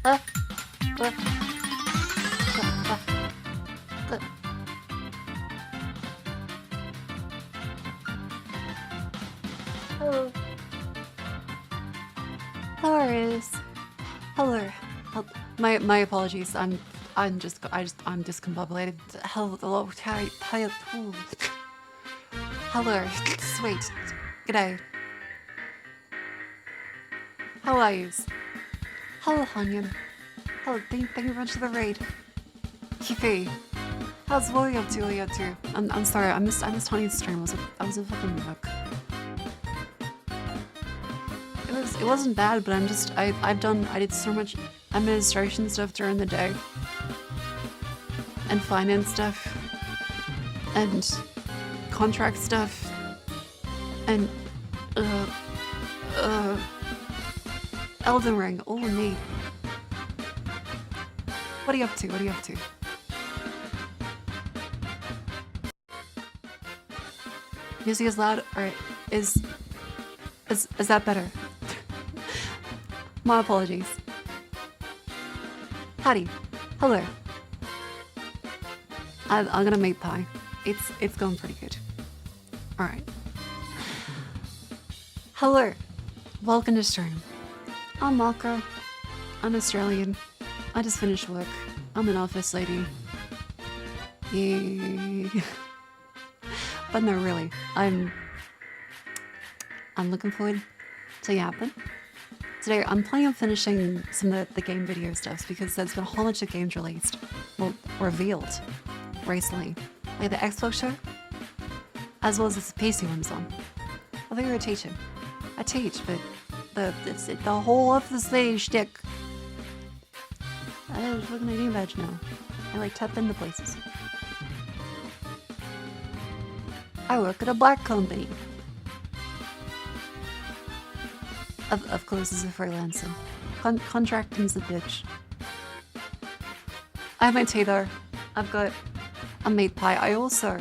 uh, uh, uh. Hello. Hello. Hello. My apologies. I'm discombobulated. Hello. Hello. Sweet. G'day. How are yous? Hello, Hanyan. Hello. Thank you very much for the raid. Kippy. How's Willie up to? I'm sorry. I missed Honey's stream. I was a fucking book. It wasn't bad, but I did so much administration stuff during the day. And finance stuff. And contract stuff. And Elden Ring, all me. What are you up to? Music is loud? Alright, is that better? My apologies. Howdy. Hello. I'm gonna make pie. It's going pretty good. Alright. Hello. Welcome to stream. I'm Malka. I'm Australian. I just finished work. I'm an office lady. Yay. But no, really. I'm looking forward to yapping. Today, I'm planning on finishing some of the game video stuff because there's been a whole bunch of games released, well, revealed recently. Like the Xbox show, as well as the PC ones on. I think you're a teacher. I teach, but the whole office lady shtick. I have a fucking ID badge now. I like tap into places. I work at a black company. Of course, as a freelancer. Contracting's a bitch. I have my tea though. I've got a meat pie. I also.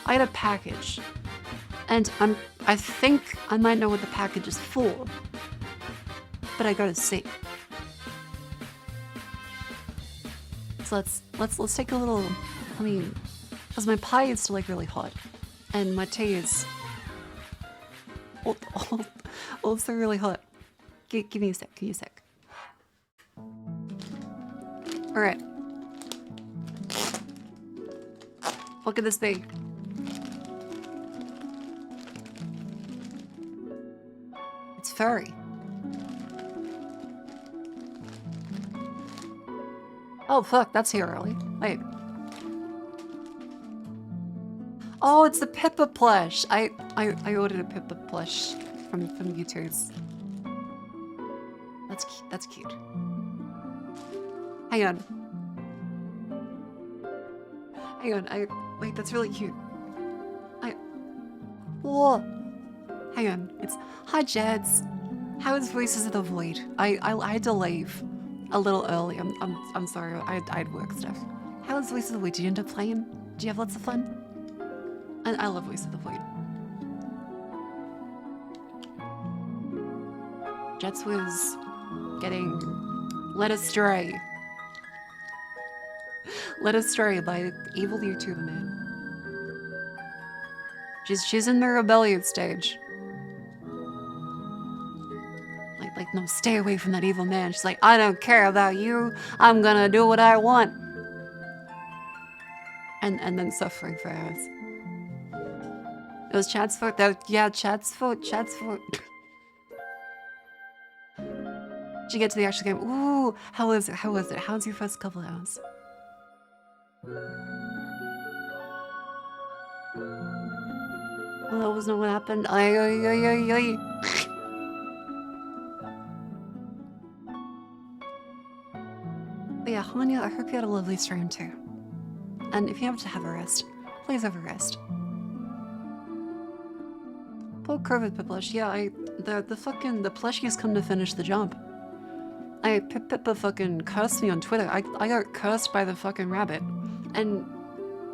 I had a package. And I think I might know what the package is for. But I gotta see. So let's take a little, because my pie is still like really hot. And my tea is also really hot. Give me a sec. Alright. What could this be? It's furry. Oh fuck, that's here early. Wait. Oh, it's the Pippa plush. I ordered a Pippa plush from YouTube's. That's cute. Hang on. Wait, that's really cute. Whoa. Hang on. It's hi Jeds. How is Voices of the Void? I had to leave a little early. I'm sorry. I had work stuff. How is Voices of the Void? Did you end up playing? Did you have lots of fun? I love Voice of the Void. Jets was getting led astray. Led astray by the evil YouTuber man. She's in the rebellion stage. Like no, stay away from that evil man. She's like, I don't care about you. I'm gonna do what I want. And then suffering for hours. It was Chad's fault. Yeah, Chad's fault. Did you get to the actual game? Ooh, how was it? How's your first couple hours? Oh, that was not what happened. But yeah, Hanya, I hope you had a lovely stream too. And if you have to have a rest, please have a rest. Poor COVID plush. Yeah, the plushies come to finish the job. Pippa fucking cursed me on Twitter. I got cursed by the fucking rabbit. And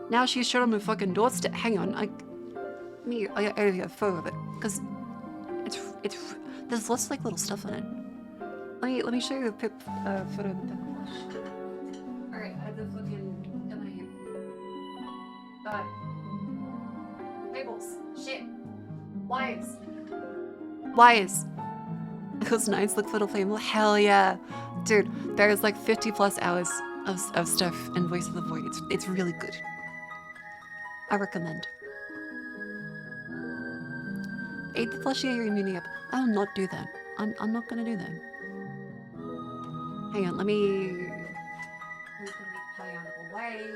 now she's showed on my fucking doorstep. Hang on, I gotta get a photo of it. Cause There's lots of like little stuff on it. Let me show you the pip photo of the pip plush. Alright, I have the fucking come on here. Cables. Shit. Wires. Wires. Those nice look little flame. Hell yeah. Dude, there's like 50 plus hours of stuff in Voice of the Void. It's really good. I recommend. Eat the plushie at your immunity up. I will not do that. I'm not gonna do that. Hang on, let me play out of the way.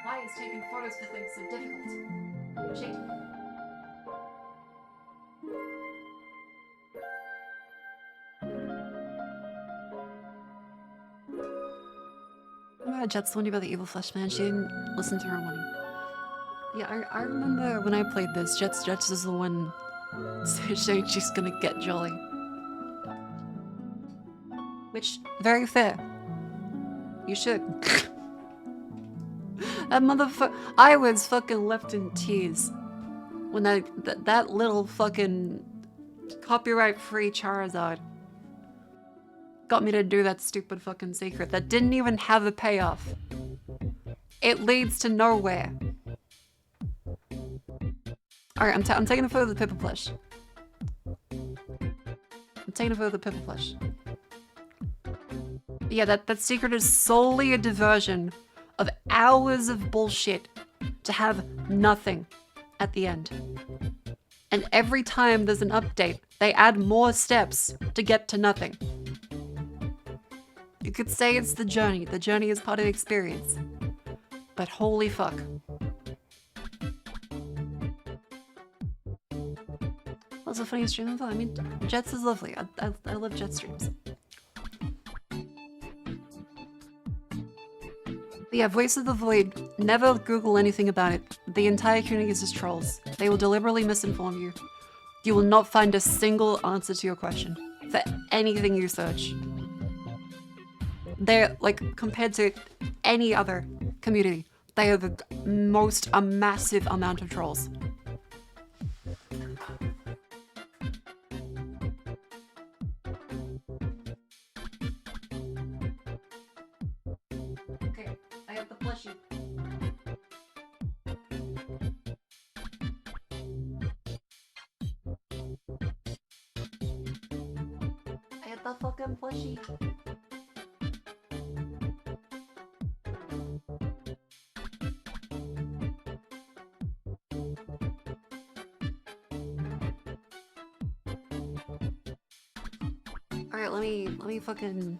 Why is taking photos for things so difficult? Shit. Jet's the one about the evil flesh man. She didn't listen to her warning. Yeah, I remember when I played this, Jets is the one saying she's gonna get Jolly. Which, very fair. You should. That motherfucker. I was fucking left in tears when that little fucking copyright-free Charizard got me to do that stupid fucking secret that didn't even have a payoff. It leads to nowhere. Alright, I'm taking a photo of the Pippa plush. I'm taking a photo of the Pippa plush. Yeah, that secret is solely a diversion of hours of bullshit to have nothing at the end. And every time there's an update, they add more steps to get to nothing. You could say it's the journey. The journey is part of the experience. But holy fuck. What's the funniest stream of all? I mean, Jets is lovely. I love Jet streams. But yeah, Voice of the Void, never Google anything about it. The entire community is just trolls. They will deliberately misinform you. You will not find a single answer to your question for anything you search. They're, like, compared to any other community, they are a massive amount of trolls. Okay, I have the plushie. I have the fucking plushie. Alright, let me fucking...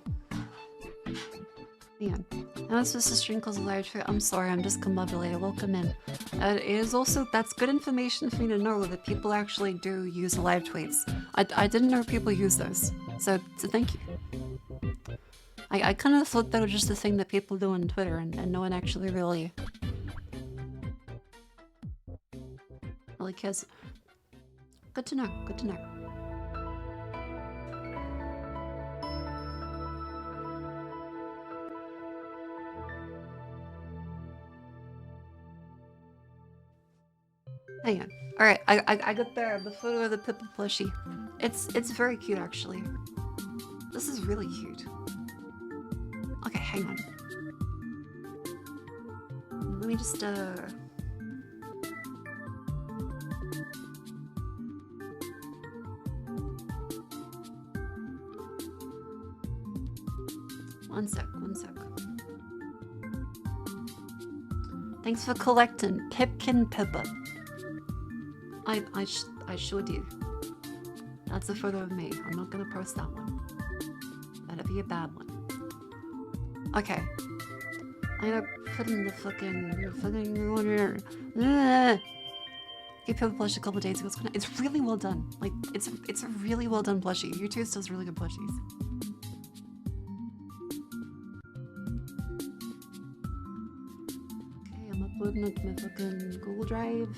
Hang on. I was supposed to stream calls live for. I'm sorry, I'm just combobulated. Welcome in. It is also, that's good information for me to know that people actually do use live tweets. I didn't know people use those. So thank you. I kind of thought that was just a thing that people do on Twitter and no one actually really cares. Good to know, good to know. Hang on. Alright, I got the photo of the Pippa plushie. It's very cute actually. This is really cute. Okay, hang on. Let me just one sec. Thanks for collecting, Pipkin Pippa. I sure do. That's a photo of me. I'm not gonna post that one. That'd be a bad one. Okay. I'm gonna put in the fucking you Pippa plush a couple days ago. It's really well done. Like it's a really well done plushie. YouTube does really good plushies. Okay, I'm uploading it to my fucking Google Drive.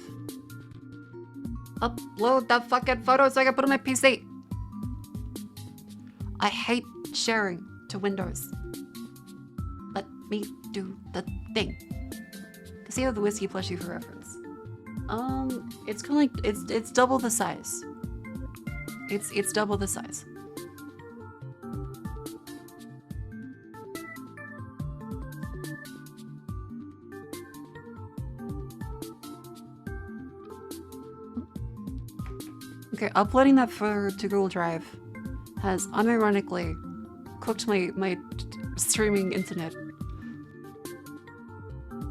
Upload that fucking photo so I can put it on my PC. I hate sharing to Windows. Let me do the thing. Because you have the whiskey plushie for reference. It's kind of like it's double the size. It's double the size. Okay, uploading that photo to Google Drive has unironically cooked my streaming internet.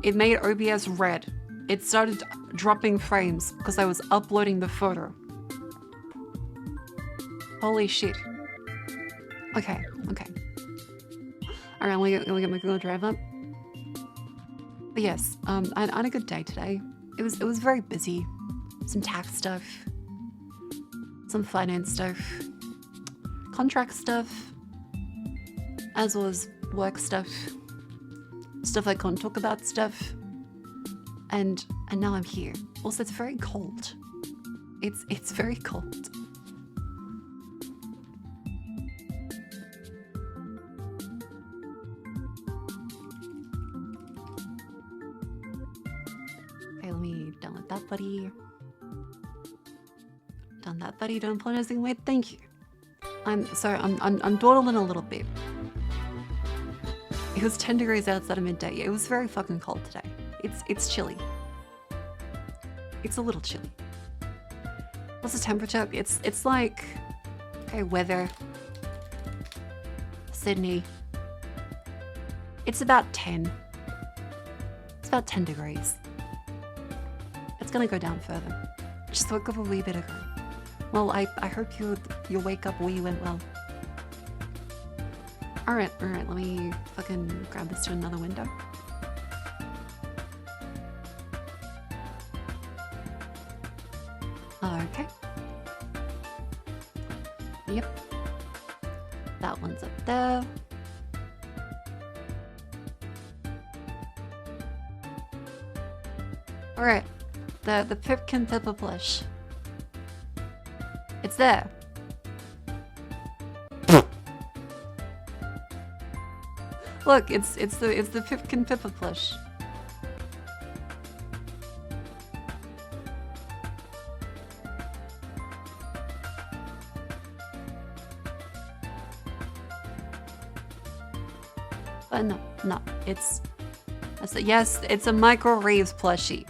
It made OBS red. It started dropping frames because I was uploading the photo. Holy shit. Okay. Alright, let me get my Google Drive up. But yes, I had a good day today. It was very busy. Some tax stuff. Some finance stuff. Contract stuff. As well as work stuff. Stuff I can't talk about stuff. And now I'm here. Also, it's very cold. It's very cold. Okay, let me download that, buddy. Done that, buddy. Don't apologize. Wait, thank you. I'm sorry. I'm dawdling a little bit. It was 10 degrees outside of midday. It was very fucking cold today. It's chilly. It's a little chilly. What's the temperature? It's like, okay, weather. Sydney. It's about 10. It's about 10 degrees. It's gonna go down further. Just woke up a wee bit ago. Well, I hope you'll wake up wee went well. Alright, let me fucking grab this to another window. Okay. Yep. That one's up there. Alright. The Pipkin Pippa plush. It's there. Look, it's the Pipkin Pippa plush. But no, yes, it's a Michael Reeves plushie.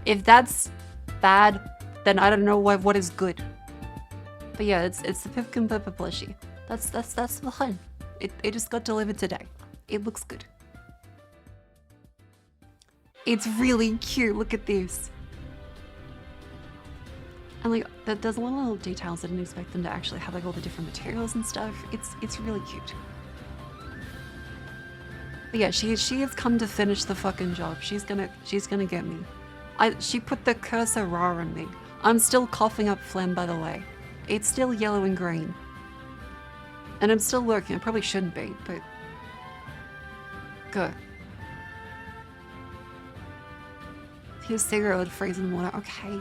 If that's bad, then I don't know what is good. But yeah, it's the Pipkin Pippa plushie. That's the fun. It just got delivered today. It looks good. It's really cute. Look at this. And like, there's a lot of little details. I didn't expect them to actually have like all the different materials and stuff. It's really cute. But yeah, she has come to finish the fucking job. She's gonna get me. She put the cursor raw on me. I'm still coughing up phlegm, by the way. It's still yellow and green. And I'm still working. I probably shouldn't be, but go. His cigarette would freeze in the water. Okay.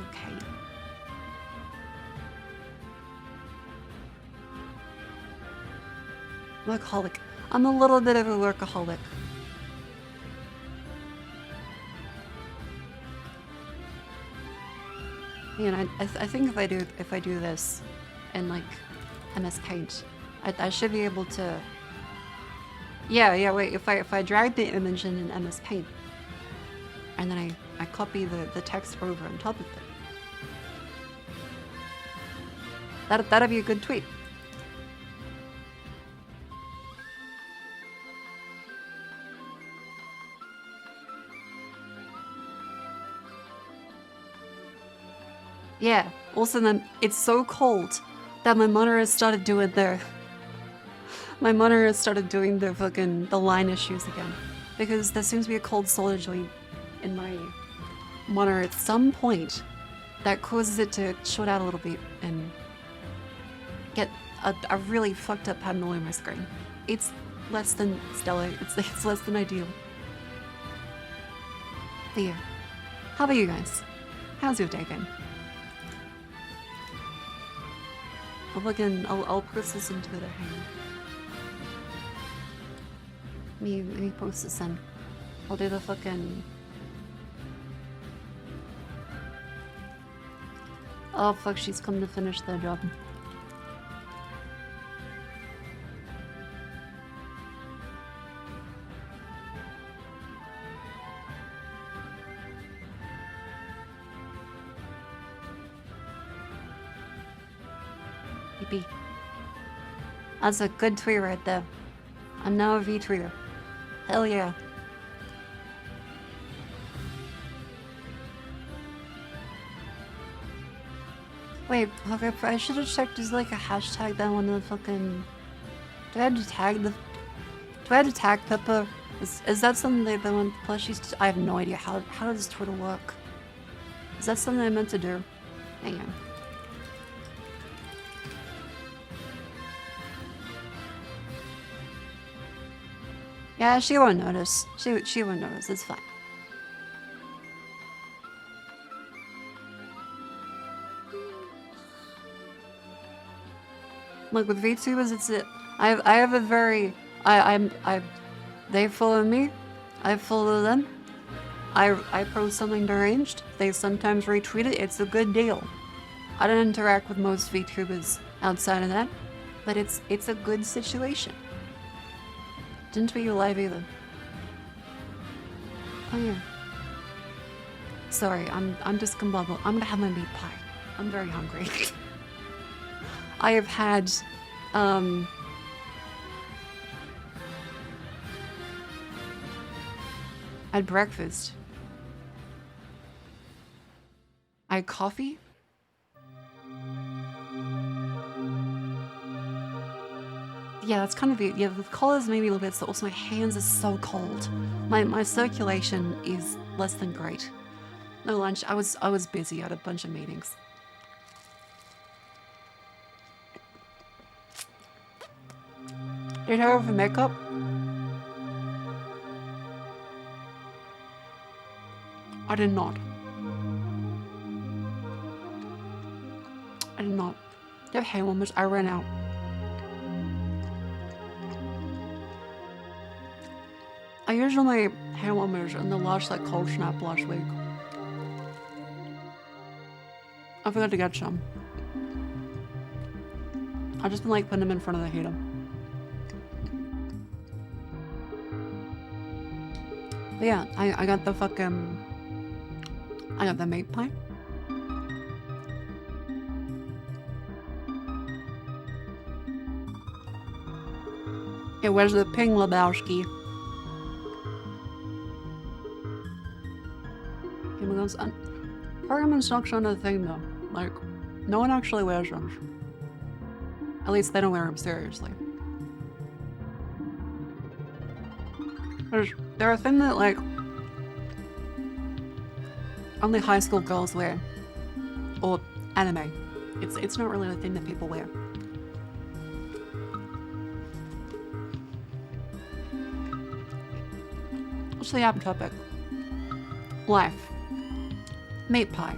Workaholic. I'm a little bit of a workaholic. You know, I think if I do this in like MS Paint, I should be able to. Yeah. Wait, if I drag the image in MS Paint, and then I copy the text over on top of it, that'd be a good tweet. Yeah. Also, then it's so cold that my monitor has started doing the fucking line issues again, because there seems to be a cold solder joint in my monitor at some point that causes it to short out a little bit and get a really fucked up panel on my screen. It's less than stellar. It's less than ideal. But yeah. How about you guys? How's your day been? I'll post this into the hang. Let me post this in. I'll do the fucking Oh fuck, she's come to finish their job. Yippee. That's a good tweet right there. I'm now a V-tweeter. Hell yeah. Wait, okay, I should have checked. Is like a hashtag that one of the fucking... Do I have to tag the... Do I have to tag Pippa? Is that something they want plushies to... I have no idea. How does Twitter work? Is that something I meant to do? Hang on. Yeah, she won't notice. She won't notice. It's fine. Like with VTubers, it's it. I have a very they follow me, I follow them. I post something deranged. They sometimes retweet it. It's a good deal. I don't interact with most VTubers outside of that, but it's a good situation. Didn't tweet you live either. Oh yeah. Sorry, I'm discombobulated. I'm gonna have my meat pie. I'm very hungry. I have had at breakfast. I had coffee. Yeah, that's kind of it. Yeah, the collar's maybe a little bit, so also my hands are so cold. My circulation is less than great. No lunch. I was busy. I had a bunch of meetings. Did you have makeup? I did not. I did not. Do you have hand warmers? I ran out. I used all my hand warmers in the last like cold snap last week. I forgot to get some. I've just been like putting them in front of the heater. But yeah, I got the fucking... I got the meat pie. Yeah, where's the ping Lebowski? Programming sucks on the thing though. Like, no one actually wears them. At least they don't wear them seriously. They're a thing that like only high school girls wear, or anime. It's not really a thing that people wear. What's the app topic? Life. Meat pie.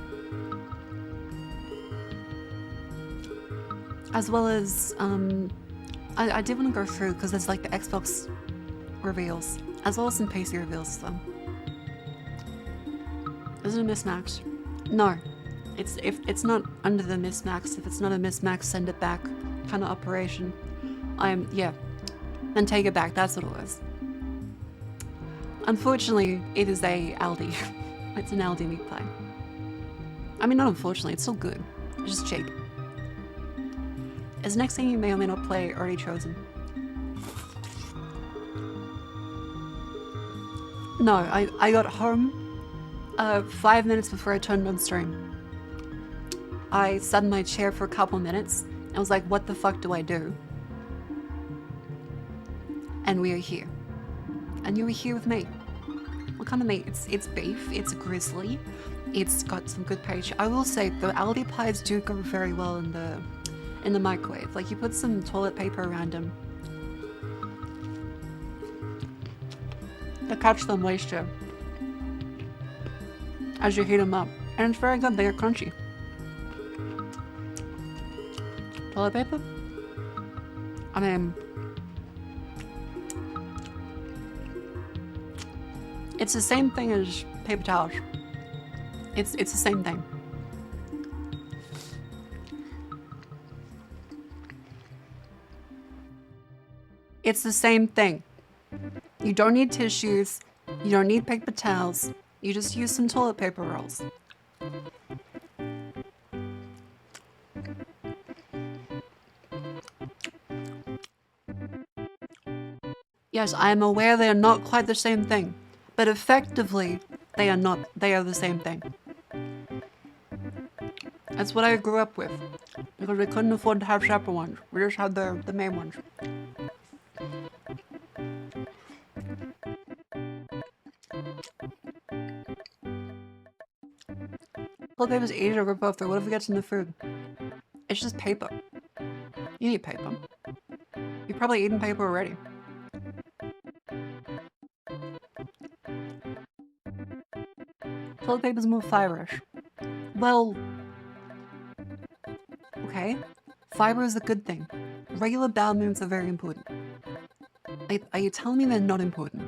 As well as I did want to go through because there's like the Xbox reveals, as well as some PC reveals as well. Is it a mismax? No. If it's not under the mismax, if it's not a mismax, send it back kind of operation. Yeah. Then take it back, that's what it was. Unfortunately, it is a Aldi. It's an Aldi meat pie. I mean, not unfortunately, it's still good. It's just cheap. Is the next thing you may or may not play already chosen? No, I got home 5 minutes before I turned on stream. I sat in my chair for a couple minutes. I was like, what the fuck do I do? And we are here. And you were here with me. What kind of meat? It's beef, it's grizzly, it's got some good page. I will say the Aldi pies do go very well in the microwave. Like you put some toilet paper around them to catch the moisture as you heat them up. And it's very good, they are crunchy. Toilet paper? I mean, it's the same thing as paper towels. It's the same thing. It's the same thing. You don't need tissues. You don't need paper towels. You just use some toilet paper rolls. Yes, I am aware they are not quite the same thing, but effectively, they are not. They are the same thing. That's what I grew up with, because we couldn't afford to have separate ones. We just had the main ones. Toilet paper is easy to rip off though. What if it gets in the food? It's just paper. You need paper. You've probably eaten paper already. Toilet paper is more fiberish. Well, okay. Fiber is a good thing. Regular bowel movements are very important. Are you telling me they're not important?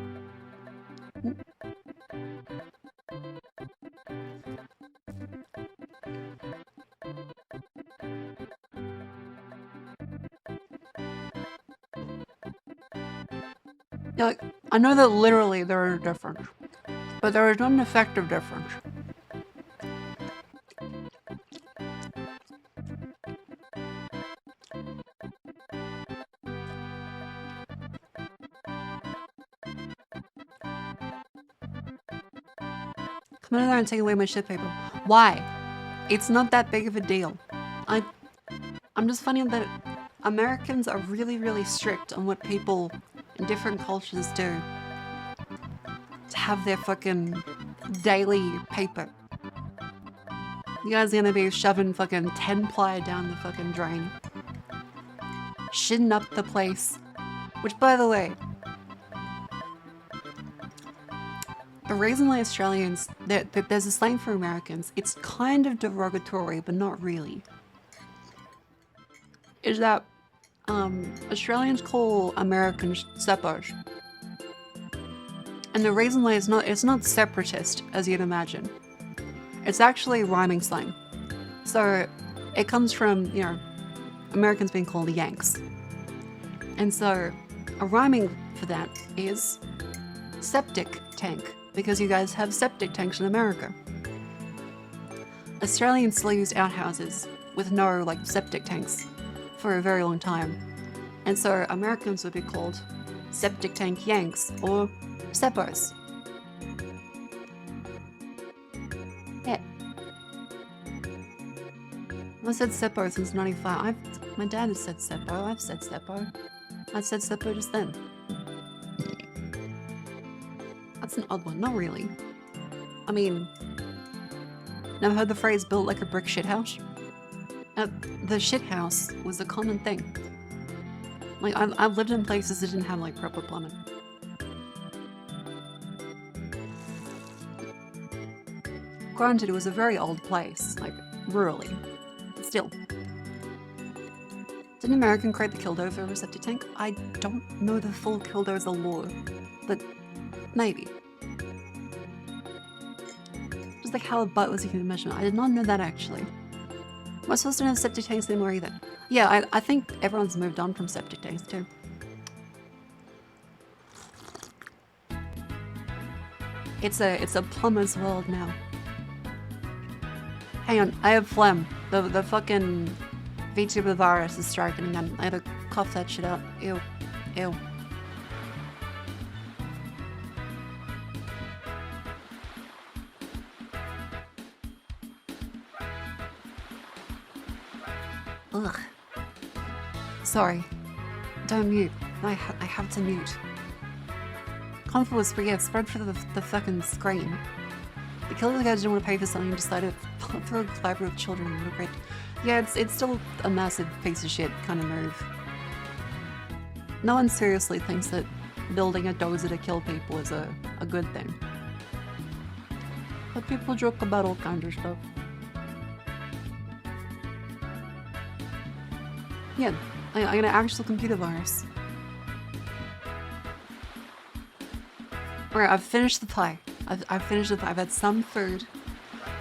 Yeah, like, I know that literally there is a difference, but there is not an effective difference. Come in there and take away my shit paper. Why? It's not that big of a deal. I'm just finding that Americans are really, really strict on what people in different cultures do to have their fucking daily paper. You guys are gonna be shoving fucking 10-ply down the fucking drain. Shitting up the place. Which, by the way, the reason why Australians, there's a slang for Americans, it's kind of derogatory, but not really, is that Australians call Americans seppers. And the reason why it's not separatist, as you'd imagine. It's actually rhyming slang. So it comes from, you know, Americans being called Yanks. And so a rhyming for that is septic tank, because you guys have septic tanks in America. Australians still used outhouses with no, like, septic tanks for a very long time. And so Americans would be called septic tank Yanks or seppers. Yeah. I've said seppo since 95. My dad has said seppo. I've said seppo. I said seppo just then. That's an odd one. Not really. I mean, never heard the phrase built like a brick shithouse? The shithouse was a common thing. Like, I've lived in places that didn't have, like, proper plumbing. Granted, it was a very old place, like, rurally. But still. Didn't American create the Killdozer septic tank? I don't know the full Killdozer lore, but maybe. Just like how a butt was a human measurement. I did not know that, actually. We're supposed to have septic tanks anymore either. Yeah, I think everyone's moved on from septic tanks too. It's a plumber's world now. Hang on, I have phlegm. The fucking vtuber virus is striking again. I had to cough that shit out. Ew. Ew. Ugh. Sorry. Don't mute. I have to mute. Conflict was spread for the fucking screen. The killer guys didn't want to pay for something and decided to throw a collaborative with children. What a great... Yeah, it's still a massive piece of shit kind of move. No one seriously thinks that building a dozer to kill people is a good thing. But people joke about all kinds of stuff. Yeah, I got an actual computer virus. Alright, I've finished the pie. I've finished the pie. I've had some food.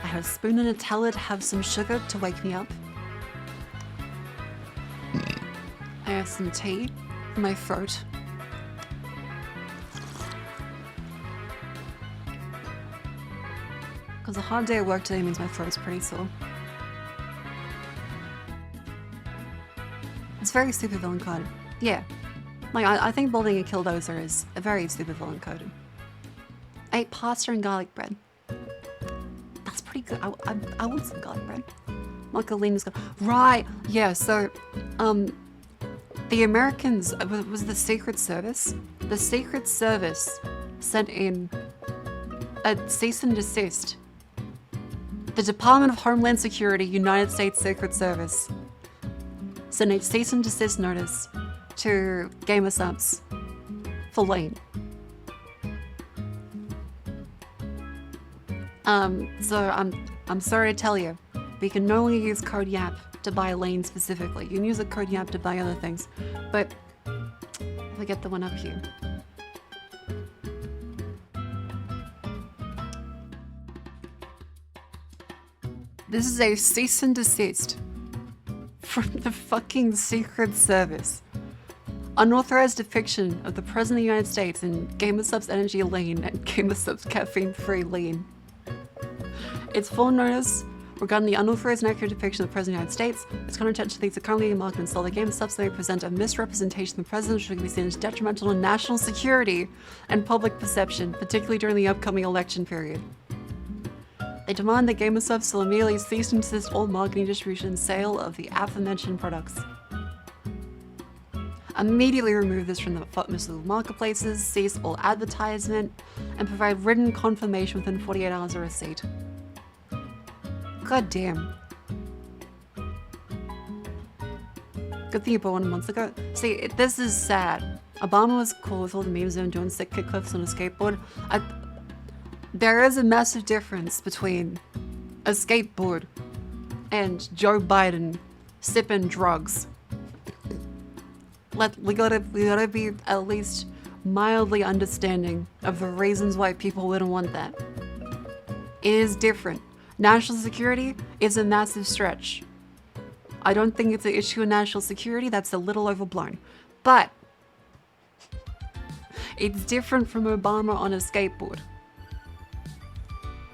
I had a spoon and a Nutella to have some sugar to wake me up. I have some tea for my throat. Because a hard day at work today means my throat's pretty sore. It's very super villain coded. Yeah. Like, I think building a killdozer is a very super villain coded. I ate pasta and garlic bread. That's pretty good. I want some garlic bread. Marcolina's got... Right! Yeah, so, the Americans... Was the Secret Service? The Secret Service sent in a cease and desist. The Department of Homeland Security, United States Secret Service, sent a cease and desist notice to gamersupps for Lane. So I'm sorry to tell you, but you can no longer use code YAP to buy Lane specifically. You can use a code YAP to buy other things, but if I get the one up here. This is a cease and desist from the fucking Secret Service. Unauthorized depiction of the President of the United States in gamersupps Energy Lean and gamersupps Caffeine Free Lean. It's full notice regarding the unauthorized and accurate depiction of the President of the United States. Its content intention things are currently in market and sell the gamersupps that represent a misrepresentation of the President should be seen as detrimental to national security and public perception, particularly during the upcoming election period. They demand that gamersupps will immediately cease and desist all marketing, distribution, and sale of the aforementioned products. Immediately remove this from the misleading marketplaces, cease all advertisement, and provide written confirmation within 48 hours of receipt. God damn. Good thing you bought one months ago. See, this is sad. Obama was cool with all the memes of him doing sick kickflips on a skateboard. There is a massive difference between a skateboard and Joe Biden sipping drugs. We gotta be at least mildly understanding of the reasons why people wouldn't want that. It is different. National security is a massive stretch. I don't think it's an issue in national security, that's a little overblown. But it's different from Obama on a skateboard.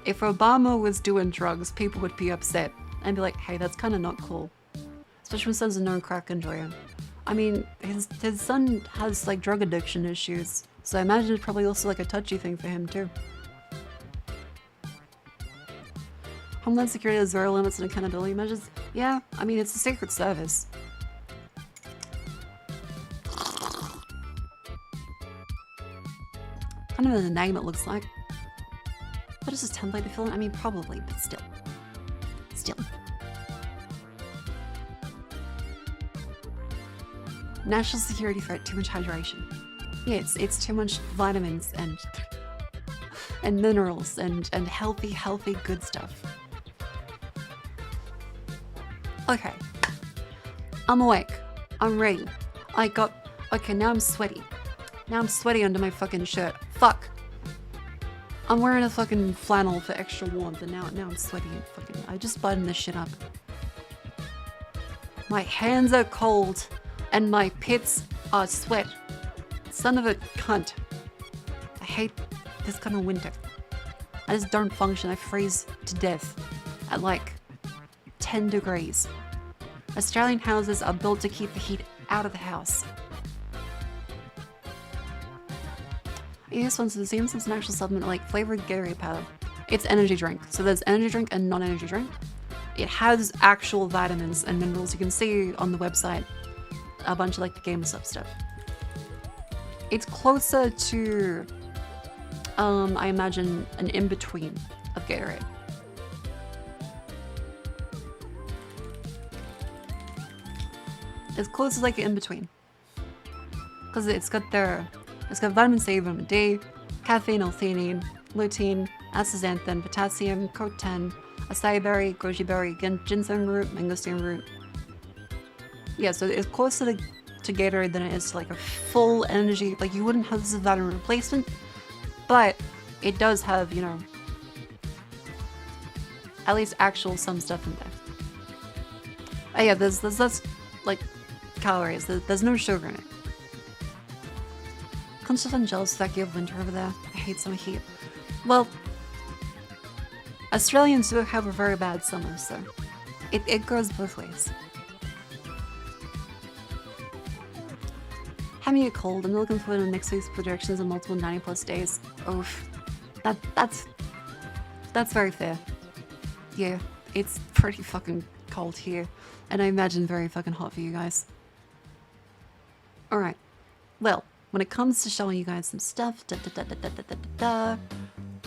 If Obama was doing drugs, people would be upset and be like, hey, that's kind of not cool. Especially when son's a known crack enjoyer. I mean, his son has like drug addiction issues, so I imagine it's probably also like a touchy thing for him too. Homeland Security has zero limits and accountability measures. Yeah, I mean, it's a Secret Service. Kind of in the name it looks like. What is this template to fill in? I mean, probably, but still. Still. National security threat, too much hydration. Yeah, it's too much vitamins and minerals and healthy good stuff. Okay. I'm awake. I'm ready. Okay, now I'm sweaty. Now I'm sweaty under my fucking shirt. Fuck. I'm wearing a fucking flannel for extra warmth and now I'm sweaty and fucking... I just buttoned this shit up. My hands are cold and my pits are sweat. Son of a cunt. I hate this kind of winter. I just don't function. I freeze to death at like 10 degrees. Australian houses are built to keep the heat out of the house. This one's the same as an actual supplement, like flavored Gatorade powder. It's energy drink. So there's energy drink and non-energy drink. It has actual vitamins and minerals. You can see on the website a bunch of like the gamersupps stuff. It's closer to, I imagine, an in-between of Gatorade. It's close as like an in-between. Because it's got vitamin C, vitamin D, caffeine, L-theanine, lutein, astaxanthin, potassium, CoQ10, acai berry, goji berry, ginseng root, mangosteen root. Yeah, so it's closer to Gatorade than it is to like a full energy. Like you wouldn't have this as a vitamin replacement, but it does have, you know, at least actual some stuff in there. Oh yeah, there's less like calories. There's no sugar in it. I'm jealous of that you have winter over there. I hate summer heat. Well, Australians do have a very bad summer, so it goes both ways. Having a cold, I'm looking forward to next week's projections of multiple 90+ days. Oof. That's very fair. Yeah, it's pretty fucking cold here, and I imagine very fucking hot for you guys. Alright, well, when it comes to showing you guys some stuff,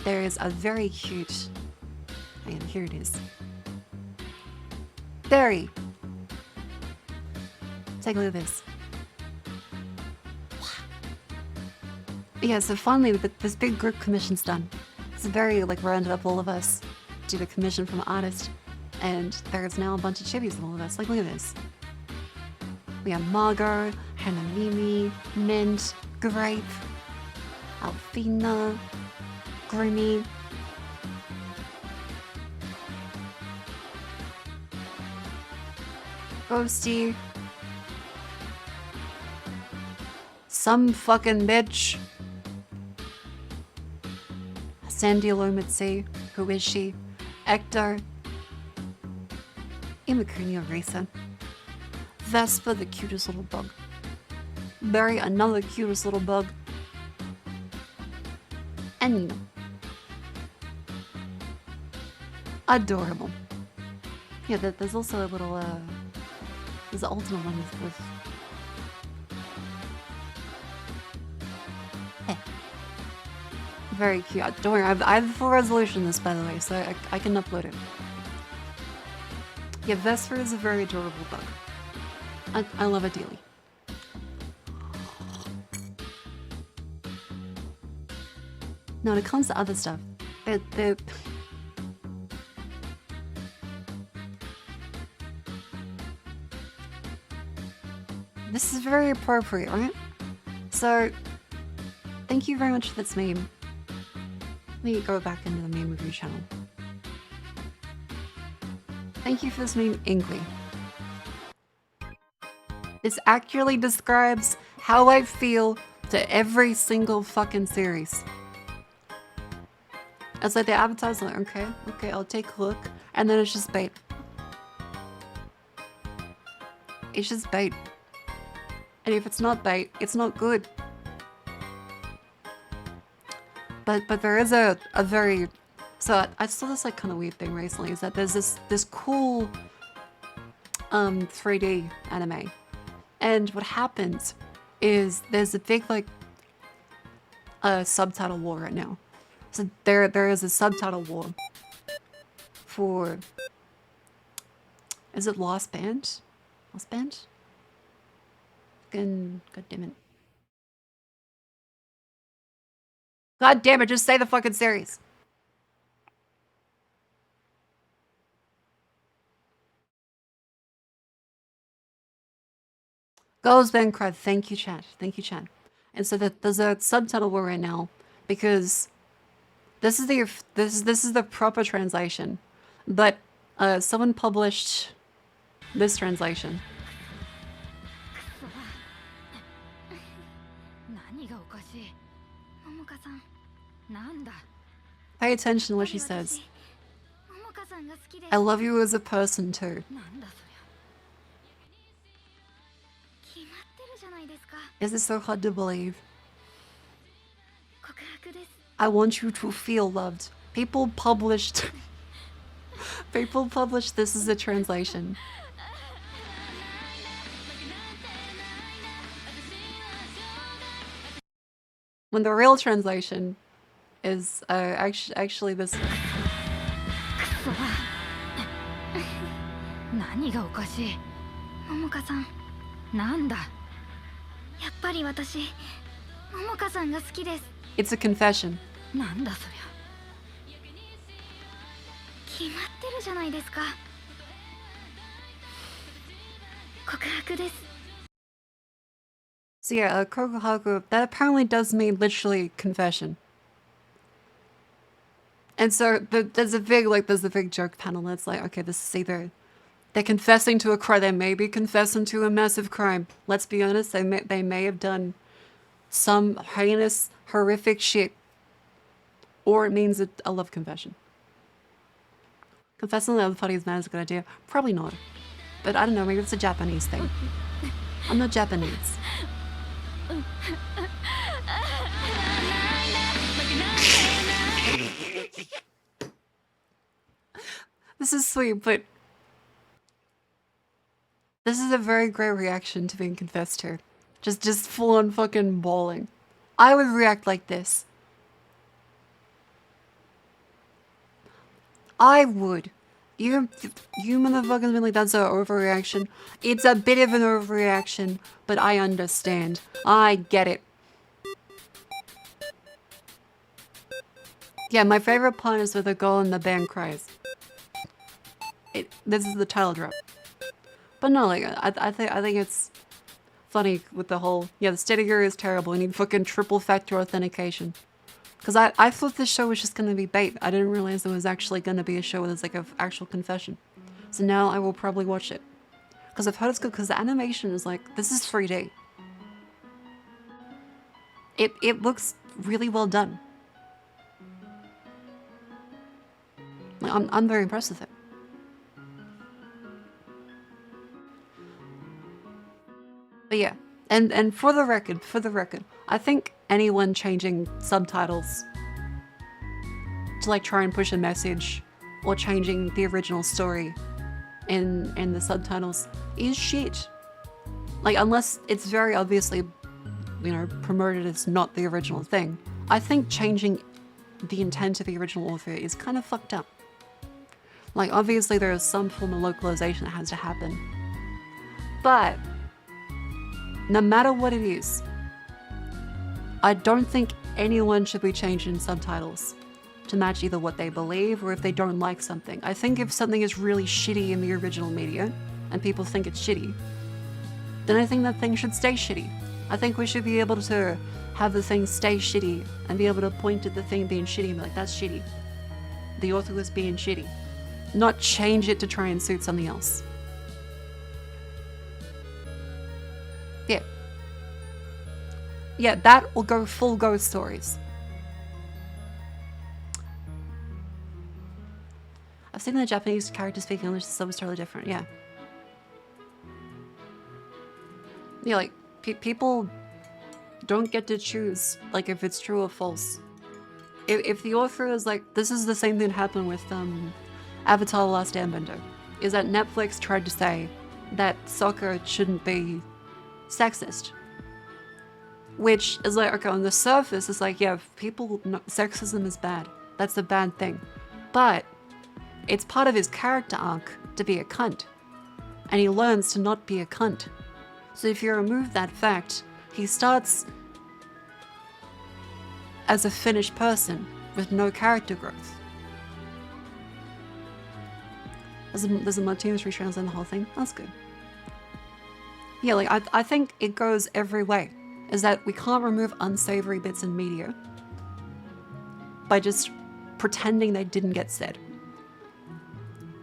there is a very cute, and here it is. Take a look at this. Yeah, so finally this big group commission's done. It's very like rounded up all of us, did a commission from an artist, and there's now a bunch of chibis of all of us. Like, look at this. We have Margot, Hannah Mimi, Mint, Grape, Alfina, Grimmy. Ghosty. Some fucking bitch. Sandy Lomitsi, who is she? Ector. Imakuni Risa. Vespa, the cutest little bug. Barry, another cutest little bug. And Nina. Adorable. Yeah, there's also a little, there's an ultimate one with very cute. Don't worry, I have full resolution this, by the way, so I can upload it. Yeah, Vesper is a very adorable bug. I love it dearly. Now, when it comes to other stuff, this is very appropriate, right? So, thank you very much for this meme. Let me go back into the meme review channel. Thank you for this meme, Ingly. This accurately describes how I feel to every single fucking series. It's like the advertiser's like, okay, I'll take a look. And then it's just bait. It's just bait. And if it's not bait, it's not good. But there is a very... So I saw this like kind of weird thing recently, is that there's this cool 3D anime. And what happens is there's a big like subtitle war right now. So there is a subtitle war for... Is it Lost Band? Lost Band? God damn it. God damn it, just say the fucking series. Goes Ben Crud. Thank you, chat. Thank you, chat. And so there's a subtitle war right now because this is the proper translation, but someone published this translation. Pay attention to what she says. I love you as a person too. Is this so hard to believe? I want you to feel loved. People published this as a translation. When the real translation is actually this one. It's a confession. So yeah, Kokohaku, that apparently does mean literally confession. And so there's a big joke panel that's like, okay, this is either they're confessing to a crime, they may be confessing to a massive crime. Let's be honest, they may have done some heinous, horrific shit. Or it means a love confession. Confessing the other party is mad is a good idea. Probably not. But I don't know, maybe it's a Japanese thing. I'm not Japanese. This is sweet, but this is a very great reaction to being confessed to. Just full on fucking bawling. I would react like this. I would. You motherfuckers been like, that's an overreaction. It's a bit of an overreaction, but I understand. I get it. Yeah, my favorite pun is where the girl in the band cries. This is the title drop. But no, like, I think it's funny with the whole, yeah, the state of gear is terrible. We need fucking triple factor authentication. Because I thought this show was just going to be bait. I didn't realize there was actually going to be a show with like an actual confession. So now I will probably watch it. Because I've heard it's good because the animation is like, this is 3D. It looks really well done. Like, I'm very impressed with it. But yeah, and for the record, I think anyone changing subtitles to like try and push a message or changing the original story in the subtitles is shit. Like, unless it's very obviously, you know, promoted as not the original thing, I think changing the intent of the original author is kind of fucked up. Like, obviously there is some form of localization that has to happen, but no matter what it is, I don't think anyone should be changing subtitles to match either what they believe or if they don't like something. I think if something is really shitty in the original media and people think it's shitty, then I think that thing should stay shitty. I think we should be able to have the thing stay shitty and be able to point at the thing being shitty and be like, that's shitty. The author was being shitty. Not change it to try and suit something else. Yeah. Yeah, that will go full ghost stories. I've seen the Japanese character speak English, the sub is totally different, yeah. Yeah, like, people don't get to choose, like, if it's true or false. If the author is like, this is the same thing that happened with Avatar The Last Airbender, is that Netflix tried to say that soccer shouldn't be sexist. Which is like, okay, on the surface, it's like, yeah, sexism is bad. That's a bad thing. But it's part of his character arc to be a cunt. And he learns to not be a cunt. So if you remove that fact, he starts as a finished person with no character growth. There's a Martinez retranslating the whole thing. That's good. Yeah, like, I think it goes every way. Is that we can't remove unsavory bits in media by just pretending they didn't get said.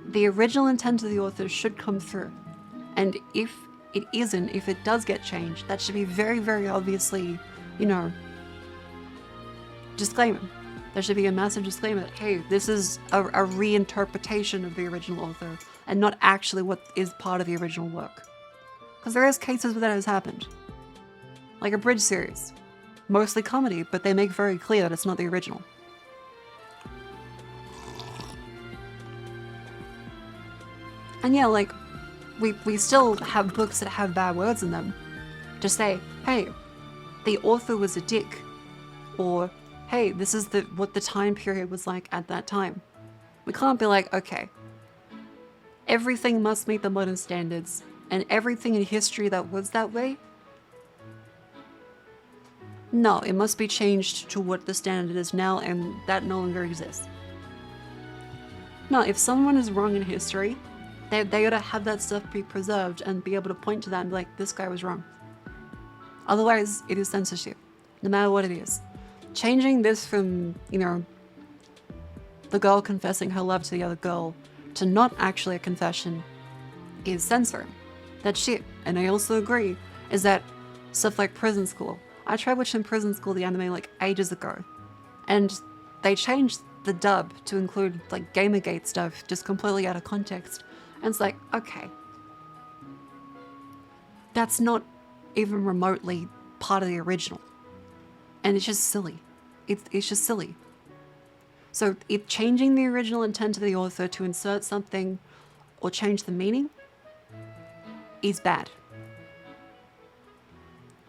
The original intent of the author should come through. And if it isn't, if it does get changed, that should be very, very obviously, you know, disclaimer. There should be a massive disclaimer that, hey, this is a reinterpretation of the original author and not actually what is part of the original work. Because there is cases where that has happened. Like a Bridge series. Mostly comedy, but they make very clear that it's not the original. And yeah, like, we still have books that have bad words in them. To say, hey, the author was a dick. Or, hey, this is what the time period was like at that time. We can't be like, okay, everything must meet the modern standards, and everything in history that was that way, no, it must be changed to what the standard is now, and that no longer exists. No, if someone is wrong in history, they gotta have that stuff be preserved and be able to point to that and be like, this guy was wrong. Otherwise, it is censorship, no matter what it is. Changing this from, you know, the girl confessing her love to the other girl to not actually a confession is censoring. That's shit. And I also agree, is that stuff like Prison School. I tried watching Prison School, the anime, like ages ago. And they changed the dub to include like Gamergate stuff just completely out of context. And it's like, okay, that's not even remotely part of the original. And it's just silly. It's just silly. So changing the original intent of the author to insert something or change the meaning is bad.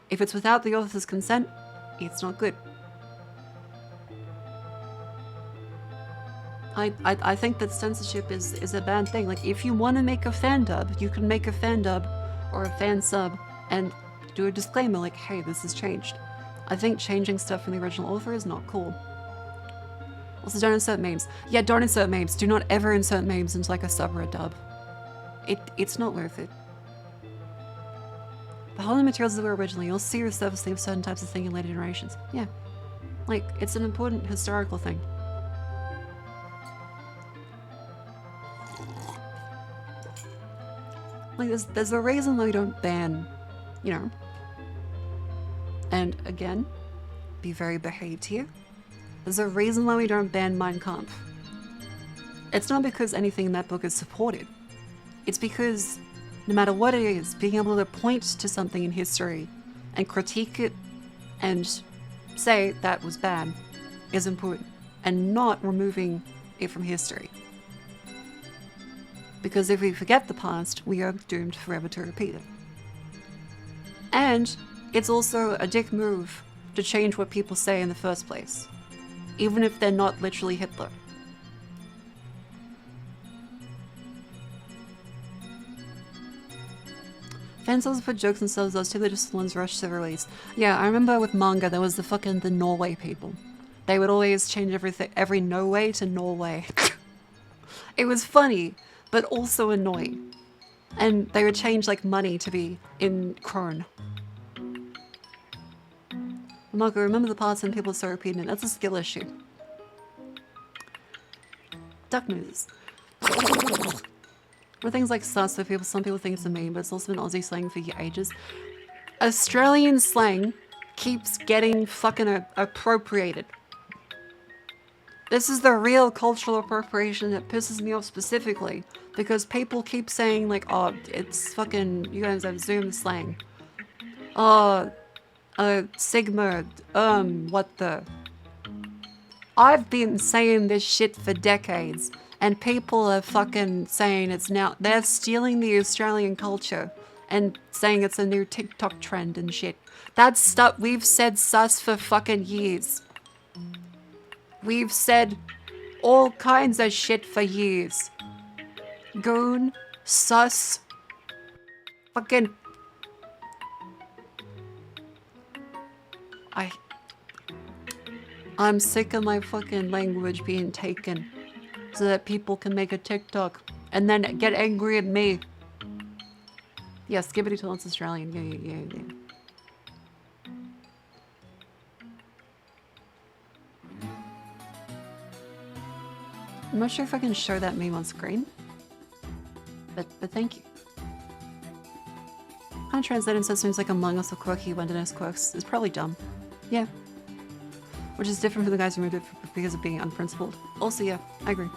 If it's without the author's consent, it's not good. I think that censorship is a bad thing. Like, if you want to make a fan dub, you can make a fan dub or a fan sub and do a disclaimer like, hey, this has changed. I think changing stuff from the original author is not cool. Also, don't insert memes. Yeah, don't insert memes. Do not ever insert memes into like a sub or a dub. It's not worth it. The whole materials that were originally, you'll see resurfacing of certain types of thing in later generations. Yeah. Like, it's an important historical thing. Like, there's a reason why we don't ban, you know. And again, be very behaved here. There's a reason why we don't ban Mein Kampf. It's not because anything in that book is supported. It's because no matter what it is, being able to point to something in history and critique it and say that was bad is important, and not removing it from history. Because if we forget the past, we are doomed forever to repeat it. And it's also a dick move to change what people say in the first place, even if they're not literally Hitler. Fans also put jokes and subs, those typically just the ones rushed to release. Yeah, I remember with manga, there was the Norway people. They would always change every Norway to Norway. It was funny, but also annoying. And they would change like money to be in krone. Marco, remember the parts when people start repeating it. That's a skill issue. Duck news. Or things like sus, so some people think it's a meme, but it's also been Aussie slang for ages. Australian slang keeps getting fucking appropriated. This is the real cultural appropriation that pisses me off specifically, because people keep saying like, oh, it's fucking, you guys have Zoom slang. Oh, Sigma, what the? I've been saying this shit for decades, and people are fucking saying it's now, they're stealing the Australian culture and saying it's a new TikTok trend and shit. That's stuff, we've said sus for fucking years. We've said all kinds of shit for years. Goon, sus, fucking... I'm sick of my fucking language being taken so that people can make a TikTok and then get angry at me. Yeah, Skibbity Toilets Australian. Yeah. I'm not sure if I can show that meme on screen, but thank you. Can't translate into seems like Among Us or quirky Wenderness quirks. It's probably dumb. Yeah. Which is different from the guys who moved it because of being unprincipled. Also, yeah, I agree.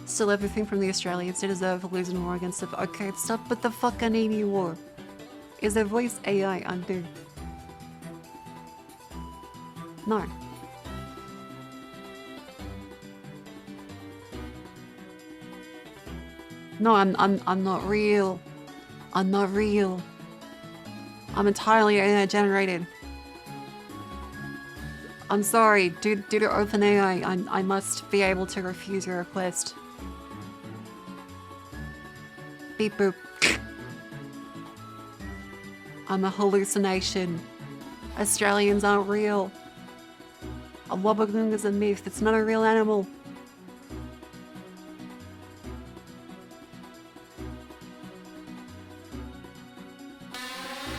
Still, everything from the Australians they deserve for losing war against it. Okay, stop with the fucking EU war. Is their voice AI undo? No. No, I'm not real. I'm not real. I'm entirely AI generated. I'm sorry, due to OpenAI, I must be able to refuse your request. Beep boop. I'm a hallucination. Australians aren't real. A Wabbagoong is a myth. It's not a real animal.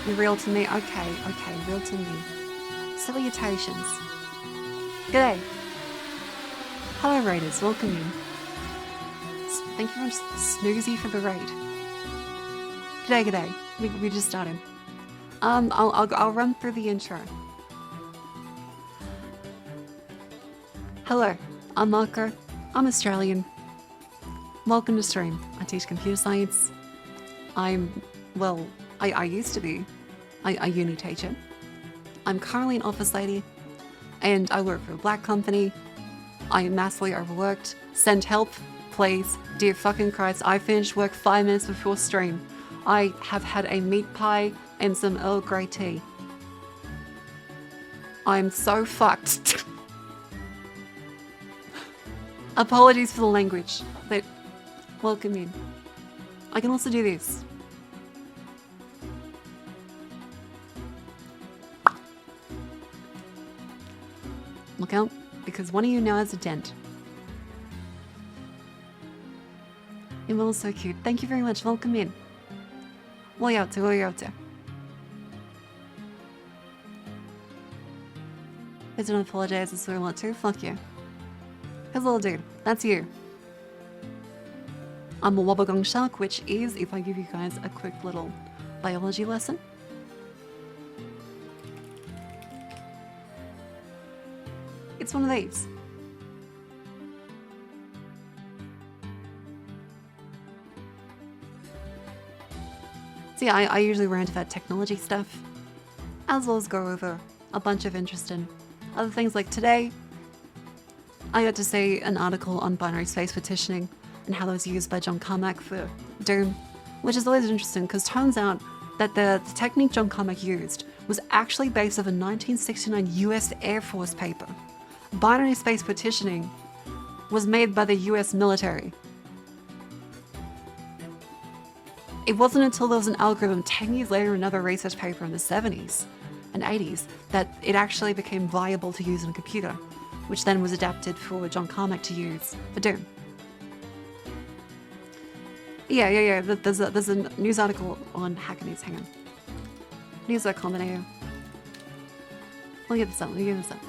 You're real to me? Okay, real to me. Salutations. G'day. Hello raiders, welcome in. Thank you very much, Snoozy, for the raid. G'day. We just started. I'll run through the intro. Hello, I'm Marco. I'm Australian. Welcome to stream. I teach computer science. I used to be a uni teacher. I'm currently an office lady, and I work for a black company. I am massively overworked. Send help, please. Dear fucking Christ, I finished work 5 minutes before stream. I have had a meat pie and some Earl Grey tea. I'm so fucked. Apologies for the language, but welcome in. I can also do this. Look out, because one of you now has a dent. Your is so cute. Thank you very much. Welcome in. What are you up to? What are you up to? I don't apologize. I swear a lot too. Fuck you. His little dude. That's you. I'm a wobbegong shark, which is, if I give you guys a quick little biology lesson. It's one of these. So yeah, I usually rant about technology stuff, as well as go over a bunch of interesting other things. Like today, I got to see an article on binary space partitioning and how that was used by John Carmack for Doom, which is always interesting because turns out that the technique John Carmack used was actually based off a 1969 US Air Force paper. Binary space partitioning was made by the US military. It wasn't until there was an algorithm 10 years later in another research paper in the 70s and 80s that it actually became viable to use in a computer, which then was adapted for John Carmack to use for Doom. Yeah. There's a news article on Hacker News. Hang on. News.com and AO. Let me get this up.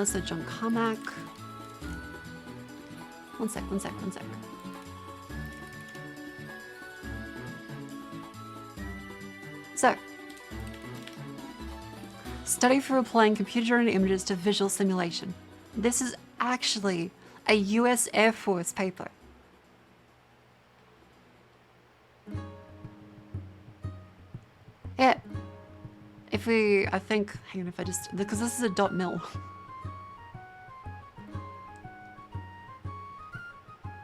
So John Carmack. One sec. So, study for applying computer-generated images to visual simulation. This is actually a US Air Force paper. Yeah. Hang on, because this is a .mil.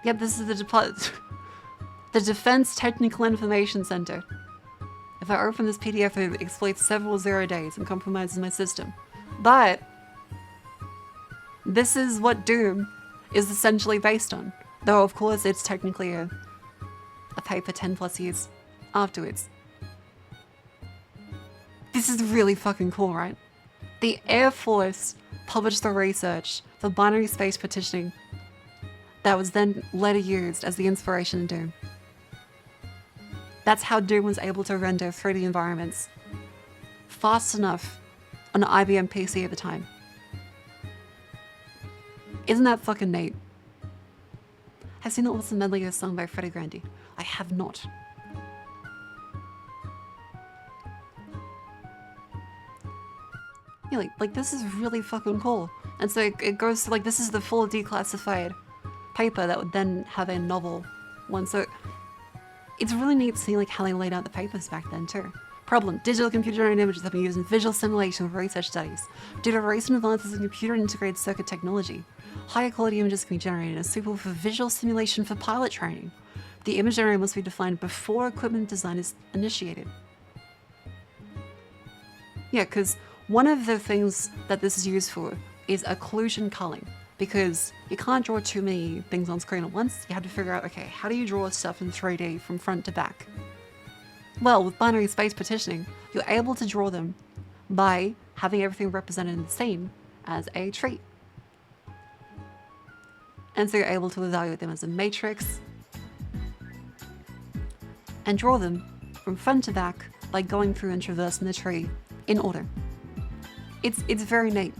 Yep, this is the Defense Technical Information Center. If I open this PDF, it exploits several 0 days and compromises my system. But this is what Doom is essentially based on. Though, of course, it's technically a paper 10 plus years afterwards. This is really fucking cool, right? The Air Force published the research for binary space partitioning that was then later used as the inspiration in Doom. That's how Doom was able to render 3D environments fast enough on an IBM PC at the time. Isn't that fucking neat? Have you seen the awesome medley of song by Freddie Grandy? I have not. Yeah, like this is really fucking cool. And so it goes to like, this is the full declassified paper that would then have a novel one. So it's really neat to see like how they laid out the papers back then too. Problem: digital computer-generated images have been used in visual simulation for research studies. Due to recent advances in computer and integrated circuit technology, higher quality images can be generated as suitable for visual simulation for pilot training. The image generator must be defined before equipment design is initiated. Yeah, because one of the things that this is used for is occlusion culling. Because you can't draw too many things on screen at once, you have to figure out, okay, how do you draw stuff in 3D from front to back? Well, with binary space partitioning, you're able to draw them by having everything represented in the scene as a tree. And so you're able to evaluate them as a matrix and draw them from front to back by going through and traversing the tree in order. It's very neat.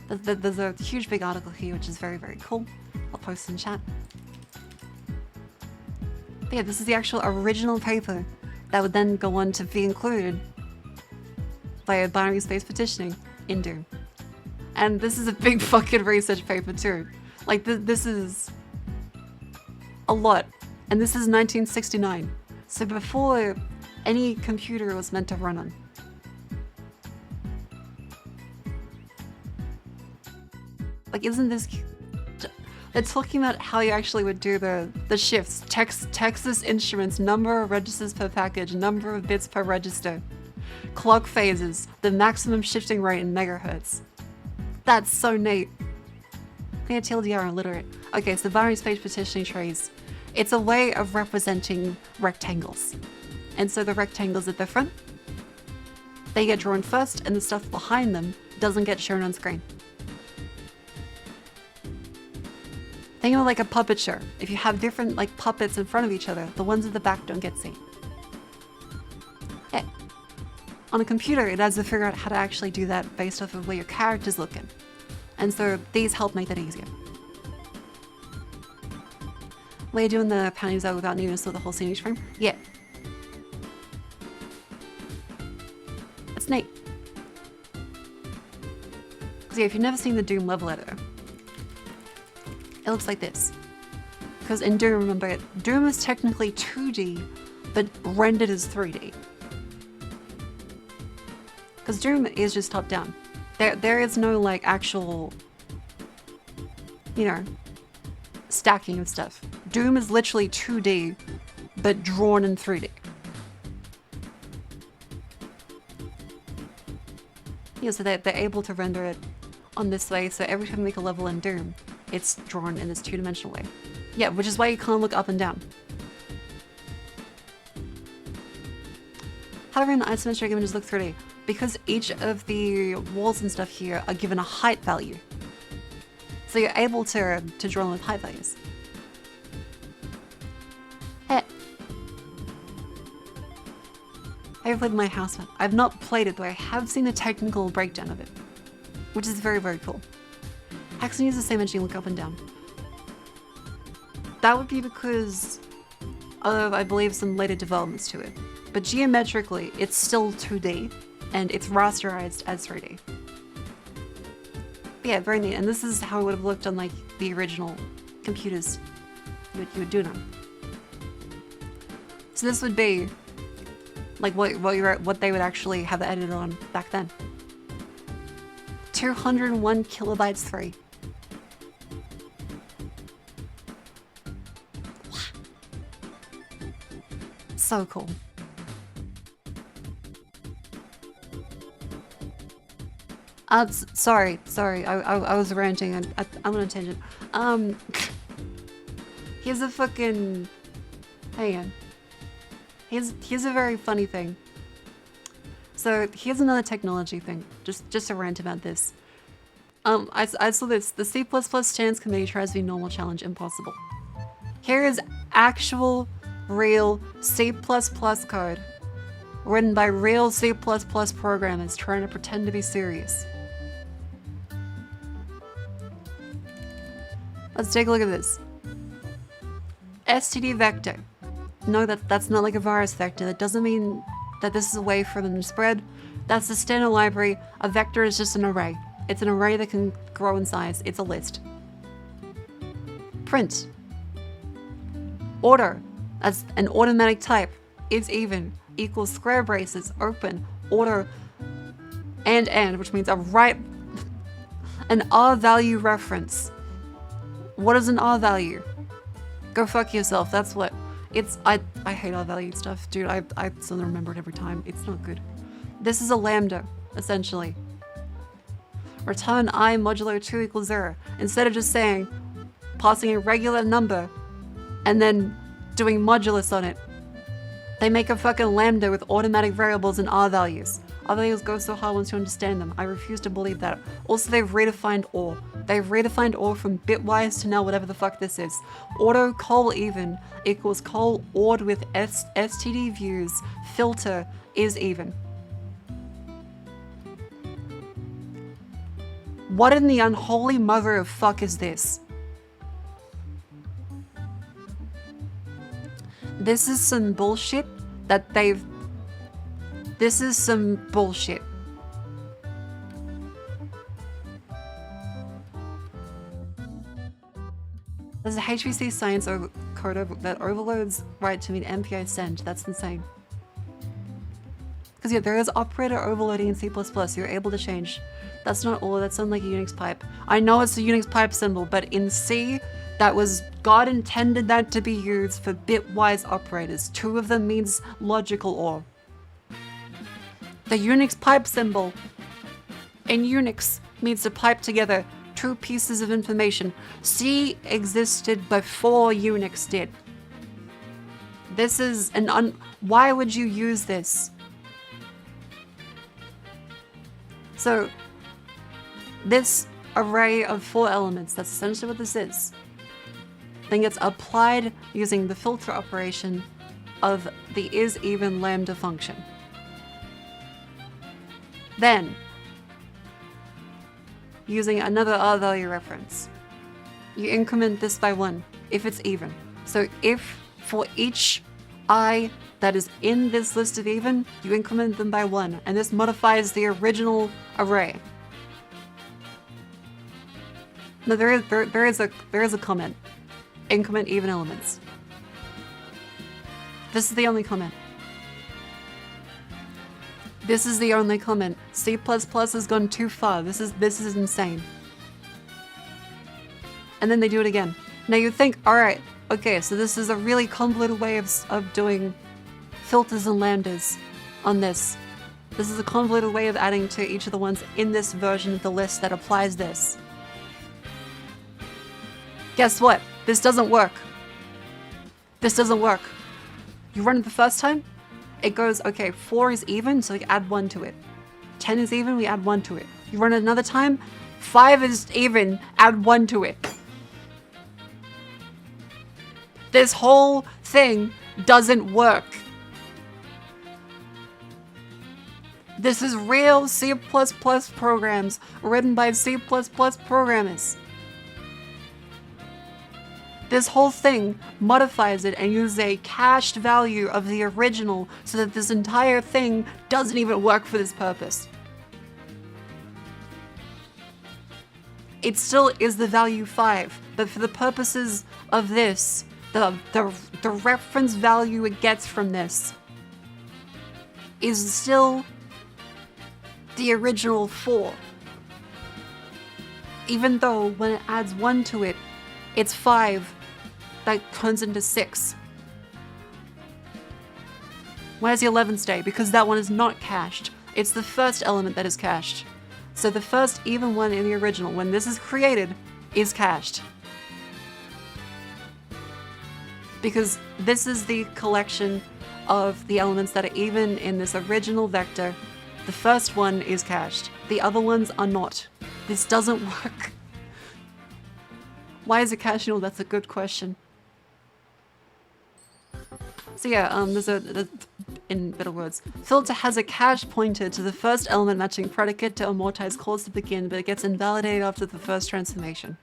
There's a huge big article here which is very, very cool. I'll post it in chat. But yeah, this is the actual original paper that would then go on to be included via binary space partitioning in Doom. And this is a big fucking research paper too. Like, this is a lot. And this is 1969. So before any computer was meant to run on. Like, isn't this... They're talking about how you actually would do the shifts. Texas Instruments, number of registers per package, number of bits per register. Clock phases, the maximum shifting rate in megahertz. That's so neat. Yeah, TLDR illiterate. Okay, so binary space partitioning trees. It's a way of representing rectangles. And so the rectangles at the front, they get drawn first, and the stuff behind them doesn't get shown on screen. Think of it like a puppet show. If you have different like puppets in front of each other, the ones at the back don't get seen. Yeah. On a computer, it has to figure out how to actually do that based off of where your character's looking. And so these help make that easier. Way of doing the panties out without needing to sort the whole scene each frame? Yeah. That's neat. So yeah, if you've never seen the Doom level editor, it looks like this. Because in Doom, remember, Doom is technically 2D, but rendered as 3D. Because Doom is just top down. There is no like actual, you know, stacking of stuff. Doom is literally 2D, but drawn in 3D. Yeah, so they're able to render it on this way, so every time you make a level in Doom, it's drawn in this two-dimensional way. Yeah, which is why you can't look up and down. How do isometric images look 3D? Because each of the walls and stuff here are given a height value. So you're able to draw them with height values. Hey. I've played my house map. I've not played it, though I have seen a technical breakdown of it, which is very, very cool. Hexen uses the same engine, look up and down. That would be because of, I believe, some later developments to it. But geometrically, it's still 2D, and it's rasterized as 3D. But yeah, very neat. And this is how it would have looked on like the original computers you would do it on. So this would be like what they would actually have edited on back then. 201 kilobytes free. So cool. Sorry, I was ranting and I'm on a tangent. Here's a fucking, hang on. Here's a very funny thing. So here's another technology thing, just a rant about this. I saw this, the C++ Chance Committee tries to be normal challenge impossible. Here is actual, real C++ code written by real C++ programmers trying to pretend to be serious. Let's take a look at this. STD vector. No, that's not like a virus vector. That doesn't mean that this is a way for them to spread. That's the standard library. A vector is just an array. It's an array that can grow in size. It's a list. Print. Order. As an automatic type. Is even. Equals square braces. Open. Order. And, which means a right. An R value reference. What is an R value? Go fuck yourself. That's what. It's, I hate R value stuff, dude. I still remember it every time. It's not good. This is a lambda, essentially. Return I modulo 2 equals 0. Instead of just saying, passing a regular number, and then doing modulus on it, they make a fucking lambda with automatic variables and R values. R values go so hard once you understand them. I refuse to believe that. Also, they've redefined OR. They've redefined OR from bitwise to now whatever the fuck this is. Auto col even equals col ORed with STD views filter is even. What in the unholy mother of fuck is this? This is some bullshit that they've... This is some bullshit. There's a HPC science code that overloads right to mean MPI send. That's insane. Because yeah, there is operator overloading in C++. You're able to change. That's not all. That's unlike a Unix pipe. I know it's a Unix pipe symbol, but in C, God intended that to be used for bitwise operators. Two of them means logical OR. The Unix pipe symbol in Unix means to pipe together two pieces of information. C existed before Unix did. This is why would you use this? So, this array of 4 elements, that's essentially what this is, then gets applied using the filter operation of the is-even lambda function. Then, using another R-value reference, you increment this by 1 if it's even. So if for each I that is in this list of even, you increment them by 1, and this modifies the original array. No, there is a comment. Increment even elements. This is the only comment. This is the only comment. C++ has gone too far. This is insane. And then they do it again. Now you think, alright, okay, so this is a really convoluted way of doing filters and lambdas on this. This is a convoluted way of adding to each of the ones in this version of the list that applies this. Guess what? This doesn't work. This doesn't work. You run it the first time, it goes, okay, 4 is even, so we add 1 to it. 10 is even, we add 1 to it. You run it another time, 5 is even, add 1 to it. This whole thing doesn't work. This is real C++ programs written by C++ programmers. This whole thing modifies it and uses a cached value of the original so that this entire thing doesn't even work for this purpose. It still is the value 5, but for the purposes of this, the reference value it gets from this is still the original 4. Even though when it adds 1 to it, it's 5. That turns into 6. Where's the 11th stay? Because that one is not cached. It's the first element that is cached. So the first even one in the original, when this is created, is cached. Because this is the collection of the elements that are even in this original vector. The first one is cached. The other ones are not. This doesn't work. Why is it cached? That's a good question. So yeah, in better words, filter has a cache pointer to the first element matching predicate to amortize calls to begin, but it gets invalidated after the first transformation.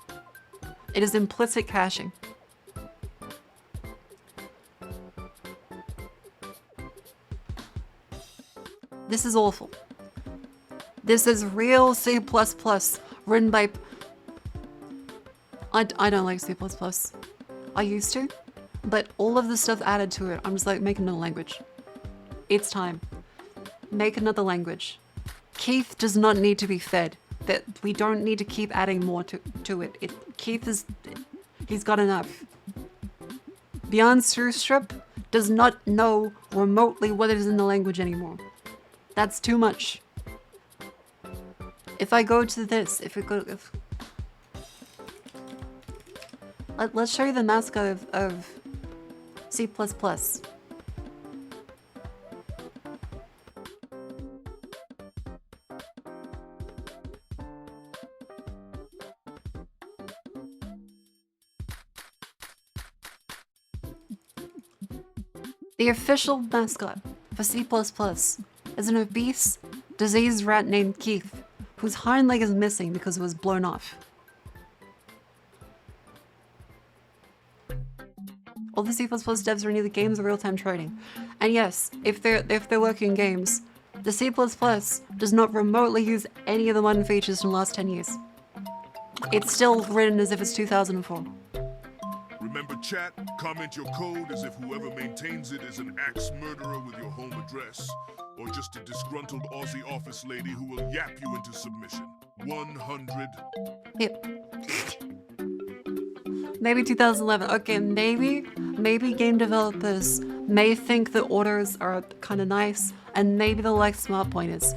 It is implicit caching. This is awful. This is real C++ written by... I don't like C++. I used to. But all of the stuff added to it, I'm just like, make another language. It's time. Make another language. Keith does not need to be fed. That we don't need to keep adding more to it. He's got enough. Beyond Strip does not know remotely what is in the language anymore. That's too much. If I go to this, let's show you the mascot of C++. The official mascot for C++ is an obese, diseased rat named Keith, whose hind leg is missing because it was blown off. All the C++ devs are in either games or real-time trading. And yes, if they're working in games, the C++ does not remotely use any of the modern features from the last 10 years. It's still written as if it's 2004. chat, comment your code as if whoever maintains it is an axe murderer with your home address, or just a disgruntled Aussie office lady who will yap you into submission. 100. Yep. Maybe 2011. Okay, maybe game developers may think the orders are kind of nice, and maybe they'll like smart pointers.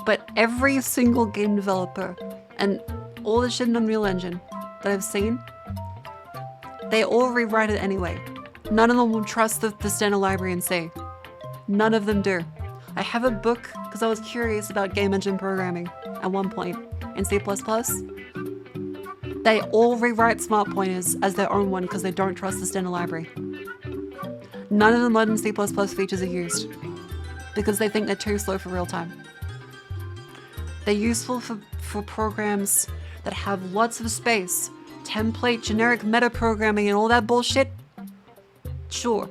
But every single game developer and all the shit in Unreal Engine that I've seen, they all rewrite it anyway. None of them will trust the standard library in C. None of them do. I have a book because I was curious about game engine programming at one point in C++. They all rewrite smart pointers as their own one because they don't trust the standard library. None of the modern C++ features are used because they think they're too slow for real time. They're useful for programs that have lots of space, template, generic metaprogramming, and all that bullshit. Sure,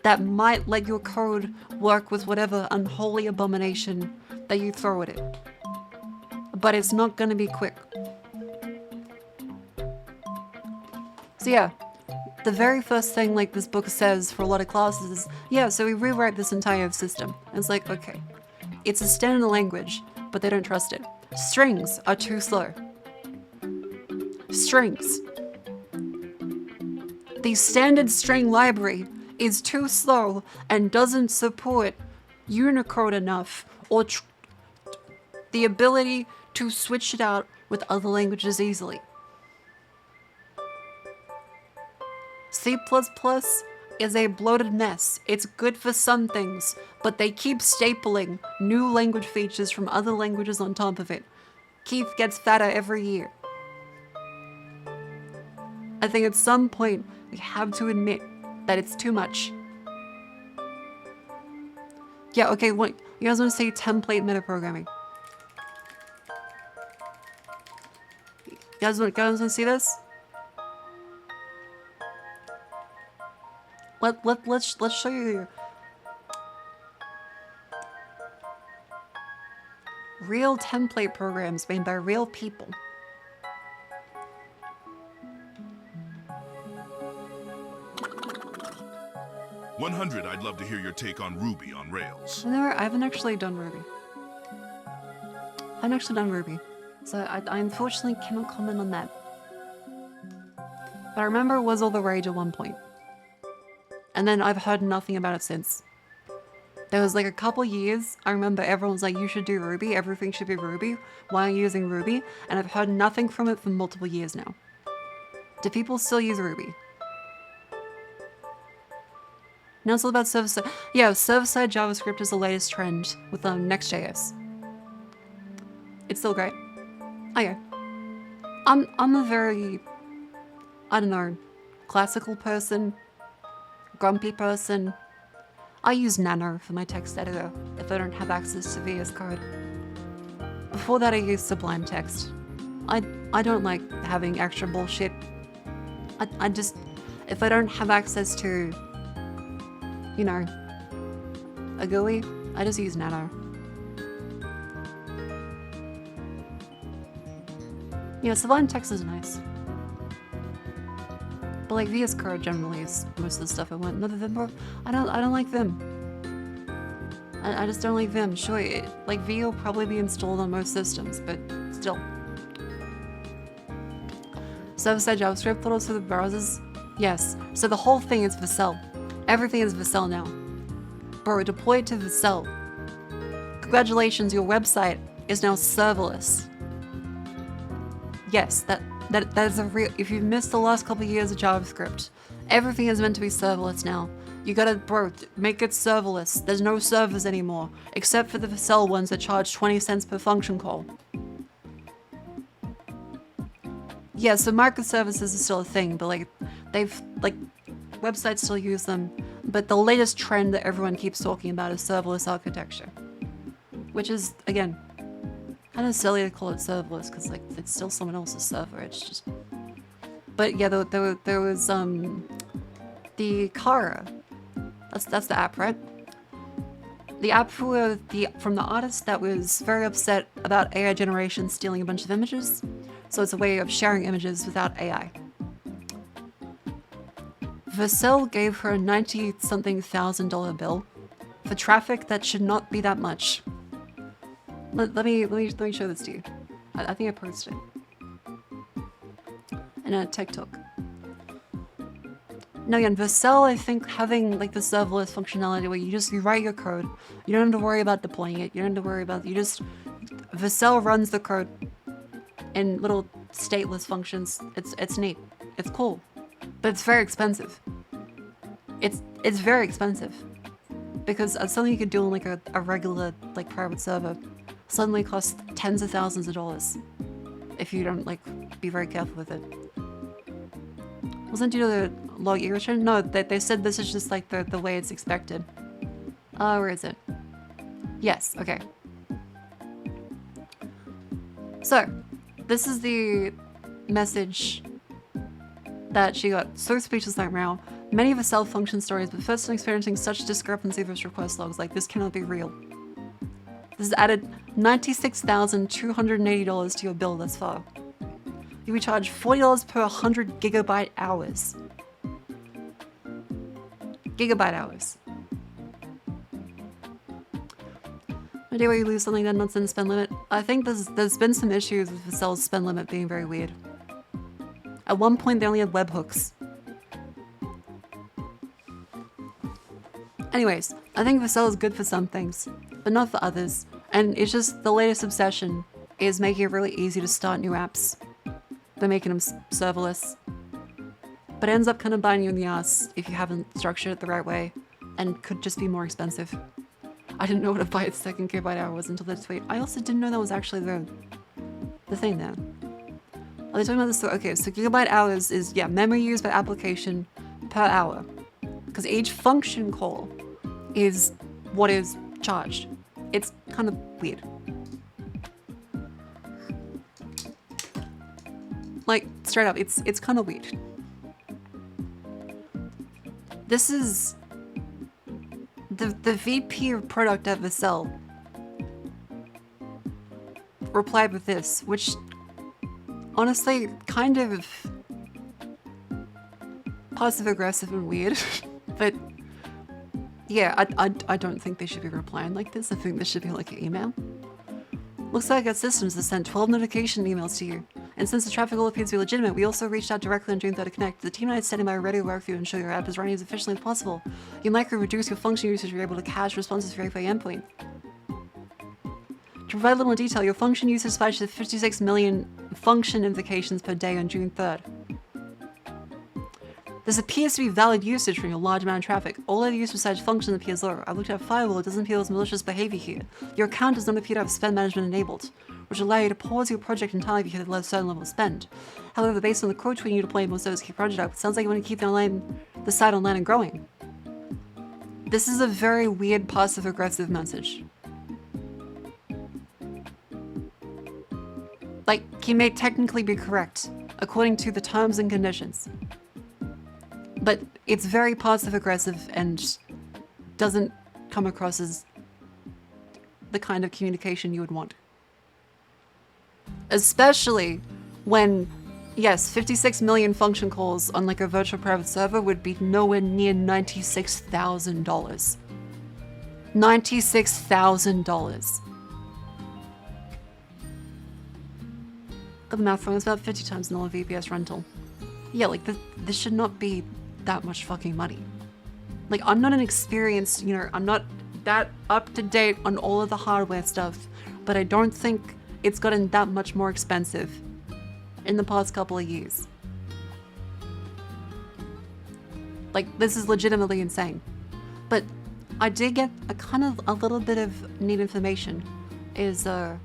that might let your code work with whatever unholy abomination that you throw at it. But it's not going to be quick. So yeah, the very first thing like this book says for a lot of classes is, yeah, so we rewrite this entire system. And it's like, okay, it's a standard language, but they don't trust it. Strings are too slow. Strings. The standard string library is too slow and doesn't support Unicode enough or the ability to switch it out with other languages easily. C++ is a bloated mess. It's good for some things, but they keep stapling new language features from other languages on top of it. Keith gets fatter every year. I think at some point we have to admit that it's too much. Yeah, okay, what? You guys want to say template metaprogramming? You guys want to see this? Let's show you real template programs made by real people. I'd love to hear your take on Ruby on Rails. I haven't actually done Ruby. So I unfortunately cannot comment on that. But I remember it was all the rage at one point. And then I've heard nothing about it since. There was like a couple years, I remember everyone's like, you should do Ruby, everything should be Ruby, why are you using Ruby? And I've heard nothing from it for multiple years now. Do people still use Ruby? Now it's all about server-side. Yeah, server-side JavaScript is the latest trend with Next.js. It's still great. Okay. I'm a very, I don't know, classical person, grumpy person. I use Nano for my text editor if I don't have access to VS Code. Before that I used Sublime Text. I don't like having extra bullshit. I just, if I don't have access to, you know, a GUI, I just use Nano. Yeah, Sublime Text is nice. But like VS Code generally is most of the stuff I want. No, the Vim, I don't like Vim. I just don't like Vim. Sure, like V will probably be installed on most systems, but still. Server-side JavaScript portals for the browsers? Yes. So the whole thing is Vercel. Everything is Vercel now. Bro, deploy it to Vercel. Congratulations, your website is now serverless. Yes, that is a real. If you've missed the last couple of years of JavaScript, everything is meant to be serverless now. You gotta, bro, make it serverless. There's no servers anymore, except for the Vercel ones that charge 20 cents per function call. Yeah, so microservices is still a thing, but like, websites still use them. But the latest trend that everyone keeps talking about is serverless architecture, which is, again, kind of silly to call it serverless because like it's still someone else's server. It's just, but yeah, there was the Kara. That's the app, right? The app from the artist that was very upset about AI generation stealing a bunch of images. So it's a way of sharing images without AI. Vercel gave her a 90-something thousand dollar bill for traffic that should not be that much. Let me show this to you. I think I posted it in a TikTok. Now again, Vercel, I think having like the serverless functionality where you write your code, you don't have to worry about deploying it, you don't have to worry about, Vercel runs the code in little stateless functions. It's neat. It's cool. But it's very expensive. It's very expensive. Because something you could do on like a regular like private server suddenly costs tens of thousands of dollars if you don't like be very careful with it. Wasn't due to the log irritation? No, they said this is just like the way it's expected. Where is it? Yes, okay. So, this is the message that she got. So speechless like now. Many of her self-function stories, but first time experiencing such discrepancy with request logs, like this cannot be real. This has added $96,280 to your bill thus far. You'll be charged $40 per 100 gigabyte hours. Gigabyte hours. No idea where you lose something that not in spend limit. I think there's been some issues with Vercel's spend limit being very weird. At one point they only had webhooks. Anyways, I think Vercel is good for some things, but not for others. And it's just the latest obsession is making it really easy to start new apps. They're making them serverless. But it ends up kind of biting you in the ass if you haven't structured it the right way, and could just be more expensive. I didn't know what a byte second gigabyte hour was until this tweet. I also didn't know that was actually the thing there. Are they talking about this? Okay, so gigabyte hours is, yeah, memory used by application per hour. Because each function call is what is charged. It's kind of weird. Like, straight up, it's kind of weird. This is the VP of product at Vercel replied with this, which honestly kind of passive aggressive and weird. But yeah, I don't think they should be replying like this. I think this should be like an email. Looks like our systems have sent 12 notification emails to you. And since the traffic all appears to be legitimate, we also reached out directly on June 3rd to connect. The team and I are standing by ready to work with you and ensure your app is running as efficiently as possible. You might reduce your function usage if you're able to cache responses for your endpoint. To provide a little more detail, your function usage spiked to 56 million function invocations per day on June 3rd. This appears to be valid usage from your large amount of traffic. All other use besides function appears low. I looked at firewall, it doesn't appear as malicious behavior here. Your account does not appear to have spend management enabled, which will allow you to pause your project entirely if you hit a certain level of spend. However, based on the code tweet you deploy most of those key project out, it sounds like you want to keep the site online and growing. This is a very weird passive-aggressive message. Like, he may technically be correct, according to the terms and conditions. But it's very passive-aggressive and doesn't come across as the kind of communication you would want. Especially when, yes, 56 million function calls on like a virtual private server would be nowhere near $96,000. $96,000. The math wrong, it's about 50 times normal VPS rental. Yeah, like this should not be that much fucking money. Like, I'm not an experienced, I'm not that up to date on all of the hardware stuff, but I don't think it's gotten that much more expensive in the past couple of years. Like, this is legitimately insane. But I did get a little bit of neat information. Today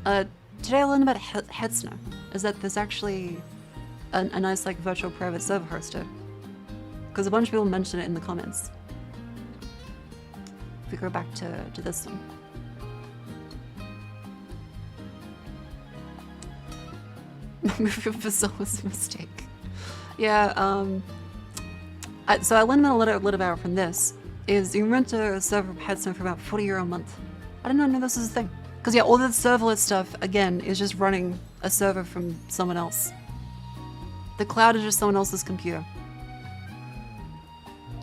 I learned about Hetzner. Is that there's actually a nice like virtual private server hoster. Because a bunch of people mentioned it in the comments. If we go back to this one. Vercel was a mistake. Yeah, so I learned a little about from this, is you can rent a server Hetzner for about €40 a month. I did not know this was a thing. Because yeah, all the serverless stuff, again, is just running a server from someone else. The cloud is just someone else's computer.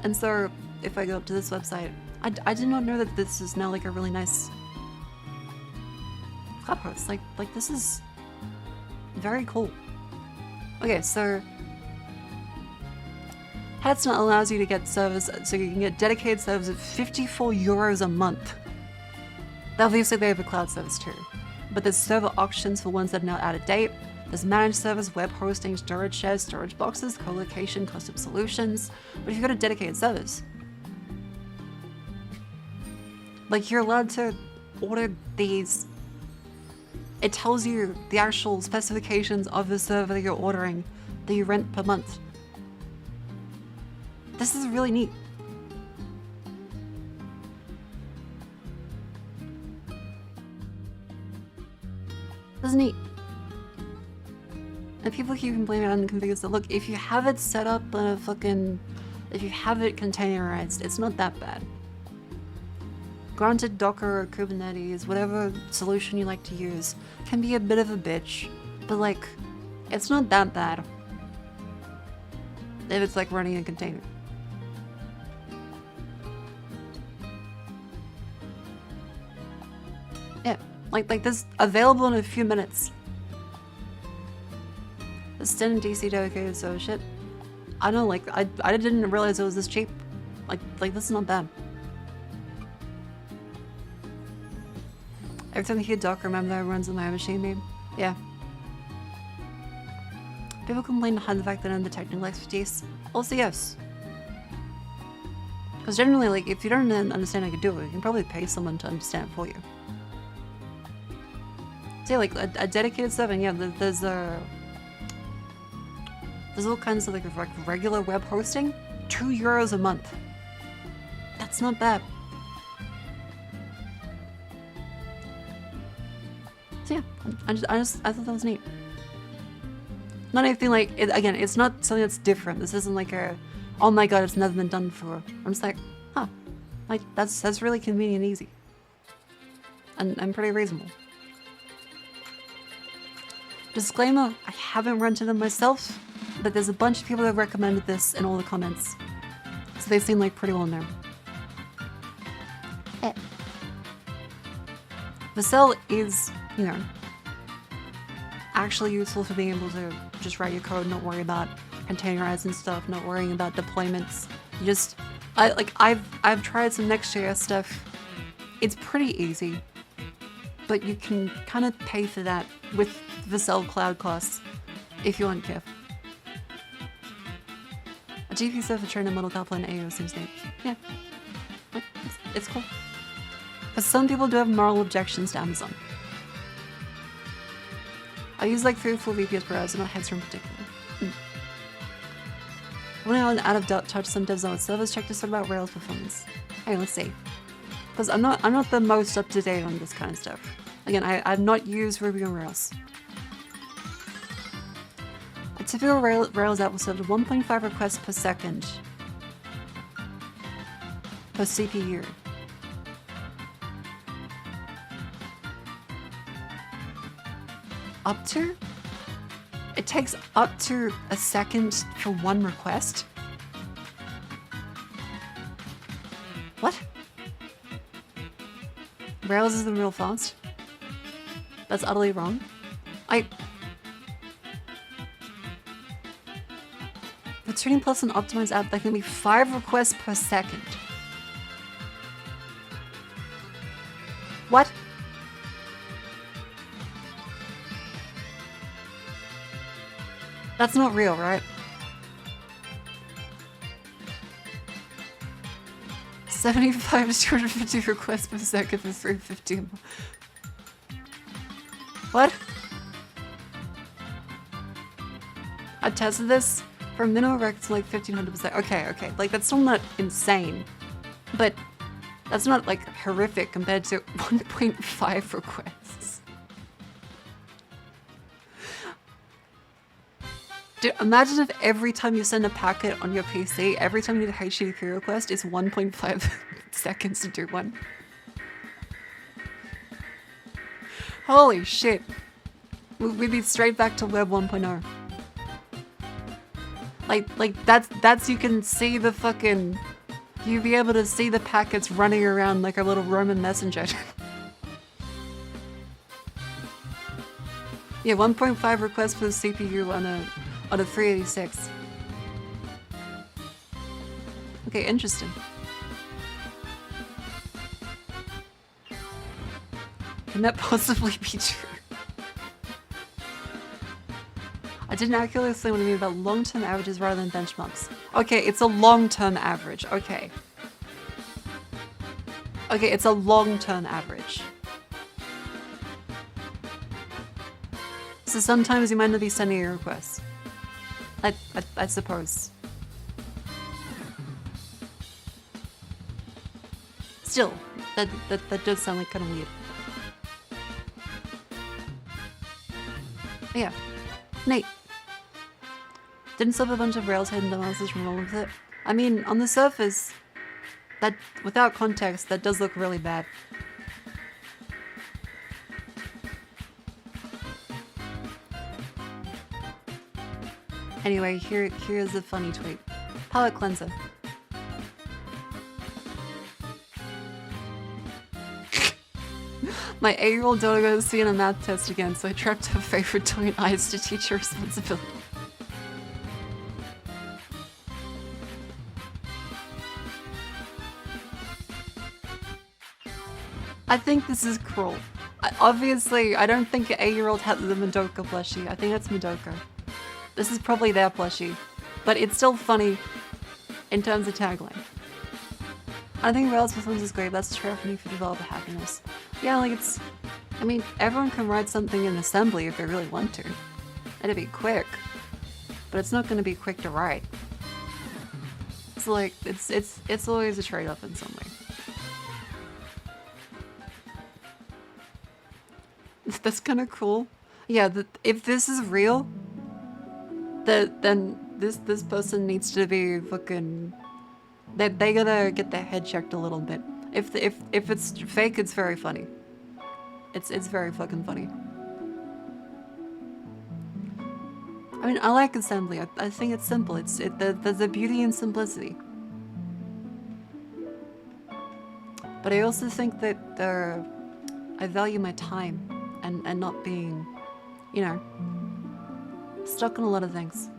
And so if I go up to this website, I did not know that this is now like a really nice clubhouse. Like this is very cool. Okay, so Headstone allows you to get servers, so you can get dedicated servers at 54 euros a month. Obviously they have a cloud service too, but there's server auctions for ones that are now out of date. There's managed servers, web hosting, storage shares, storage boxes, co-location, custom solutions. But if you've got a dedicated servers, like you're allowed to order these. It tells you the actual specifications of the server that you're ordering that you rent per month. This is really neat. This is neat. And people keep complaining on configures that look, if you have it set up on a fucking, if you have it containerized, it's not that bad. Granted, Docker or Kubernetes, whatever solution you like to use, can be a bit of a bitch, but like, it's not that bad. If it's like running a container. Yeah, like this, available in a few minutes. The Sten DC dedicated server shit. I don't know, like, I didn't realize it was this cheap. Like this is not bad. Every time I hear Docker, remember that runs on my machine name? Yeah. People complain behind the fact that I have the technical expertise. Also, yes. Because generally, like, if you don't understand how to do it, you can probably pay someone to understand it for you. So yeah, like, a dedicated server, and yeah, there's all kinds of, like regular web hosting. 2 euros a month. That's not bad. So yeah, I thought that was neat. Not anything like, again, it's not something that's different. This isn't like a, oh my god, it's never been done before. I'm just like, huh, like that's really convenient and easy. And pretty reasonable. Disclaimer, I haven't rented them myself, but there's a bunch of people that have recommended this in all the comments. So they seem like pretty well known. Vercel is, you know, actually useful for being able to just write your code, not worry about containerizing stuff, not worrying about deployments. You just, I've tried some Next.js stuff. It's pretty easy, but you can kind of pay for that with Vercel cloud costs if you aren't careful. A GPU server trained a model couple in AO seems neat. Yeah, it's cool. But some people do have moral objections to Amazon. I use like 3 or 4 VPS per hour, so not Headstone in particular. When I was out of touch, some devs on servers check to sort about Rails performance. Hey, let's see. Because I'm not the most up to date on this kind of stuff. Again, I've not used Ruby on Rails. A typical Rails app will serve 1.5 requests per second per CPU. Up to? It takes up to a second for 1 request? What? Rails isn't real fast? That's utterly wrong. For Tuning Plus an optimized app, there can be 5 requests per second. What? That's not real, right? 75 to 250 requests per second for 350. What? I tested this for minimum records like 1500%. Okay, like that's still not insane, but that's not like horrific compared to 1.5 requests. Dude, imagine if every time you send a packet on your PC, every time you do a HTTP request, it's 1.5 seconds to do one. Holy shit. We'd be straight back to Web 1.0. Like that's you can see the fucking, you'd be able to see the packets running around like a little Roman messenger. Yeah, 1.5 requests for the CPU on a 386. Okay, interesting. Can that possibly be true? I didn't accurately say what I mean about long-term averages rather than benchmarks. Okay, it's a long-term average. Okay. Okay, it's a long-term average. So sometimes you might not be sending your requests. I suppose. Still, that does sound like kind of weird. But yeah, Nate. Didn't solve a bunch of Rails hidden devices from wrong with it. I mean, on the surface, that without context, that does look really bad. Anyway, here's a funny tweet. Palette cleanser. My 8-year-old daughter got a C in a math test again, so I trapped her favorite toy in eyes to teach her responsibility. I think this is cruel. Obviously, I don't think an 8-year-old had the Madoka plushie. I think that's Madoka. This is probably their plushie. But it's still funny in terms of tagline. I think Rails performance is great. That's true for me for developer happiness. Yeah, like it's... I mean, everyone can write something in assembly if they really want to. It'd be quick. But it's not going to be quick to write. So like, it's always a trade-off in some way. That's kind of cool. Yeah, if this is real, then this person needs to be fucking. They gotta get their head checked a little bit. If it's fake, it's very funny. It's very fucking funny. I mean, I like assembly. I think it's simple. There's a beauty in simplicity. But I also think that I value my time. And not being, you know, stuck on a lot of things.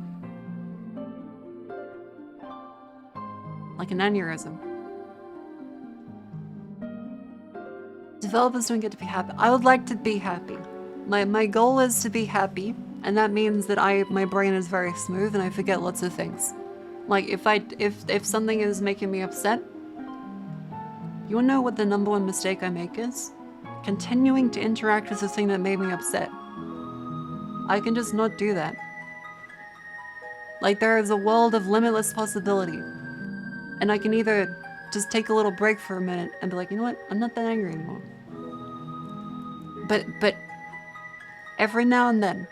Like an aneurysm. Developers don't get to be happy. I would like to be happy. My goal is to be happy, and that means that my brain is very smooth and I forget lots of things. Like if something is making me upset, you wanna know what the #1 mistake I make is? Continuing to interact with the thing that made me upset. I can just not do that. Like there is a world of limitless possibility. And I can either just take a little break for a minute and be like, you know what? I'm not that angry anymore. But every now and then,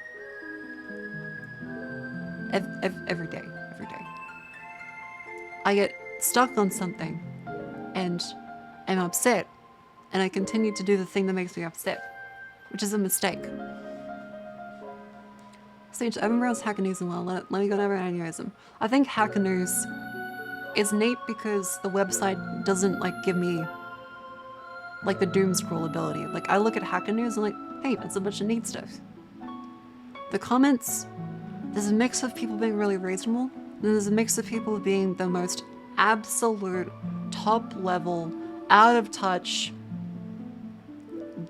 every day, I get stuck on something and I'm upset. And I continue to do the thing that makes me upset, which is a mistake. Sage, I haven't browsed Hacker News in a while. Let me go over aneurysm. I think Hacker News is neat because the website doesn't like give me like the doom scroll ability. Like I look at Hacker News and like, hey, that's a bunch of neat stuff. The comments, there's a mix of people being really reasonable, and there's a mix of people being the most absolute, top level, out of touch,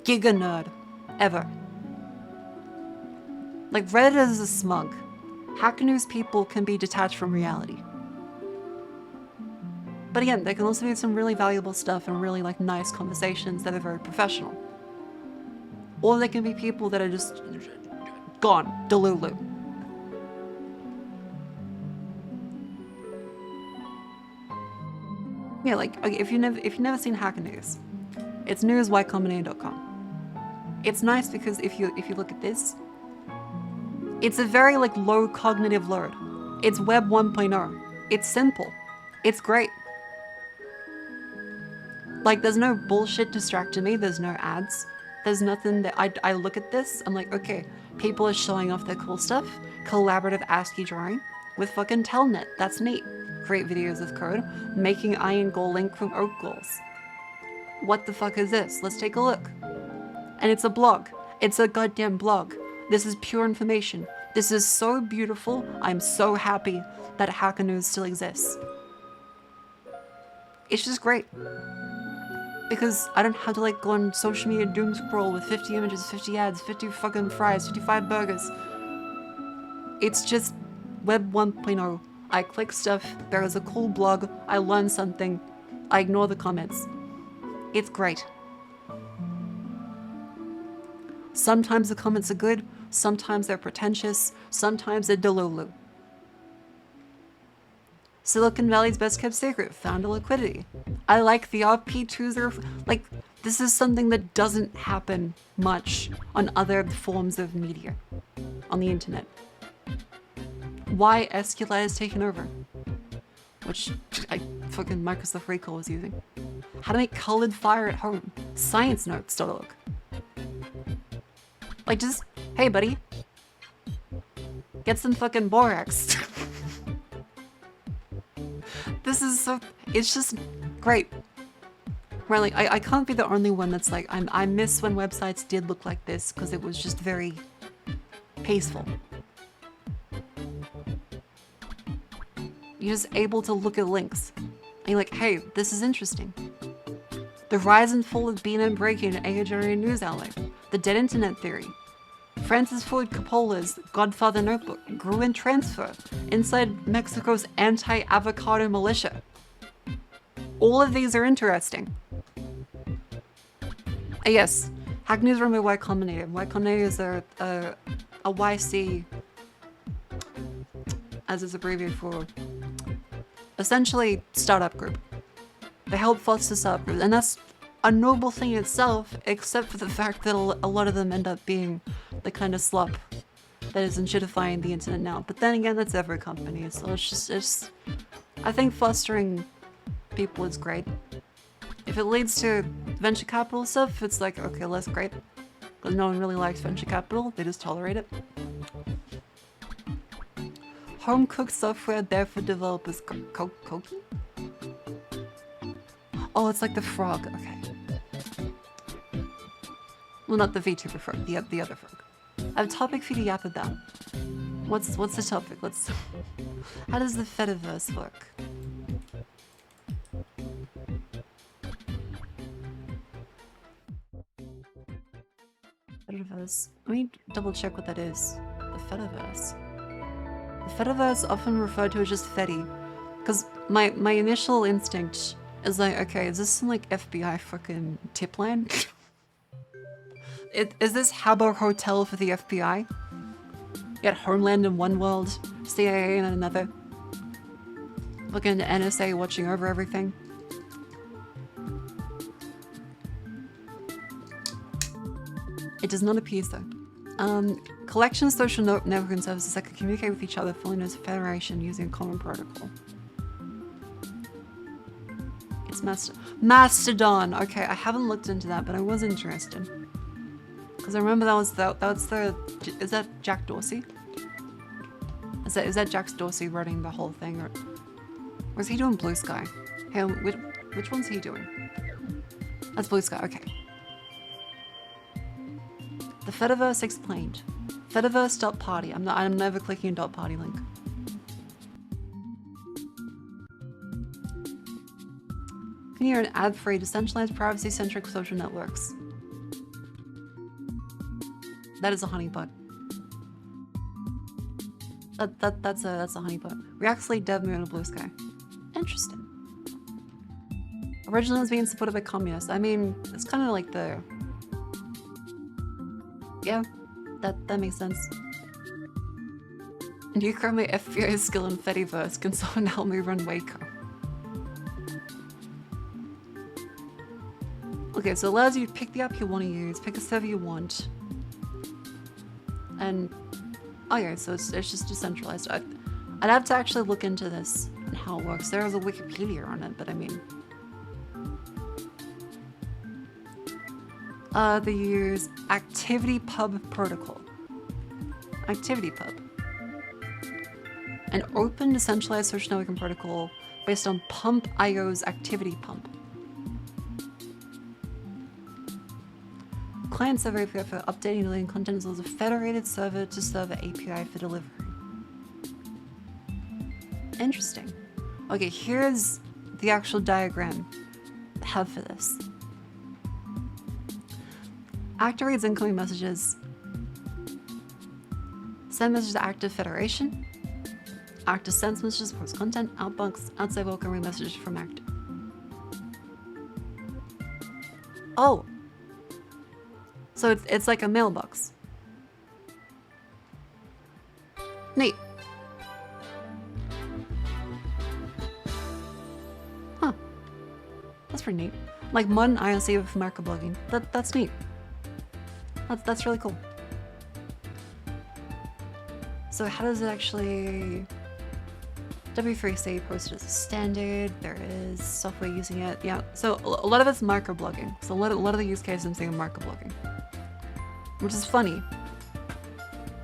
giga nerd ever. Like Reddit is a smug. Hacker News people can be detached from reality. But again, there can also be some really valuable stuff and really like nice conversations that are very professional. Or they can be people that are just gone, delulu. Yeah, like okay, if you've never seen Hacker News, it's news.ycombinator.com. It's nice because if you look at this, it's a very like low cognitive load. It's Web 1.0. It's simple. It's great. Like there's no bullshit distracting me. There's no ads. There's nothing that I look at this. I'm like, okay, people are showing off their cool stuff. Collaborative ASCII drawing. with fucking Telnet. That's neat. Create videos with code. Making iron goal link from oak goals. What the fuck is this? Let's take a look. And it's a blog. It's a goddamn blog. This is pure information. This is so beautiful. I'm so happy that Hacker News still exists. It's just great. Because I don't have to like go on social media doom scroll with 50 images, 50 ads, 50 fucking fries, 55 burgers. It's just Web 1.0. I click stuff, there is a cool blog, I learn something, I ignore the comments. It's great. Sometimes the comments are good, sometimes they're pretentious, sometimes they're delulu. Silicon Valley's best kept secret, found a liquidity. I like the RP20, like, this is something that doesn't happen much on other forms of media on the internet. Why SQLite has taken over, which fucking Microsoft Recall was using. How to make colored fire at home, sciencenotes.org. Like just, hey buddy, get some fucking borax. This is so, it's just great. Right, like I can't be the only one that's like, I miss when websites did look like this because it was just very peaceful. You're just able to look at links. And you're like, hey, this is interesting. The rise and fall of BNN breaking an AI-generated news outlet. The dead internet theory. Francis Ford Coppola's Godfather notebook grew in transfer inside Mexico's anti-avocado militia. All of these are interesting. Yes, Hack News run by Y Combinator. Y Combinator is a YC, as it's abbreviated for, essentially startup group. They help foster startup groups, and that's a noble thing in itself, except for the fact that a lot of them end up being the kind of slop that is inshittifying the internet now. But then again, that's every company, so it's I think fostering people is great. If it leads to venture capital stuff, it's like, okay, less great. Because no one really likes venture capital, they just tolerate it. Home-cooked software there for developers. Koki? Oh, it's like the frog, okay. Well, not the VTuber frog, the other frog. I have a topic for you to yap about. What's the topic? How does the Fediverse work? Fediverse. Let me double check what that is. The Fediverse. The Fediverse, often referred to as just Fedi, because my initial instinct is like, okay, is this some like FBI fucking tip line? Is this Habbo Hotel for the FBI? You got Homeland in one world, CIA in another. Fucking NSA watching over everything. It does not appear so. Collection of social networking services that can communicate with each other fully known as a federation using a common protocol. It's Mastodon. Okay, I haven't looked into that, but I was interested. Because I remember that was the is that Jack Dorsey? Is that Jack Dorsey running the whole thing, or is he doing Blue Sky? Hey, which one's he doing? That's Blue Sky. Okay. The Fediverse explained. Fediverse.party. I'm never clicking a .party link. Can you hear an ad-free, decentralized, privacy-centric social networks? That is a honeypot. That's a honeypot. Reactly dev moon of Blue Sky. Interesting. Originally it was being supported by communists. I mean, it's kind of like the... Yeah, that makes sense. And you currently FBI skill in Fediverse. Can someone help me run Waco? Okay, so it allows you to pick the app you want to use, pick a server you want. And, oh yeah, so it's just decentralized. I'd have to actually look into this and how it works. There is a Wikipedia on it, but I mean... They use ActivityPub protocol. ActivityPub. an open decentralized social networking protocol based on Pump.io's activity pump. Client server API for updating and deleting content as well as a federated server to server API for delivery. Interesting. Okay, here's the actual diagram I have for this. Actor reads incoming messages. Send messages to active federation. Actor sends messages, posts content, outbox, outside welcome read messages from actor. Oh! So it's like a mailbox. Neat. Huh. That's pretty neat. Like modern IRC with microblogging. That's neat. That's really cool. So how does it actually... W3C posted as a standard, there is software using it. Yeah, so a lot of it's microblogging. So a lot of the use cases I'm seeing are microblogging. Which is funny.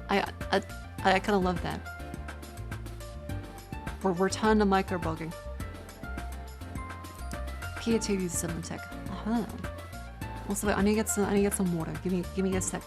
I kind of love that. We're return to microblogging. Peer-to-peer uses similar tech. Also, wait, I need to get some water. Give me a sec.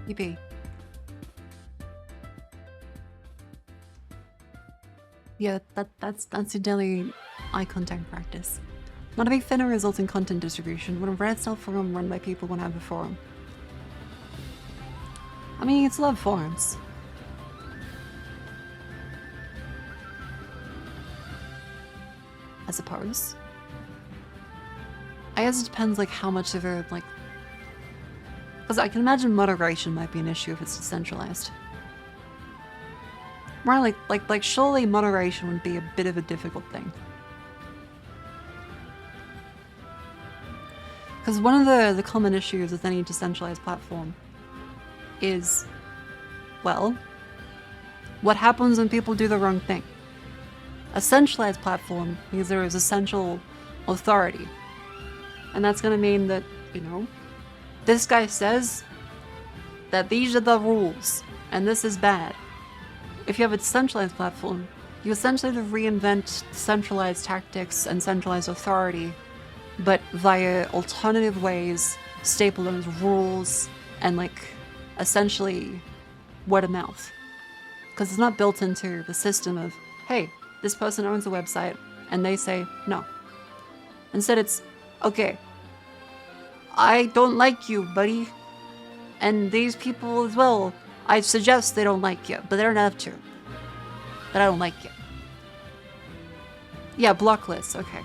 EP. Yeah, that's your daily eye contact practice. Not a big fan of results in content distribution when a red cell forum run by people won't have a forum. I mean, it's a lot of forums. I suppose. I guess it depends like how much of it like... Because I can imagine moderation might be an issue if it's decentralized. Right, like surely moderation would be a bit of a difficult thing. Because one of the common issues with any decentralized platform is, well, what happens when people do the wrong thing? A centralized platform means there is a central authority. And that's going to mean that, you know, this guy says that these are the rules, and this is bad. If you have a decentralized platform, you essentially have to reinvent centralized tactics and centralized authority, but via alternative ways, stapled as rules, and like, essentially, word of mouth. Because it's not built into the system of, hey, this person owns a website, and they say no. Instead it's, okay, I don't like you, buddy. And these people as well. I suggest they don't like you, but they don't have to. But I don't like you. Yeah, block lists, okay.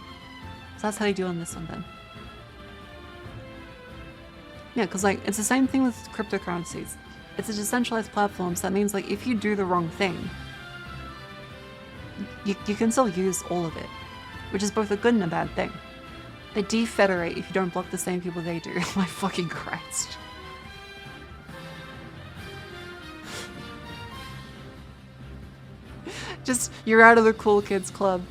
So that's how you do on this one then. Yeah, because like, it's the same thing with cryptocurrencies. It's a decentralized platform, so that means like, if you do the wrong thing, you can still use all of it. Which is both a good and a bad thing. They defederate if you don't block the same people they do. My fucking Christ. Just, you're out of the cool kids club.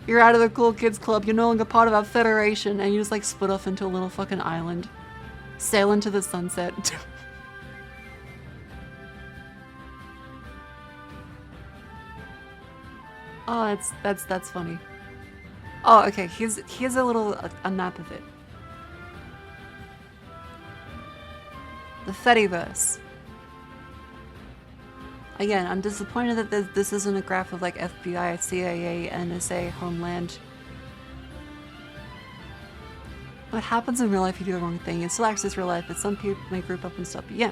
You're out of the cool kids club. You're no longer part of our federation, and you just like split off into a little fucking island. Sail into the sunset. Oh, that's funny. Oh, okay. Here's a map of it. The Fediverse. Again, I'm disappointed that this isn't a graph of like FBI, CIA, NSA, Homeland. What happens in real life if you do the wrong thing? You still access real life, but some people may group up and stuff. Yeah.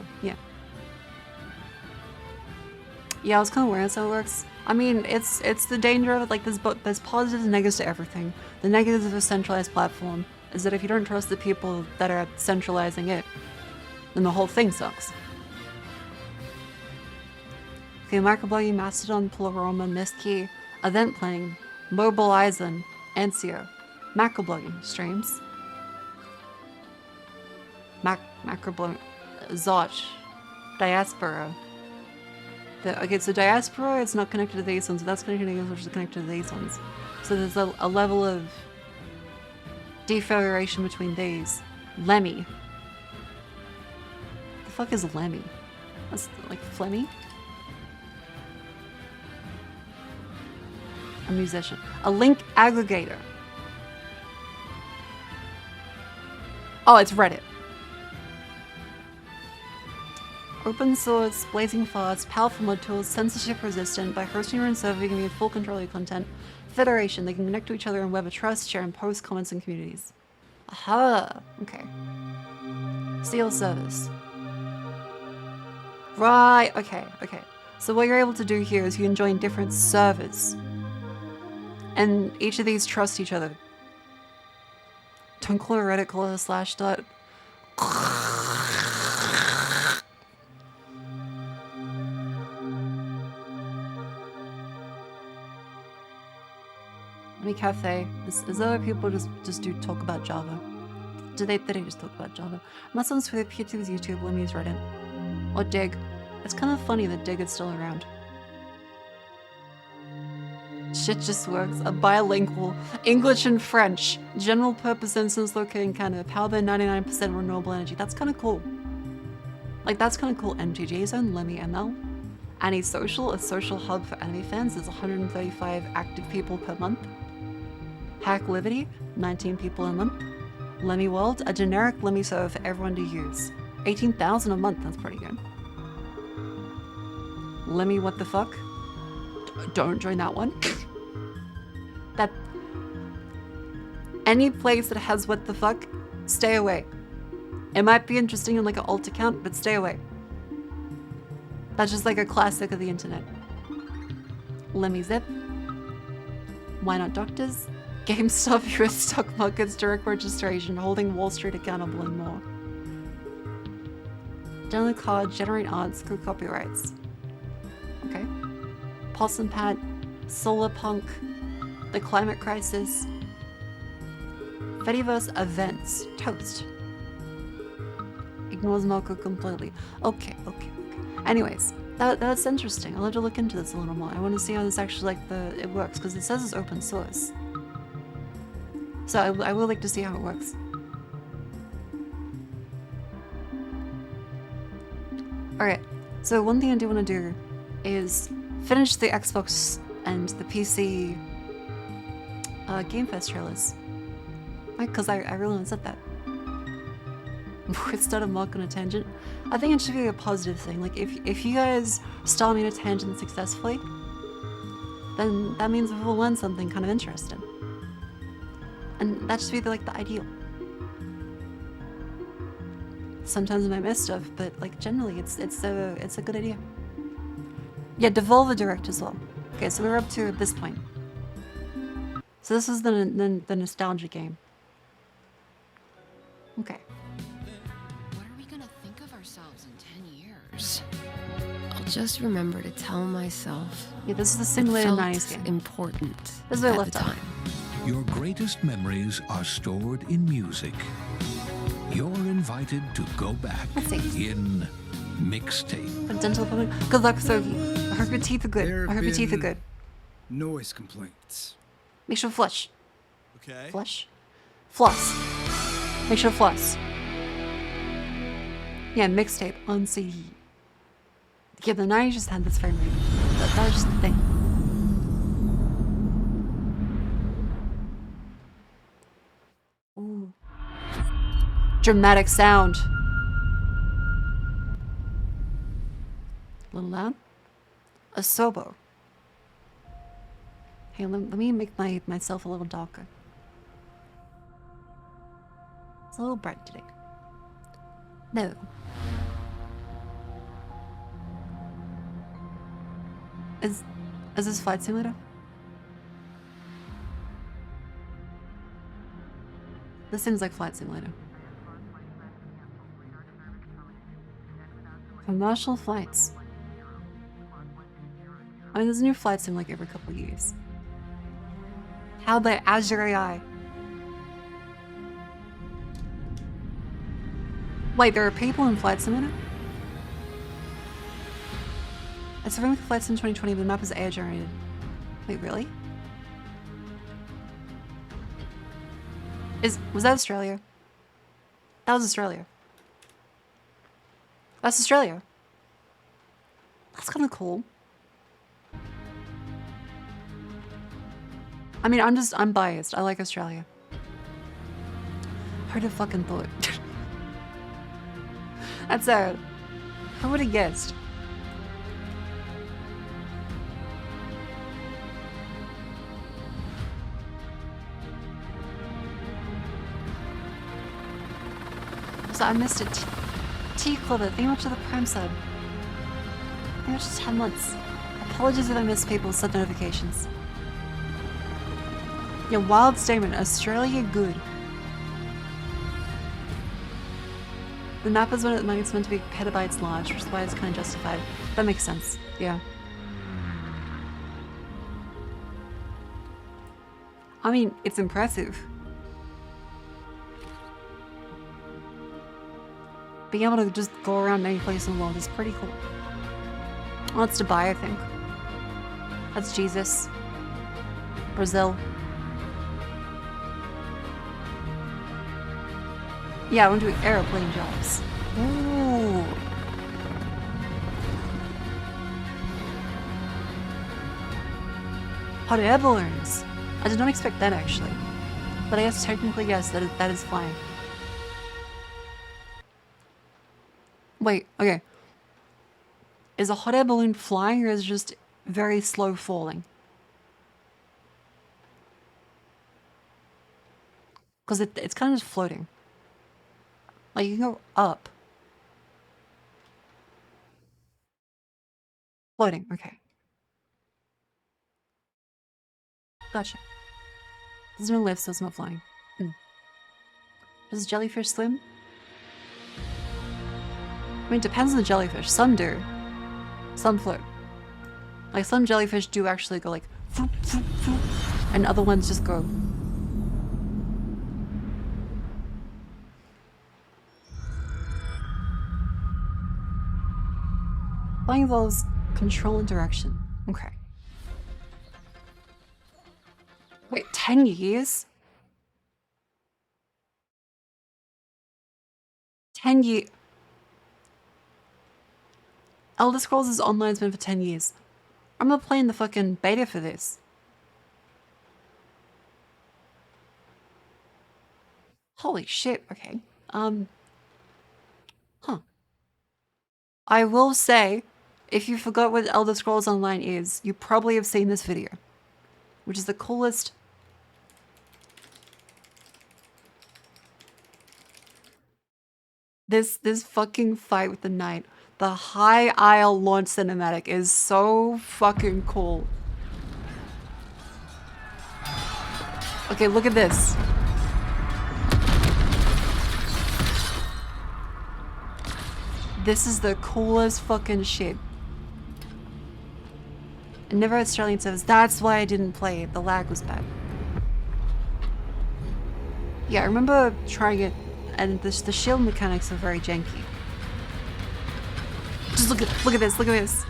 Yeah, I was kind of wondering how it works. I mean, it's the danger of it. Like, there's positives and negatives to everything. The negatives of a centralized platform is that if you don't trust the people that are centralizing it, then the whole thing sucks. Okay, microblogging, Mastodon, Pleroma, Mistkey, event planning, Mobilizen, Ancio, macroblogging streams, macroblogging, Zotch, Diaspora. Okay, so Diaspora is not connected to these ones, but that's connected to these, which is connected to these ones. So there's a level of defederation between these. Lemmy. The fuck is Lemmy? That's like Flemmy? A musician. A link aggregator. Oh, it's Reddit. Open source, blazing fast, powerful mod tools, censorship resistant, by hosting your own server you can be in full control of your content. Federation, they can connect to each other in web of trust, share and post comments and communities. Aha, okay. Seal service. Right, okay. So what you're able to do here is you can join different servers. And each of these trust each other. Don't call it Reddit, call it a slash dot. Cafe. Is other people just do talk about Java? They don't just talk about Java. Unless on Twitter, PewTube's YouTube, let me use Reddit. Or Dig. It's kind of funny that Dig is still around. Shit just works. A bilingual English and French. General purpose instance located in Canada. Powered by 99% renewable energy. That's kind of cool. Like, that's kind of cool. MTG Zone, Lemmy ML. Antisocial, a social hub for anime fans. There's 135 active people per month. Hack Liberty, 19 people a month. Lemmy World, a generic Lemmy server for everyone to use. 18,000 a month, that's pretty good. Lemmy what the fuck? Don't join that one. That... Any place that has what the fuck, stay away. It might be interesting in like an alt account, but stay away. That's just like a classic of the internet. Lemmy Zip. Why not doctors? GameStop, US stock markets, direct registration, holding Wall Street accountable, and more. Download card, generate art, screw copyrights. Okay. Pulse and Pat, Solar Punk, The Climate Crisis, Fediverse Events, Toast. Ignores Marco completely. Okay. Anyways, that's interesting. I'll have to look into this a little more. I want to see how this actually it works, because it says it's open source. So I would like to see how it works. Alright, so one thing I do want to do is finish the Xbox and the PC Game Fest trailers. Right, because I really want to set that. It's not a mark on a tangent. I think it should be a positive thing. Like, if you guys start me in a tangent successfully, then that means we'll learn something kind of interesting. And that should be like the ideal. Sometimes I might miss stuff, but like generally it's a good idea. Yeah, Devolver Direct as well. Okay, so we're up to this point. So this is the nostalgia game. Okay. What are we gonna think of ourselves in 10 years? I'll just remember to tell myself. Yeah, this is the simulated 90s game. Important. This is where I at left the off. time. Your greatest memories are stored in music. You're invited to go back Let's see. in mixtape. A dental appointment. Good luck, Sogi. I hope your teeth are good. There I hope your teeth are good. Noise complaints. Make sure to flush. Okay. Flush? Floss. Make sure to floss. Yeah, mixtape on CD. Yeah, the 90s just had this frame rate. That was just the thing. Ooh. Dramatic sound. A little loud. A sobo. Hey, let me make myself a little darker. It's a little bright today. No. Is this Flight Simulator? This seems like Flight Simulator. Commercial flights. I mean, there's a new flight sim like every couple of years. How about Azure AI? Wait, there are people in Flight Simulator? It's a remake of Flight Sim 2020, but the map is AI generated. Wait, really? Was that Australia? That was Australia. That's Australia. That's kind of cool. I mean, I'm biased. I like Australia. Who'd have fucking thought? That's a... Who would have guessed? So I missed it. T-Clover, thank you much for the Prime sub. Thank you much for 10 months. Apologies if I missed people's sub notifications. Yeah, wild statement. Australia good. The map is when it's meant to be petabytes large, which is why it's kind of justified. That makes sense. Yeah. I mean, it's impressive. Being able to just go around any place in the world is pretty cool. Well, that's Dubai, I think. That's Jesus. Brazil. Yeah, I want to do airplane jobs. Ooh. Hot air balloons. I did not expect that actually. But I guess technically yes, that is flying. Wait, okay. Is a hot air balloon flying or is it just very slow falling? Because it's kind of just floating. Like you can go up. Floating, okay. Gotcha. There's no lift, so it's not flying. Does jellyfish swim? I mean, it depends on the jellyfish. Some do. Some float. Like, some jellyfish do actually go like, floop, floop, floop, and other ones just go. Flying involves control and direction. Okay. Wait, 10 years? 10 years. Elder Scrolls is online's been for 10 years. I'm not playing the fucking beta for this. Holy shit, okay. Huh. I will say, if you forgot what Elder Scrolls Online is, you probably have seen this video. Which is the coolest... This fucking fight with the knight. The High Isle launch cinematic is so fucking cool. Okay, look at this. This is the coolest fucking shit. And never Australian servers. That's why I didn't play it. The lag was bad. Yeah, I remember trying it, and the shield mechanics are very janky. Just look at this.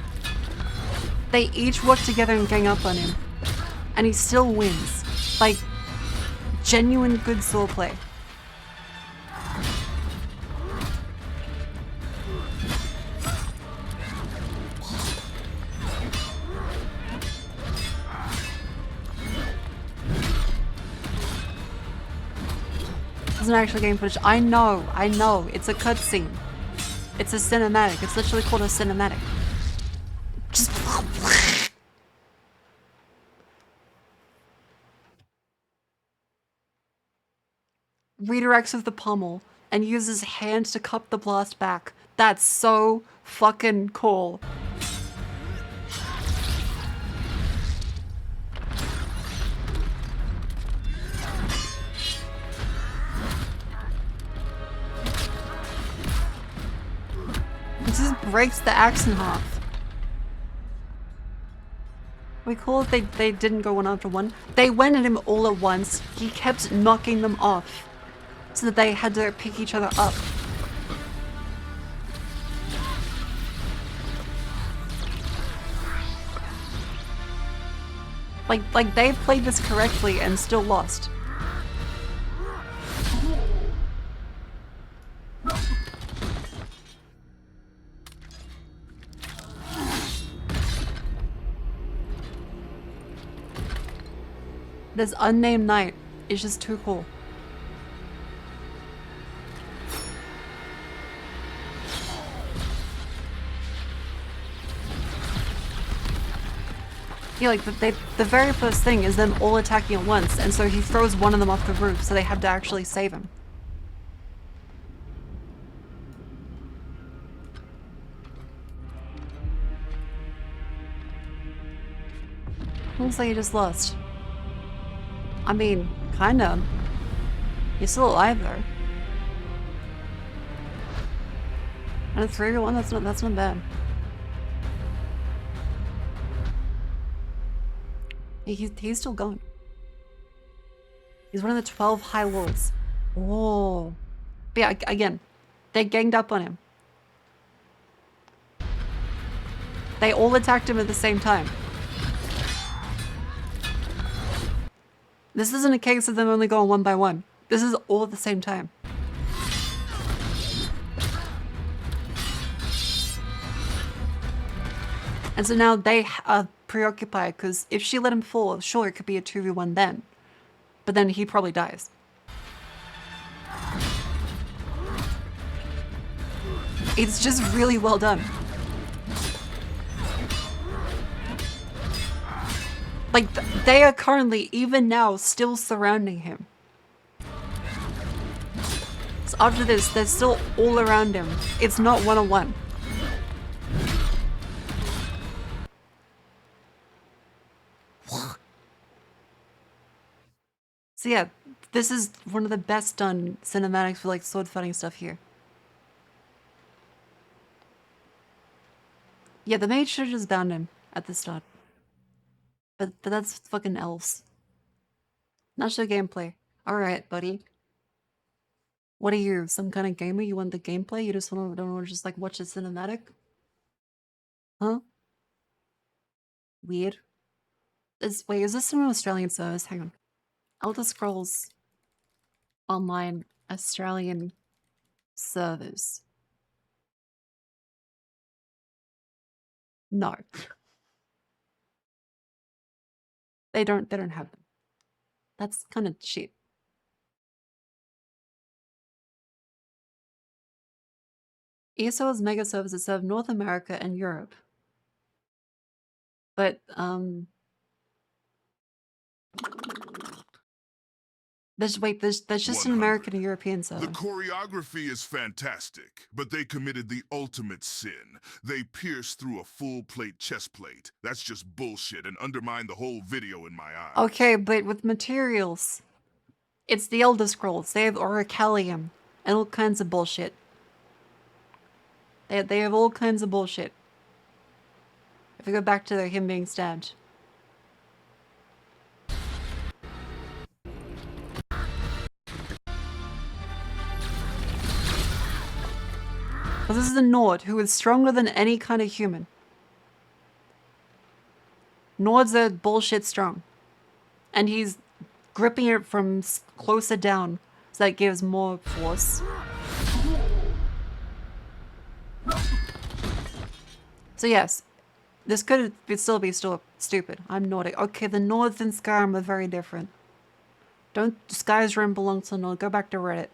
They each work together and gang up on him. And he still wins. Like, genuine good sword play. It's not actually game footage. I know. It's a cutscene. It's a cinematic. It's literally called a cinematic. Just... Redirects with the pommel and uses hand to cup the blast back. That's so fucking cool. breaks the axe in half. We cool if they didn't go one after one. They went at him all at once. He kept knocking them off so that they had to pick each other up. Like they played this correctly and still lost. This unnamed knight is just too cool. Yeah, like the very first thing is them all attacking at once, and so he throws one of them off the roof, so they have to actually save him. Looks like he just lost. I mean, kinda. You're still alive though. And a 3-1, that's not bad. He's still going. He's one of the 12 high wolves. Oh. But yeah, again, they ganged up on him. They all attacked him at the same time. This isn't a case of them only going one by one. This is all at the same time. And so now they are preoccupied, because if she let him fall, sure, it could be a 2v1 then. But then he probably dies. It's just really well done. Like, they are currently, even now, still surrounding him. So after this, they're still all around him. It's not one-on-one. So yeah, this is one of the best done cinematics for like sword fighting stuff here. Yeah, the mage should have just bound him at the start. But that's fucking elves. Not show gameplay. Alright, buddy. What are you, some kind of gamer? You want the gameplay? You just don't want to just like watch the cinematic? Huh? Weird. Wait, is this an Australian service? Hang on. Elder Scrolls Online Australian servers. No. They don't have them. That's kind of shit. ESO is mega servers that serve North America and Europe. But there's just an 100. American and European server. The choreography is fantastic, but they committed the ultimate sin. They pierced through a full plate chest plate. That's just bullshit and undermined the whole video in my eyes. Okay, but with materials. It's the Elder Scrolls. They have Orichallium and all kinds of bullshit. They have all kinds of bullshit. If we go back to him being stabbed. Well, this is a Nord who is stronger than any kind of human. Nords are bullshit strong. And he's gripping it from closer down, so that gives more force. So yes, this could still be stupid. I'm Nordic. Okay, the Nords in Skyrim are very different. Skyrim belongs to Nord. Go back to Reddit.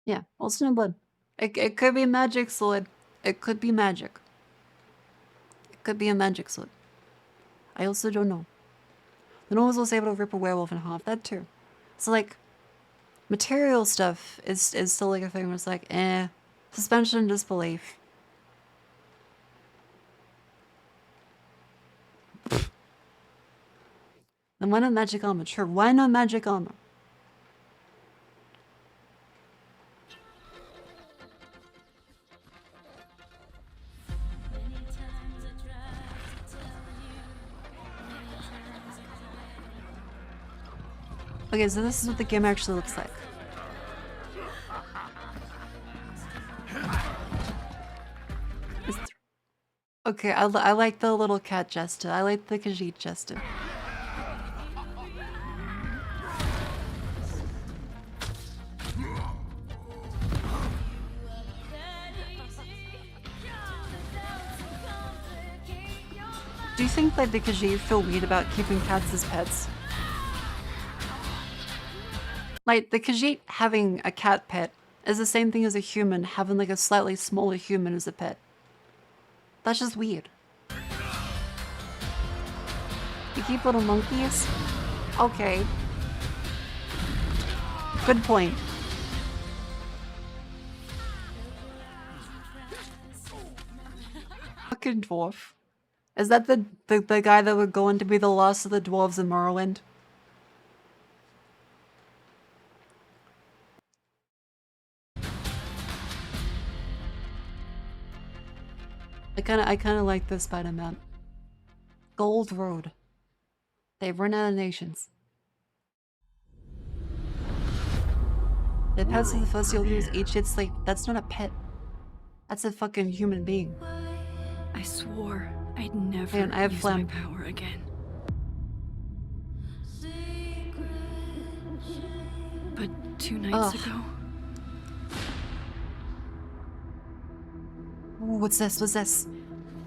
Yeah, also no blood. It could be a magic sword. It could be magic. It could be a magic sword. I also don't know. The Nord was also able to rip a werewolf in half. That too. So like, material stuff is still like a thing where it's like, suspension of disbelief. Then why not magic armor? Sure, why not magic armor? Okay, so this is what the game actually looks like. Okay, I like the little cat gesture. I like the Khajiit gesture. Do you think like the Khajiit feel weird about keeping cats as pets? Like the Khajiit having a cat pet is the same thing as a human having like a slightly smaller human as a pet. That's just weird. You keep little monkeys? Okay. Good point. Fucking dwarf. Is that the guy that would go on to be the last of the dwarves in Morrowind? I kinda like this Spider-Man. Gold Road. They've run out of nations. The pets of the first soldiers each it's like that's not a pet. That's a fucking human being. I swore I'd never Man, I have use phlegm. my power again. But 2 nights ago, Ooh, what's this? What's this?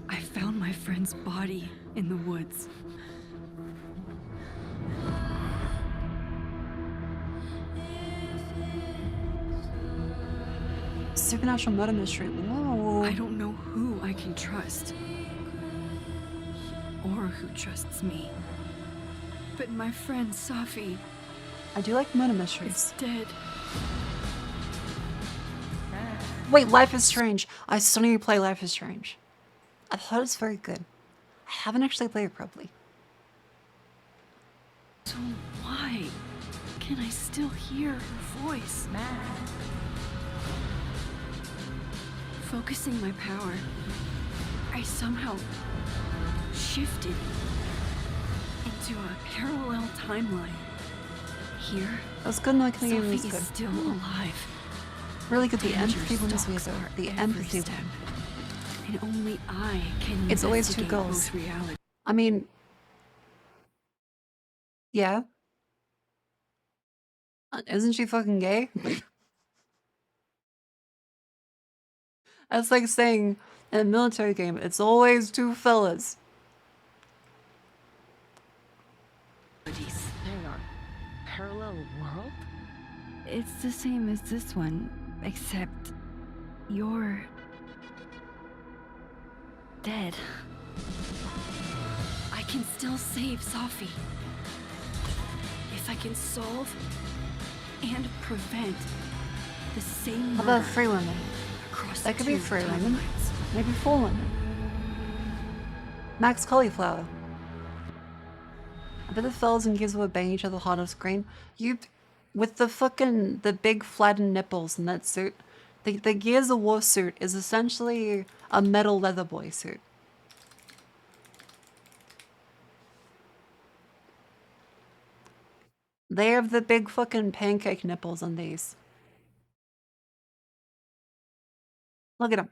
I found my friend's body in the woods. Supernatural murder mystery. Whoa. I don't know who I can trust. Or who trusts me. But my friend Safi I do like murder mysteries. is dead. Wait, Life is Strange. I still need to play Life is Strange. I thought it's very good. I haven't actually played it properly. So why can I still hear her voice? Focusing my power, I somehow shifted into a parallel timeline. Here, That was good. No, I Sophie was is good. still alive. Really good. The Danger empathy one is stalks weird. her The every empathy step. one. And only I can It's always two investigate girls. both realities. I mean, yeah. Isn't she fucking gay? That's like saying in a military game, it's always two fellas. Hang on. Parallel world? It's the same as this one, except you're dead. I can still save Safi. If I can solve and prevent the same How murder about free women? across That could be two free women. timelines. Maybe full women. Max Cauliflower. I bet the fellas and kids would bang each other hard on screen. You, with the big flattened nipples in that suit, the Gears of War suit is essentially a metal leather boy suit. They have the big fucking pancake nipples on these. Look at them.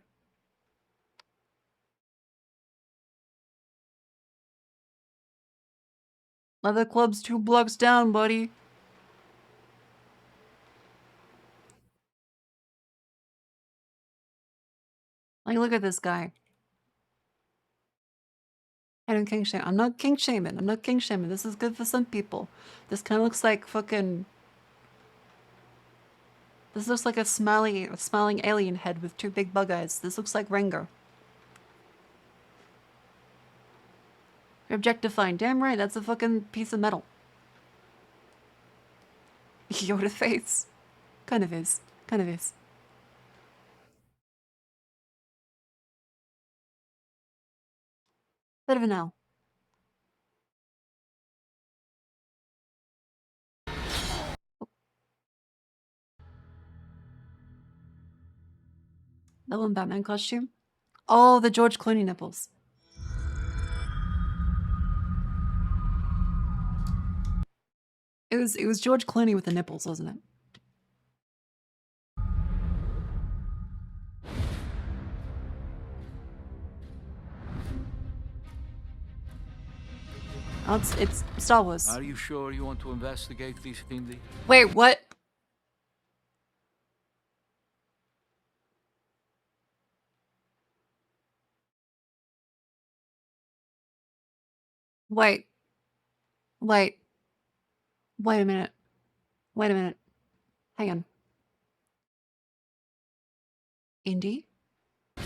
Leather Club's 2 blocks down, buddy. Like, look at this guy. I don't king shame. I'm not king shaming. I'm not king shaming. This is good for some people. This kind of looks like fucking. This looks like a smiling alien head with 2 big bug eyes. This looks like Rengar. You're objectifying. Damn right, that's a fucking piece of metal. Yoda face. Kind of is. Kind of is. Bit of an L. That one Batman costume? Oh, the George Clooney nipples. It was George Clooney with the nipples, wasn't it? Oh, it's Star Wars. Are you sure you want to investigate these fiendly? Wait, what? Wait. Wait. Wait a minute. Wait a minute. Hang on. Indy? I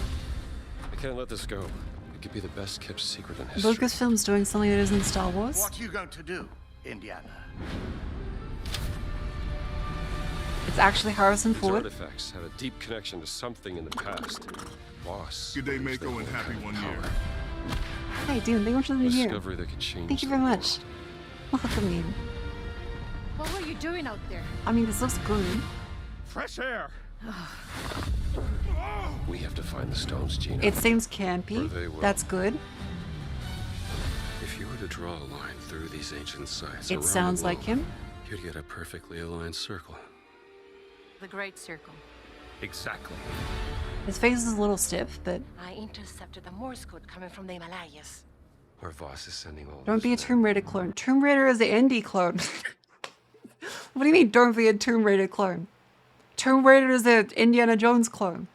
can't let this go. It could be the best kept secret in history. Lucasfilm's doing something that isn't Star Wars? What are you going to do, Indiana? It's actually Harrison These Ford. artifacts have a deep connection to something in the past. Boss. Good day, Mako, and happy 1 year. Hey, dude, thank you for the new year. Discovery that could change. Thank you very much. Look at me. What were you doing out there? I mean, this looks good. Fresh air. We have to find the stones, Gina. It seems campy. That's good. If you were to draw a line through these ancient sites, It sounds like him. You'd get a perfectly aligned circle. The Great Circle. Exactly. His face is a little stiff, but I intercepted the Morse code coming from the Himalayas. Our boss is sending all. don't be a Tomb Raider clone. Tomb Raider is the Indy clone. What do you mean, don't be a Tomb Raider clone? Tomb Raider is the Indiana Jones clone.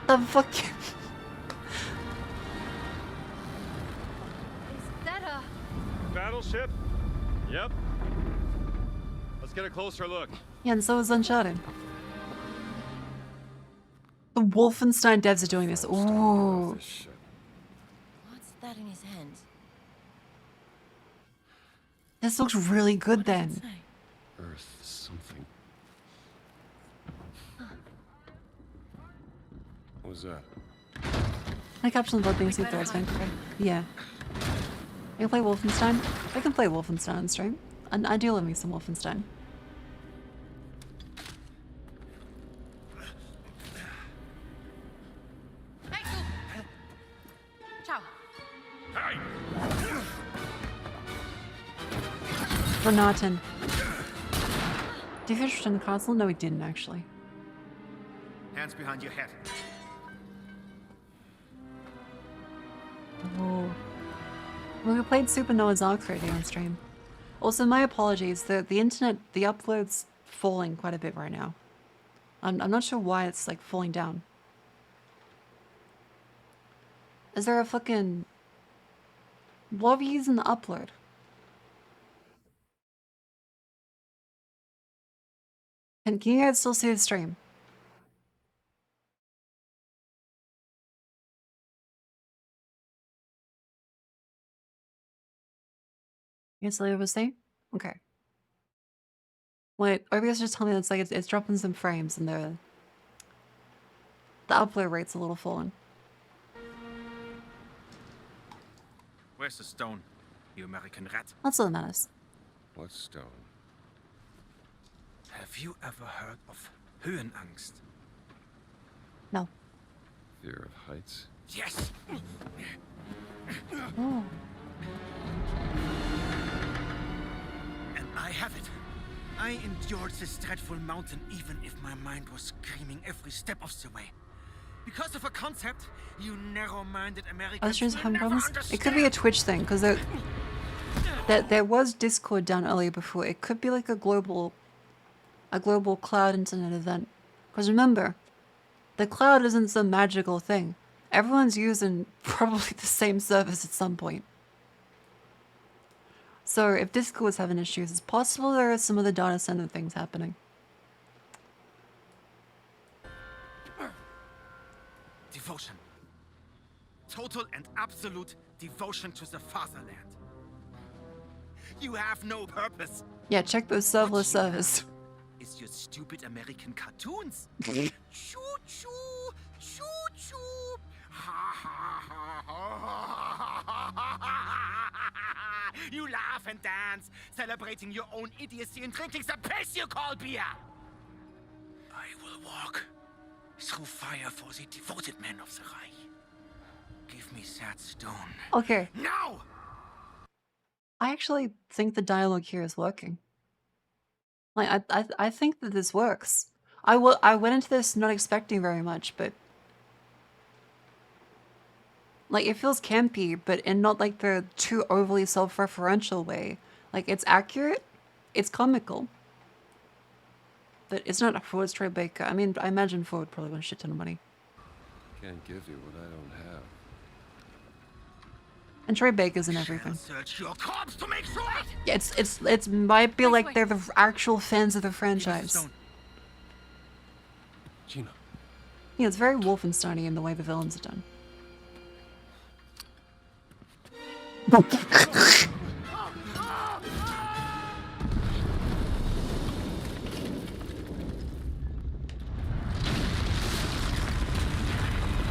The fuck? Is that a... Battleship? Yep. Let's get a closer look. Yeah, and so is Uncharted. The Wolfenstein devs are doing this. Ooh. What's that in his hands? This looks really good then. Earth something. What was that? I caption the blood being see threads, Vancouver. Yeah. I can play Wolfenstein. I can play Wolfenstein on stream. And I do love me some Wolfenstein. Ciao. Renatin. Did you finish on the console? No, he didn't actually. Hands behind your head. Oh. Well, we played Supernova's Arc already on stream. Also, my apologies. The internet, the upload's falling quite a bit right now. I'm not sure why it's like falling down. Is there a fucking... What are we using the upload? Can you guys still see the stream? You guys still able to see? Okay. Wait, OBS just told me it's like it's dropping some frames and the upload rate's a little fallen. Where's the stone, you American rat? That's all that matters. What stone? Have you ever heard of Höhenangst? No. Fear of heights? Yes! Oh. And I have it. I endured this dreadful mountain even if my mind was screaming every step of the way. Because of a concept you narrow-minded Americans Others will have never problems? understand. It could be a Twitch thing, because there was Discord down earlier before. It could be like a global cloud internet event. Because remember, the cloud isn't some magical thing. Everyone's using probably the same service at some point. So if Discord's having issues, it's possible there are some other data center things happening. Devotion. Total and absolute devotion to the fatherland. You have no purpose. Yeah, check those serverless servers. Is your stupid American cartoons. Choo choo, choo choo. Ha ha ha ha. You laugh and dance, celebrating your own idiocy and drinking the piss you call beer. will walk through fire for the devoted men of the Reich. Give me that stone. Okay. Now! I actually think the dialogue here is working. Like, I think that this works. I went into this not expecting very much, but like it feels campy, but in not like the too overly self-referential way. Like it's accurate, it's comical, but it's not Ford's Troy Baker. I mean, I imagine Ford probably wants a shit ton of money. Can't give you what I don't have. And Troy Baker's and everything. Search your corpse to make sure. Yeah, it's might be like they're the actual fans of the franchise. Gina. Yeah, it's very Wolfenstein-y in the way the villains are done. We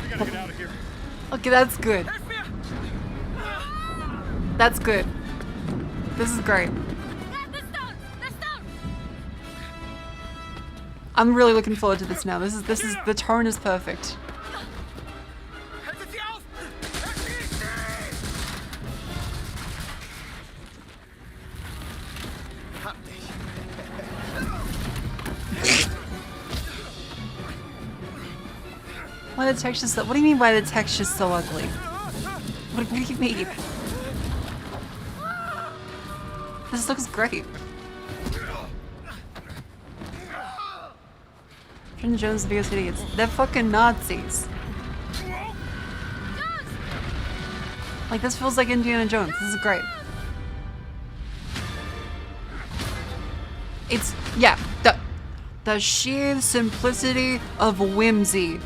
gotta get out of here. Okay, that's good. That's good. This is great. I'm really looking forward to this now. This is the tone is perfect. Why the texture's so— what do you mean by the texture's so ugly? What do you mean? This looks great. Indiana Jones' biggest idiots. They're fucking Nazis. Like, this feels like Indiana Jones. This is great. It's— yeah, the sheer simplicity of whimsy.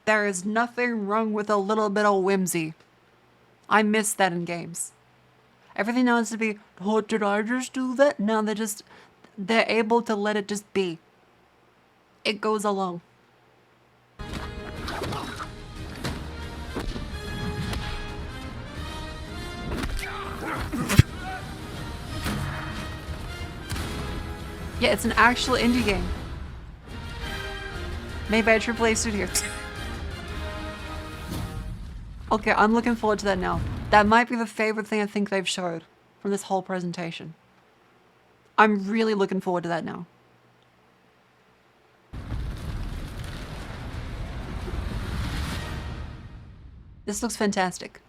There is nothing wrong with a little bit of whimsy. I miss that in games. Everything now has to be, oh, did I just do that? No, they're able to let it just be. It goes along. Yeah, it's an actual indie game. Made by a AAA studio. Okay, I'm looking forward to that now. That might be the favorite thing I think they've showed from this whole presentation. I'm really looking forward to that now. This looks fantastic.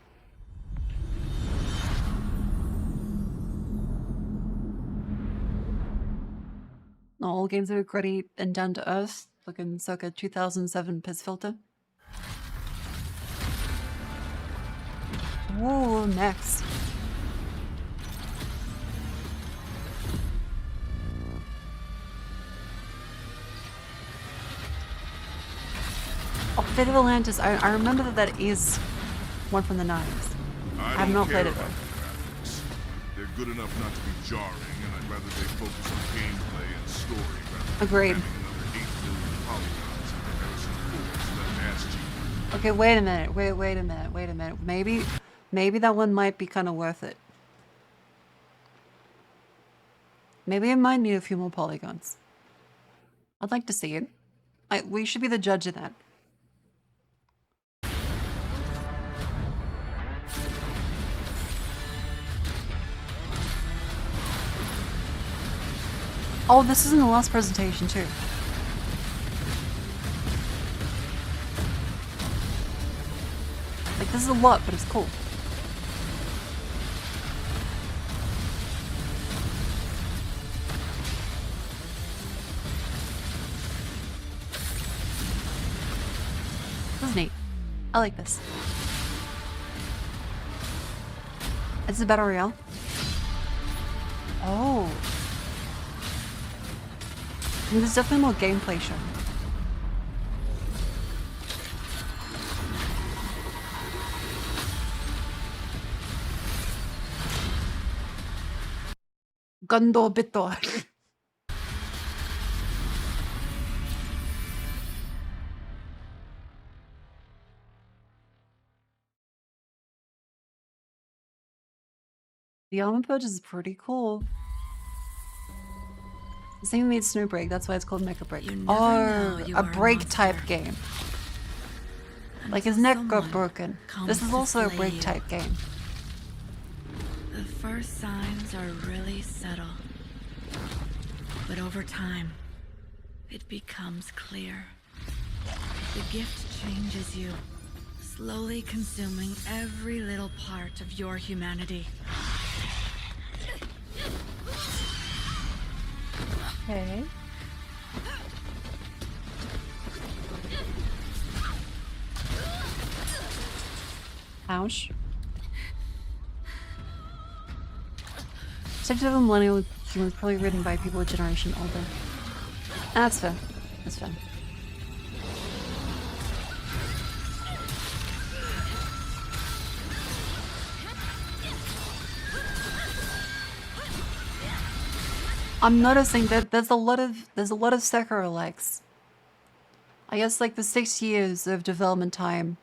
All games are gritty and down to earth, looking circa 2007 piss filter. Ooh, next. Oh, Fate of Atlantis. I remember that is one from the 90s. I have not played it though. They're good enough not to be jarring, and I'd rather they focus on gameplay and story rather than agreed. having another 8 million polygons in comparison to that ass cheek. Okay, wait a minute. Wait a minute. Maybe that one might be kind of worth it. Maybe it might need a few more polygons. I'd like to see it. We should be the judge of that. Oh, this is in the last presentation too. Like, this is a lot, but it's cool. This is neat. I like this. Is this a battle royale? Oh. There's definitely more gameplay shown. Gundo Bito. The armor purge is pretty cool. The same means Snow Break, that's why it's called Mecha Break. You never know you a are a break type monster. game. Like his neck got someone broken. This comes is to also a slay break you. type game. The first signs are really subtle. But over time, it becomes clear. The gift changes you, slowly consuming every little part of your humanity. Okay. Ouch. Subject of a millennial humor probably written by people a generation older. That's fair. That's fair. I'm noticing that there's a lot of Sekiro likes. I guess like the 6 years of development time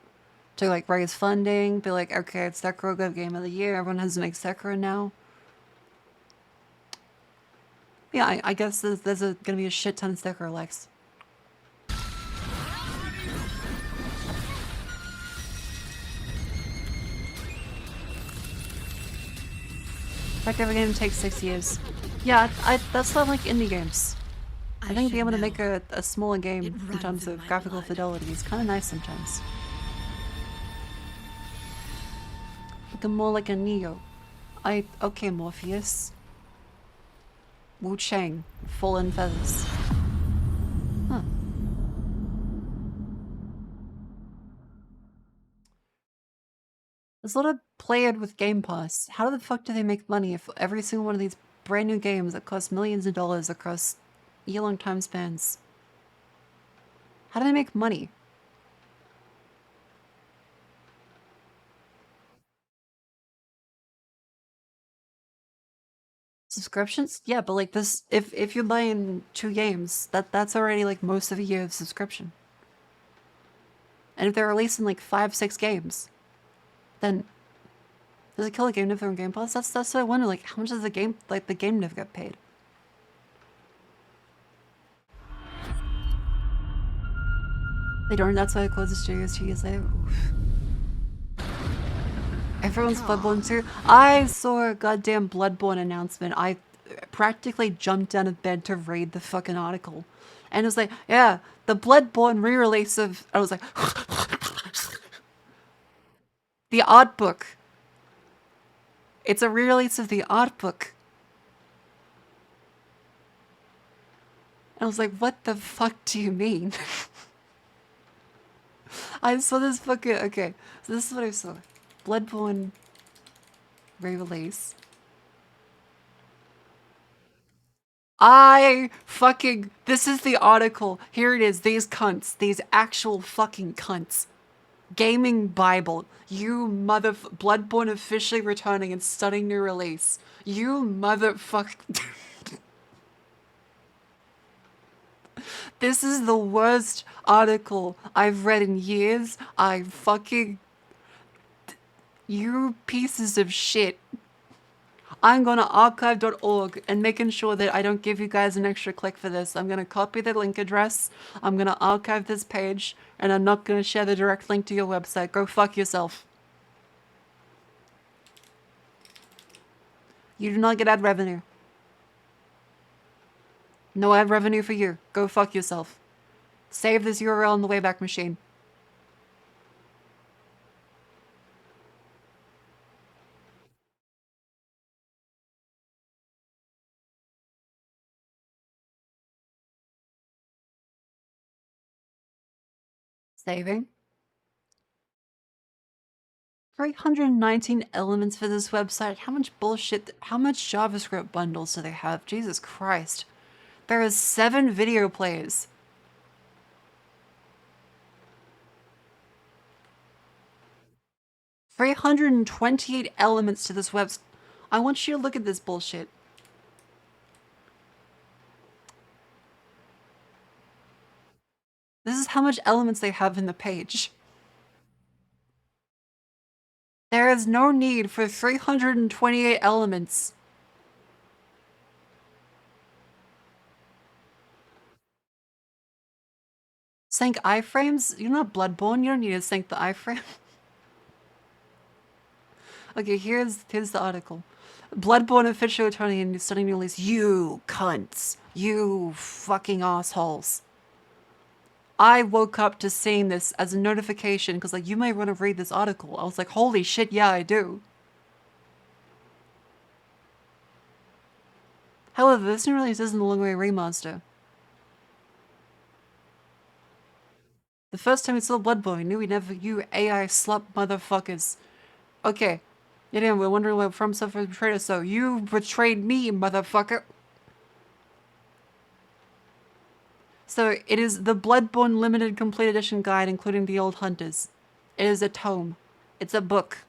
to like raise funding, be like, okay, it's Sekiro Go Game of the Year, everyone has to make Sekiro now. Yeah, I guess there's gonna be a shit ton of Sekiro likes. In fact, every game takes 6 years. Yeah, that's not like indie games. I think being able to make a smaller game in terms of graphical fidelity is kind of nice sometimes. Looking more like a Neo. Okay, Morpheus. Wu Chang, Fallen Feathers. Huh. There's a lot of played with Game Pass. How the fuck do they make money if every single one of these brand new games that cost millions of dollars across year-long time spans? How do they make money? Subscriptions? Yeah, but like this, if you're buying 2 games, that's already like most of a year of subscription. And if they're releasing like 5-6 games, then does it kill a game dev on Game Pass? That's what I wonder. Like, how much does the game dev get paid? They don't. That's why I closed the studios 2 years later. Oof. Everyone's Bloodborne too. I saw a goddamn Bloodborne announcement. I practically jumped out of bed to read the fucking article. And it was like, yeah, the Bloodborne re-release of... I was like... the art book. It's a re-release of the art book. And I was like, what the fuck do you mean? I saw this fucking... Okay, so this is what I saw. Bloodborne re-release. This is the article. Here it is. These cunts. These actual fucking cunts. Gaming Bible. You Bloodborne officially returning and stunning new release. You motherfuck... This is the worst article I've read in years. You pieces of shit. I'm going to archive.org and making sure that I don't give you guys an extra click for this. I'm going to copy the link address. I'm going to archive this page, and I'm not going to share the direct link to your website. Go fuck yourself. You do not get ad revenue. No ad revenue for you. Go fuck yourself. Save this URL in the Wayback Machine. Saving. 319 elements for this website. How much bullshit, how much JavaScript bundles do they have? Jesus Christ. There is 7 video plays. $328 elements to this website. I want you to look at this bullshit. This is how much elements they have in the page. There is no need for 328 elements. Sync iframes? You're not Bloodborne, you don't need to sync the iframe. Okay, here's the article. Bloodborne official attorney and stunning new release. You cunts. You fucking assholes. I woke up to seeing this as a notification because like, you may want to read this article. I was like, holy shit, yeah, I do. However, this new release isn't a long-way remaster. The first time we saw Bloodborne, we knew we never, you AI slut motherfuckers. Okay. Yeah, we're wondering why From Software betrayed us, so you betrayed me, motherfucker. So it is the Bloodborne Limited Complete Edition Guide, including the Old Hunters. It is a tome. It's a book.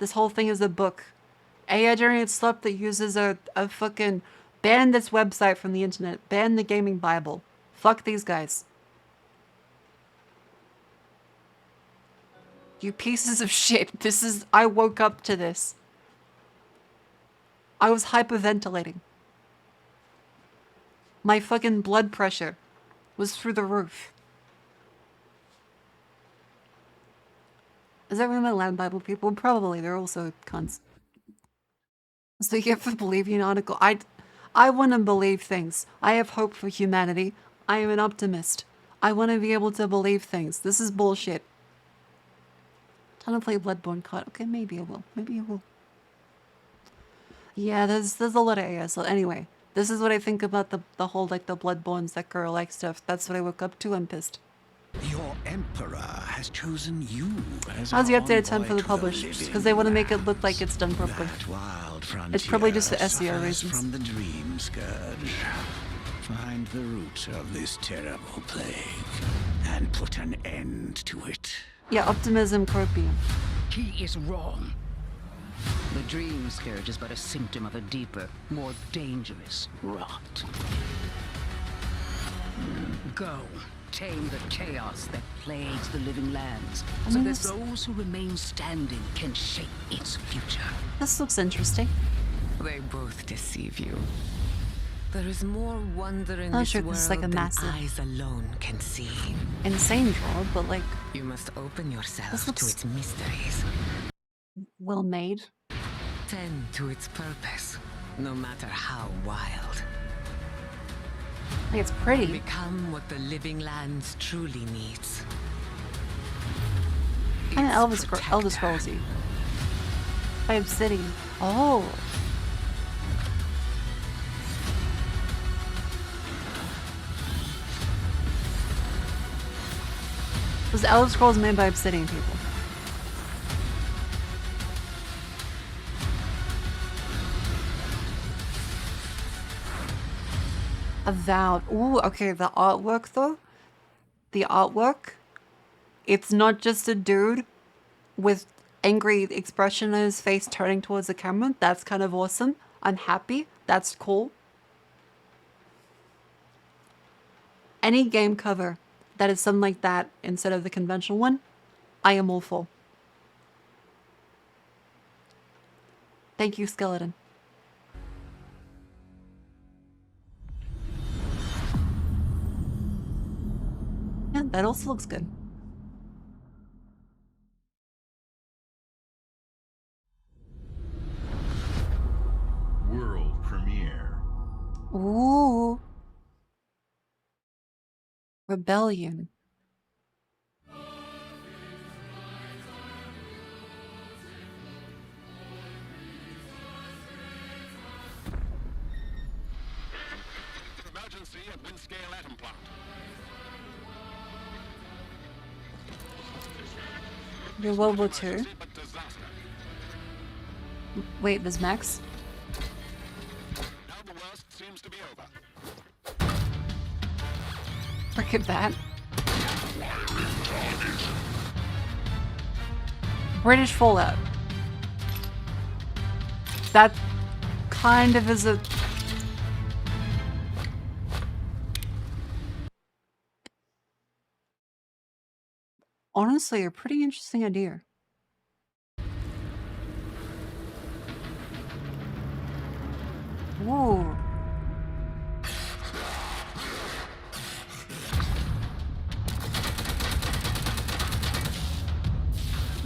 This whole thing is a book. AI generated slut that uses a fucking... Ban this website from the internet. Ban the gaming Bible. Fuck these guys. You pieces of shit. This is... I woke up to this. I was hyperventilating. My fucking blood pressure was through the roof. Is that really my land Bible people? Probably. They're also cunts. So you have to believe in an article. I want to believe things. I have hope for humanity. I am an optimist. I want to be able to believe things. This is bullshit. Time to play Bloodborne card. Okay, maybe I will. Maybe I will. Yeah, there's a lot of AI. So anyway, this is what I think about the whole like the Bloodborne Sekiro like stuff. That's what I woke up to. I'm pissed. Your emperor has chosen you as How's the updated time for the publishers? Because they want to make it look like it's done properly. It's probably just for SEO reasons. From the dream scourge. Find the root of this terrible plague and put an end to it. Yeah, optimism, copium. He is wrong. The dream scourge is but a symptom of a deeper, more dangerous rot. Go. Tame the chaos that plagues the living lands, so that those who remain standing can shape its future. This looks interesting. They both deceive you. There is more wonder in this world like a than massive eyes alone can see. Insane draw, but like... You must open yourself to its mysteries. Well made. Tend to its purpose, no matter how wild. Like it's pretty. Become what the living lands truly needs. Kind of Elder Scrolls-y. By Obsidian. Oh. Was Elder Scrolls made by Obsidian people? Avowed. Ooh, okay, the artwork though. The artwork. It's not just a dude with angry expression on his face turning towards the camera. That's kind of awesome. I'm happy. That's cool. Any game cover that is something like that instead of the conventional one, I am all for. Thank you, Skeleton. Yeah, that also looks good. World premiere. Ooh. Rebellion. Emergency at Wind-scale atom plant. You're World War II. Wait, there's Max? Now the worst seems to be over. Look at that. British Fallout. That kind of is a... Honestly, a pretty interesting idea. Ooh.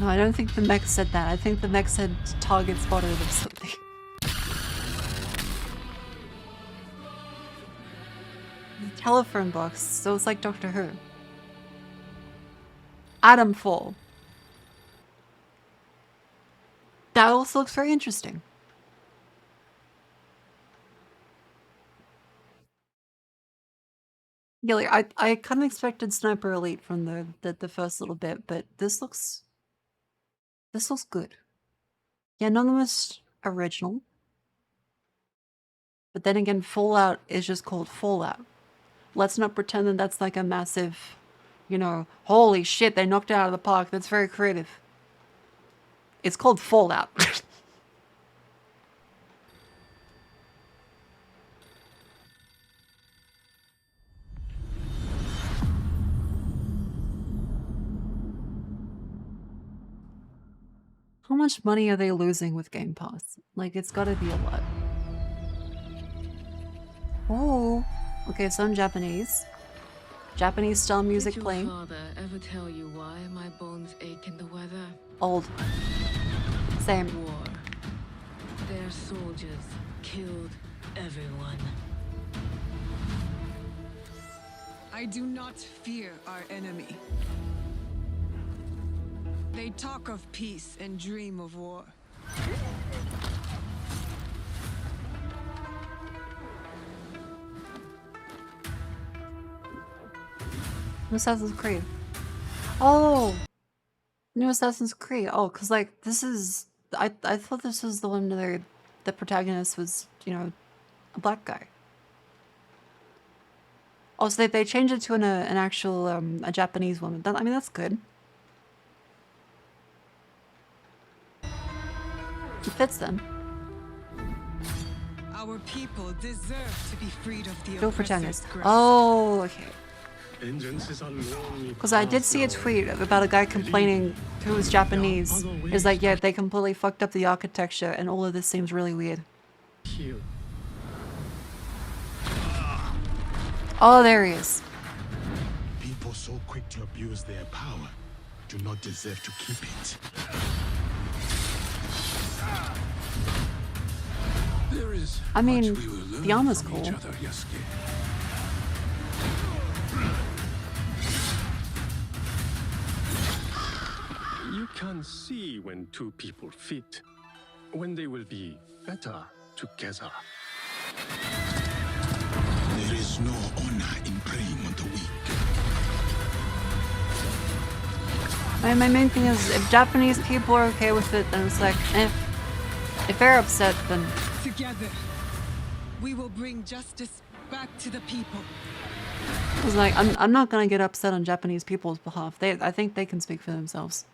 No, I don't think the mech said that. I think the mech said target spotted or something. The telephone box, so it's like Doctor Who. Atom Fall. That also looks very interesting. Yeah, like I kind of expected Sniper Elite from the first little bit, but this looks good. Yeah, not the most original. But then again, Fallout is just called Fallout. Let's not pretend that that's like a massive, you know, holy shit, they knocked it out of the park. That's very creative. It's called Fallout. How much money are they losing with Game Pass? Like, it's gotta be a lot. Oh, okay, so I'm Japanese. Japanese style music playing. Did your father ever tell you why my bones ache in the weather? Old. Same. War. Their soldiers killed everyone. I do not fear our enemy. They talk of peace and dream of war. Assassin's Creed. Oh! New Assassin's Creed. Oh, because, like, this is... I thought this was the one where the protagonist was, you know, a black guy. Oh, so they changed it to an actual, a Japanese woman. I mean, that's good. It fits them. Our people deserve to be freed of the Go protagonist. oppressor's grasp. Oh, okay. Because I did see a tweet about a guy complaining who was Japanese. Is like, yeah, they completely fucked up the architecture and all of this seems really weird. Oh, there he is. People so quick to abuse their power do not deserve to keep it. I mean, the armor's cool. You can see when two people fit, when they will be better together. There is no honor in preying on the weak. My main thing is, if Japanese people are okay with it, then it's like, eh. If they're upset, then... Together, we will bring justice back to the people. It's like, I'm not gonna get upset on Japanese people's behalf. I think they can speak for themselves.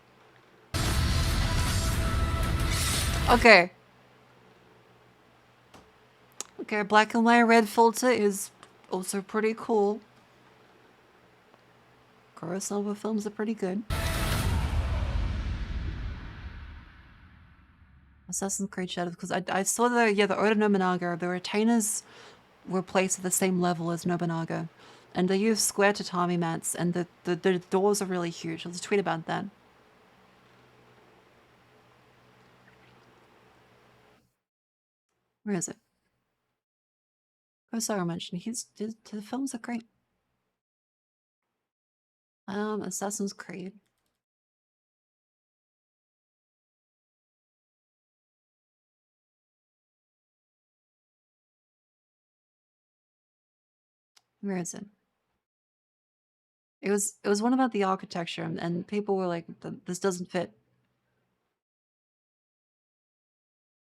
Okay. Okay, black and white red filter is also pretty cool. Kurosawa films are pretty good. Assassin's Creed Shadows, because I saw the Oda Nobunaga, the retainers were placed at the same level as Nobunaga. And they use square tatami mats, and the doors are really huge. I'll just tweet about that. Where is it? Kurosawa mentioned the films are great. Assassin's Creed. Where is it? It was one about the architecture, and people were like, "This doesn't fit."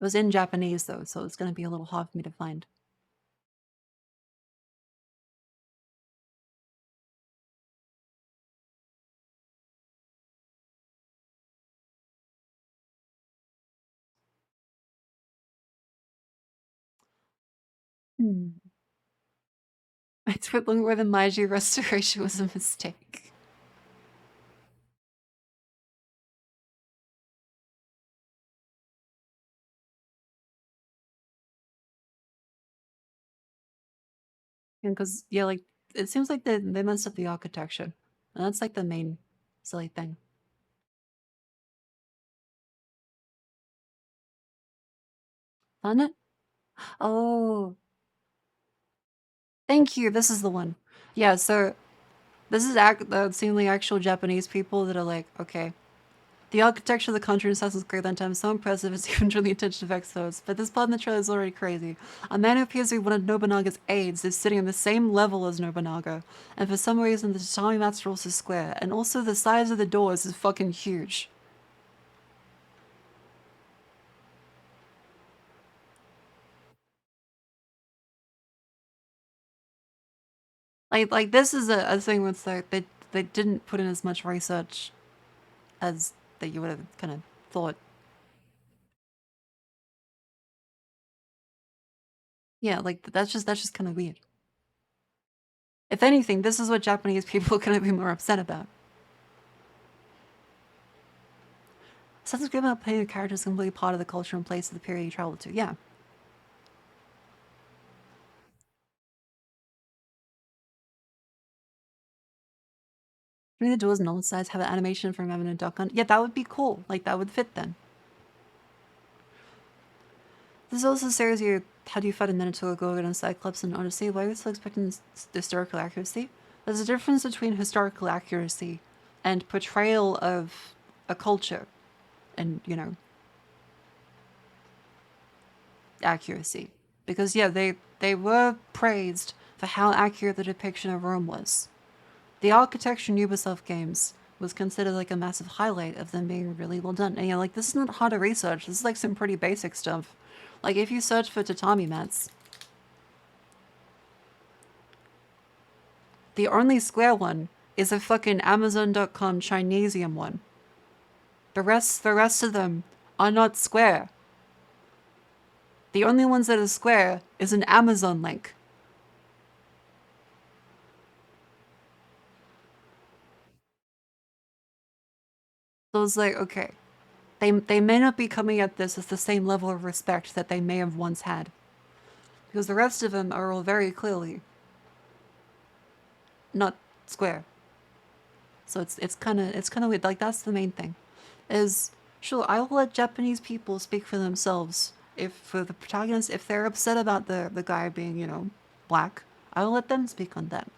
It was in Japanese though, so it's going to be a little hard for me to find. I tweet long where the Meiji restoration was a mistake. Because, yeah, like, it seems like they messed up the architecture. And that's like the main silly thing. Planet? Oh. Thank you. This is the one. Yeah, so this is seemingly actual Japanese people that are like, okay. The architecture of the country in Assassin's Creed that time is so impressive it's even drew the attention of experts. But this part in the trailer is already crazy. A man who appears to be one of Nobunaga's aides is sitting on the same level as Nobunaga. And for some reason the tatami mats are also square. And also the size of the doors is fucking huge. Like this is a thing where it's like they didn't put in as much research as that you would have kind of thought. Yeah, like that's just kind of weird. If anything, this is what Japanese people are gonna be more upset about. Assassin's Creed about playing a character is completely part of the culture and place of the period you travel to. Yeah. Maybe the doors and all sides have an animation from having a duck on. Yeah, that would be cool. Like that would fit then. This is also a series you how do you fight a Minotaur, Gorgon, and Cyclops in Odyssey? Why are we still expecting historical accuracy? There's a difference between historical accuracy and portrayal of a culture and, you know, accuracy. Because yeah, they were praised for how accurate the depiction of Rome was. The architecture in Ubisoft games was considered like a massive highlight of them being really well done. And yeah, like this is not hard to research. This is like some pretty basic stuff. Like if you search for tatami mats, the only square one is a fucking Amazon.com Chinesium one. The rest of them are not square. The only ones that are square is an Amazon link. So it's like, okay, they may not be coming at this with the same level of respect that they may have once had. Because the rest of them are all very clearly not square. So it's kind of weird. Like that's the main thing. Is sure, I will let Japanese people speak for themselves. If for the protagonist, if they're upset about the guy being, you know, black, I will let them speak on that.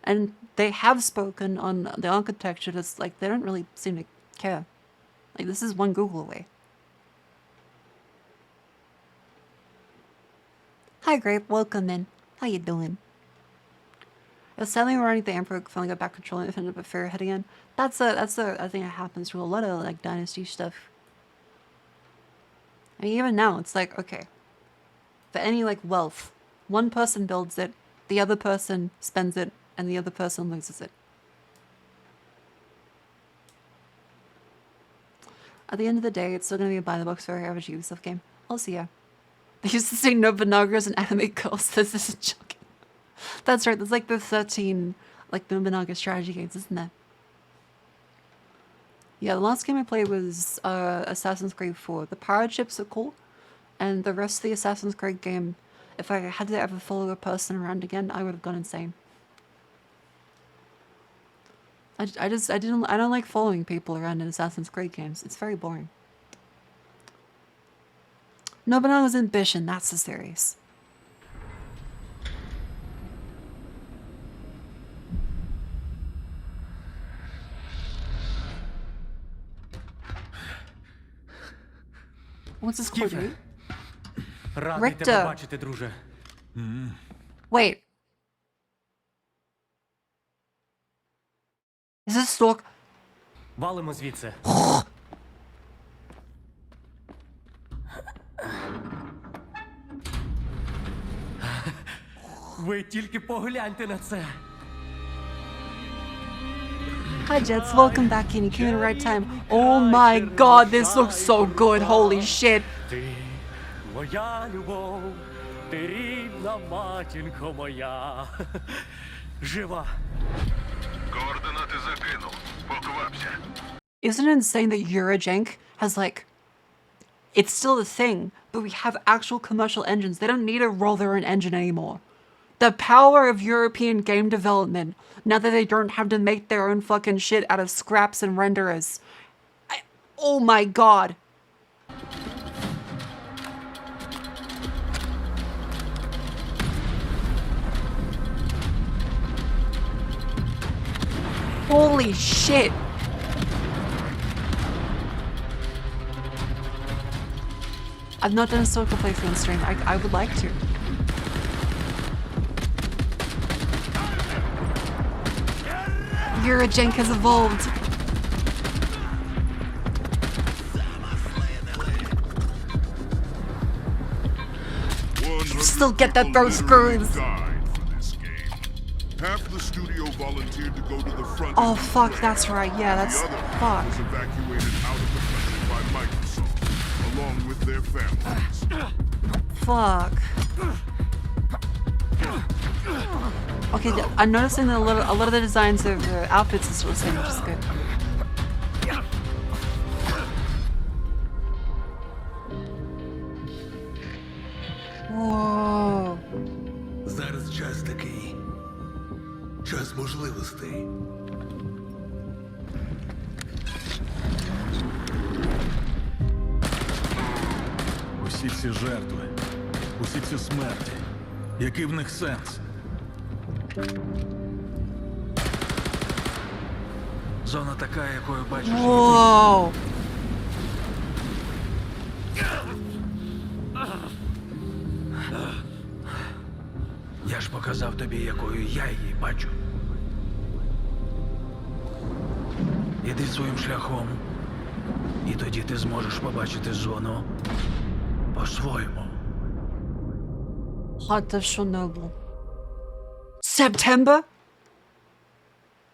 And they have spoken on the architecture. Just like they don't really seem to care. Like this is one Google away. Hi Grape, welcome in. How you doing? I was sadly running the Emperor finally got back control and ended up at Fairhead again. That's a thing that happens to a lot of like dynasty stuff. I mean even now it's like, okay. For any like wealth, one person builds it, the other person spends it, and the other person loses it. At the end of the day, it's still gonna be a buy the box for every average Ubisoft game. I'll see ya. They used to say Nobunaga as an anime girls. This isn't joking. That's right, there's like the 13 like Nobunaga strategy games, isn't there? Yeah, the last game I played was Assassin's Creed 4. The pirate ships are cool, and the rest of the Assassin's Creed game, if I had to ever follow a person around again, I would have gone insane. I don't like following people around in Assassin's Creed games. It's very boring. Nobunaga's ambition, that's the series. What's this called? Richter. Wait. Is this Stork? Валимо звідси. Ви тільки погляньте на це. Hi Jets, welcome back in. You came in the right time. Oh my god, this looks so good. Holy shit. Ти моя любов, ти рідна матінко моя. Жива. Координати закинув. Поквапся. Isn't it insane that Eurojank has like... It's still a thing, but we have actual commercial engines. They don't need to roll their own engine anymore. The power of European game development, now that they don't have to make their own fucking shit out of scraps and renderers. Oh my god. Holy shit. I've not done a social playthrough on stream. I would like to. Eurojank has evolved. Still get that throw screws. Half the studio volunteered to go to the front. Oh fuck, that's right. Yeah, that's fuck. Was evacuated out of the country by Microsoft, along with their families. Fuck. Okay, I'm noticing that a lot of the designs of the outfits is still the same, which is good. Whoa. Зараз час такий. Час можливостей. Усі ці жертви, усі ці смерті. Який в них сенс? Зона така, якою бачиш. Whoa. Я ж показав тобі, якою я її бачу. Іди своїм шляхом, і тоді ти зможеш побачити зону по-своєму. Heart of Chernobyl. September?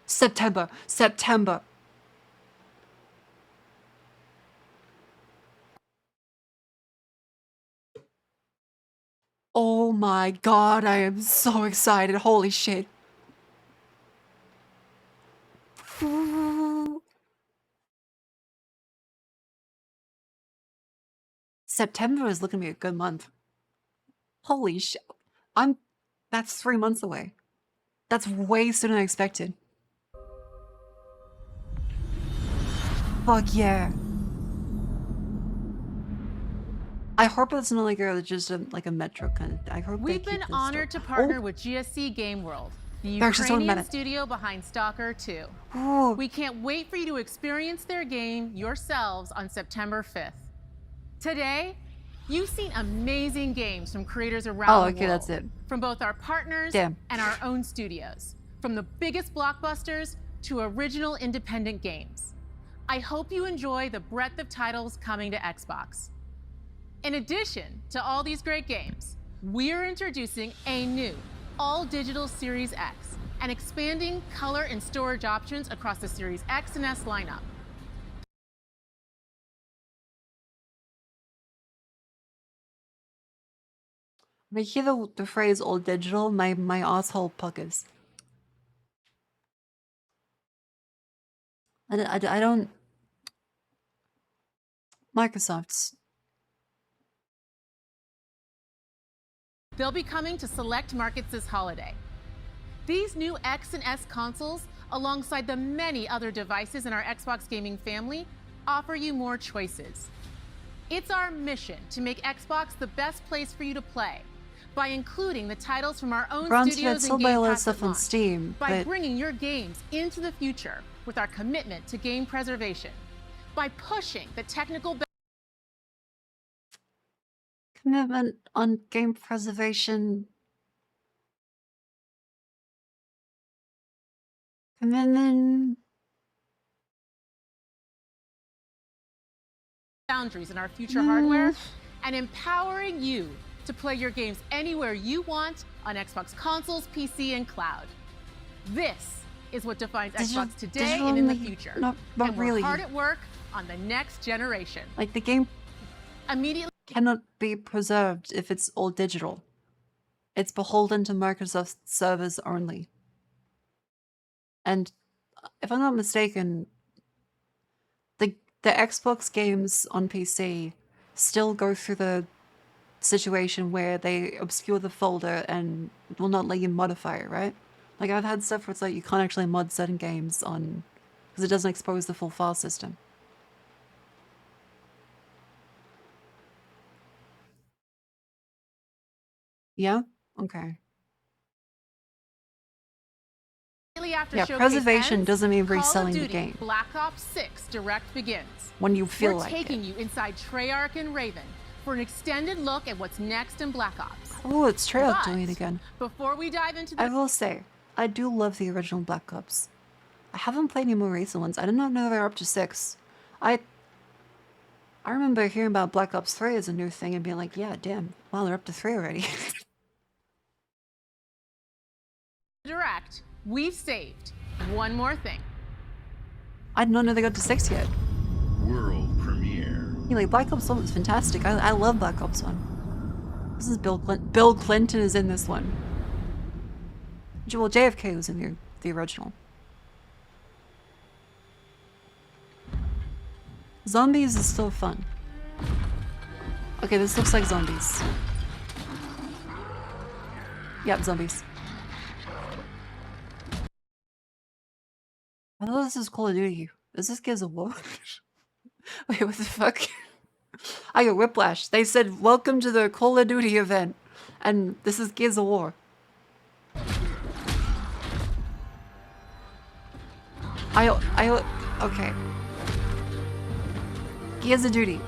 September. September. Oh my god, I am so excited. Holy shit. September is looking to be a good month. Holy shit. That's 3 months away. That's way sooner than I expected. Fuck yeah. I hope it's not like just like a metro kind of. I hope we've been honored to partner with GSC Game World, the Ukrainian studio behind Stalker 2. Ooh. We can't wait for you to experience their game yourselves on September 5th. Today, you've seen amazing games from creators around the world. That's it. From both our partners and our own studios. From the biggest blockbusters to original independent games. I hope you enjoy the breadth of titles coming to Xbox. In addition to all these great games, we're introducing a new all-digital Series X and expanding color and storage options across the Series X and S lineup. When I hear the phrase all digital, my asshole puckers. I don't... Microsoft's. They'll be coming to select markets this holiday. These new X and S consoles, alongside the many other devices in our Xbox gaming family, offer you more choices. It's our mission to make Xbox the best place for you to play by including the titles from our own studios and Game Pass at launch, Steam, by bringing your games into the future with our commitment to game preservation, by pushing the technical commitment on game preservation. Commitment. Boundaries in our future hardware and empowering you to play your games anywhere you want on Xbox consoles, PC, and cloud. This is what defines Xbox today and in the future. Not and really. We're hard at work on the next generation. Like the game immediately cannot be preserved if it's all digital. It's beholden to Microsoft servers only. And if I'm not mistaken, the Xbox games on PC still go through the situation where they obscure the folder and will not let you modify it, right? Like I've had stuff where it's like you can't actually mod certain games on because it doesn't expose the full file system. Yeah? Okay. After Yeah, showcase preservation ends, doesn't mean Call of reselling the Duty game. Black Ops 6 Direct begins. When you feel We're like taking it. you inside Treyarch and Raven for an extended look at what's next in Black Ops. Oh, it's Treyarch But doing it again. Before we dive into I the will say, I do love the original Black Ops. I haven't played any more recent ones. I did not know they were up to 6. I remember hearing about Black Ops 3 as a new thing and being like, yeah, damn, wow, they're up to 3 already. Direct, we've saved one more thing. I did not know they got to 6 yet. World premiere. Yeah, like Black Ops 1 was fantastic. I love Black Ops 1. This is Bill Clinton. Bill Clinton is in this one. Well, JFK was in the original. Zombies is still fun. Okay, this looks like zombies. Yep, zombies. I thought this is Call of Duty. Is this Gears of War? Wait, what the fuck? I got whiplash. They said, welcome to the Call of Duty event. And this is Gears of War. Okay. Gears of Duty.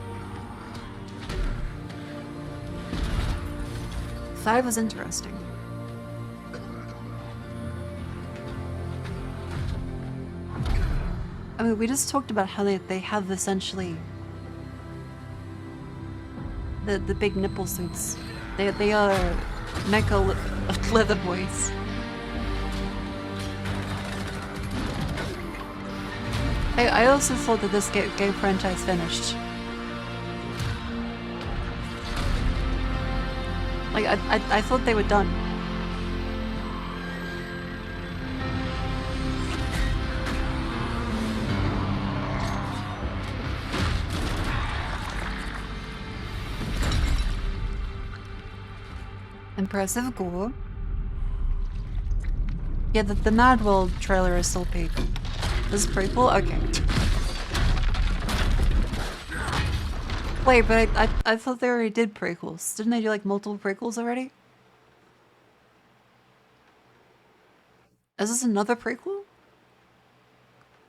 5 was interesting. I mean, we just talked about how they have essentially the big nipple suits. They are mecha leather boys. I also thought that this game franchise finished. Like I thought they were done. Impressive gore. Yeah, the Mad World trailer is still peak. This is prequel? Okay. Wait, but I thought they already did prequels. Didn't they do like multiple prequels already? Is this another prequel?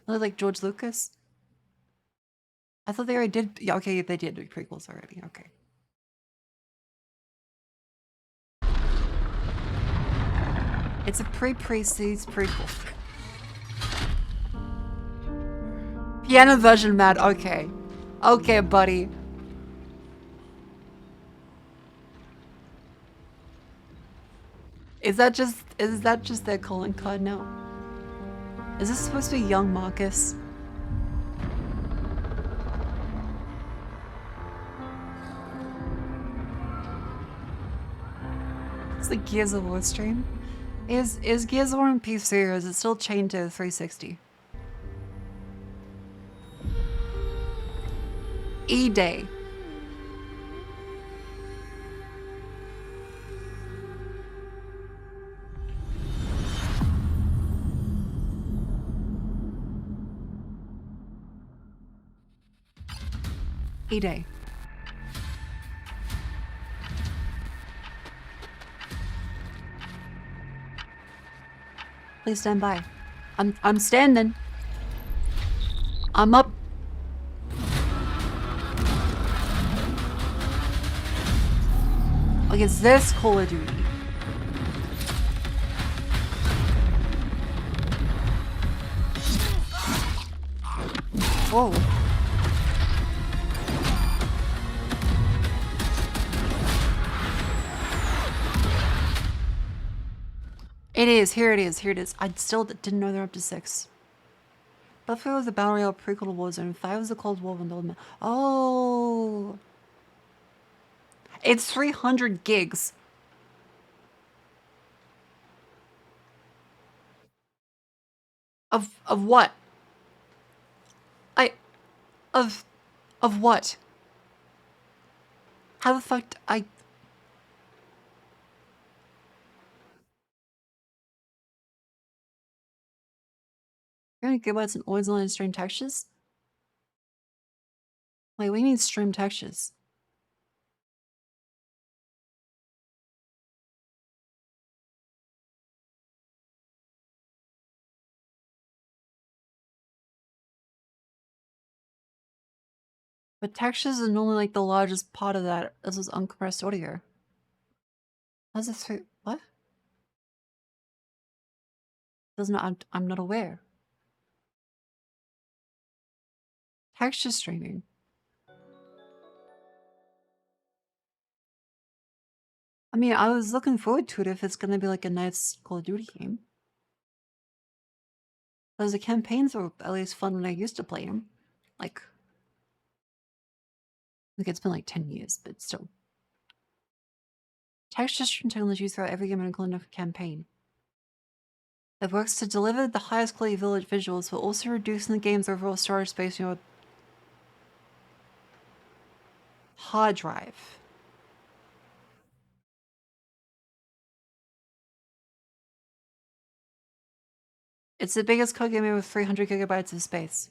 Like George Lucas? I thought they already did. Yeah, okay, they did do prequels already. Okay. It's a pre-series prequel. Piano version mad. Okay. Okay, buddy. Is that just their calling card now? Is this supposed to be young Marcus? It's the Gears of War stream. Is Gears of War on PC or is it still chained to 360? E-Day. E-Day. Please stand by. I'm standing. I'm up. Like, it's this Call of Duty. Whoa. It is. Here it is. Here it is. I still didn't know they're up to 6. Battlefield was the Battle Royale prequel to Warzone. 5 was the Cold War when the old man. Oh. It's 300 gigs. Of what? Of what? How the fuck I... 300 gigabytes and always on stream textures? Like, we need stream textures. But textures are normally like the largest part of that. This is uncompressed audio. How's it through? What? Doesn't I'm not aware. Texture streaming. I mean, I was looking forward to it if it's gonna be like a nice Call of Duty game. Because the campaigns were at least fun when I used to play them. Like it's been like 10 years, but still. Texture stream technology throughout every game including a campaign. It works to deliver the highest quality village visuals, while also reducing the game's overall storage space in your hard drive. It's the biggest code game with 300 gigabytes of space.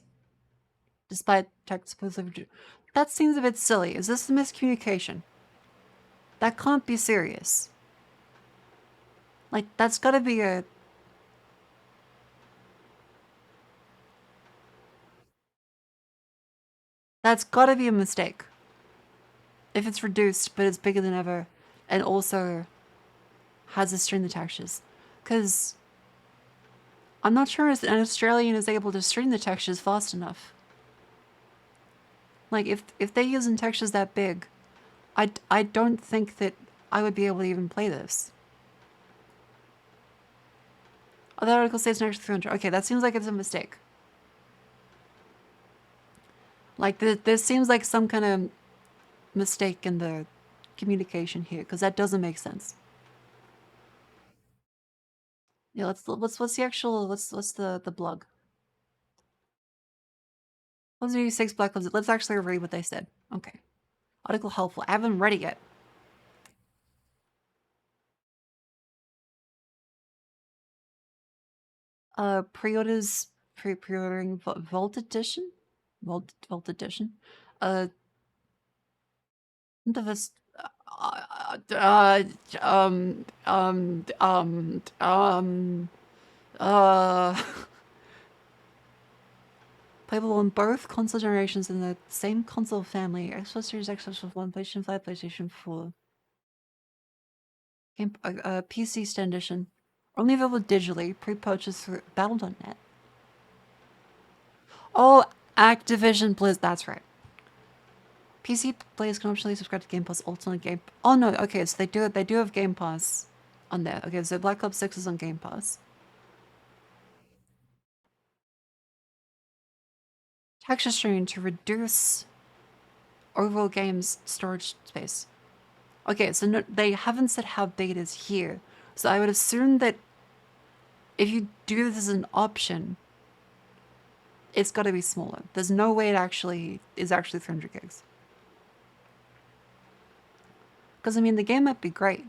Despite tech supposedly... That seems a bit silly. Is this a miscommunication? That can't be serious. Like, that's gotta be a... That's gotta be a mistake. If it's reduced, but it's bigger than ever, and also has a string of textures. Because I'm not sure an Australian is able to string the textures fast enough. Like, if they're using textures that big, I don't think that I would be able to even play this. Oh, that article says an extra 300. Okay, that seems like it's a mistake. Like, there seems like some kind of mistake in the communication here, because that doesn't make sense. Yeah, what's the actual, what's the blog? Let's do 6 Black Ops. Let's actually read what they said. Okay. Article helpful. I haven't read it yet. Pre-ordering Vault Edition? Vault Edition? The playable on both console generations in the same console family. Xbox Series X, Xbox One, PlayStation 5, PlayStation 4. Game, PC Stand Edition. Only available digitally, pre-purchase through Battle.net. Oh, Activision Blizzard, that's right. PC players can optionally subscribe to Game Pass Ultimate Game. Oh no, okay, so they do have Game Pass on there. Okay, so Black Ops 6 is on Game Pass. Texture streaming to reduce overall game's storage space. Okay, so no, they haven't said how big it is here. So I would assume that if you do this as an option, it's got to be smaller. There's no way it actually is 300 gigs. Because, I mean, the game might be great,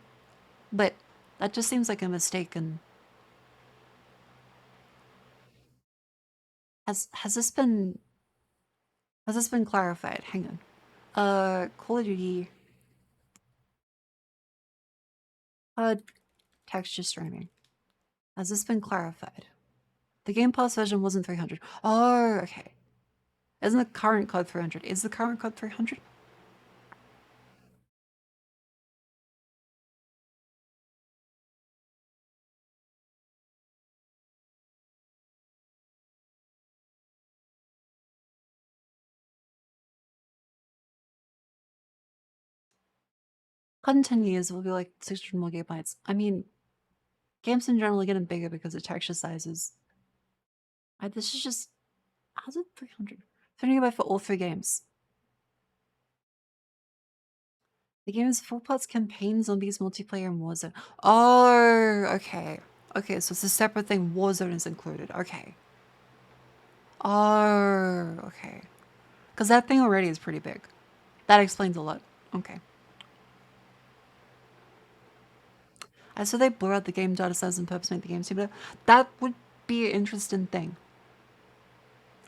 but that just seems like a mistake. And has this been clarified? Hang on. Call of Duty. Texture streaming. Has this been clarified? The Game Pass version wasn't 300. Oh, okay. Isn't the current code 300? Is the current code 300? In 10 years, will be like 600 more gigabytes. I mean, games in general are getting bigger because of texture sizes. This is just... How's it 300? 300 gigabyte for all 3 games. The game is 4 parts campaign, zombies, multiplayer, and Warzone. Oh, okay. Okay, so it's a separate thing. Warzone is included. Okay. Oh, okay. Because that thing already is pretty big. That explains a lot. Okay. So they blur out the game data size and purpose make the game seem better. That would be an interesting thing.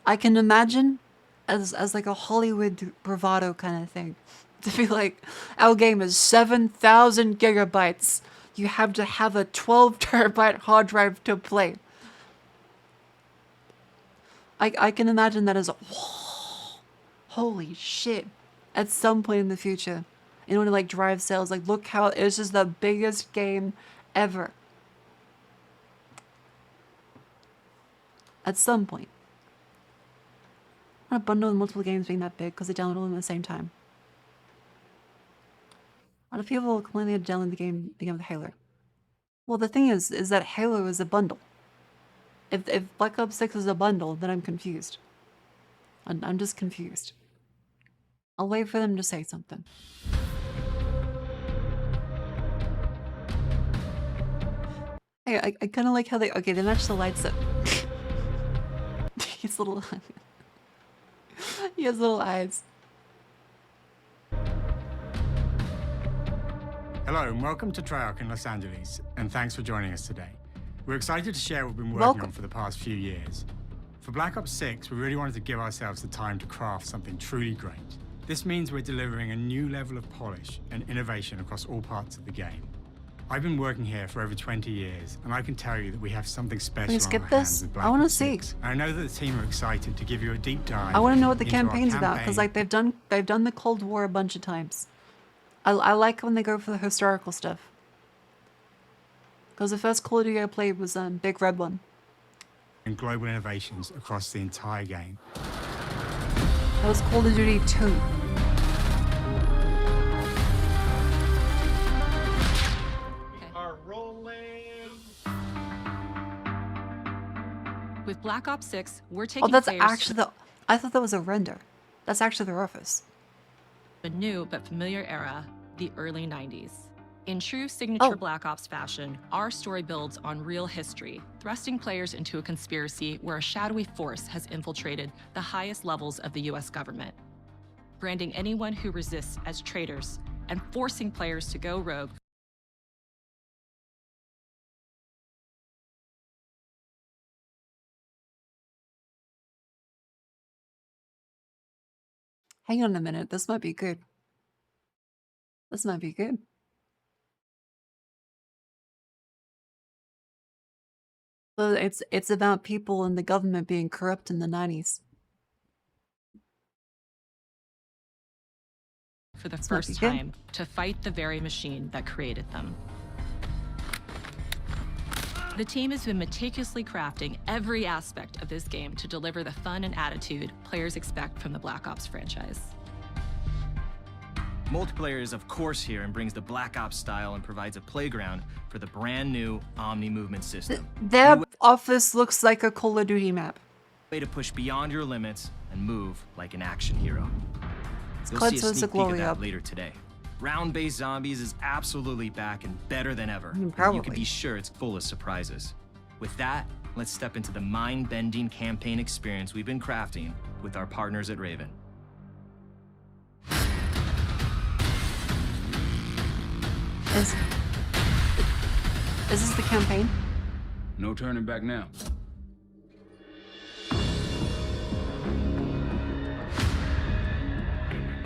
I can imagine as like a Hollywood bravado kind of thing. To be like, our game is 7,000 gigabytes. You have to have a 12 terabyte hard drive to play. I can imagine that as a Holy shit. At some point in the future, in order to like drive sales, like look how it's just the biggest game ever. At some point. I'm not bundle with multiple games being that big because they download them at the same time. A lot of people complain they had to download the game with Halo. Well, the thing is that Halo is a bundle. If Black Ops 6 is a bundle, then I'm confused. I'm just confused. I'll wait for them to say something. Hey, I kind of like how they match the lights up. His little, he has little eyes. Hello and welcome to Treyarch in Los Angeles, and thanks for joining us today. We're excited to share what we've been working on for the past few years. For Black Ops 6, we really wanted to give ourselves the time to craft something truly great. This means we're delivering a new level of polish and innovation across all parts of the game. I've been working here for over 20 years, and I can tell you that we have something special on our hands with Black Ops 6. I know that the team are excited to give you a deep dive. I want to know what the campaign's about, because like they've done the Cold War a bunch of times. I like when they go for the historical stuff. Because the first Call of Duty I played was Big Red One. And global innovations across the entire game. That was Call of Duty 2. With Black Ops 6, we're taking that's players actually the... I thought that was a render. That's actually their office. a new but familiar era, the early 90s. In true signature Black Ops fashion, our story builds on real history, thrusting players into a conspiracy where a shadowy force has infiltrated the highest levels of the US government, branding anyone who resists as traitors and forcing players to go rogue. Hang on a minute, this might be good. This might be good. So it's about people in the government being corrupt in the 90s. For the first time, to fight the very machine that created them. The team has been meticulously crafting every aspect of this game to deliver the fun and attitude players expect from the Black Ops franchise. Multiplayer is of course here and brings the Black Ops style and provides a playground for the brand new Omni movement system. Their office looks like a Call of Duty map. Way to push beyond your limits and move like an action hero. You'll called see a So It's a sneak peek of Glory that Up. later today. Round-based zombies is absolutely back and better than ever. And you probably. can be sure it's full of surprises. With that, let's step into the mind-bending campaign experience we've been crafting with our partners at Raven. Is this the campaign? No turning back now.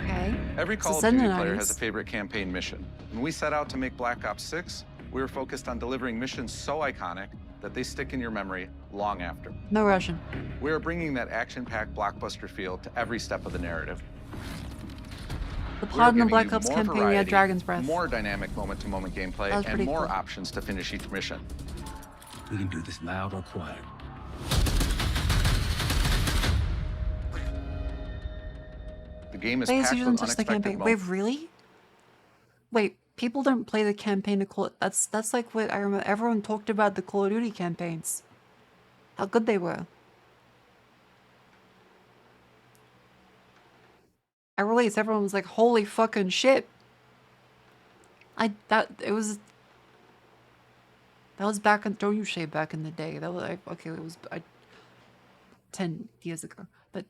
Okay. Every So Call it's of in the Duty player 90s. has a favorite campaign mission. When we set out to make Black Ops 6, we were focused on delivering missions so iconic that they stick in your memory long after. No Russian. We are bringing that action-packed blockbuster feel to every step of the narrative. The We are plot in the giving Black you Ops more campaign, you had variety, Dragon's Breath. more dynamic moment-to-moment gameplay, That was and pretty more cool. options to finish each mission. We can do this loud or quiet. The game is They packed usually with don't touch the unexpected campaign. moments. Wait, really? Wait, people don't play the campaign to Call. That's like what I remember. Everyone talked about the Call of Duty campaigns. How good they were. At release, everyone was like, "Holy fucking shit!" That was back in. Don't you shade back in the day? That was like, okay. It was 10 years ago, but.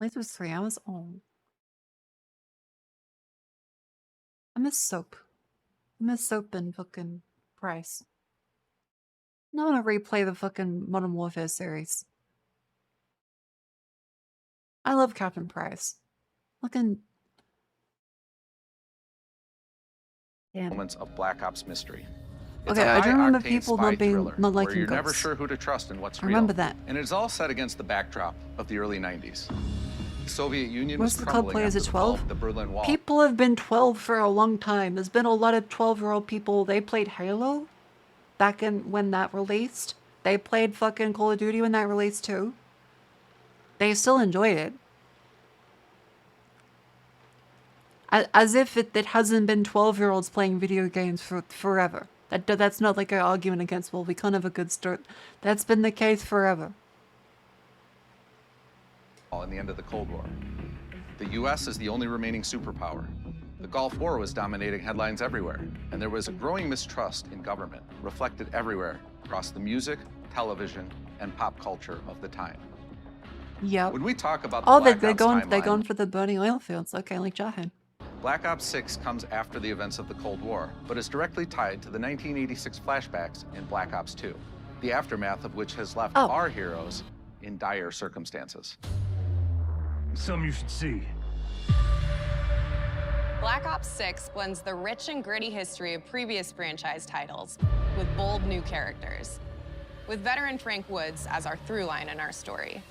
At least it was 3 hours. Oh. I miss soap. I miss soap and fucking Price. I want to replay the fucking Modern Warfare series. I love Captain Price. Looking. Damn. Moments of Black Ops mystery. It's Okay, a I do remember high-octane people spy not being thriller not where liking you're never ghosts. sure who to trust and what's I real. remember that. And it's all set against the backdrop of the early 90s. The Soviet Union was Most of the club crumbling players after are the fall 12. of the Berlin Wall. People have been 12 for a long time. There's been a lot of 12-year-old people. They played Halo back in when that released. They played fucking Call of Duty when that released too. They still enjoyed it. As if it hasn't been 12-year-olds playing video games for forever. That's not like an argument against, well, we can't have a good start. That's been the case forever. In the end of the Cold War. The U.S. is the only remaining superpower. The Gulf War was dominating headlines everywhere, and there was a growing mistrust in government, reflected everywhere across the music, television, and pop culture of the time. Yeah. When we talk about the Oh, Black they're Ops going timeline, for the burning oil fields. Okay, like Jahan. Black Ops 6 comes after the events of the Cold War, but is directly tied to the 1986 flashbacks in Black Ops 2, the aftermath of which has left our heroes in dire circumstances. Something you should see. Black Ops 6 blends the rich and gritty history of previous franchise titles with bold new characters, with veteran Frank Woods as our through line in our story.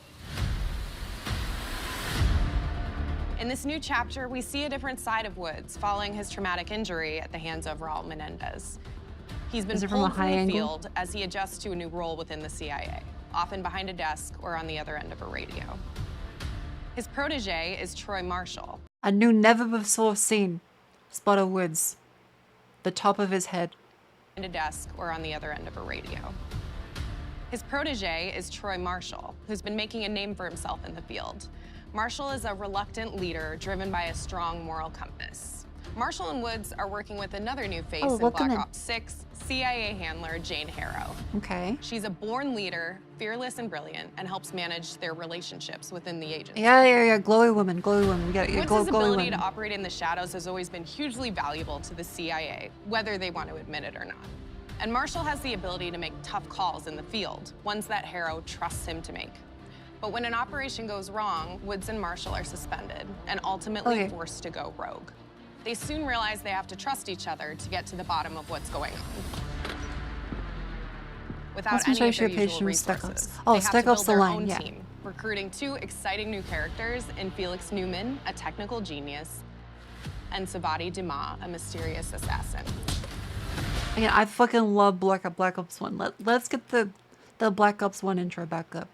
In this new chapter, we see a different side of Woods following his traumatic injury at the hands of Raul Menendez. He's been pulled from the field as he adjusts to a new role within the CIA, often behind a desk or on the other end of a radio. His protege is Troy Marshall. A new never before seen spot of Woods. The top of his head. Behind a desk or on the other end of a radio. His protege is Troy Marshall, who's been making a name for himself in the field. Marshall is a reluctant leader driven by a strong moral compass. Marshall and Woods are working with another new face in Black Ops 6, CIA handler Jane Harrow. Okay. She's a born leader, fearless and brilliant, and helps manage their relationships within the agency. Yeah. Glowy woman. We got Woods' glowy ability woman. to operate in the shadows has always been hugely valuable to the CIA, whether they want to admit it or not. And Marshall has the ability to make tough calls in the field, ones that Harrow trusts him to make. But when an operation goes wrong, Woods and Marshall are suspended and ultimately forced to go rogue. They soon realize they have to trust each other to get to the bottom of what's going on. Without any of their usual resources, they have to build their own team, recruiting two exciting new characters in Felix Newman, a technical genius, and Savati Dumas, a mysterious assassin. Again, I fucking love Black Ops 1. Let's get the Black Ops 1 intro back up.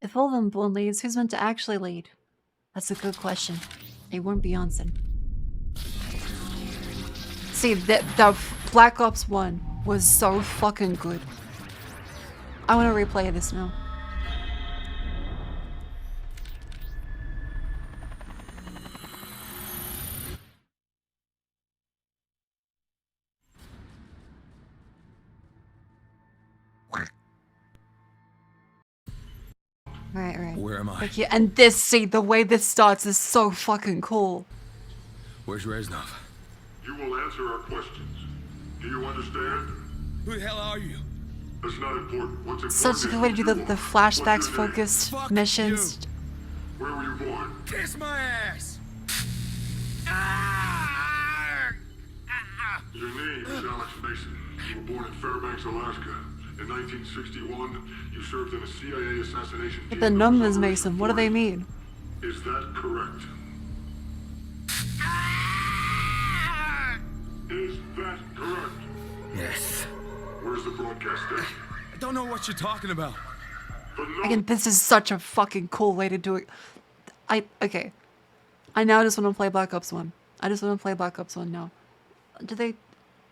If all of them born leads, who's meant to actually lead? That's a good question. It won't be answered. See, the Black Ops 1 was so fucking good. I want to replay this now. Right. Where am I? Like, yeah, and this, see, the way this starts is so fucking cool. Where's Reznov? You will answer our questions. Do you understand? Who the hell are you? That's not important. What's important Such a good way to do the flashbacks focused missions. Where were you born? Kiss my ass! Your name is Alex Mason. You were born in Fairbanks, Alaska. In 1961, you served in a CIA assassination team. But the numbers, Mason, what do they mean? Is that correct? Is that correct? Yes. Where's the broadcast station? I don't know what you're talking about. Again, this is such a fucking cool way to do it. Okay. I now just want to play Black Ops 1. I just want to play Black Ops 1 now.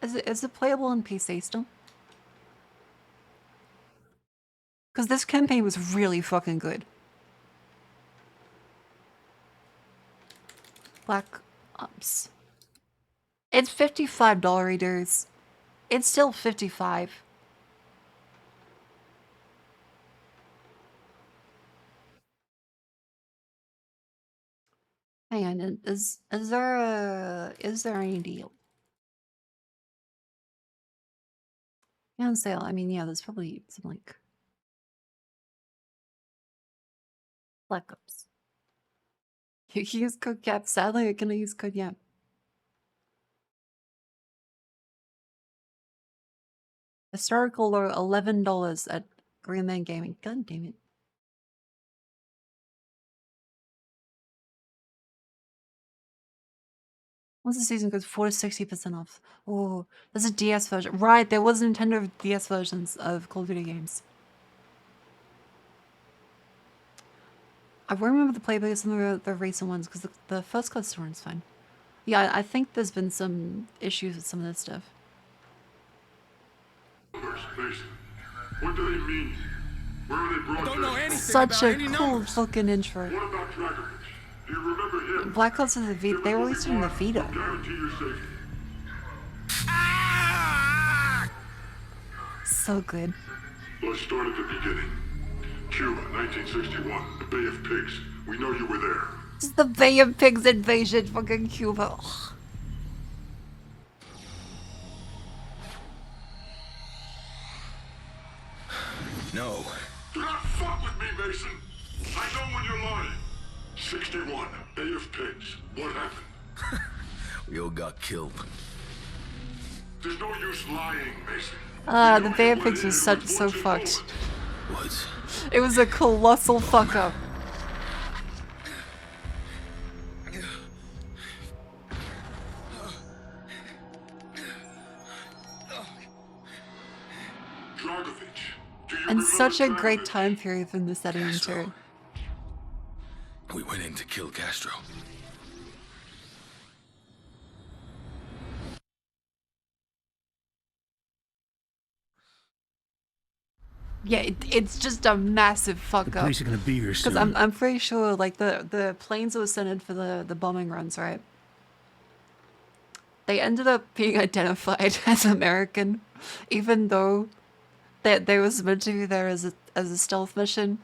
Is it playable on PC still? Because this campaign was really fucking good. Black Ops. It's $55 readers. It's still 55. Hang on, is there any deal? Yeah, on sale. I mean, yeah, there's probably some like Black Ops. You can use code YAP. Sadly, I cannot use code YAP. Historical low $11 at Green Man Gaming. God damn it. Once the season goes 4 to 60% off. Oh, there's a DS version. Right, there was Nintendo DS versions of Call of Duty games. I remember the playback of some of the recent ones because the first customer is fine. Yeah, I think there's been some issues with some of this stuff. What do they mean? Where are they broadcasting? Such a cool fucking intro. What about Dragovich? Do you remember him? Black Ops of the Vita, they released it in the Vita. Guarantee your safety. So good. Let's start at the beginning. Cuba, 1961, the Bay of Pigs. We know you were there. This is the Bay of Pigs invasion, fucking Cuba. Ugh. No. Do not fuck with me, Mason. I know when you're lying. 61, Bay of Pigs. What happened? We all got killed. There's no use lying, Mason. The Bay of Pigs was so fucked. What? It was a colossal fuck up. And such a great time period from this setting too. We went in to kill Castro. Yeah, it's just a massive fuck up. The police are gonna be here soon. Because I'm pretty sure like the planes that were sent in for the bombing runs, right? They ended up being identified as American, even though they was meant to be there as a stealth mission,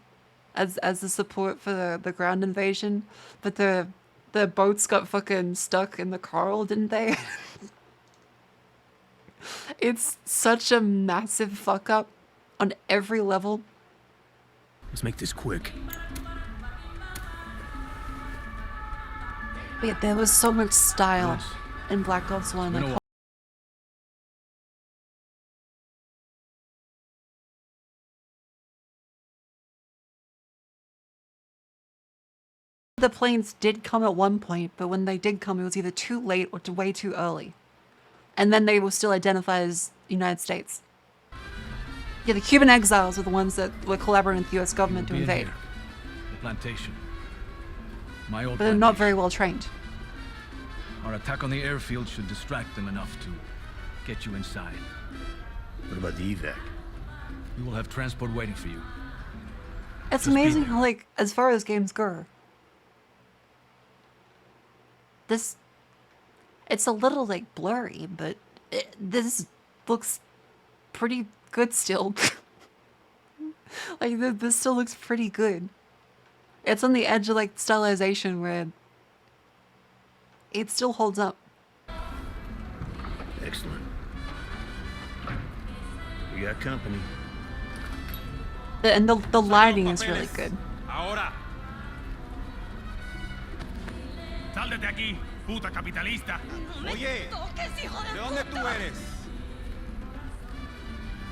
as a support for the ground invasion, but the boats got fucking stuck in the coral, didn't they? It's such a massive fuck up on every level. Let's make this quick. But yeah, there was so much style in Black Ops 1. Like, the planes did come at one point, but when they did come, it was either too late or way too early. And then they were still identified as United States. Yeah, the Cuban exiles were the ones that were collaborating with the US government to invade. The plantation. My old But they're not very well trained. Our attack on the airfield should distract them enough to get you inside. What about the evac? We will have transport waiting for you. It's amazing how, like, as far as games go, it's a little, like, blurry, but this looks pretty good still. Like, this still looks pretty good. It's on the edge of, like, stylization where it still holds up. Excellent. We got company. And the lighting is really good. Ahora. Sal de aquí, puta capitalista. Oye, ¿de dónde tú eres?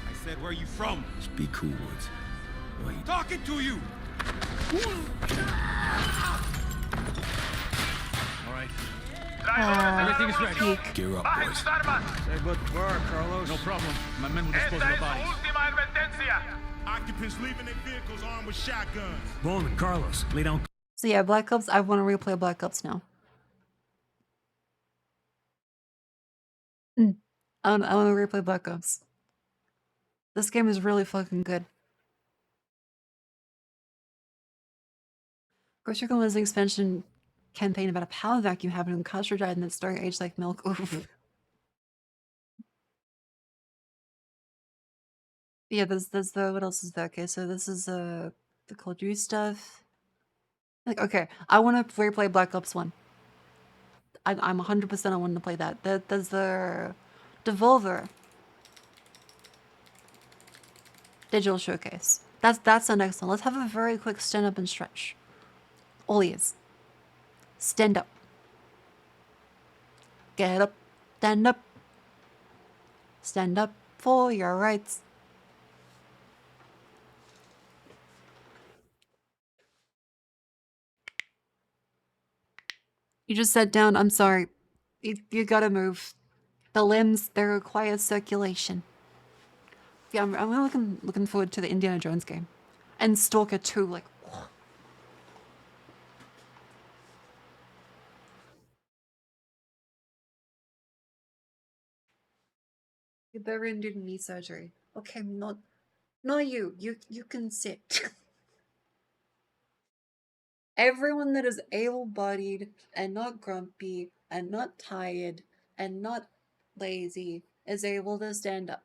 I said, where are you from? Just be cool, Woods. Wait. Talking to you. All right. Everything is ready. Gear up, boys. Say good work, Carlos. No problem. My men will dispose of the bodies. Occupants leaving their vehicles armed with shotguns. Bowman, Carlos, lay down. So yeah, Black Ops, I want to replay Black Ops now. I want to replay Black Ops. This game is really fucking good. Ghost Recon was an expansion campaign about a power vacuum happening when Castro died and that story aged like milk. Oof. Yeah, there's the, what else is there? Okay, so this is the Call of Duty stuff. Like, okay, I want to replay Black Ops 1. I'm 100% I wanted to play that. There's the Devolver digital showcase. That's the next one. Let's have a very quick stand up and stretch. All ears. Stand up. Get up. Stand up. Stand up for your rights. You just sat down. I'm sorry. You gotta move. The limbs, they require circulation. Yeah, I'm really looking forward to the Indiana Jones game. And Stalker 2, like... Your barian didn't need surgery. Okay, not you. You can sit. Everyone that is able-bodied and not grumpy and not tired and not lazy is able to stand up.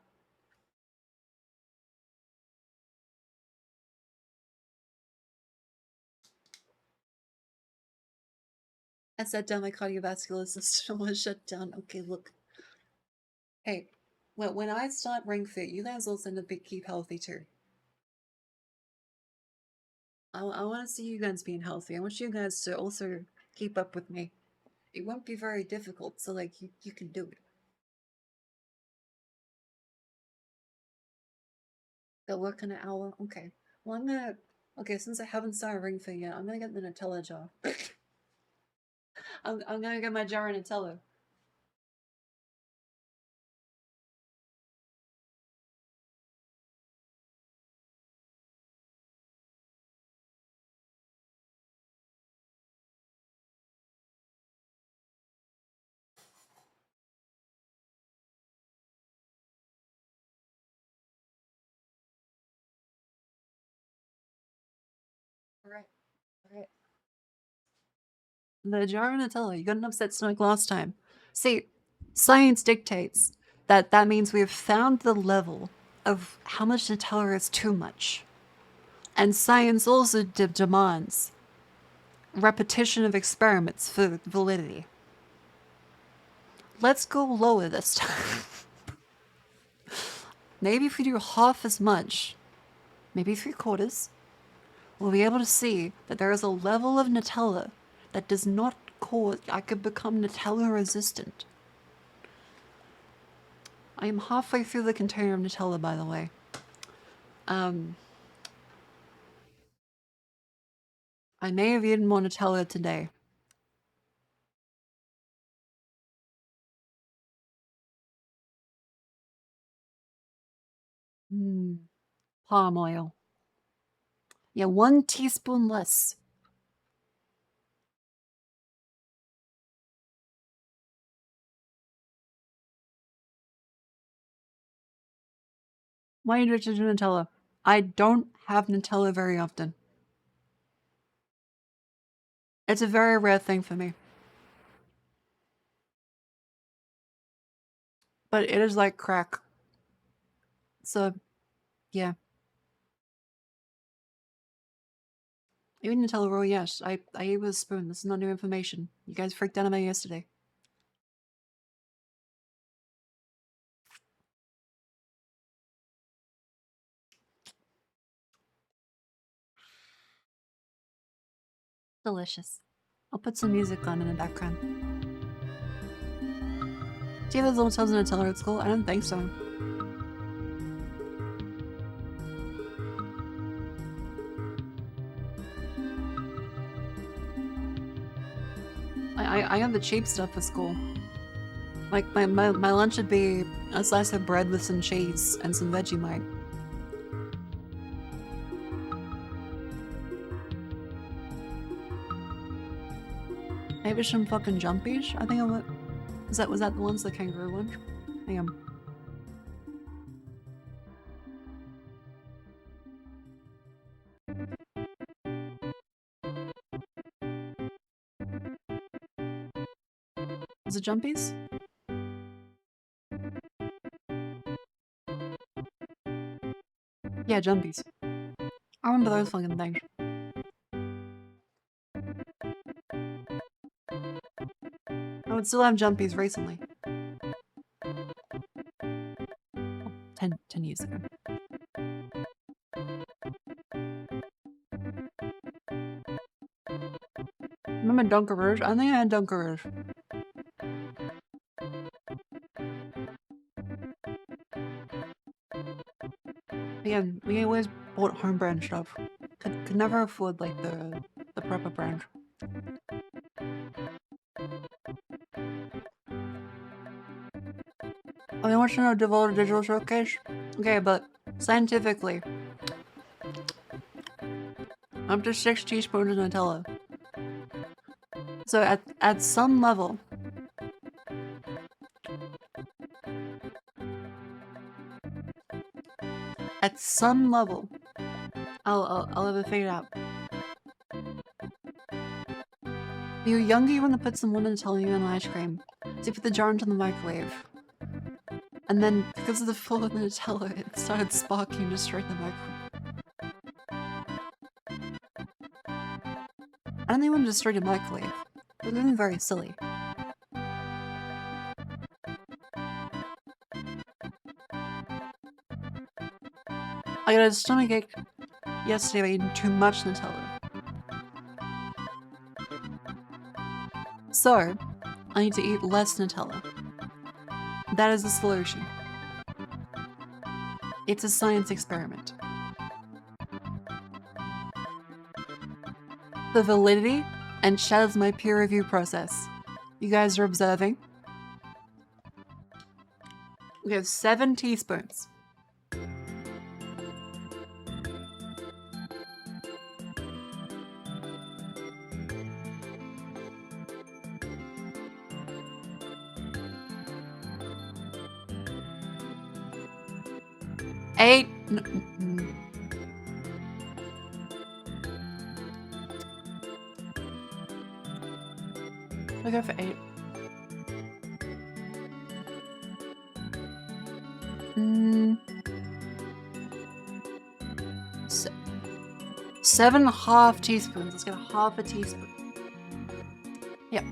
I sat down, my cardiovascular system was shut down. Okay, look. Hey, when I start Ring Fit, you guys also need to keep healthy too. I want to see you guys being healthy. I want you guys to also keep up with me. It won't be very difficult, so like you can do it. They'll work in an hour? Okay. Well, I'm gonna... Okay, since I haven't started Ring Fit yet, I'm gonna get the Nutella jar. I'm gonna get my jar of Nutella. Alright. Alright. The jar of Nutella. You got an upset stomach last time. See, science dictates that means we've found the level of how much Nutella is too much. And science also demands repetition of experiments for validity. Let's go lower this time. Maybe if we do half as much, maybe 3/4, we'll be able to see that there is a level of Nutella that does not cause... I could become Nutella resistant. I am halfway through the container of Nutella, by the way. I may have eaten more Nutella today. Palm oil. Yeah, 1 teaspoon less. Why are you addicted to Nutella? I don't have Nutella very often. It's a very rare thing for me. But it is like crack. So, yeah. Even Nutella roll, yes. I ate with a spoon. This is not new information. You guys freaked out about it yesterday. Delicious. I'll put some music on in the background. Do you have those little tubs in Nutella at school? I don't think so. I have the cheap stuff at school. Like, my lunch would be a slice of bread with some cheese and some Vegemite. Maybe some fucking jumpies? I think I would. Was that the ones, the kangaroo one? Hang on. Was it jumpies? Yeah, jumpies. I remember those fucking things. would still have jumpies recently. 10 years ago. Remember Dunkaroos? I think I had Dunkaroos. Again, we always bought home brand stuff. Could never afford like the proper brand. Oh, you want to know Devolver Digital Showcase? Okay, but scientifically, up to 6 teaspoons of Nutella. So at some level, I'll have it figured out. You're younger, you want to put some Nutella in an ice cream. So you put the jar into the microwave. And then, because of the flow of the Nutella, it started sparking, destroyed the microwave. I don't even want to destroy the microwave. They're looking very silly. I got a stomachache yesterday by eating too much Nutella. So, I need to eat less Nutella. That is the solution. It's a science experiment. The validity and shadows my peer review process. You guys are observing. We have 7 teaspoons. Eight. I'll go for 8. 7.5 teaspoons. Let's get a half a teaspoon. Yep.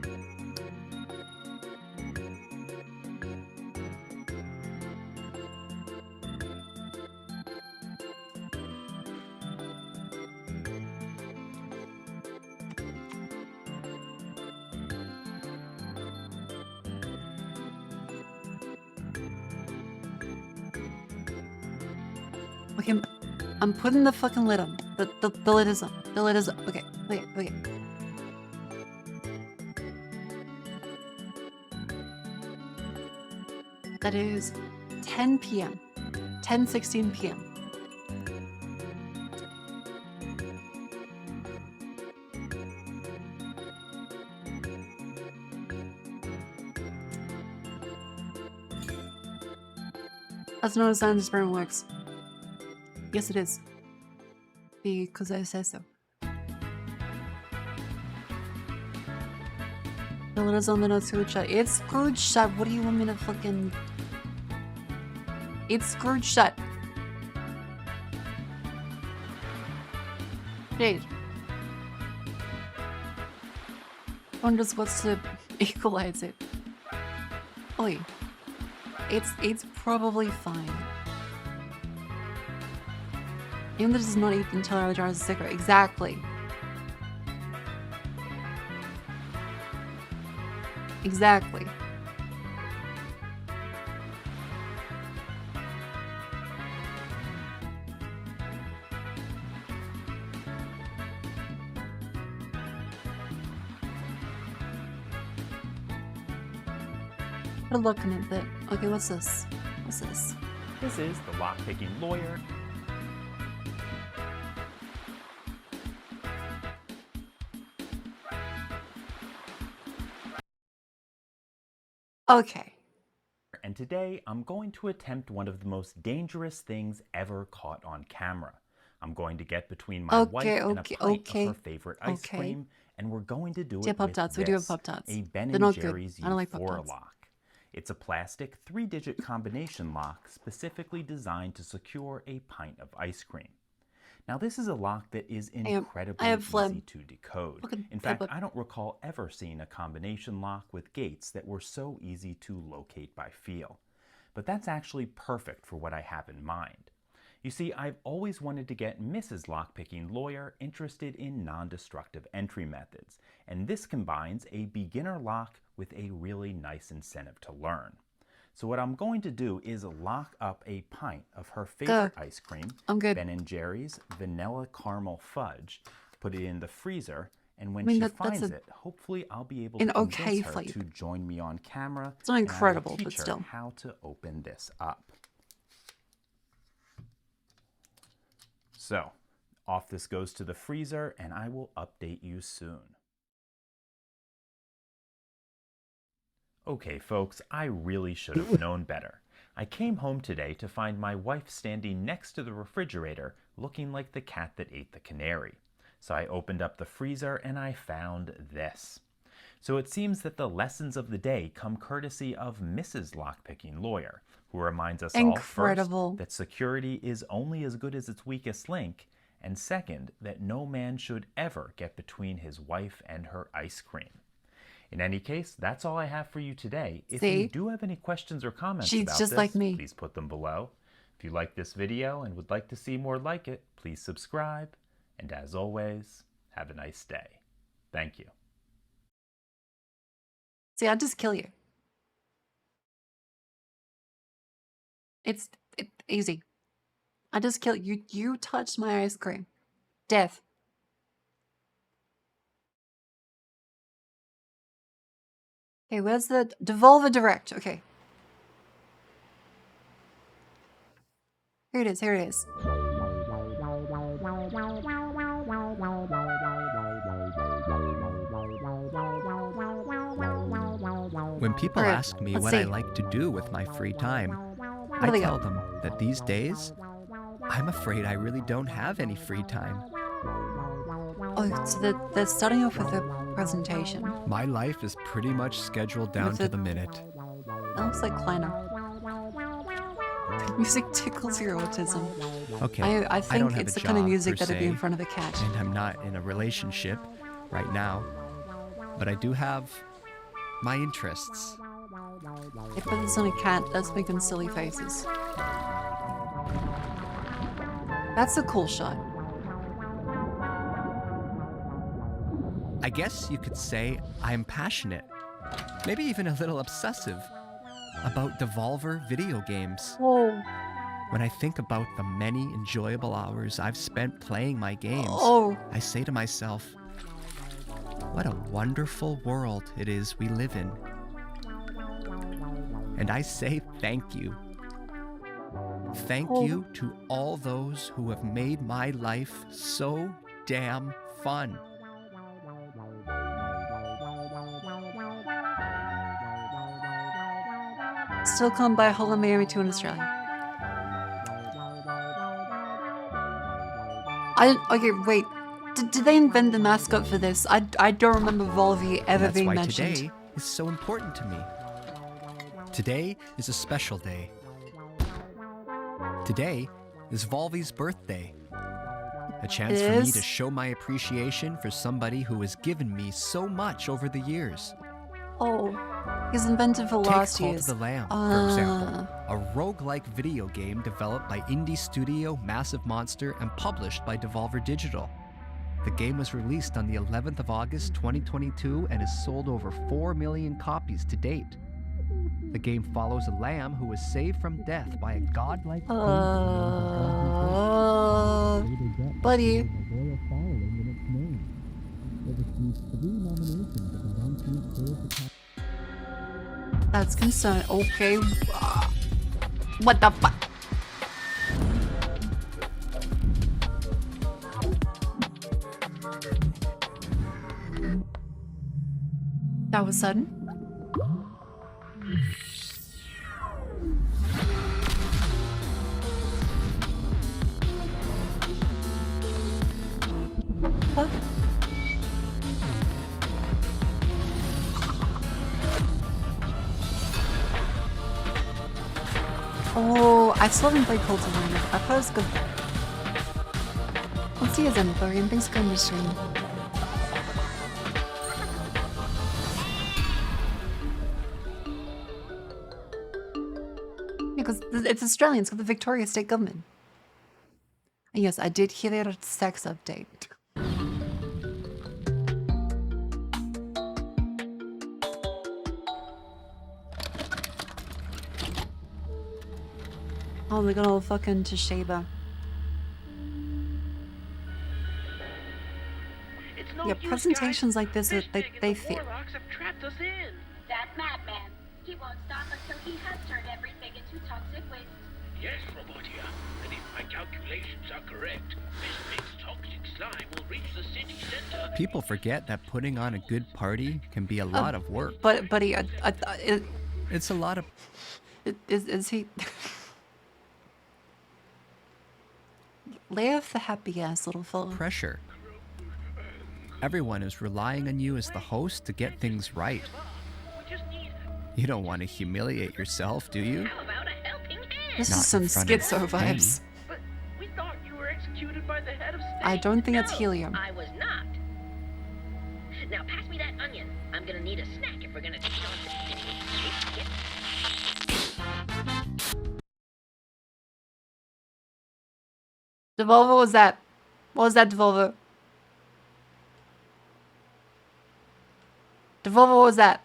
Okay, I'm putting the fucking lid on. The lid is on. The lid is on. Okay. That is 10 p.m. 10:16 p.m. That's not how science experiment works. Yes, it is. Because I say so. The lid is on, the not screwed shut. It's screwed shut. What do you want me to fucking... It's screwed shut. Jade. One just wants to equalize it. Oi. It's probably fine. Even though it does not eat until our jar is a cigarette. Exactly. Exactly. Put a look in it, but okay, what's this? What's this? This is the lock-picking lawyer. Okay. And today I'm going to attempt one of the most dangerous things ever caught on camera. I'm going to get between my wife and a pint of her favorite ice cream, and we're going to do it with Pop-Tarts. We do have Pop-Tarts. a Ben They're not & Jerry's good. I don't like U4 Pop-Tarts. lock. It's a plastic 3-digit combination lock specifically designed to secure a pint of ice cream. Now, this is a lock that is incredibly easy to decode. In fact, I don't recall ever seeing a combination lock with gates that were so easy to locate by feel. But that's actually perfect for what I have in mind. You see, I've always wanted to get Mrs. Lockpicking Lawyer interested in non-destructive entry methods, and this combines a beginner lock with a really nice incentive to learn. So what I'm going to do is lock up a pint of her favorite ice cream, Ben & Jerry's Vanilla Caramel Fudge, put it in the freezer, and when she finds it, hopefully I'll be able to convince her to join me on camera. It's not incredible, and I will but teach still. her how to open this up. So, off this goes to the freezer, and I will update you soon. Okay, folks, I really should have known better. I came home today to find my wife standing next to the refrigerator, looking like the cat that ate the canary. So I opened up the freezer and I found this. So it seems that the lessons of the day come courtesy of Mrs. Lockpicking Lawyer, who reminds us all first that security is only as good as its weakest link, and second, that no man should ever get between his wife and her ice cream. In any case, that's all I have for you today. If you do have any questions or comments about this, please put them below. If you like this video and would like to see more like it, please subscribe. And as always, have a nice day. Thank you. See, I'll just kill you. It's easy. I just kill you. You touched my ice cream. Death. Okay, where's the Devolver Direct? Okay. Here it is, here it is. When people ask me what I like to do with my free time, I tell them that these days, I'm afraid I really don't have any free time. Oh, so they're starting off with a presentation. My life is pretty much scheduled down to the minute. That looks like Kleiner. Music tickles your autism. Okay, I think don't have it's a the kind of job, music per that'd be in se, front of a cat. And I'm not in a relationship right now. But I do have my interests. They put this on a cat that's making silly faces. That's a cool shot. I guess you could say I'm passionate, maybe even a little obsessive, about Devolver video games. Whoa. When I think about the many enjoyable hours I've spent playing my games, I say to myself, what a wonderful world it is we live in. And I say thank you. Thank you to all those who have made my life so damn fun. Still come by Hello Miami 2 in Australia. Okay, wait. Did they invent the mascot for this? I don't remember Volvi ever being mentioned. That's why today is so important to me. Today is a special day. Today is Volvi's birthday. A chance for me to show my appreciation for somebody who has given me so much over the years. Oh, he's invented for last years. Take Cult of the Lamb, for example. A roguelike video game developed by indie studio Massive Monster and published by Devolver Digital. The game was released on the 11th of August 2022 and has sold over 4 million copies to date. The game follows a lamb who is saved from death by a godlike buddy. That's concerned. Okay. What the fuck? That was sudden. Huh? Oh, I still haven't played Cult of the Lamb. I thought it was good. Let's see his info, and thanks for coming to stream. Because it's Australian, it's got the Victoria State Government. And yes, I did hear their sex update. Oh, they got all fucking Toshiba. Yeah, presentations like this, they fit. Warlocks have trapped us in. That madman. He won't stop until he has turned everything into toxic waste. Yes, Robotia. And if my calculations are correct, this mixed toxic slime will reach the city center. People forget that putting on a good party can be a lot of work. But buddy, it's a lot of. Is he? Lay off the happy ass little fella. Pressure. Everyone is relying on you as the host to get things right. You don't want to humiliate yourself, do you? This is some schizo vibes. But we thought you were executed by the head of state. I don't think it's helium. I was not. Now pass me that onion. I'm gonna need a snack if we're gonna take on the Devolver, what was that? What was that, Devolver? Devolver, what was that?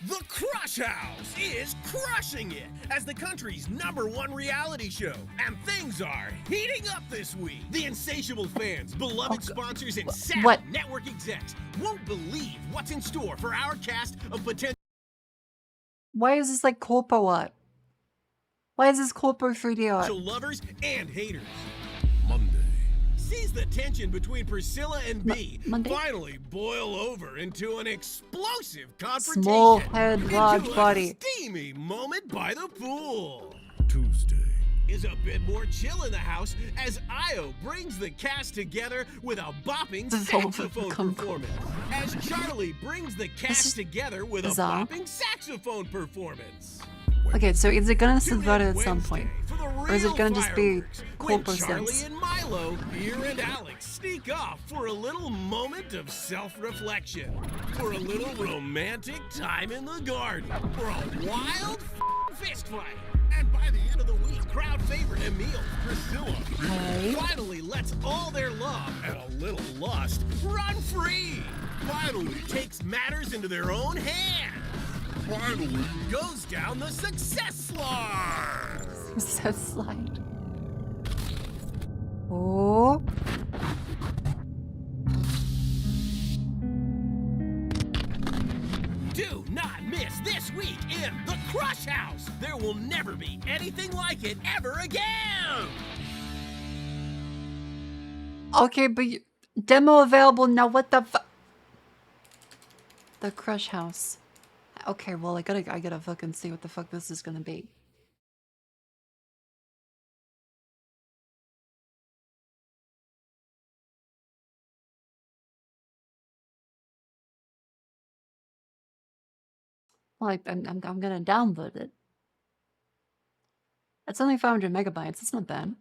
The Crush House is crushing it as the country's #1 reality show. And things are heating up this week. The insatiable fans, beloved sponsors, and savvy network execs won't believe what's in store for our cast of potential. Why is this like corpo art? Why is this corpo 3D art? Lovers and haters. Monday sees the tension between Priscilla and B finally boil over into an explosive confrontation. Small head, large into body. A steamy moment by the pool. Tuesday is a bit more chill in the house as Io brings the cast together with a bopping saxophone performance. As Charlie brings the cast together with a bopping saxophone performance. Okay, so is it gonna subvert it at some point? Or is it gonna just be corpo Charlie sense? and Milo, Beer and Alex sneak off for a little moment of self-reflection. For a little romantic time in the garden. For a wild fist fight. And by the end of the week, crowd favorite Emile, Priscilla, finally lets all their love and a little lust run free. Finally takes matters into their own hands. Finally goes down the success slide. Success slide. Oh. Do not miss this week in the Crush House. There will never be anything like it ever again. Okay, but demo available now. What the fuck? The Crush House. Okay, well, I gotta fucking see what the fuck this is gonna be. Like, I'm gonna download it. It's only 500 megabytes. It's not bad.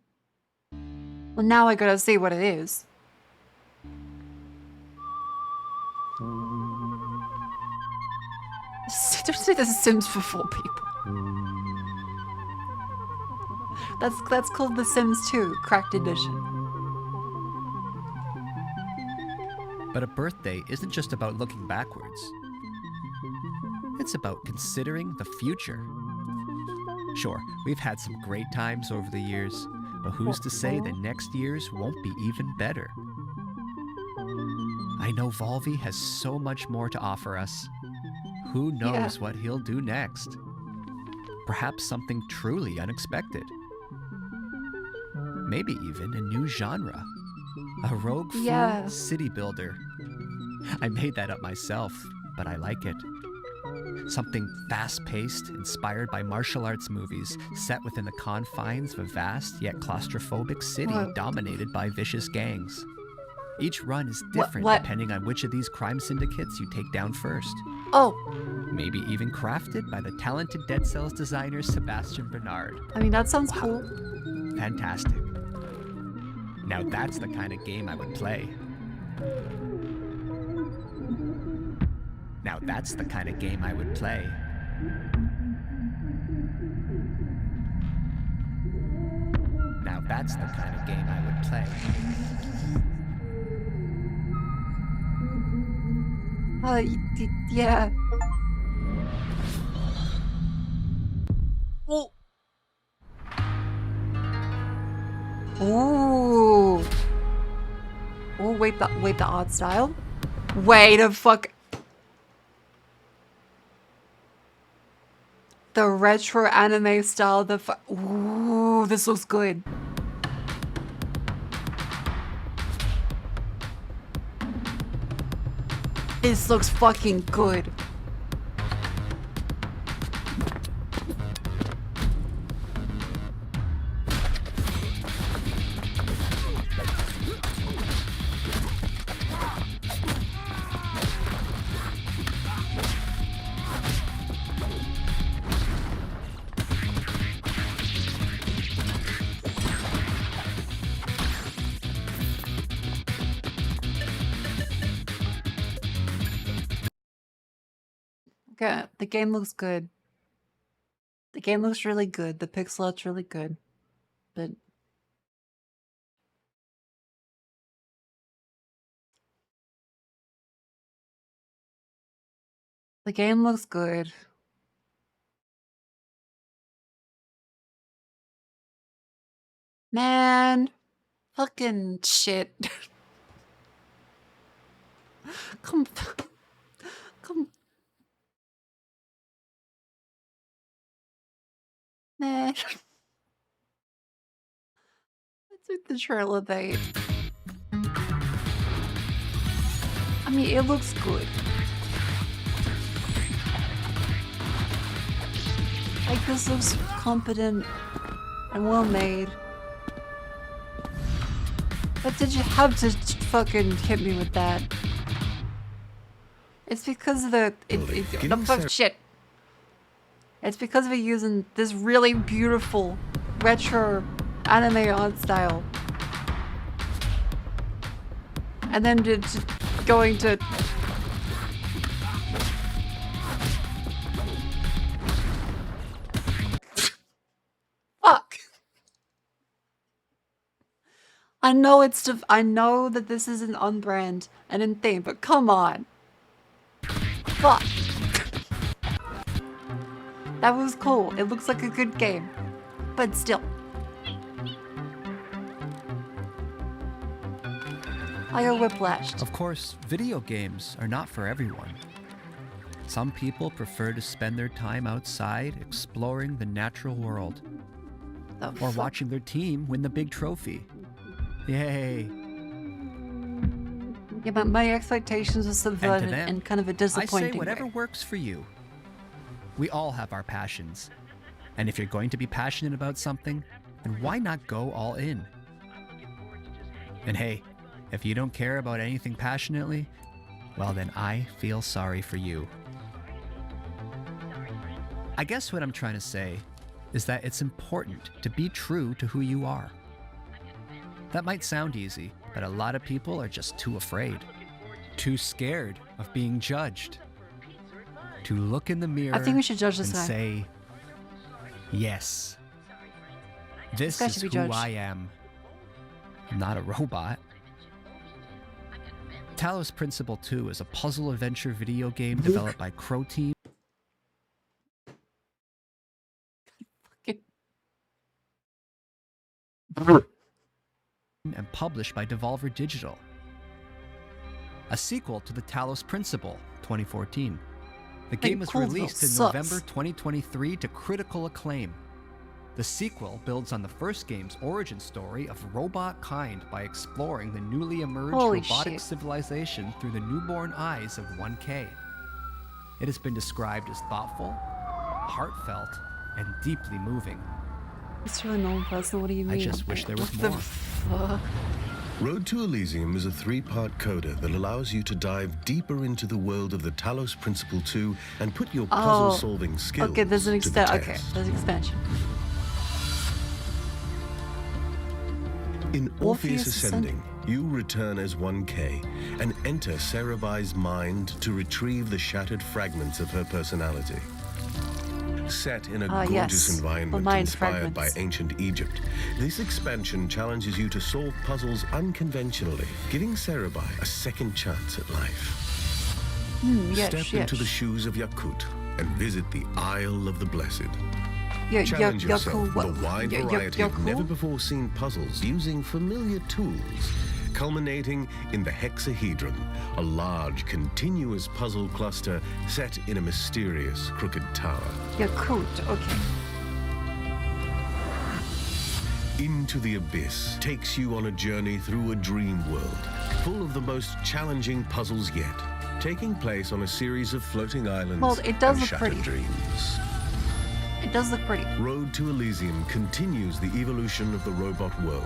Well, now I gotta see what it is. Just say this is Sims for 4 people. That's called The Sims 2 Cracked Edition. But a birthday isn't just about looking backwards. It's about considering the future. Sure, we've had some great times over the years, but who's to say that next year's won't be even better? I know Volvi has so much more to offer us. Who knows what he'll do next? Perhaps something truly unexpected. Maybe even a new genre. A rogue fool city builder. I made that up myself, but I like it. Something fast-paced, inspired by martial arts movies, set within the confines of a vast yet claustrophobic city dominated by vicious gangs. Each run is different depending on which of these crime syndicates you take down first. Oh. maybe even crafted by the talented Dead Cells designer Sebastian Bernard. I mean, that sounds cool. Fantastic. Now that's the kind of game I would play. Now that's the kind of game I would play. Now that's the kind of game I would play. Yeah. Oh. Ooh. Oh, wait, the art style? Wait a fuck. The retro anime style, ooh, this looks good. This looks fucking good. Okay, the game looks good. The game looks really good. The pixel art's really good. But the game looks good. Man, fucking shit. Come. Nah. Let's make the trailer bait. I mean, it looks good. Like, this looks competent and well made. But did you have to fucking hit me with that? It's because of the shit. It's because of it using this really beautiful retro anime art style. And then just going to fuck. I know I know that this isn't on brand and in theme, but come on. Fuck. That was cool. It looks like a good game. But still. I got whiplashed. Of course, video games are not for everyone. Some people prefer to spend their time outside exploring the natural world. Or watching their team win the big trophy. Yay. Yeah, but my expectations are subverted and kind of a disappointing I say whatever way. works for you. We all have our passions. And if you're going to be passionate about something, then why not go all in? And hey, if you don't care about anything passionately, well then I feel sorry for you. I guess what I'm trying to say is that it's important to be true to who you are. That might sound easy, but a lot of people are just too afraid. Too scared of being judged. To look in the mirror I think we should judge this and guy. say, yes, this guy is should be who judged. I am. I'm not a robot. Talos Principle 2 is a puzzle adventure video game developed by Crow Team and published by Devolver Digital. A sequel to the Talos Principle, 2014. The game was released in November 2023 to critical acclaim. The sequel builds on the first game's origin story of robot kind by exploring the newly emerged robotic civilization through the newborn eyes of 1K. It has been described as thoughtful, heartfelt, and deeply moving. It's really non-personal. What do you mean? I just wish there was more. Fuck? Road to Elysium is a 3-part coda that allows you to dive deeper into the world of the Talos Principle 2 and put your puzzle-solving skills okay, there's an to the test. Okay, there's an expansion. In Orpheus Ascending, you return as 1K and enter Cerebi's mind to retrieve the shattered fragments of her personality. Set in a gorgeous environment inspired by ancient Egypt, this expansion challenges you to solve puzzles unconventionally, giving Cerebi a second chance at life. Step into the shoes of Yakut and visit the Isle of the Blessed. Challenge yourself with a wide variety of never-before-seen puzzles using familiar tools, culminating in the hexahedron, a large, continuous puzzle cluster set in a mysterious, crooked tower. Yakut, okay. Into the Abyss takes you on a journey through a dream world, full of the most challenging puzzles yet, taking place on a series of floating islands and shattered dreams. It does look pretty. Road to Elysium continues the evolution of the robot world,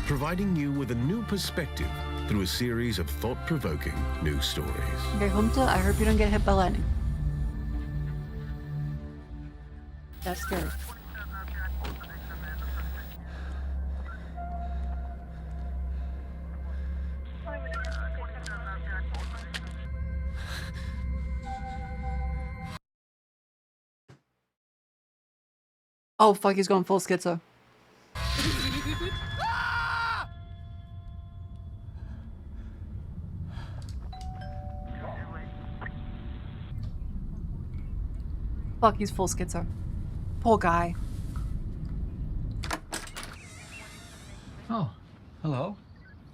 providing you with a new perspective through a series of thought-provoking new stories. Okay, Humta, I hope you don't get hit by lightning. That's scary. Oh fuck, he's going full schizo. Fuck, he's full schizo. Poor guy. Oh, hello.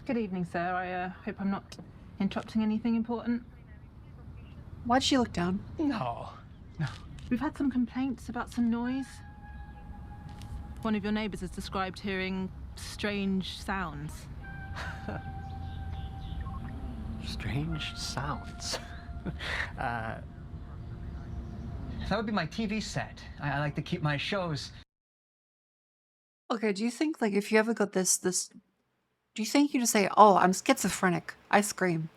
Good evening, sir. I hope I'm not interrupting anything important. Why'd she look down? No. We've had some complaints about some noise. One of your neighbors has described hearing strange sounds. Strange sounds. That would be my TV set. I like to keep my shows. Okay, do you think, like, if you ever got this, do you think you just say, oh, I'm schizophrenic, I scream?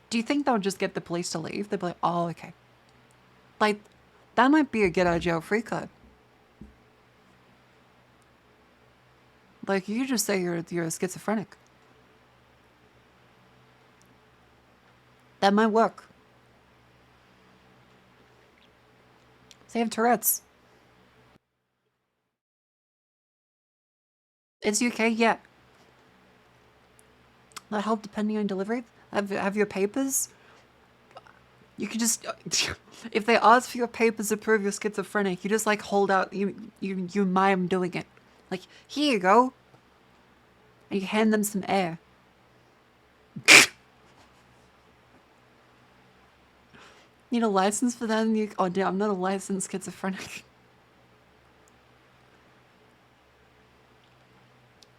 Do you think that would just get the police to leave? They'd be like, oh, okay. Like, that might be a get out of jail free card. Like, you just say you're a schizophrenic. That might work. Say you have Tourette's. It's UK, yeah. That help depending on delivery. Have your papers. You could just, if they ask for your papers to prove you're schizophrenic, you just like hold out, you mime doing it. Like, here you go. And you hand them some air. Need a license for that? And oh damn, I'm not a licensed schizophrenic.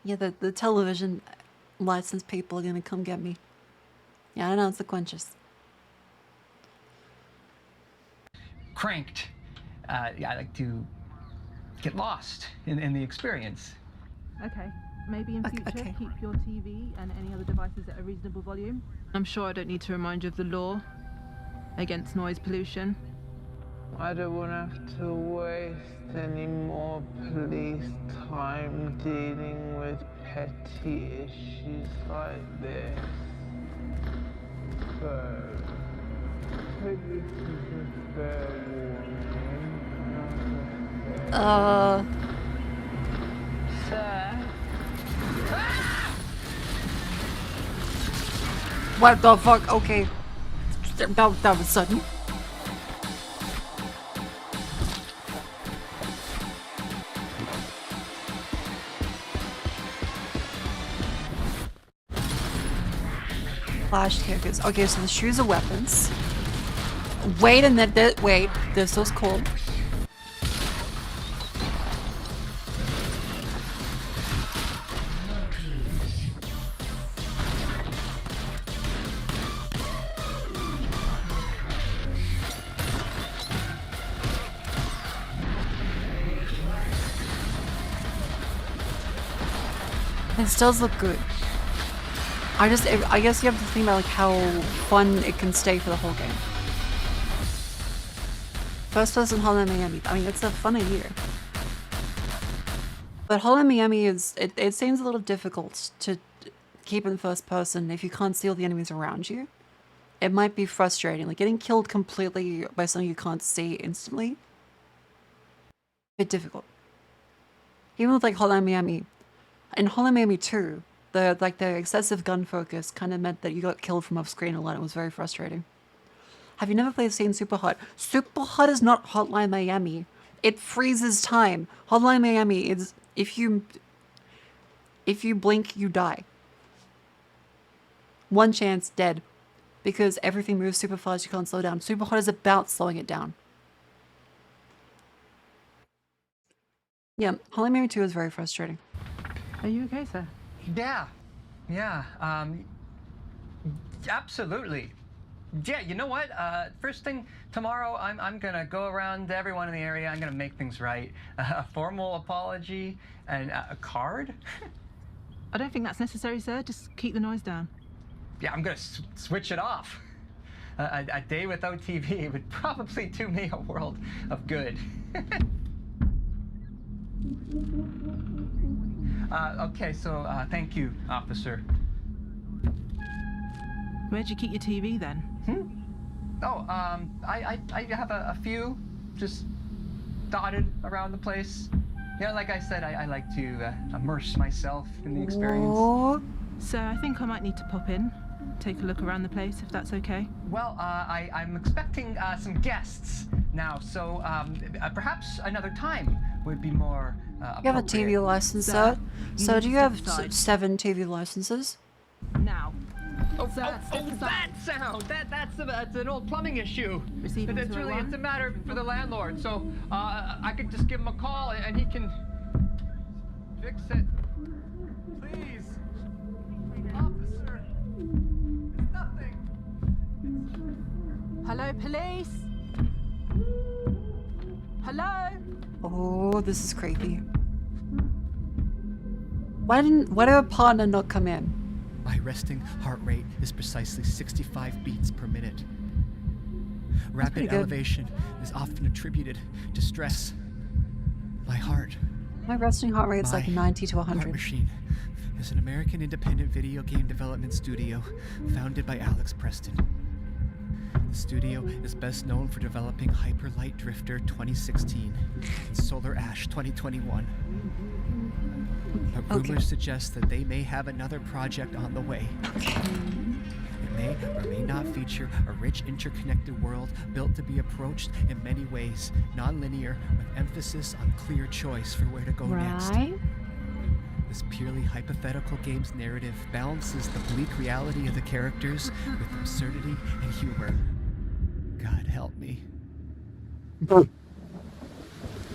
Yeah, the television licensed people are gonna come get me. Yeah, I know, it's the quenches. Cranked. Yeah, I like to get lost in the experience. Okay. Maybe in future, keep your TV and any other devices at a reasonable volume. I'm sure I don't need to remind you of the law against noise pollution. I don't want to have to waste any more police time dealing with petty issues like this. So, take this as a fair warning. Sir? What the fuck? Okay. That was sudden. Flash kickers. Okay, so the shoes are weapons. Wait a minute. Wait, this was cool. This does look good. I guess you have to think about like how fun it can stay for the whole game. First person Hotline Miami. I mean, it's a fun idea. But Hotline Miami it seems a little difficult to keep in first person if you can't see all the enemies around you. It might be frustrating, like getting killed completely by something you can't see instantly. A bit difficult. Even with like Hotline Miami, in Hotline Miami 2, the excessive gun focus kind of meant that you got killed from off screen a lot. It was very frustrating. Have you never played Scene Super Hot? Super Hot is not Hotline Miami. It freezes time. Hotline Miami is if you blink, you die. One chance, dead. Because everything moves super fast, you can't slow down. Super Hot is about slowing it down. Yeah, Hotline Miami 2 is very frustrating. Are you okay, sir? Yeah, absolutely. Yeah, you know what? First thing tomorrow, I'm gonna go around to everyone in the area. I'm gonna make things right. A formal apology and a card. I don't think that's necessary, sir. Just keep the noise down. Yeah, I'm gonna switch it off. A day without TV would probably do me a world of good. Okay, so thank you, officer. Where'd you keep your TV then? Oh, I have a few just dotted around the place. You know, like I said, I like to immerse myself in the experience. Oh. So I think I might need to pop in, take a look around the place, if that's okay. Well, I'm expecting some guests now, so perhaps another time would be more You have a TV license, sir? So do you have 7 TV licenses? Now. Oh, that sound! That's an old plumbing issue. It's a matter for the landlord. So I could just give him a call and he can fix it. Please, officer. It's nothing. Hello, police. Hello. Oh, this is creepy. Why did our partner not come in? My resting heart rate is precisely 65 beats per minute. Rapid elevation is often attributed to stress. My heart. My resting heart rate is like 90 to 100. Heart Machine is an American independent video game development studio founded by Alex Preston. The studio is best known for developing Hyper Light Drifter 2016 and Solar Ash 2021. But rumors suggest that they may have another project on the way. It may or may not feature a rich interconnected world built to be approached in many ways, non-linear, with emphasis on clear choice for where to go next. This purely hypothetical game's narrative balances the bleak reality of the characters with absurdity and humor. God help me.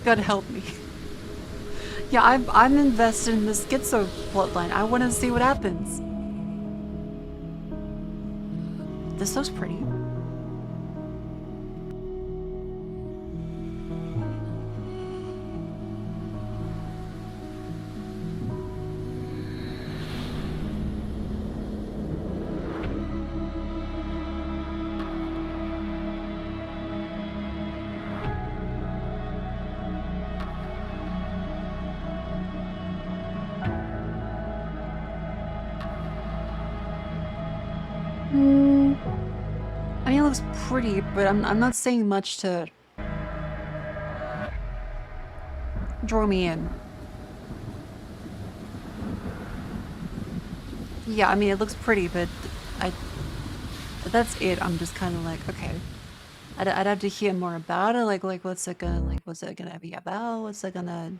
God help me. Yeah, I'm invested in the schizo plotline. I want to see what happens. This looks pretty. I mean, it looks pretty, but I'm not saying much to draw me in. Yeah, I mean, it looks pretty, but that's it. I'm just kind of like, okay. I'd have to hear more about it. Like, what's it gonna be about? What's it gonna...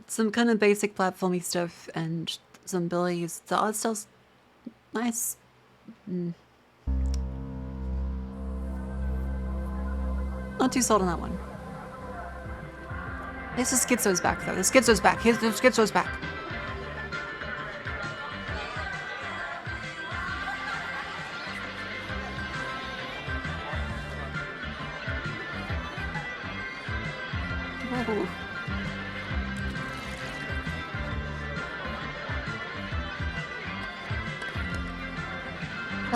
Some kind of basic platformy stuff and some abilities. The art style's nice. Not too sold on that one. This is Schizo's back, though. The Schizo's back. The Schizo's back. Oh.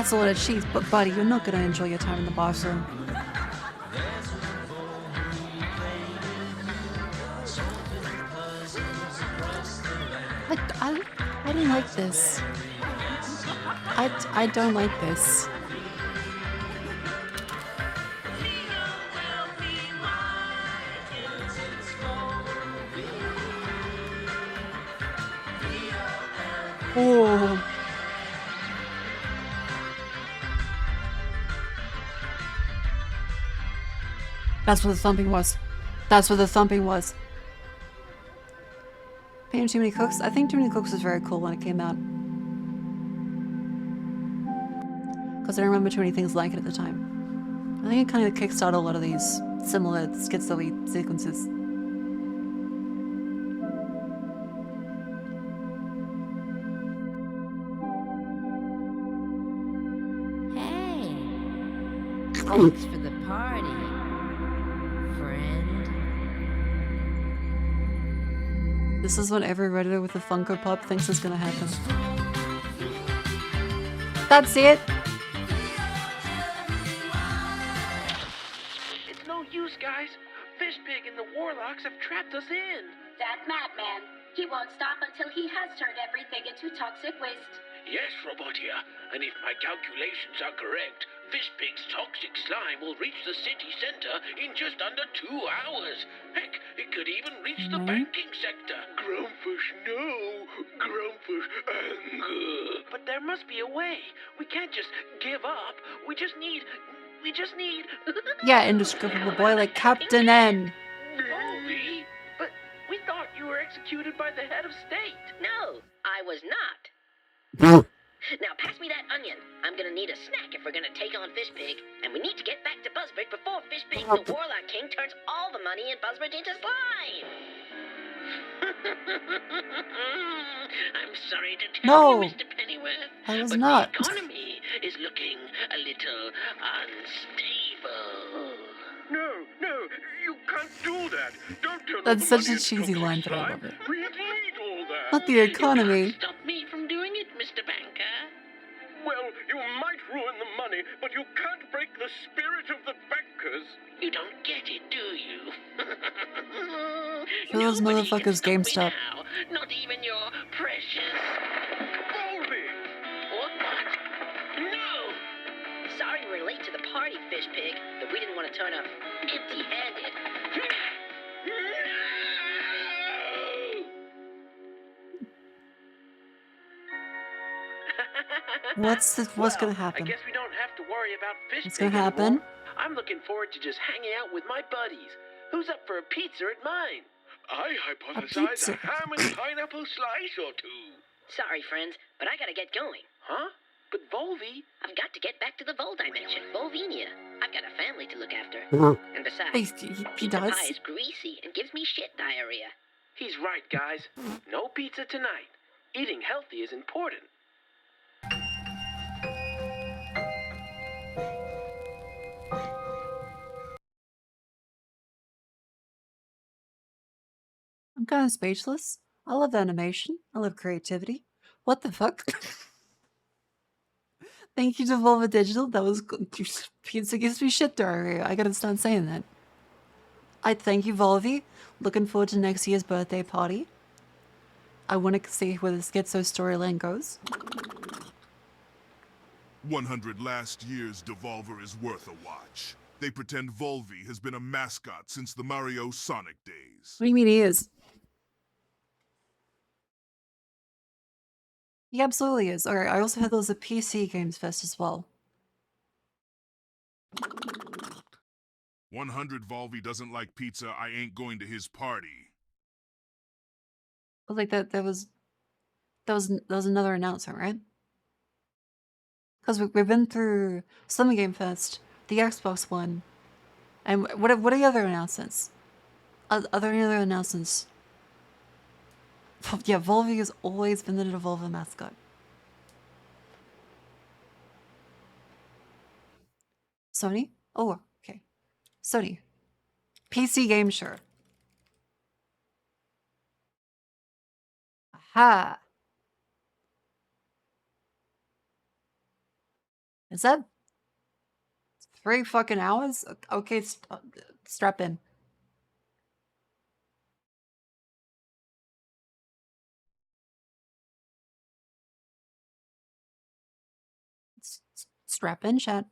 That's a lot of cheese, but buddy, you're not gonna enjoy your time in the bathroom. I don't like this. I don't like this. Oh. That's what the thumping was. That's what the thumping was. Painting Too Many Cooks? I think Too Many Cooks was very cool when it came out. Because I don't remember too many things like it at the time. I think it kind of kickstarted a lot of these similar schizo-y sequences. Hey, thanks for the party, friend. This is what every Redditor with a Funko Pop thinks is gonna happen. That's it! It's no use, guys. Fishpig and the Warlocks have trapped us in. That madman. He won't stop until he has turned everything into toxic waste. Yes, Robotia, and if my calculations are correct, Fishpig's toxic slime will reach the city center in just under 2 hours. Heck, it could even reach the banking sector. Grumpfish, no. Grumpfish, anger. But there must be a way. We can't just give up. We just need... Yeah, indescribable boy like Captain N. Movie? But we thought you were executed by the head of state. No, I was not. Now pass me that onion. I'm gonna need a snack if we're gonna take on Fishpig. And we need to get back to Buzzbridge before Fishpig, the Warlock King, turns all the money in Buzzbridge into slime. I'm sorry to tell you, Mr. Pennyworth, I was but not. the economy is looking a little unstable. No, you can't do that. Don't turn That's such a cheesy line, but I love it. We need all that. Not the economy. Stop me from doing it, Mr. Banker. Well, you might ruin the money, but you can't break the spirit of the bankers. You don't get it, do you? For those motherfuckers, GameStop. Now, not even your precious... Volby! What? No! Sorry we're late to the party, Fishpig, but we didn't want to turn up empty-handed. What's gonna happen? I guess we don't have to worry about Fishpig What's gonna happen? anymore. I'm looking forward to just hanging out with my buddies. Who's up for a pizza at mine? I hypothesize a ham and pineapple slice or two. Sorry, friends, but I gotta get going. Huh? But Volvi? I've got to get back to the Vol dimension, Volvinia. I've got a family to look after. And besides, He pizza does. pie is greasy and gives me shit diarrhea. He's right, guys. No pizza tonight. Eating healthy is important. I'm kind of speechless. I love animation. I love creativity. What the fuck? Thank you to Volva Digital. That was good. Pizza gives me shit diarrhea. I gotta start saying that. I thank you, Volvi. Looking forward to next year's birthday party. I want to see where this Schizo storyline goes. 100 last years Devolver is worth a watch. They pretend Volvi has been a mascot since the Mario Sonic days. What do you mean he is? He absolutely is. Alright, I also heard there was a PC Games Fest as well. 100 Volvi doesn't like pizza, I ain't going to his party. But like that was another announcement, right? Because we've been through Summer Game Fest, the Xbox one, and what are the other announcements? Are there any other announcements? Yeah, Volvi has always been the Devolver mascot. Sony? Oh, okay. Sony. PC Game Sure. Aha! Is that 3 fucking hours? Okay, strap in. Strap in, chat.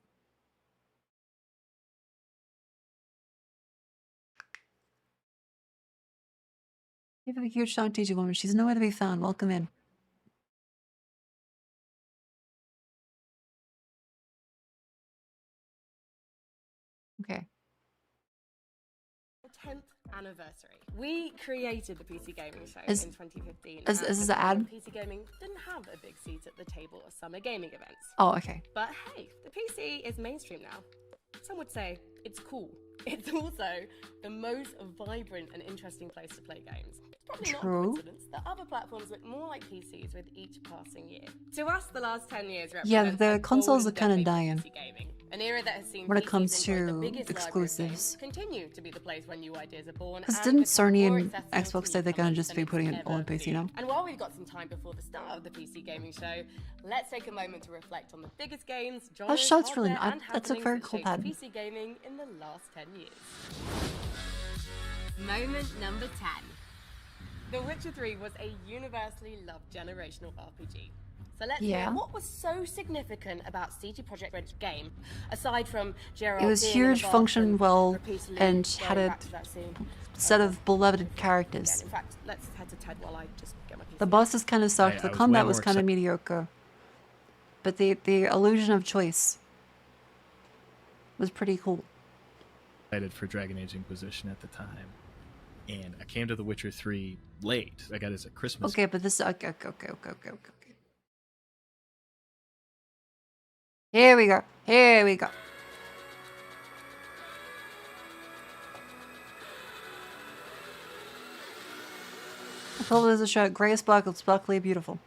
You have a huge shock teaching woman. She's nowhere to be found. Welcome in. Okay. 10th anniversary. We created the PC Gaming Show in 2015. Is this an ad? PC Gaming didn't have a big seat at the table at summer gaming events. Oh, okay. But hey, the PC is mainstream now. Some would say it's cool. It's also the most vibrant and interesting place to play games. It's probably not a coincidence that other platforms look more like PCs with each passing year. To us, the last 10 years represent Yeah, the consoles are kind of dying. An era that has seen when it PCs comes enjoy to the biggest exclusives. Continue to be the place where new ideas are born. Because didn't Sony and Xbox say they're gonna just be putting it all on PC now? And while we've got some time before the start of the PC Gaming Show, let's take a moment to reflect on the biggest games, genres, shot's really hardware, nice. and That's a happenings very that cool shaped pattern. PC gaming in the last 10 years. Moment number 10. The Witcher 3 was a universally loved generational RPG. So let's Yeah. hear what was so significant about CD Projekt Red's game, aside from Geralt. It was huge, functioned well, and had a set of beloved characters. In fact, let's head to Ted while I just get my PC. The bosses kind of sucked. The combat was kind of mediocre, but the illusion of choice was pretty cool. Excited for Dragon Age Inquisition at the time, and I came to The Witcher 3 late. I got it at Christmas. Okay, but this okay. Here we go. Here we go. I told her there's a shirt. Grey sparkled, sparkly, beautiful.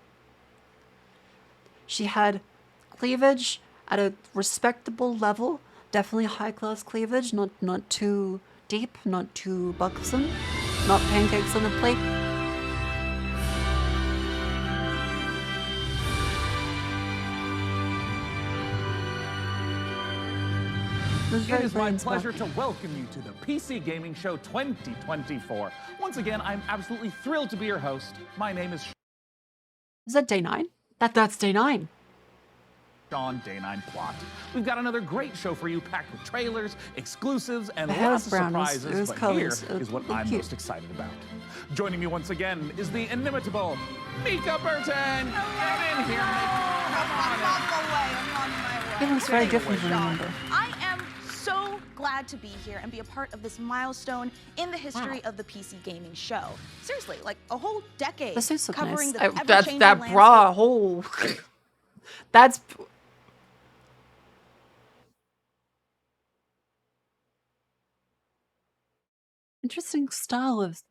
She had cleavage at a respectable level. Definitely high-class cleavage. Not too deep, not too buxom. Not pancakes on the plate. It is my pleasure to welcome you to the PC Gaming Show 2024. Once again, I'm absolutely thrilled to be your host. My name is Is that day 9? That's day 9. Sean Day 9 Plot. We've got another great show for you, packed with trailers, exclusives, and The hair lots was of brown. surprises. It was but colors. here is what I'm cute. most excited about. Joining me once again is the inimitable Mika Burton. Get in here, Mika. Come on in. I'm on my way. It looks very different from remember. I am so glad to be here and be a part of this milestone in the history of the PC Gaming Show. Seriously, like a whole decade The suits look covering nice. the That's ever-changing that landscape. bra hole. That's interesting style of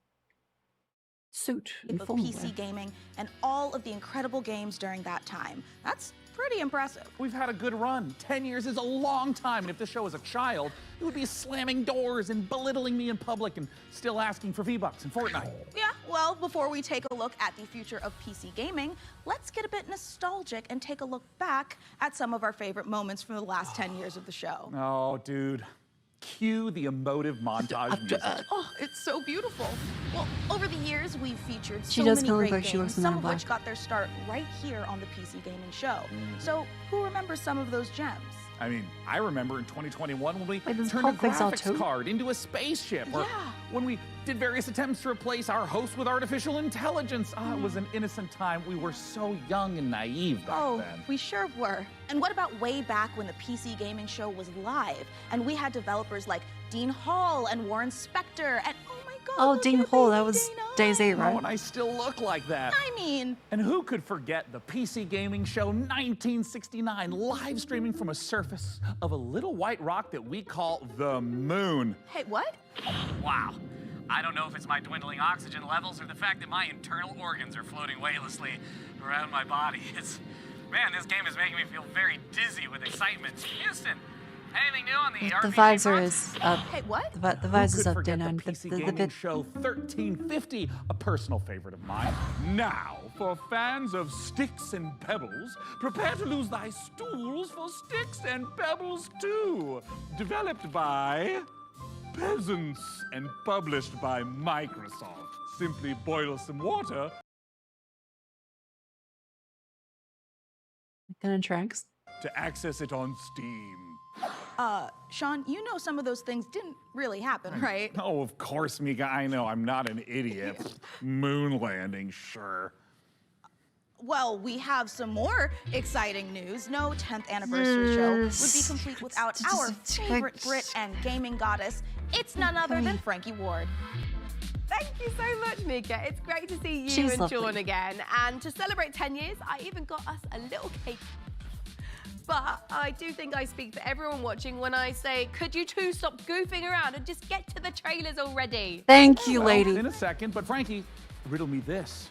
suit and of formal PC wear. gaming and all of the incredible games during that time. That's pretty impressive. We've had a good run. 10 years is a long time, and if this show was a child, it would be slamming doors and belittling me in public and still asking for V-Bucks in Fortnite. Yeah, well, before we take a look at the future of PC gaming, let's get a bit nostalgic and take a look back at some of our favorite moments from the last 10 years of the show. Oh, dude. Cue the emotive montage music. Oh, it's so beautiful. Well, over the years, we've featured She so does many kinda look great like she games, works in some Men in of Black. which got their start right here on the PC Gaming Show. So, who remembers some of those gems? I mean, I remember in 2021 when we Wait, does turned a Pulp Fiction graphics too? card into a spaceship, or Yeah. when we did various attempts to replace our host with artificial intelligence. Ah, it was an innocent time. We were so young and naive back Oh, then. we sure were. And what about way back when the PC Gaming Show was live and we had developers like Dean Hall and Warren Spector and oh my god. Oh, look Dean at Hall, baby that was Dana. Days 8, Oh, right? and I still look like that. I mean, And who could forget the PC Gaming Show 1969 live streaming from a surface of a little white rock that we call the moon? hey, what? Wow. I don't know if it's my dwindling oxygen levels or the fact that my internal organs are floating weightlessly around my body. Man, this game is making me feel very dizzy with excitement. Houston, Anything new on the The visor is up. Hey, what? The visor's Who up, could forget dinner. the PC Gaming Show 1350, a personal favorite of mine. Now, for fans of sticks and pebbles, prepare to lose thy stools for sticks and pebbles too. Developed by peasants and published by Microsoft. Simply boil some water. Gonna tracks. To access it on Steam. Sean, you know some of those things didn't really happen, right? Oh, of course, Mika. I know. I'm not an idiot. Moon landing, sure. Well, we have some more exciting news. No 10th anniversary show would be complete without our favorite Brit and gaming goddess. It's none other than Frankie Ward. Thank you so much, Mika. It's great to see you She's and lovely. Sean again. And to celebrate 10 years, I even got us a little cake. But I do think I speak for everyone watching when I say, could you two stop goofing around and just get to the trailers already? Thank you, Well, lady. In a second, but Frankie, riddle me this.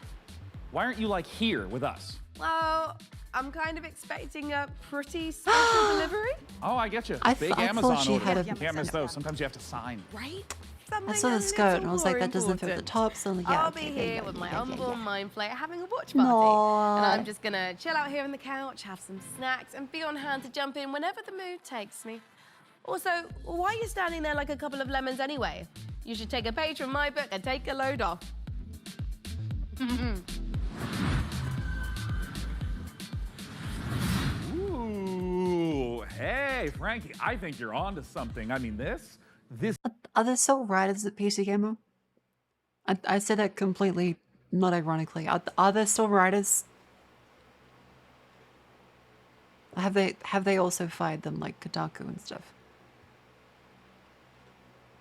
Why aren't you like here with us? Well, I'm kind of expecting a pretty special delivery. Oh, I get you. I Big thought Amazon she order. had a- You can't miss those. Sometimes you have to sign. Right? I saw the skirt and I was like, that doesn't fit the top. So yeah, I'll okay, be here with my unborn mind flare having a watch party. No. And I'm just gonna chill out here on the couch, have some snacks, and be on hand to jump in whenever the mood takes me. Also, why are you standing there like a couple of lemons anyway? You should take a page from my book and take a load off. Ooh, hey, Frankie, I think you're onto something. I mean, this. Are they still writers at PC Gamer? I say that completely, not ironically. Are there still writers? Have they also fired them like Kotaku and stuff?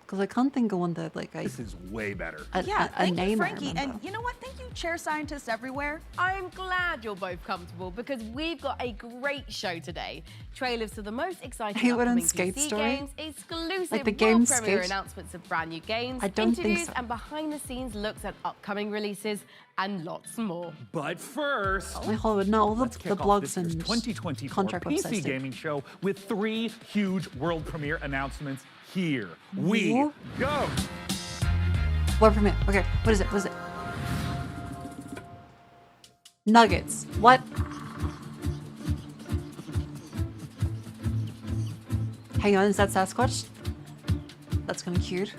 Because I can't think of one that like I. This is way better. Thank you, Frankie. And you know what? Thank you, chair scientists everywhere. I'm glad you're both comfortable because we've got a great show today. Trailers to the most exciting Hey, what on upcoming Skate PC Story? games, exclusive Like the world game premiere Skate? announcements of brand new games, I don't think interviews so. and behind-the-scenes looks at upcoming releases, and lots more. But first, Wait, hold on. No, all let's the kick off blogs this year's and 2024 contract PC websites. Gaming Show with 3 huge world premiere announcements. Here we Whoa. go. One for me. Okay, what is it? What is it? Nuggets. What? Hang on, is that Sasquatch? That's kind of cute.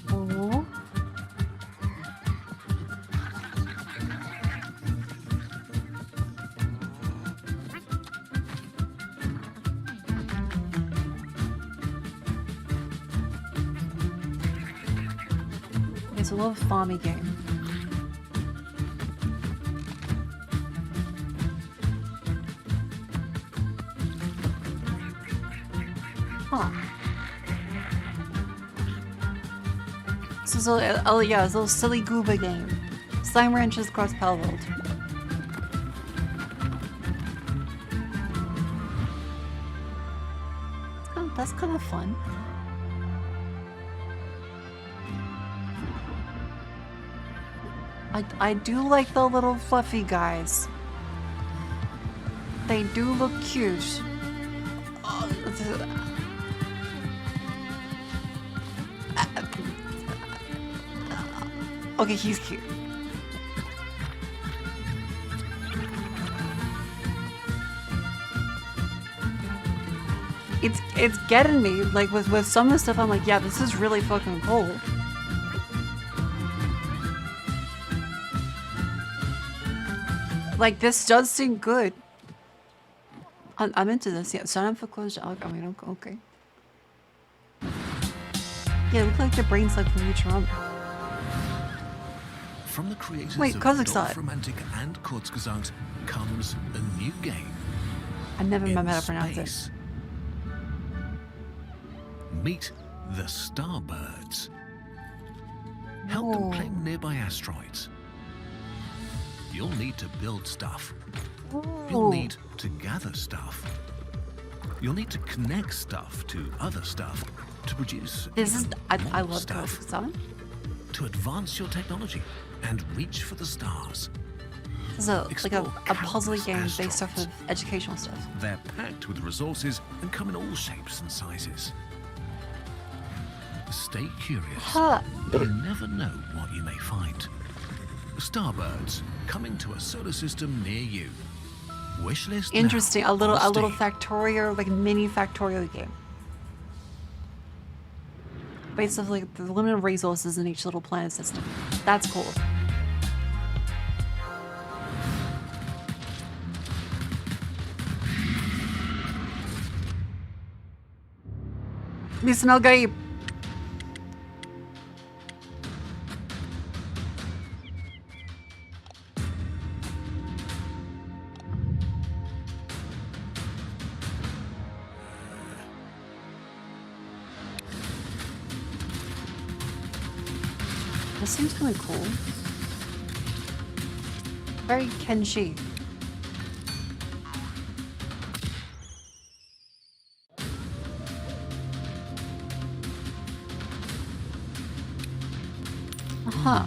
Oh. It's a little farmy game. Huh. This is a, oh yeah, it's a little silly gooba game. Slime Ranches across Pal World. That's kind of fun. I do like the little fluffy guys. They do look cute. Okay, he's cute. It's getting me. Like with some of the stuff, I'm like, yeah, this is really fucking cool. Like this does seem good. I'm into this. Yeah, sign up for closed. I mean, okay. Yeah, it looks like the brain's like from Futurama. From the creators Wait, of Kazakhstan. Romantic and Kurzgesagt comes a new game. I never in remember how to pronounce it. space. Meet the Starbirds. Help them claim nearby asteroids. You'll need to build stuff. You'll need to gather stuff. You'll need to connect stuff to other stuff to produce This is I love stuff. Kazakhstan. to advance your technology and reach for the stars. This is like a puzzle game based off of educational stuff. They're packed with resources and come in all shapes and sizes. Stay curious. You never know what you may find. Starbirds coming to a solar system near you. Wishlist. Interesting. A little Factorio, like mini Factorio game. Based off like the limited resources in each little planet system. That's cool. Listen, Al-Gaib. This seems kind of cool. Very Kenshi. Huh.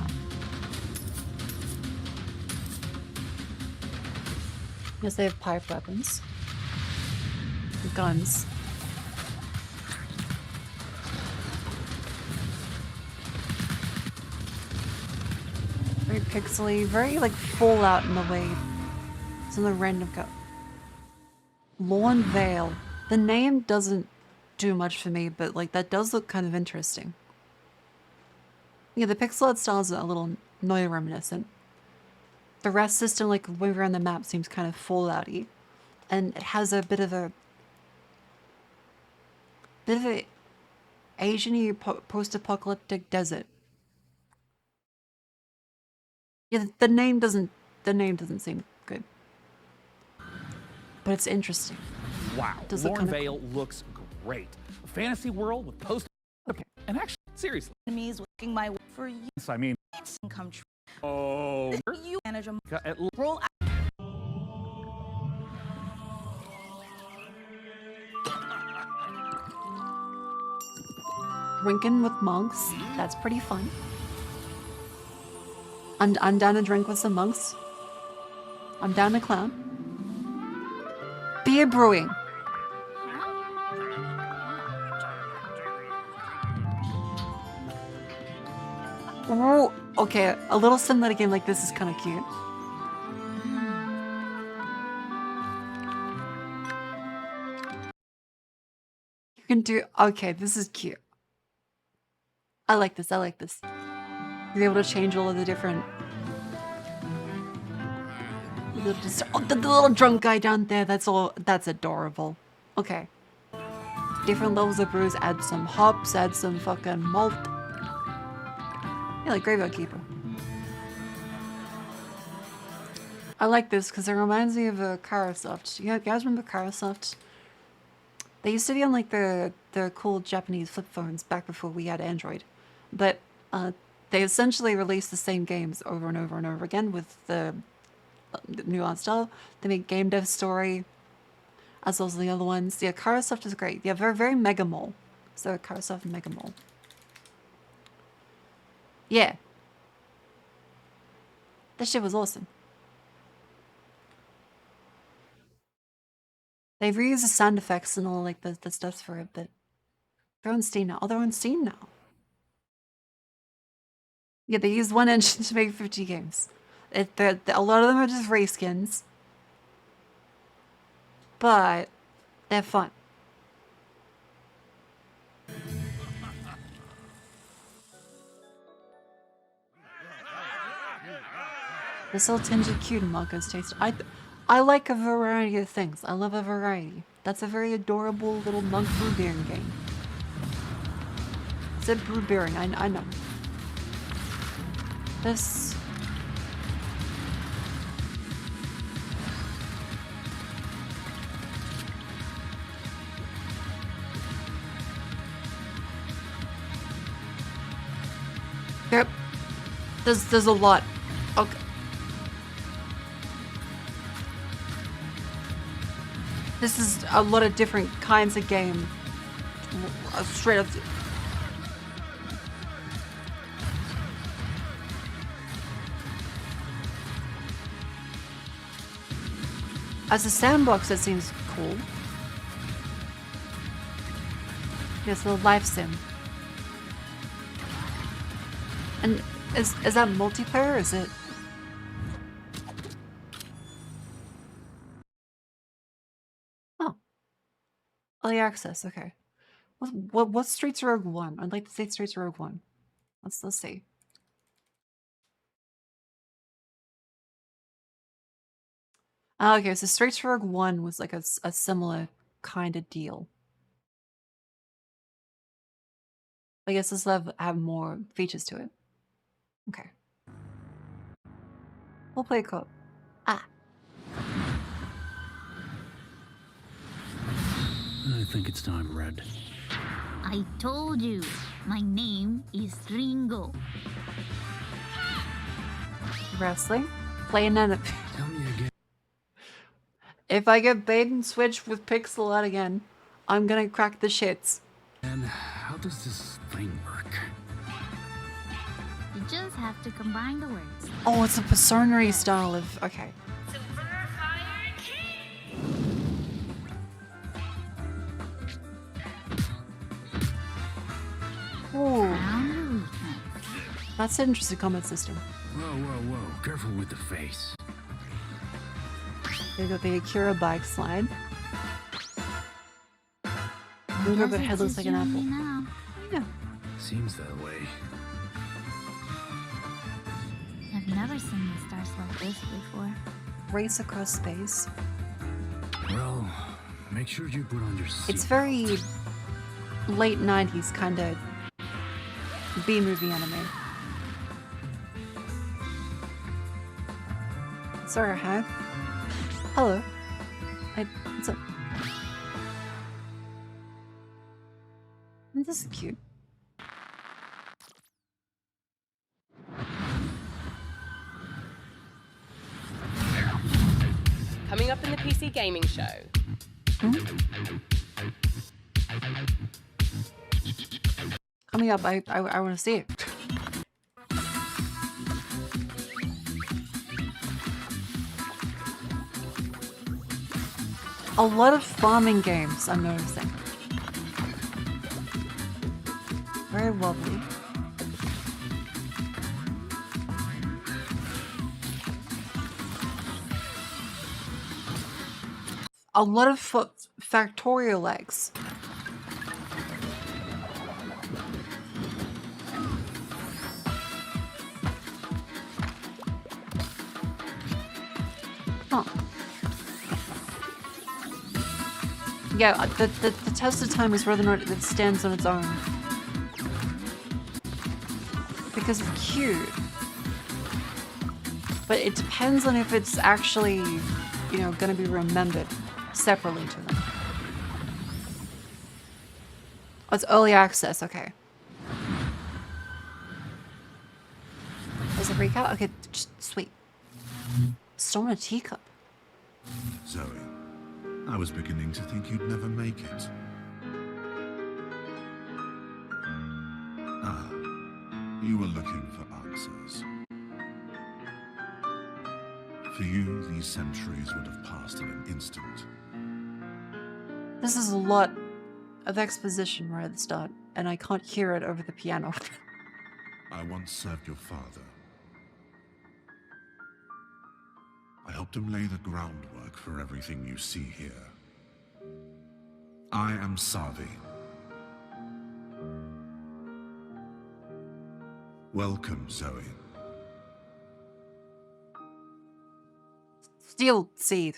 Yes, they have pipe weapons. Guns. Very pixely, very like Fallout in the way. Some of the random Lawn Vale. The name doesn't do much for me, but like that does look kind of interesting. Yeah, the pixel art styles are a little noise reminiscent. The rest system, like when we're on the map, seems kind of Fallout-y, and it has a bit of a Asian-y post-apocalyptic desert. Yeah, the name doesn't seem good, but it's interesting. Wow, Lorne Vale looks great. A fantasy world with post. Okay, and actually, seriously. Enemies working my way for you. Yes, I mean. Come true. Oh. You manage a roll. Drinking with monks. That's pretty fun. I'm down to drink with some monks. I'm down to clown. Beer brewing. Ooh, okay, a little cinematic game like this is kind of cute. You can do, okay, this is cute. I like this, I like this. You're able to change all of the different... Oh, the little drunk guy down there, that's adorable. Okay. Different levels of brews, add some hops, add some fucking malt. Yeah, like Graveyard Keeper. I like this because it reminds me of Karasoft. You guys remember Karasoft? They used to be on like the cool Japanese flip phones back before we had Android. But they essentially released the same games over and over and over again with the new art style. They make Game Dev Story, as well as the other ones. Yeah, Karasoft is great. Yeah, very, very Mega Mall. So Karasoft and Mega Mall. Yeah. That shit was awesome. They've reused the sound effects and all like the stuff for it, but they're on Steam now. Oh, they're on Steam now. Yeah, they used one engine to make 50 games. A lot of them are just race skins. But they're fun. This little tinge of cute and Marco's taste. I like a variety of things. I love a variety. That's a very adorable little monk brew beering game. It's a brew beering, I know. This... Yep. There's a lot. Okay. This is a lot of different kinds of game. Straight up. As a sandbox, it seems cool. Yes, a little life sim. And is that multiplayer? Is it? Oh, early access. Okay. What's Streets of Rogue 1? I'd like to say Streets of Rogue 1. Let's see. Oh, okay, so Streets of Rogue 1 was like a similar kind of deal. I guess this will have more features to it. Okay. We'll play co-op. Ah. I think it's time, Red. I told you, my name is Ringo. Wrestling? Playing an... Tell me again. If I get bait and switch with pixel art again, I'm gonna crack the shits. And how does this thing work? You just have to combine the words. Oh, it's a Persona style of... Okay. Ooh. That's an interesting combat system. Whoa. Careful with the face. They got the Akira bike slide. Move over, head looks like an apple. Yeah. Seems that way. I've never seen the stars like this before. Race across space. Well, make sure you put on your seat. It's very late 90s kind of B-movie anime. Sorry, Hag. Hello. What's up? This is cute. Coming up in the PC gaming show. Coming up, I want to see it. A lot of farming games, I'm noticing. Very lovely. A lot of factorial eggs. Huh. Yeah, the test of time is whether or not it stands on its own. Because it's cute. But it depends on if it's actually, you know, gonna be remembered separately to them. Oh, it's early access, okay. There's a recap? Okay, sweet. Stone a teacup. Zoe, I was beginning to think you'd never make it. Ah, you were looking for answers. For you, these centuries would have passed in an instant. This is a lot of exposition right at the start, and I can't hear it over the piano. I once served your father. I helped him lay the groundwork for everything you see here. I am Savi. Welcome, Zoe. Steel Seed.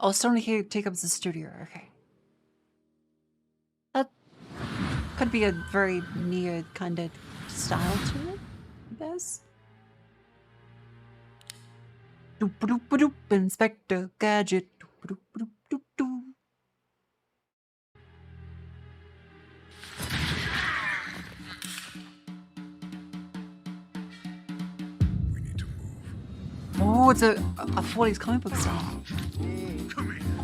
Oh, Stone here take up the studio, okay. That could be a very near kind of style to it, I guess. Doop doop doop, Inspector Gadget. Doop doop doop doop. Oh, it's a 40s comic book style.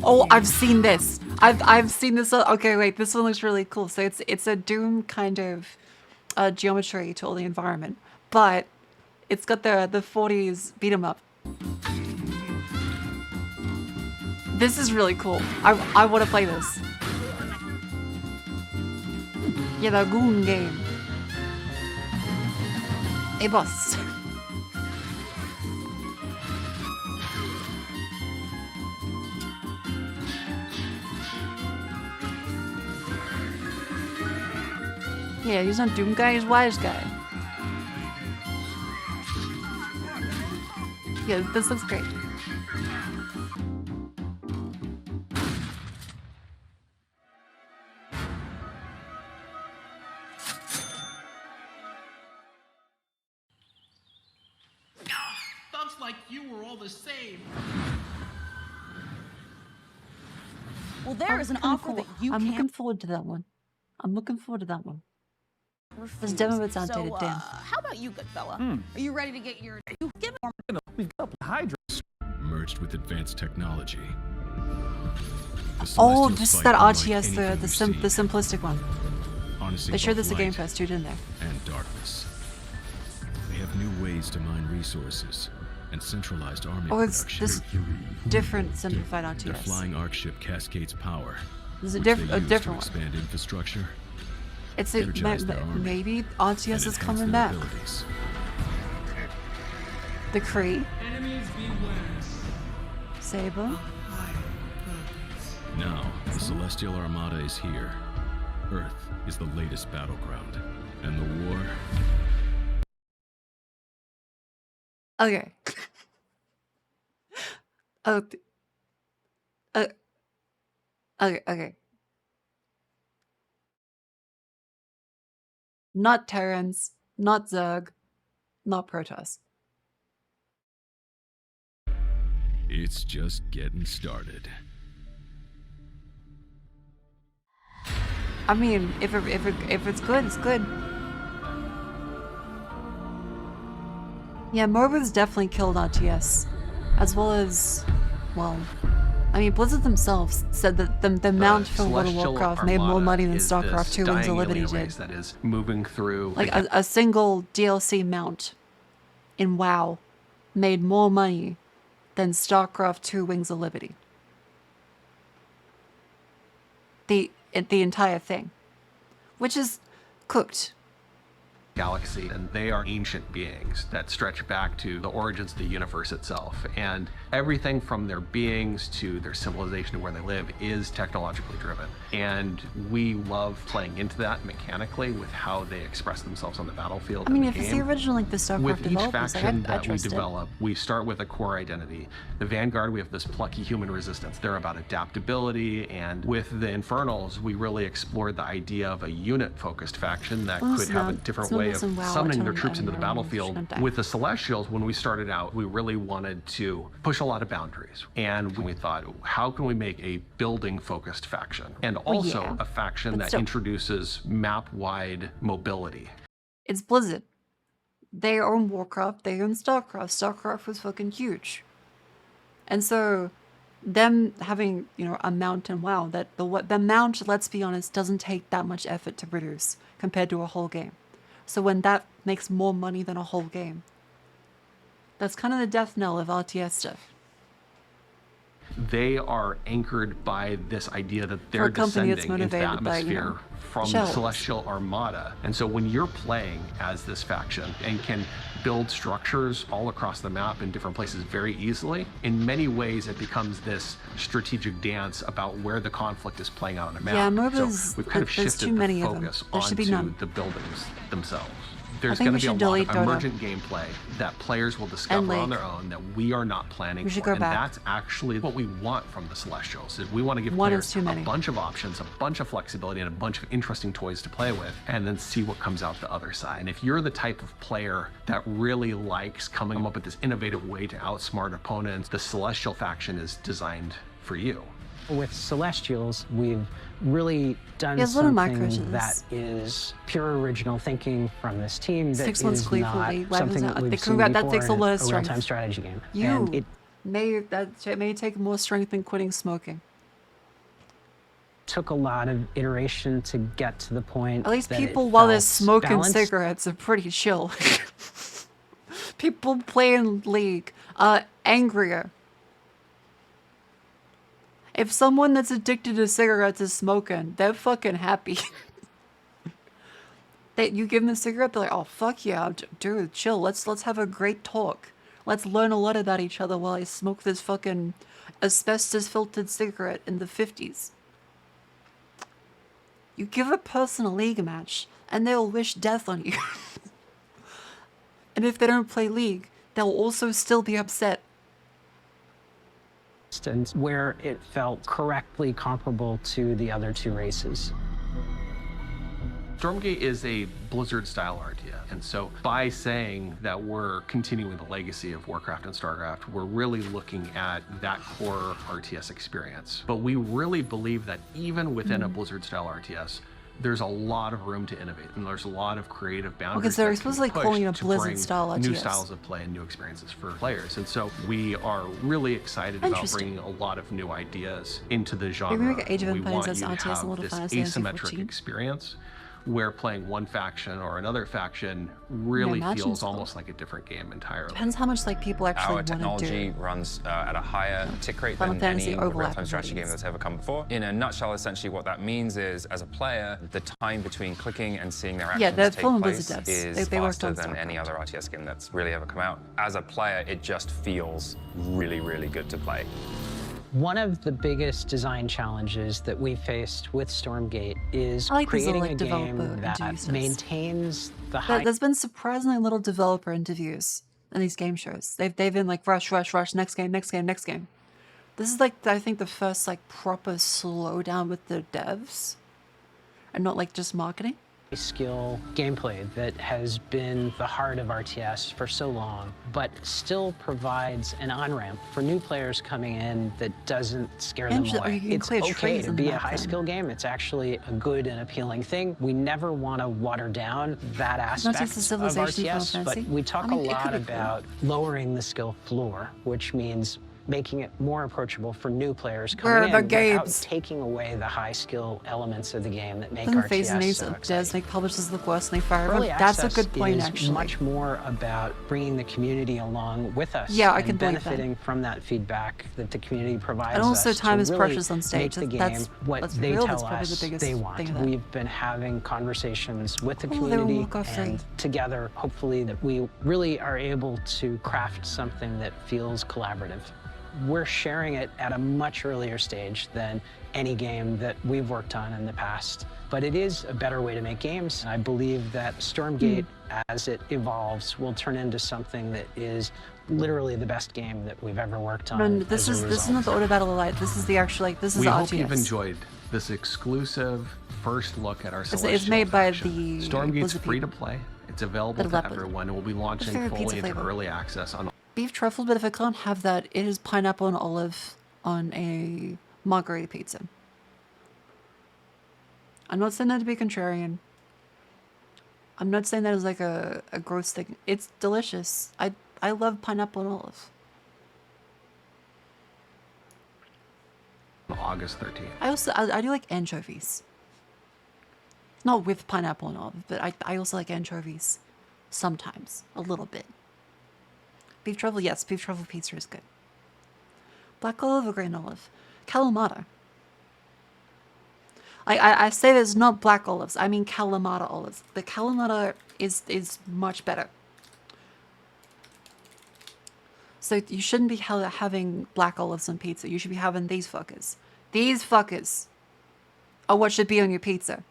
Oh, I've seen this. I've seen this. Okay, wait, this one looks really cool. So it's a Doom kind of geometry to all the environment, but it's got the 40s beat 'em up. This is really cool. I want to play this. Yeah, the goon game. Hey, boss. Yeah, he's not Doom Guy, he's Wise Guy. Yeah, this looks great. Thugs like you were all the same. Well, there is an offer that you I'm can't looking forward to that one. I'm looking forward to that one. This demo it's outdated, so, damn. how about you, good fella? Are you ready to get your... Give it We've got Hydra. Merged with advanced technology. Oh, this is that RTS, the simplistic one. They shared this at Game Fest too, didn't they? And darkness. They have new ways to mine resources and centralized army it's production. this different simplified Their RTS. flying arc ship cascades power. This is a which they different use to one. expand infrastructure. It's energize their army, maybe RTS is and coming enhance back. their abilities. The Kree, Enemies beware. Saber. Now, the Celestial Armada is here. Earth is the latest battleground. And the war... Okay. Okay. Not Terrans, not Zerg, not Protoss. It's just getting started. I mean, if it's good, it's good. Yeah, Morbius definitely killed RTS, as well as, well, I mean, Blizzard themselves said that the mount for World of Warcraft made more money than StarCraft 2 Wings of Liberty did. That is moving through Like a single DLC mount in WoW made more money than StarCraft 2 Wings of Liberty. The entire thing, which is cooked. galaxy, and they are ancient beings that stretch back to the origins of the universe itself. And everything from their beings to their civilization to where they live is technologically driven. And we love playing into that mechanically with how they express themselves on the battlefield. I mean, if it's the original, like the StarCraft with each developers, faction I that we trust it. develop, we start with a core identity. The Vanguard, we have this plucky human resistance. They're about adaptability, and with the Infernals, we really explored the idea of a unit-focused faction that could have a different way of summoning their troops into the battlefield. With the Celestials, when we started out, we really wanted to push a lot of boundaries, and we thought, how can we make a building-focused faction, and also a faction that introduces map-wide mobility. It's Blizzard. They own Warcraft, they own StarCraft. StarCraft was fucking huge. And so, them having, you know, a mount in WoW, that the mount, let's be honest, doesn't take that much effort to produce compared to a whole game. So when that makes more money than a whole game, that's kind of the death knell of RTS stuff. They are anchored by this idea that they're descending into the atmosphere from the Celestial Armada. And so when you're playing as this faction and can build structures all across the map in different places very easily, in many ways it becomes this strategic dance about where the conflict is playing out on a map. Yeah, MOBAs, so we've kind of shifted the focus onto the buildings themselves. There's going to be a lot of emergent gameplay that players will discover on their own that we are not planning for. And that's actually what we want from the Celestials. Is we want to give players a bunch of options, a bunch of flexibility, and a bunch of interesting toys to play with, and then see what comes out the other side. And if you're the type of player that really likes coming up with this innovative way to outsmart opponents, the Celestial faction is designed for you. With Celestials, we've really done something that is pure original thinking from this team that is not something that we've seen before in a real-time strategy game. And it may take more strength than quitting smoking. took a lot of iteration to get to the point At least that people, while they're felt smoking balanced. cigarettes, are pretty chill. People playing League, angrier. If someone that's addicted to cigarettes is smoking, they're fucking happy. You give them a cigarette, they're like, oh fuck yeah, dude, chill. Let's have a great talk. Let's learn a lot about each other while I smoke this fucking asbestos-filtered cigarette in the 50s. You give a person a League match, and they'll wish death on you. And if they don't play League, they'll also still be upset. Where it felt correctly comparable to the other two races. Stormgate is a Blizzard-style RTS, and so by saying that we're continuing the legacy of Warcraft and StarCraft, we're really looking at that core RTS experience. But we really believe that even within a Blizzard-style RTS, there's a lot of room to innovate, and there's a lot of creative boundaries. Because they're supposedly calling it a Blizzard-style RTS. New styles of play and new experiences for players, and so we are really excited about bringing a lot of new ideas into the genre. Maybe Age of We Empires want as you to RTS a have little this fantasy asymmetric experience where playing one faction or another faction really feels almost like a different game entirely. Depends how much like people actually want to do. Our technology runs at a higher tick rate than any real-time strategy game that's ever come before. In a nutshell, essentially what that means is, as a player, the time between clicking and seeing their actions take place is faster than any other RTS game that's really ever come out. As a player, it just feels really, really good to play. One of the biggest design challenges that we faced with Stormgate is creating a game that maintains the high... There's been surprisingly little developer interviews in these game shows. They've been like rush, next game, next game, next game. This is like, I think, the first like proper slowdown with the devs and not like just marketing. Skill gameplay that has been the heart of RTS for so long, but still provides an on-ramp for new players coming in that doesn't scare them away. It's okay to be a high-skill game. It's actually a good and appealing thing. We never want to water down that aspect of RTS, but we talk a lot about lowering the skill floor, which means making it more approachable for new players coming in without taking away the high skill elements of the game that make RTS so exciting. Make publishers look worse than they fire Early everyone. That's a good point, is actually. Much more about bringing the community along with us. Yeah, I and can benefiting from that feedback that the community provides us. And also, time is really precious on stage. Make the game what they tell us they want. We've been having conversations with the community, and together, hopefully, that we really are able to craft something that feels collaborative. We're sharing it at a much earlier stage than any game that we've worked on in the past. But it is a better way to make games. I believe that Stormgate, as it evolves, will turn into something that is literally the best game that we've ever worked on. This is not the Auto Battle Elite. This is the actual, like, this is the RTS. We hope you've enjoyed this exclusive first look at our Celestial It's made by faction. the Stormgate's free to play. It's available to everyone. It will be launching fully into early access on beef truffle, but if I can't have that, it is pineapple and olive on a margarita pizza. I'm not saying that to be contrarian. I'm not saying that as like a gross thing. It's delicious. I love pineapple and olive. August 13th. I do like anchovies. Not with pineapple and olive, but I also like anchovies. Sometimes. A little bit. Beef truffle, yes, beef truffle pizza is good. Black olive or green olive? Kalamata. I say there's not black olives, I mean Kalamata olives. The Kalamata is much better. So you shouldn't be having black olives on pizza. You should be having these fuckers. These fuckers are what should be on your pizza.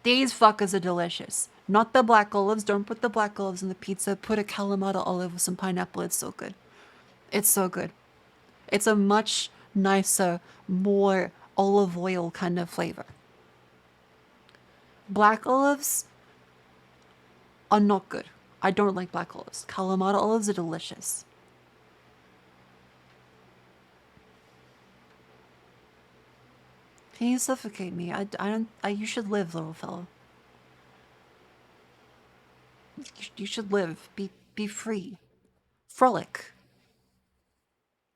These fuckers are delicious. Not the black olives. Don't put the black olives in the pizza. Put a Kalamata olive with some pineapple. It's so good. It's so good. It's a much nicer, more olive oil kind of flavor. Black olives are not good. I don't like black olives. Kalamata olives are delicious. Can you suffocate me? You should live, little fellow. You should live. Be free. Frolic.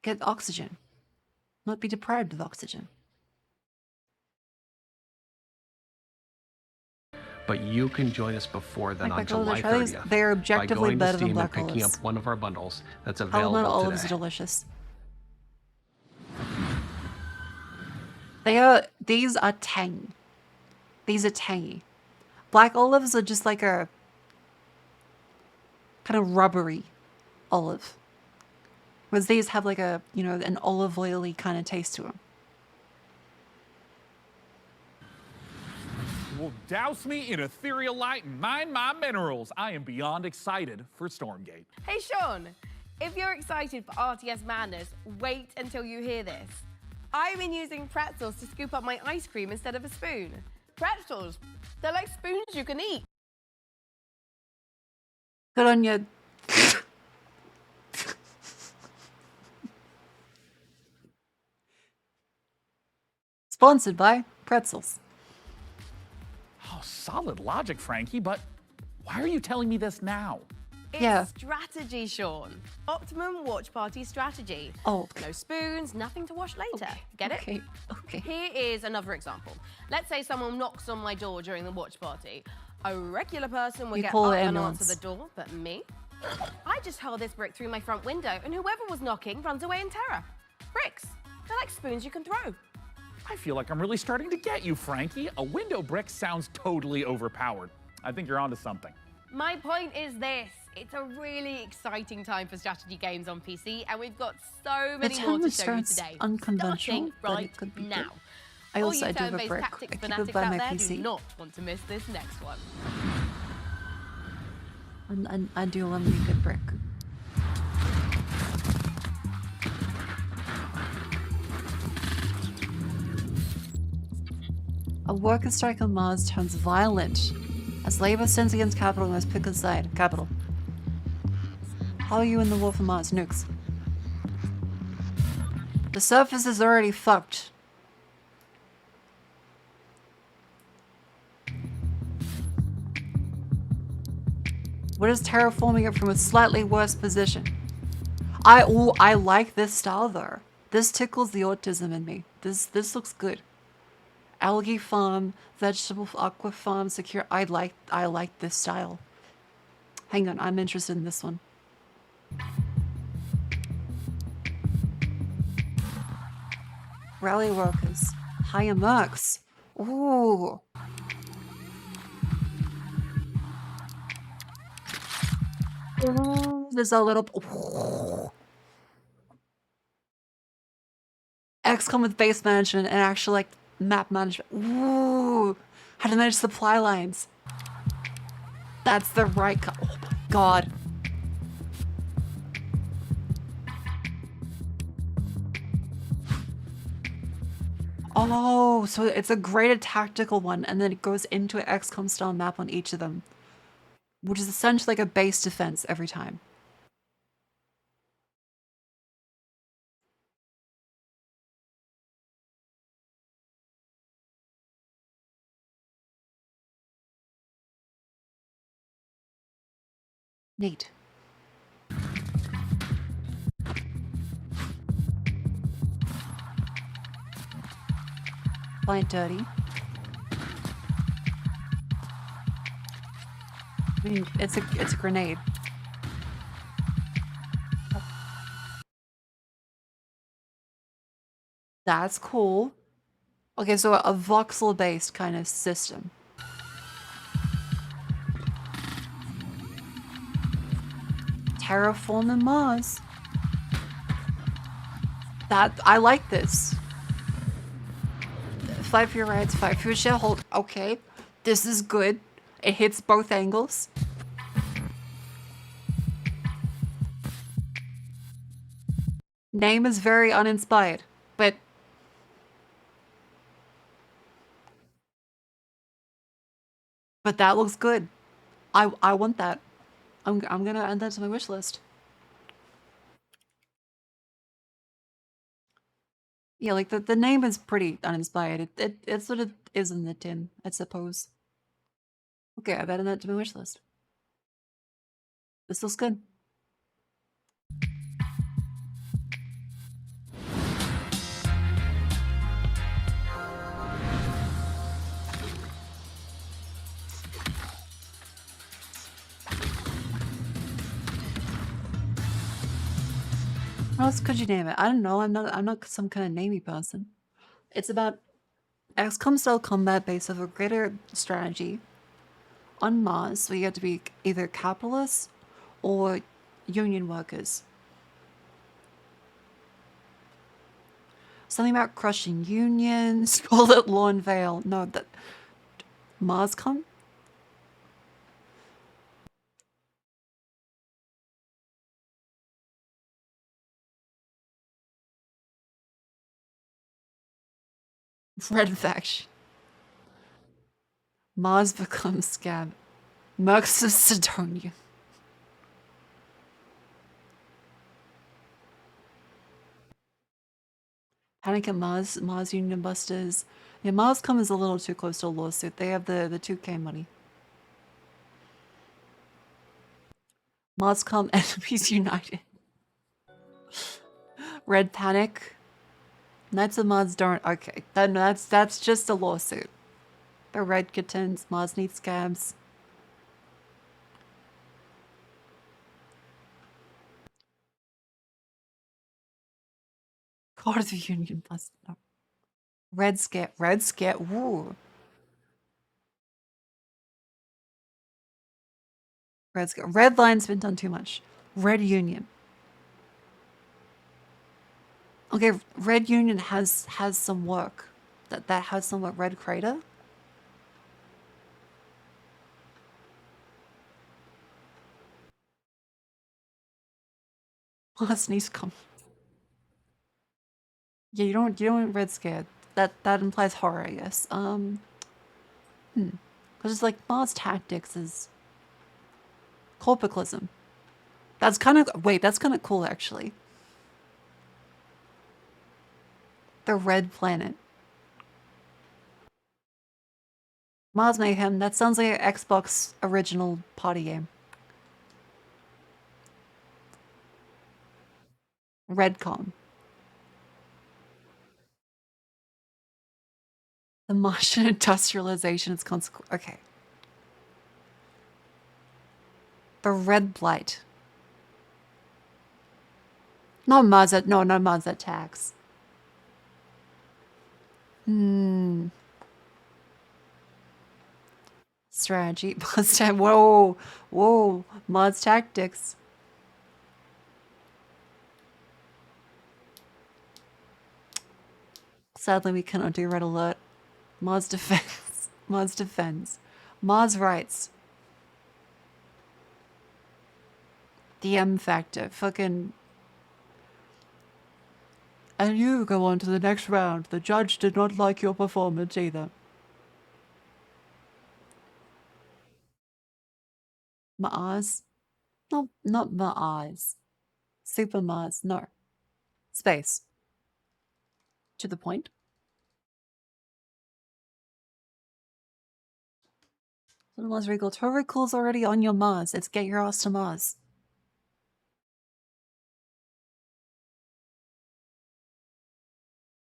Get oxygen. Not be deprived of oxygen. But you can join us before then on July 30th. They're objectively better than black olives. By going to Steam and picking up one of our bundles that's available Kalamata today. olives are delicious. These are tangy. These are tangy. Black olives are just like a kind of rubbery olive. Whereas these have like a, you know, an olive oily kind of taste to them. Well, douse me in ethereal light and mine my minerals. I am beyond excited for Stormgate. Hey, Sean, if you're excited for RTS Madness, wait until you hear this. I've been using pretzels to scoop up my ice cream instead of a spoon. Pretzels, they're like spoons you can eat. Good on you. Sponsored by pretzels. Oh, solid logic, Frankie, but why are you telling me this now? It's strategy, Sean. Optimum watch party strategy. Oh. No spoons, nothing to wash later. Get it? Okay. Here is another example. Let's say someone knocks on my door during the watch party. A regular person would get up and answer the door, but me? I just hurl this brick through my front window, and whoever was knocking runs away in terror. Bricks, they're like spoons you can throw. I feel like I'm really starting to get you, Frankie. A window brick sounds totally overpowered. I think you're onto something. My point is this. It's a really exciting time for strategy games on PC, and we've got so many more to show you today. Unconventional, starting but it could be right now. good. I also All you do have a turn-based brick. tactics I keep it fanatics by out my there PC. do not want to miss this next one. And I do love me a good brick. A worker strike on Mars turns violent as labor sends against capital and must pick a side. Capital. How are you in the war for Mars? Nukes. The surface is already fucked. What is terraforming it from a slightly worse position? I like this style though. This tickles the autism in me. This looks good. Algae farm, vegetable aqua farm, secure. I like this style. Hang on, I'm interested in this one. Rally workers. Higher mercs. Ooh. Ooh, there's a little. Ooh. XCOM with base management and actual like map management. Ooh, how to manage supply lines. That's the right. Oh my god. Oh, so it's a graded tactical one, and then it goes into an XCOM style map on each of them, which is essentially like a base defense every time. Neat. Fine dirty. I mean, it's a grenade. That's cool. Okay, so a voxel-based kind of system. Terraforming Mars. I like this. Fight for your rights, fight for your shareholder. Okay, this is good. It hits both angles. Name is very uninspired, but that looks good. I want that. I'm gonna add that to my wish list. Yeah, like the name is pretty uninspired. It sort of is in the tin, I suppose. Okay, I've added that to my wish list. This looks good. What else could you name it? I don't know. I'm not some kind of namey person. It's about XCOM style combat based off a greater strategy on Mars, so you have to be either capitalists or union workers. Something about crushing unions, call it Lawn Vale. No, that Marscom? Red faction. Mars becomes scab. Mercs of Sidonia. Panic at Mars, Mars Union Busters. Yeah, Marscom is a little too close to a lawsuit. They have the 2K money. Marscom Enemies United. Red Panic. Knights of Mars don't. Okay, that's just a lawsuit. The Red Kittens. Mars needs scabs. God of the Union plus no. Red Scare. Red Scare. Woo. Red Scare. Red Line's been done too much. Red Union. Okay, Red Union has some work. That has some work. Red Crater. Mars needs come. Yeah, you don't want Red Scare. That implies horror, I guess. Because it's like Mars Tactics is corpicalism. That's kind of that's kind of cool actually. The Red Planet. Mars Mayhem. That sounds like an Xbox original party game. Redcom. The Martian industrialization is consequent. Okay. The Red Blight. Not Mars that no Mars attacks. Strategy. Mars whoa. Mars Tactics. Sadly, we cannot do Red Alert. Mars Defense. Mars Defense. Mars Rights. The M Factor. Fucking... And you go on to the next round. The judge did not like your performance either. Mars? No, not Mars. Super Mars. No. Space. To the point. Mars Regal. Torrico's already on your Mars. Let's get your ass to Mars.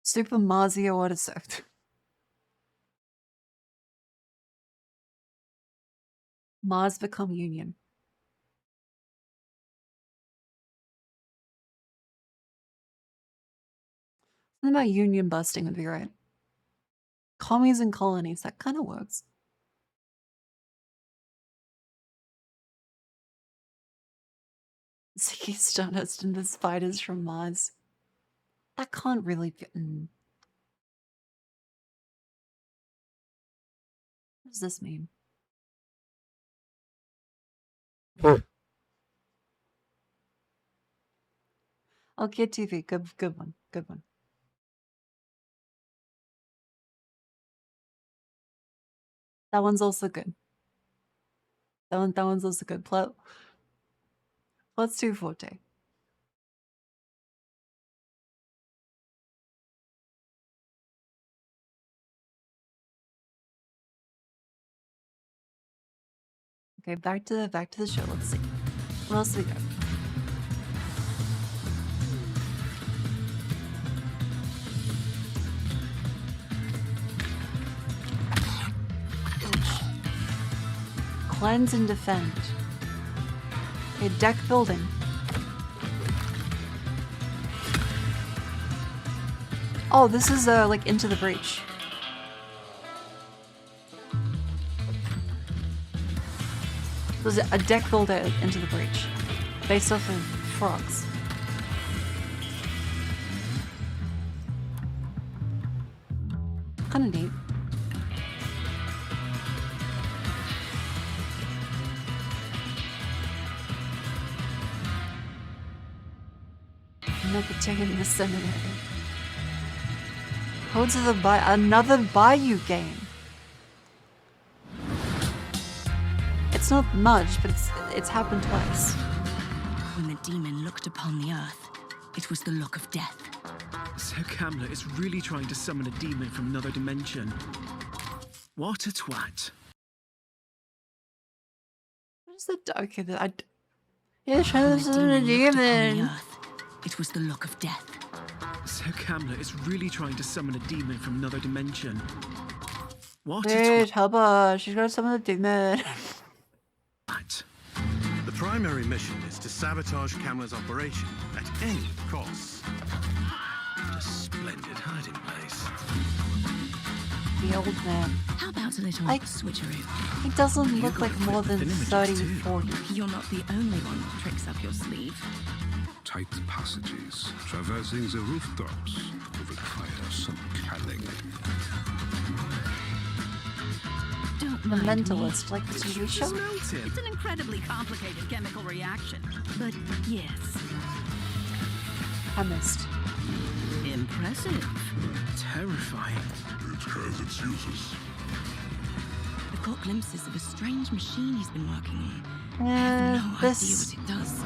Super Marzio Autosect. Mars become Union. Something about Union busting would be right. Commies and colonies. That kind of works. Sea Stardust and the spiders from Mars. That can't really be... What does this mean? Okay, TV. Good one. Good one. That one's also good. That one's also good. Let's do Forte. Okay, back to the show. Let's see. What else do we got? Cleanse and defend. A deck building. Oh, this is like Into the Breach. So there's a deck builder into the breach, based off of frogs. Kind of neat. Another chicken in the seminary. Codes of the another Bayou game. It's not much, but it's happened twice. When the demon looked upon the earth, it was the look of death. So Camlet is really trying to summon a demon from another dimension. What a twat. What is the okay? Yeah, trying to summon a demon. It was the look of death. So Camlet is really trying to summon a demon from another dimension. What a twat. Help her. She's gonna summon a demon. The primary mission is to sabotage Camlet's operation at any cost. What a splendid hiding place. The old man. How about a little switcheroo? He doesn't look like more than 30, 40. You're not the only one with tricks up your sleeve. Tight passages, traversing the rooftops, will require some cunning. The Mentalist, like the TV show? It's an incredibly complicated chemical reaction, but yes. Chemist. Impressive. Terrifying. It has its uses. I've caught glimpses of a strange machine he's been working on. I have no idea what it does.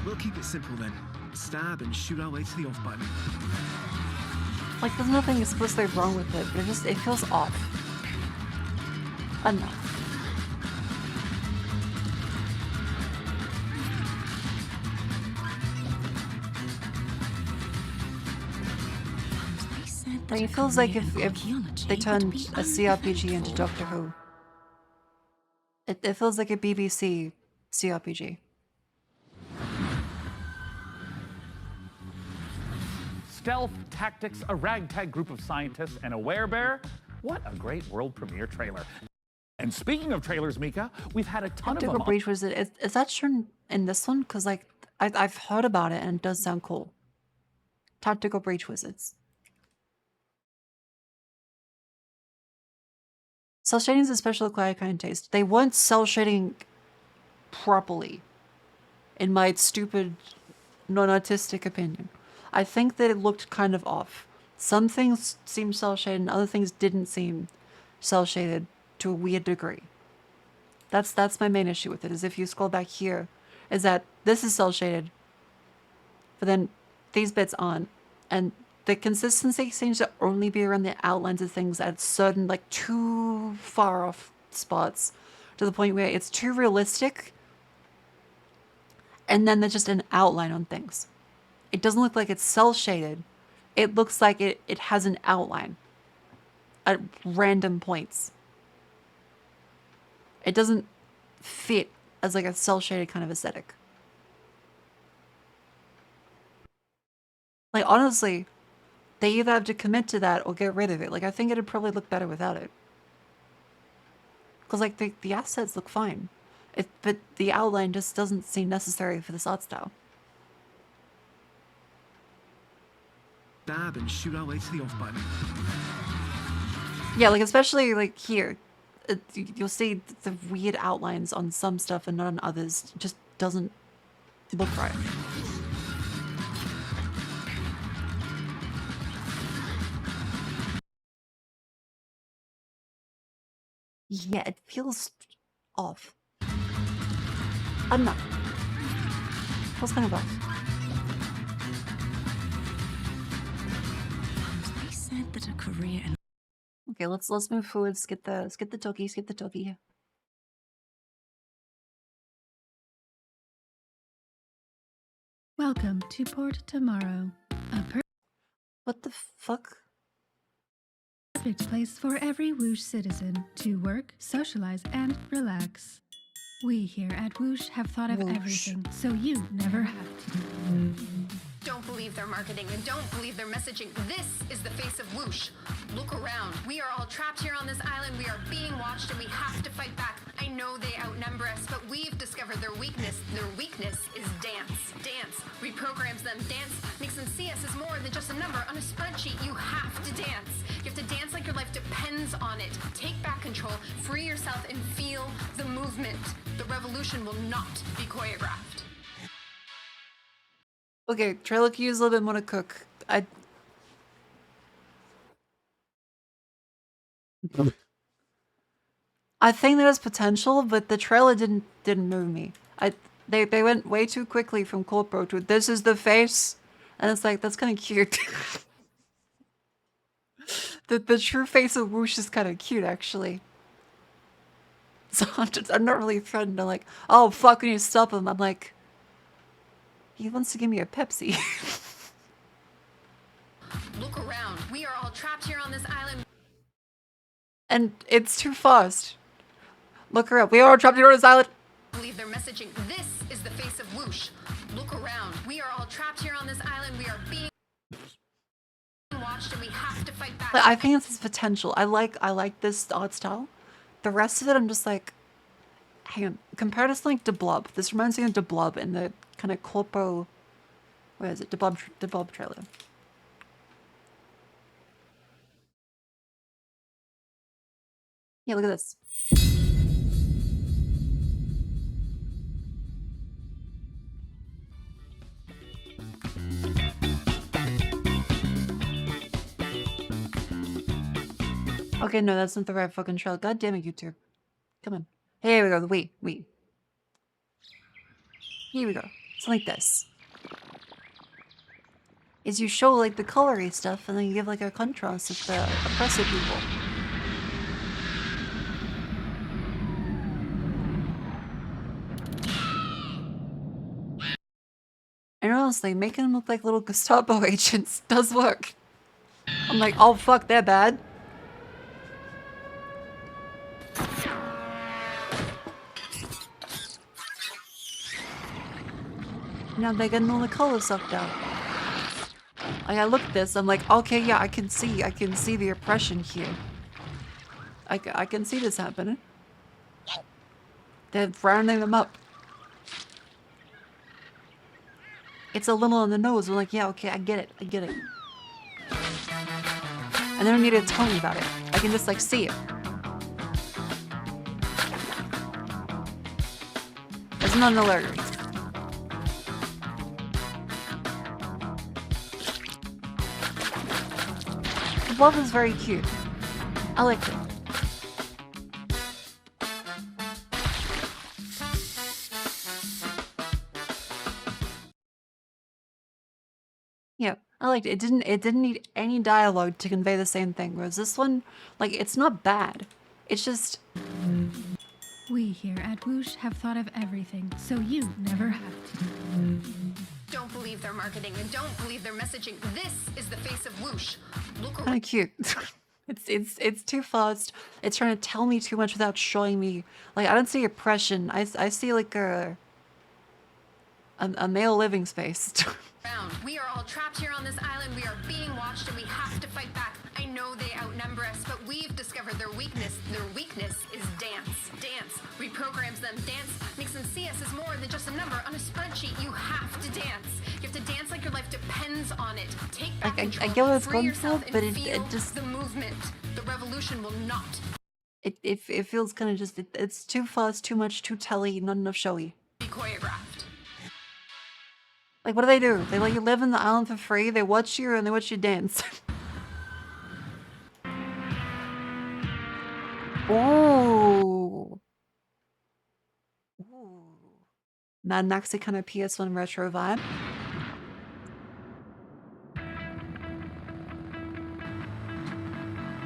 We'll keep it simple then. Stab and shoot our way to the off button. Like, there's nothing explicitly wrong with it, but it feels off. Enough. Like, it feels like if they turned a CRPG into Doctor Who. It feels like a BBC CRPG. Stealth Tactics, a ragtag group of scientists, and a werebear. What a great world premiere trailer. And speaking of trailers, Mika, we've had a ton of them. Tactical Breach was it? Is that shown in this one? Because like I've heard about it and it does sound cool. Tactical Breach Wizards. Cell shading is a special acquired kind of taste. They weren't cell shading properly, in my stupid, non-artistic opinion. I think that it looked kind of off. Some things seemed cell shaded and other things didn't seem cell shaded to a weird degree. That's my main issue with it, is if you scroll back here, is that this is cell shaded, but then these bits aren't. And the consistency seems to only be around the outlines of things at certain, like, too far off spots, to the point where it's too realistic, and then there's just an outline on things. It doesn't look like it's cell shaded. It looks like it has an outline at random points. It doesn't fit as like a cell shaded kind of aesthetic. Like, honestly, they either have to commit to that or get rid of it. Like, I think it'd probably look better without it. Because, like, the assets look fine. But the outline just doesn't seem necessary for this art style. Stab and shoot our way to the off button. Yeah, like, especially, like, here. You'll see the weird outlines on some stuff and not on others. It just doesn't look right. Yeah, it feels off. I don't know. Feels kind of off. They said that a career in... Okay, let's move forward. Skip the talkie. Welcome to Port Tomorrow. What the fuck? Perfect place for every Whoosh citizen to work, socialize, and relax. We here at Whoosh have thought of everything, so you never have to. Don't believe their marketing and don't believe their messaging. This is the face of Whoosh. Look around. We are all trapped here on this island. We are being watched and we have to fight back. I know they outnumber us, but we've discovered their weakness. Their weakness is dance. Dance reprograms them. Dance makes them see us as more than just a number on a spreadsheet. You have to dance. You have to dance like your life depends on it. Take back control, free yourself, and feel the movement. The revolution will not be choreographed. Okay, trailer could use a little bit more to cook. I think there's potential, but the trailer didn't move me. They went way too quickly from corpo to this is the face, and it's like that's kind of cute. the true face of Whoosh is kind of cute actually. So I'm not really threatened to like, oh fuck, when you stop him, I'm like, he wants to give me a Pepsi. Look around. We are all trapped here on this island. And it's too fast. Look around. We are all trapped here on this island. Believe their messaging. This is the face of Whoosh. Look around. We are all trapped here on this island. We are being watched and we have to fight back. I think it's potential. I like this art style. The rest of it, I'm just like, hang on. Compared to something like DeBlob, this reminds me of DeBlob in the kind of corpo. Where is it? DeBlob trailer. Yeah, look at this. Okay, no, that's not the right fucking trailer. God damn it, YouTube. Come on. Here we go. Wait. Here we go. It's like this. Is you show like the colory stuff and then you give like a contrast of the oppressive people. And honestly, making them look like little Gestapo agents does work. I'm like, oh fuck, they're bad. Now they're getting all the color sucked out. Like I look at this, I'm like, okay, yeah, I can see the oppression here. I can see this happening. They're rounding them up. It's a little on the nose. We're like, yeah, okay, I get it. And they don't need to tell me about it. I can just like see it. It's not an alert. The wolf is very cute. I like it. Yeah, I liked it. It didn't need any dialogue to convey the same thing. Whereas this one, like, it's not bad. It's just... We here at Whoosh have thought of everything, so you never have to. Don't believe their marketing and don't believe their messaging. This is the face of Whoosh. Look kind of cute. It's too fast. It's trying to tell me too much without showing me. Like, I don't see oppression. I see like a male living space. We are all trapped here on this island. We are being watched and we have to fight back. I know they outnumber us, but we've discovered their weakness. Their weakness is dance. Dance reprograms them. Dance makes them see us as more than just a number on a spreadsheet. You have to dance. You have to dance like your life depends on it. Take back control, I get what it's free going yourself, for, but and it just... the movement. The revolution will not. It feels kind of just... It's too fast, too much, too telly, not enough showy. Be choreographed. Like, what do? They let you live in the island for free, they watch you, and they watch you dance. Ooh. Mad Maxy kind of PS1 retro vibe.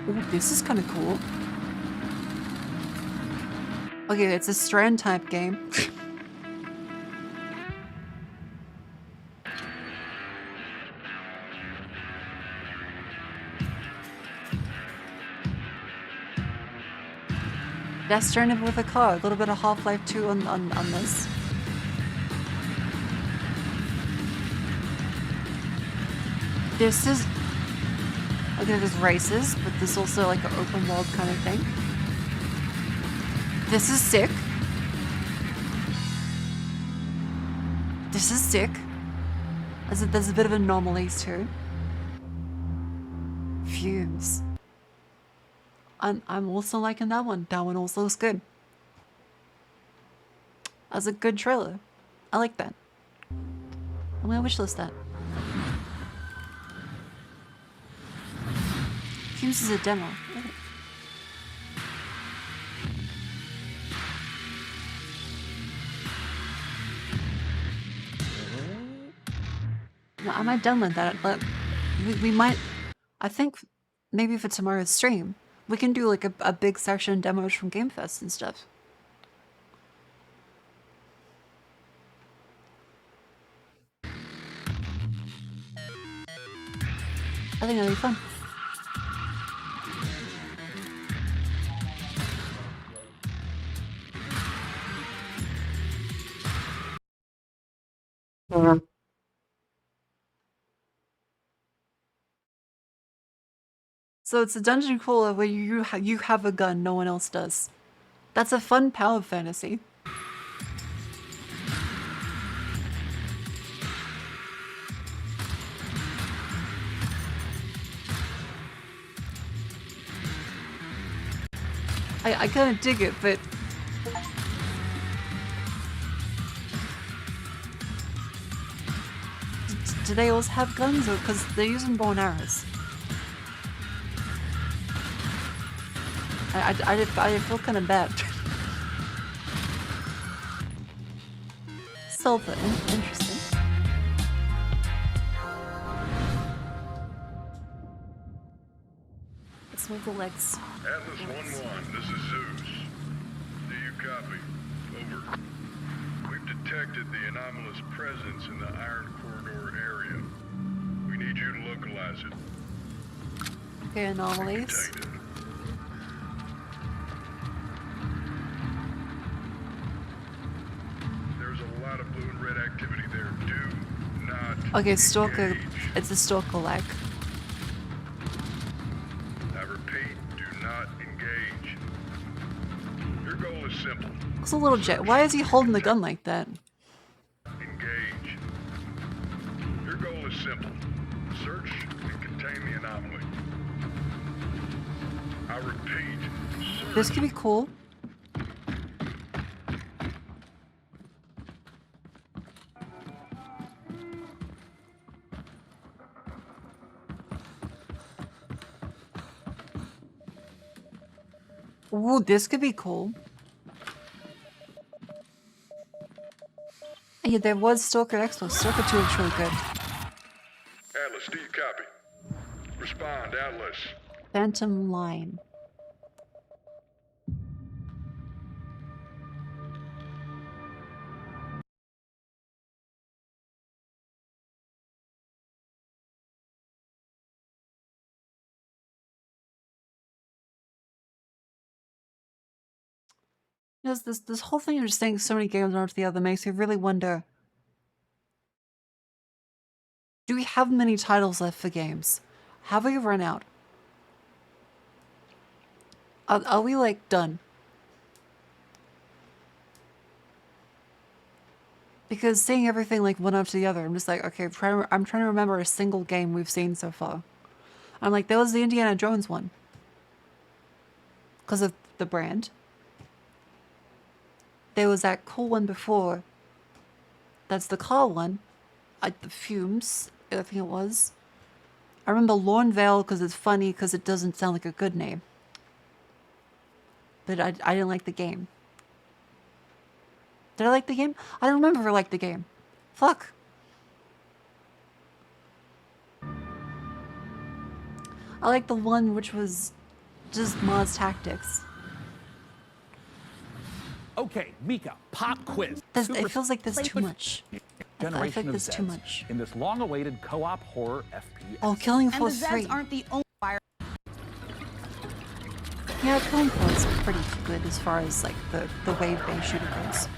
Ooh, this is kind of cool. Okay, it's a Strand type game. Death Stranding with a car, a little bit of Half-Life 2 on this. This is... Okay, there's races, but there's also like an open world kind of thing. This is sick. This is sick. There's a bit of anomalies too. Fumes. I'm also liking that one. That one also looks good. That's a good trailer. I like that. I'm gonna wishlist that. Fumes is a demo. No, I might download that, but we might. I think maybe for tomorrow's stream, we can do like a big section demos from Game Fest and stuff. I think that'd be fun. So it's a dungeon crawler where you have a gun, no one else does. That's a fun power fantasy. I kind of dig it, but... Do they always have guns, or because they're using bow and arrows? I feel kind of bad. Sulfur, interesting. Let's move the legs. Atlas 1-1, this is Zeus. Do you copy? Over. We've detected the anomalous presence in the Iron Corridor area. We need you to localize it. Okay, anomalies. There's a lot of blue and red activity there. Do not Okay, Stalker. Engage. It's a Stalker lag. I repeat, do not engage. Your goal is simple. It's a little jet. Why is he holding the gun like that? Engage. Your goal is simple. Search and contain the anomaly. I repeat. Search. This could be cool. Ooh, this could be cool. Yeah, there was Stalker X, but Stalker 2 looks really good. Atlas, do you copy? Respond, Atlas. Phantom Line. Yes, this whole thing of just saying so many games one after the other makes me really wonder, do we have many titles left for games? Have we run out? Are we like done? Because seeing everything like one after the other, I'm just like, okay, I'm trying to remember a single game we've seen so far. I'm like, there was the Indiana Jones one. Because of the brand. There was that cool one before. That's the car one. The Fumes, I think it was. I remember Lornvale because it's funny because it doesn't sound like a good name. But I didn't like the game. Did I like the game? I don't remember if I liked the game. Fuck. I like the one which was just Mars Tactics. Okay, Mika, pop quiz. It feels like there's too much. I feel like there's too much. In this long-awaited co-op horror FPS. Oh, Killing Floor 3. And the Zeds aren't the only fire. Yeah, Killing Floor is pretty good as far as like the wave-based shooter goes.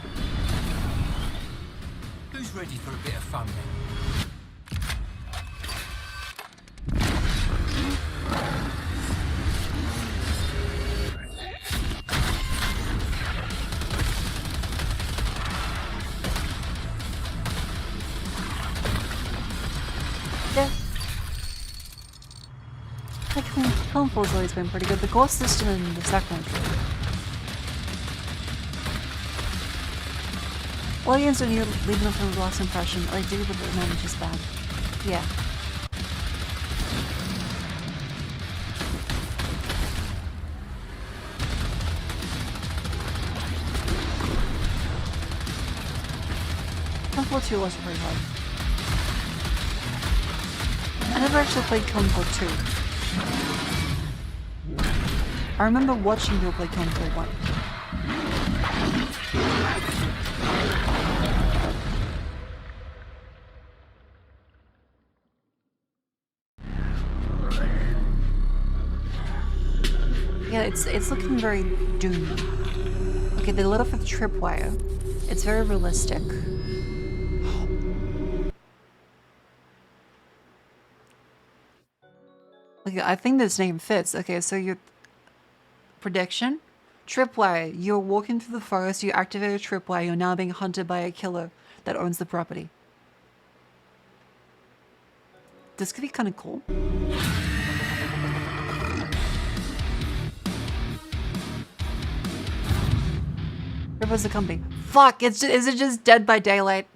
Who's ready for a bit of fun Yeah. Like, Killenfall's always been pretty good. The course system in the second one. Audience when you're leaving from a last impression, like do, but the moment is bad. Yeah. Killenfall 2 wasn't very hard. I never actually played Killenfall 2. I remember watching people play Killenfall 1. Yeah, it's looking very Doom. Okay, they lit off with tripwire. It's very realistic. Okay, I think this name fits. Okay, so your prediction? Tripwire. You're walking through the forest, you activate a tripwire, you're now being hunted by a killer that owns the property. This could be kind of cool. Where was the company? Fuck! Is it just Dead by Daylight?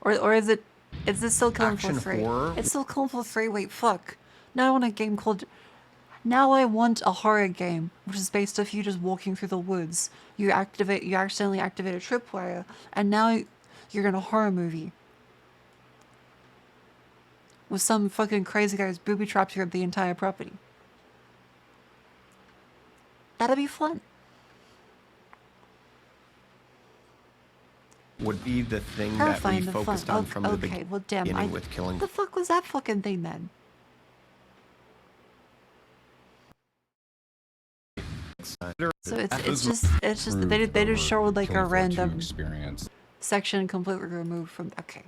Or is it... Is this still Killenfall 3? It's still Killenfall 3? Wait, fuck. Now I want a game called... Now I want a horror game, which is based off you just walking through the woods. You accidentally activate a tripwire, and now you're in a horror movie. With some fucking crazy guys booby-trapped you at the entire property. That'd be fun. Would be the thing that we focused on from the beginning with killing. What the fuck was that fucking thing then? So it's just they just showed like a random experience section completely removed from. Okay.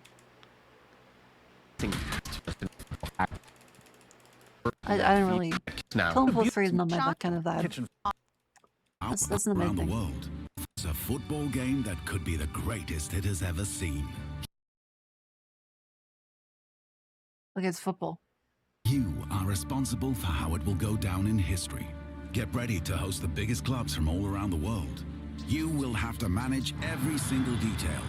I don't really. Killenfall 3 is not my kind of vibe. That's not my thing. It's a football game that could be the greatest it has ever seen. Look, it's football. You are responsible for how it will go down in history. Get ready to host the biggest clubs from all around the world. You will have to manage every single detail.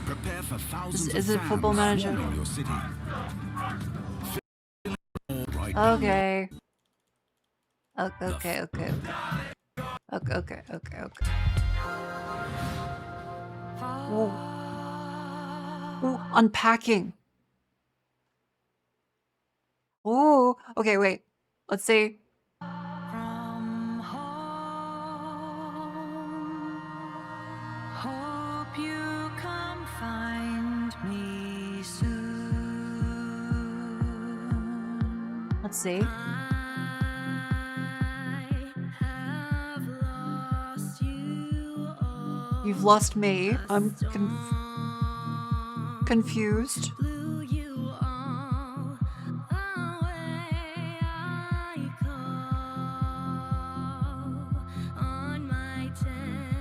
Prepare for thousands Is it of Football Manager? in your city. Okay. Okay. Okay. Ooh, unpacking. Ooh, okay, wait. Let's see. Hope you come find me soon. Let's see. You've lost me. I'm confused.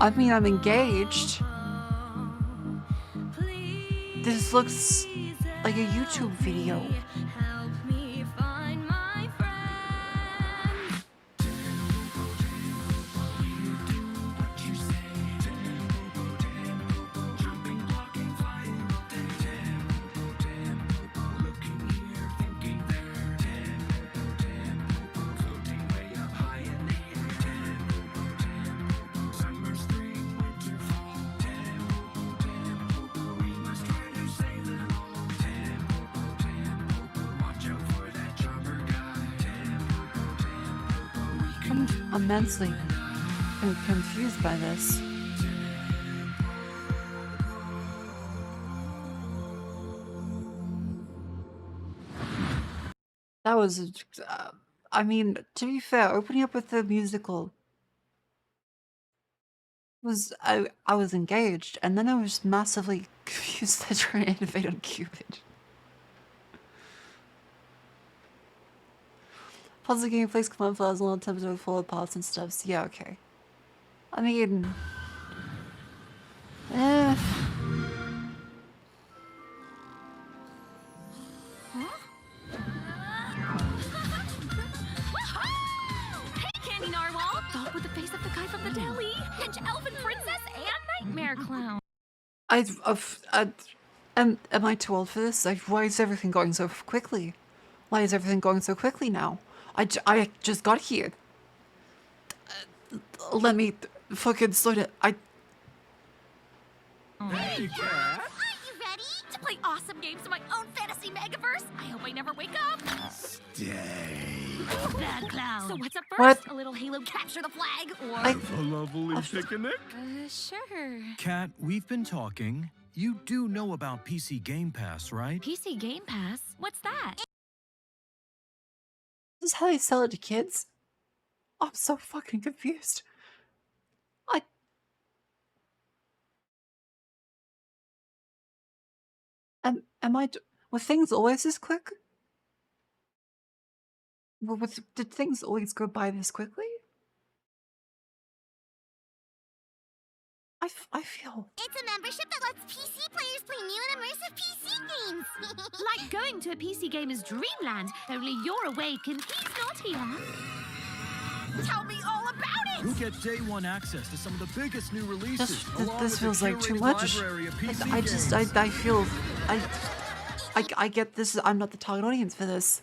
I mean, I'm engaged. This looks like a YouTube video. Immensely confused by this. That was, I mean, to be fair, opening up with the musical was, I was engaged, and then I was massively confused that trying to innovate on Cupid. Puzzle game plays command files a lot of times with full of parts and stuff. So yeah, okay. I mean, Hey, Candy Narwhal! Dog with the face of the guy from the deli! Pinch Elfin Princess and Nightmare Clown! Am I too old for this? Like, why is everything going so quickly? Why is everything going so quickly now? I just got here. Let me fucking slow down. Hey, Cat! Are you ready to play awesome games in my own fantasy megaverse? I hope I never wake up. Stay. Bad clown. So what's up first? What? A little Halo capture the flag, or A lovely picnic? sure. Kat, we've been talking. You do know about PC Game Pass, right? PC Game Pass? What's that? This is how they sell it to kids? I'm so fucking confused. Were things always this quick? Did things always go by this quickly? I feel... It's a membership that lets PC players play new and immersive PC games. Like going to a PC gamer's dreamland, only you're awake and he's not here. Tell me all about it! You'll get day one access to some of the biggest new releases. This feels like too much. I feel... I get this. I'm not the target audience for this.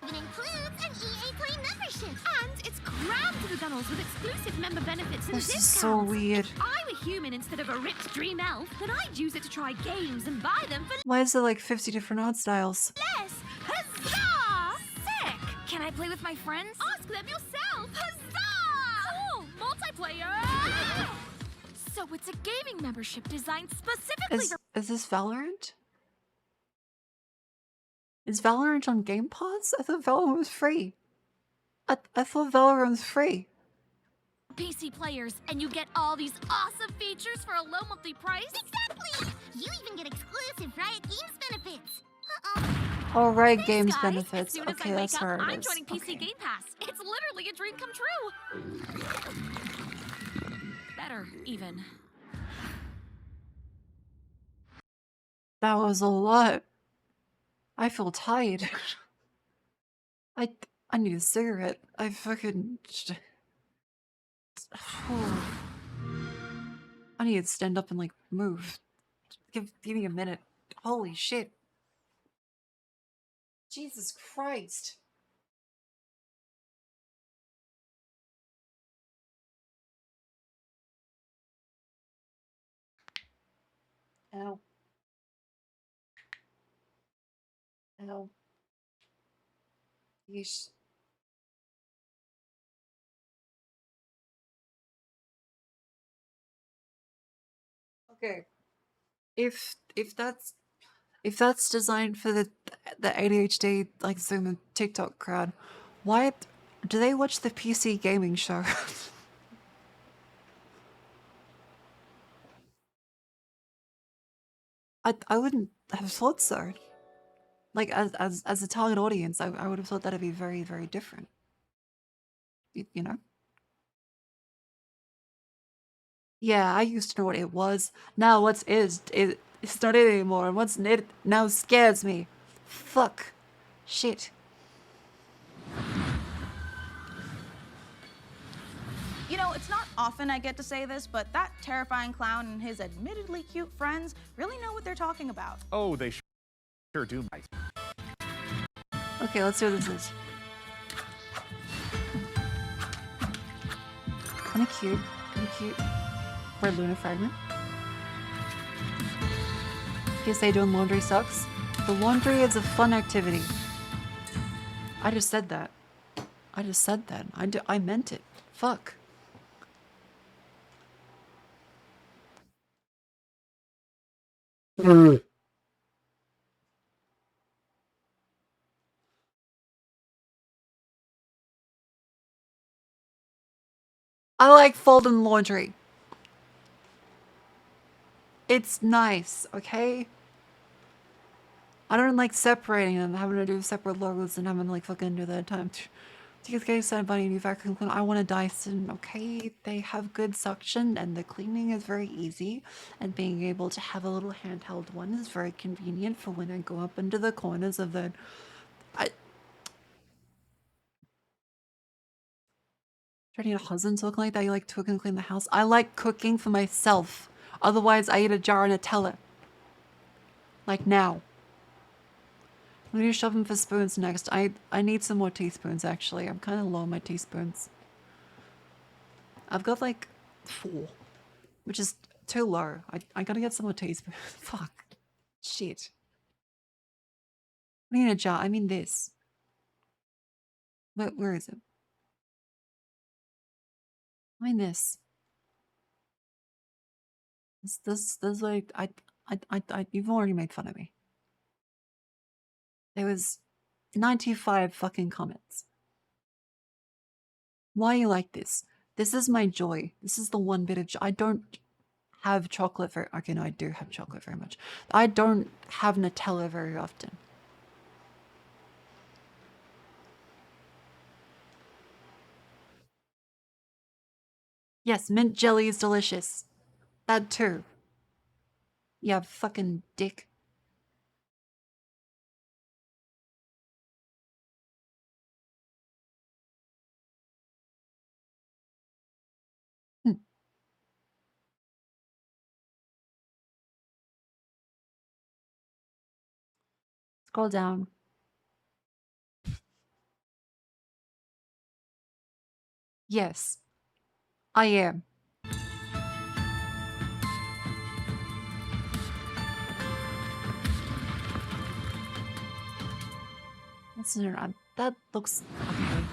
It includes an EA Play membership, and it's crammed to the gunnels with exclusive member benefits and This discounts. is so weird. If I were human instead of a rich dream elf, then I'd use it to try games and buy them for Why is there like 50 different art styles? less. Huzzah! Sick! Can I play with my friends? Ask them yourself. Huzzah! Cool! Multiplayer! So it's a gaming membership designed specifically for... Is this Valorant? Is Valorant on Game Pass? I thought Valorant was free. I thought Valorant was free. PC players, and you get all these awesome features for a low monthly price? Exactly! You even get exclusive Riot Games benefits. Oh, Riot Thanks, Games guys. benefits. As soon as Okay, I that's wake up, where it I'm is. joining PC Okay. Game Pass. It's literally a dream come true. Better, even. That was a lot. I feel tired. I need a cigarette. I fucking... I need to stand up and like move. Give me a minute. Holy shit. Jesus Christ. Ow. Ow. Yeesh. Okay. If that's designed for the ADHD like Zoom and TikTok crowd, why do they watch the PC gaming show? I wouldn't have thought so. Like as a target audience, I would have thought that'd be very, very different. You know? Yeah, I used to know what it was. Now what's it's not it anymore, and what's it now scares me. Fuck. Shit. You know, it's not often I get to say this, but that terrifying clown and his admittedly cute friends really know what they're talking about. Oh, they sure do, Mike. Okay, let's see what this is. Kinda cute. Kinda cute. Red Luna fragment. You say doing laundry sucks? The laundry is a fun activity. I just said that. I just said that. I meant it. Fuck. I like folding laundry. It's nice, okay? I don't like separating them, having to do separate logos and having to like fucking do that time. TSK said about a new vacuum cleaner. I want a Dyson. Okay, they have good suction and the cleaning is very easy. And being able to have a little handheld one is very convenient for when I go up into the corners of the... Do you need a husband to look like that? You like to cook and clean the house? I like cooking for myself. Otherwise, I eat a jar of Nutella. Like now. I'm gonna shove them for spoons next. I need some more teaspoons, actually. I'm kind of low on my teaspoons. I've got like 4, which is too low. I gotta get some more teaspoons. Fuck. Shit. I need a jar. I mean this. Where is it? I mean this. This like you've already made fun of me. There was 95 fucking comments. Why are you like this? This is my joy. This is the one bit of joy. I don't have chocolate very... Okay, no, I do have chocolate very much. I don't have Nutella very often. Yes, mint jelly is delicious. That too. Yeah, fucking dick. Scroll down. Yes, I am. That looks okay.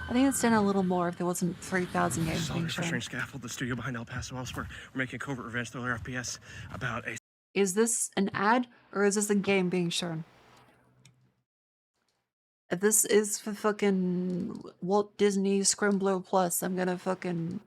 I think it's done a little more if there wasn't 3,000 games being shown. Strange Scaffold, the studio behind El Paso elsewhere. We're making a covert revenge thriller FPS about a... Is this an ad or is this a game being shown? If this is for fucking Walt Disney Scrimblow Plus, I'm gonna fucking...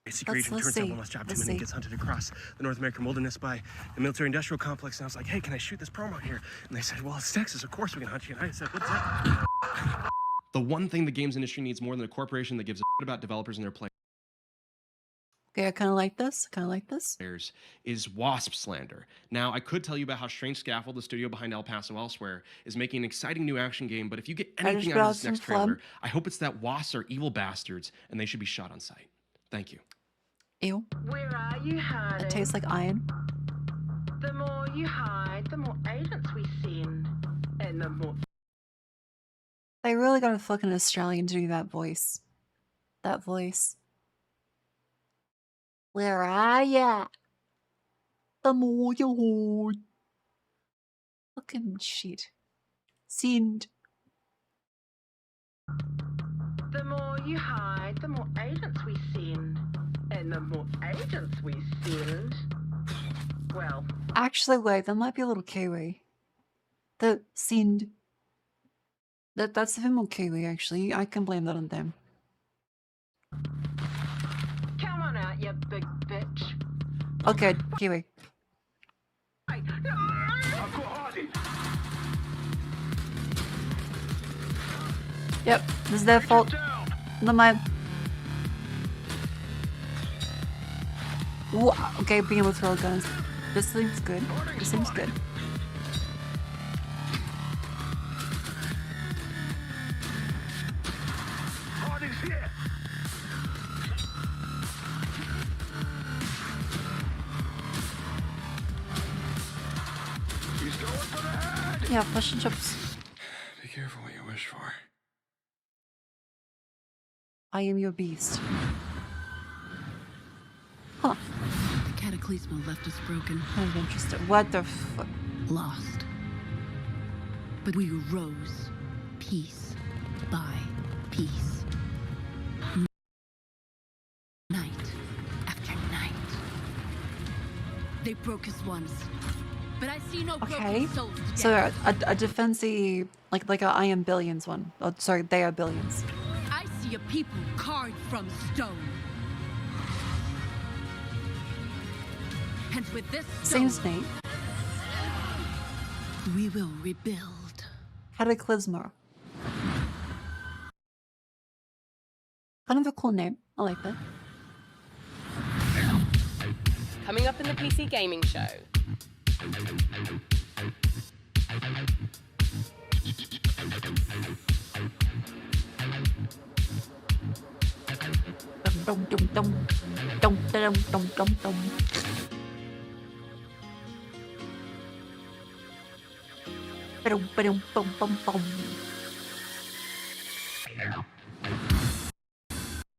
A secret agent turns up on his job too and gets hunted across the North American wilderness by the military-industrial complex. And I was like, hey, can I shoot this promo here? And they said, well, it's Texas. Of course we can hunt you. And I said, what's that? The one thing the games industry needs more than a corporation that gives a shit about developers and their players. Okay, I kind of like this. Is wasp slander. Now, I could tell you about how Strange Scaffold, the studio behind El Paso elsewhere, is making an exciting new action game. But if you get anything out of this next trailer, I hope it's that wasps are evil bastards and they should be shot on sight. Thank you. Ew. Where are you hiding? It tastes like iron. The more you hide, the more agents we send. And the more... They really got a fucking Australian to do that voice. That voice. Where are ya? The more you hide. Fucking shit. Send. The more you hide, the more agents we send. And the more agents we send, well... Actually, wait, that might be a little Kiwi. The send. That's a bit more Kiwi, actually. I can blame that on them. Come on out, you big bitch. Okay, Kiwi. Yep, this is their fault. Not mine. Okay, being able to throw guns. This seems good. This seems good. Yeah, fish and chips. Be careful what you wish for. I am your beast. Huh. The cataclysm left us broken. I'm interested. What the fuck? Lost. But we rose, piece by piece. Night after night. They broke us once. But I see no broken souls today. So a defensive, like a I am billions one. Oh, sorry, they are billions. I see a people carved from stone. And with this stone, seems neat. We will rebuild. Cataclysma. Kind of a cool name. I like that. Coming up in the PC gaming show. Dum dum dum dum dum dum dum dum. Ba-dum, ba-dum, bum, bum, bum.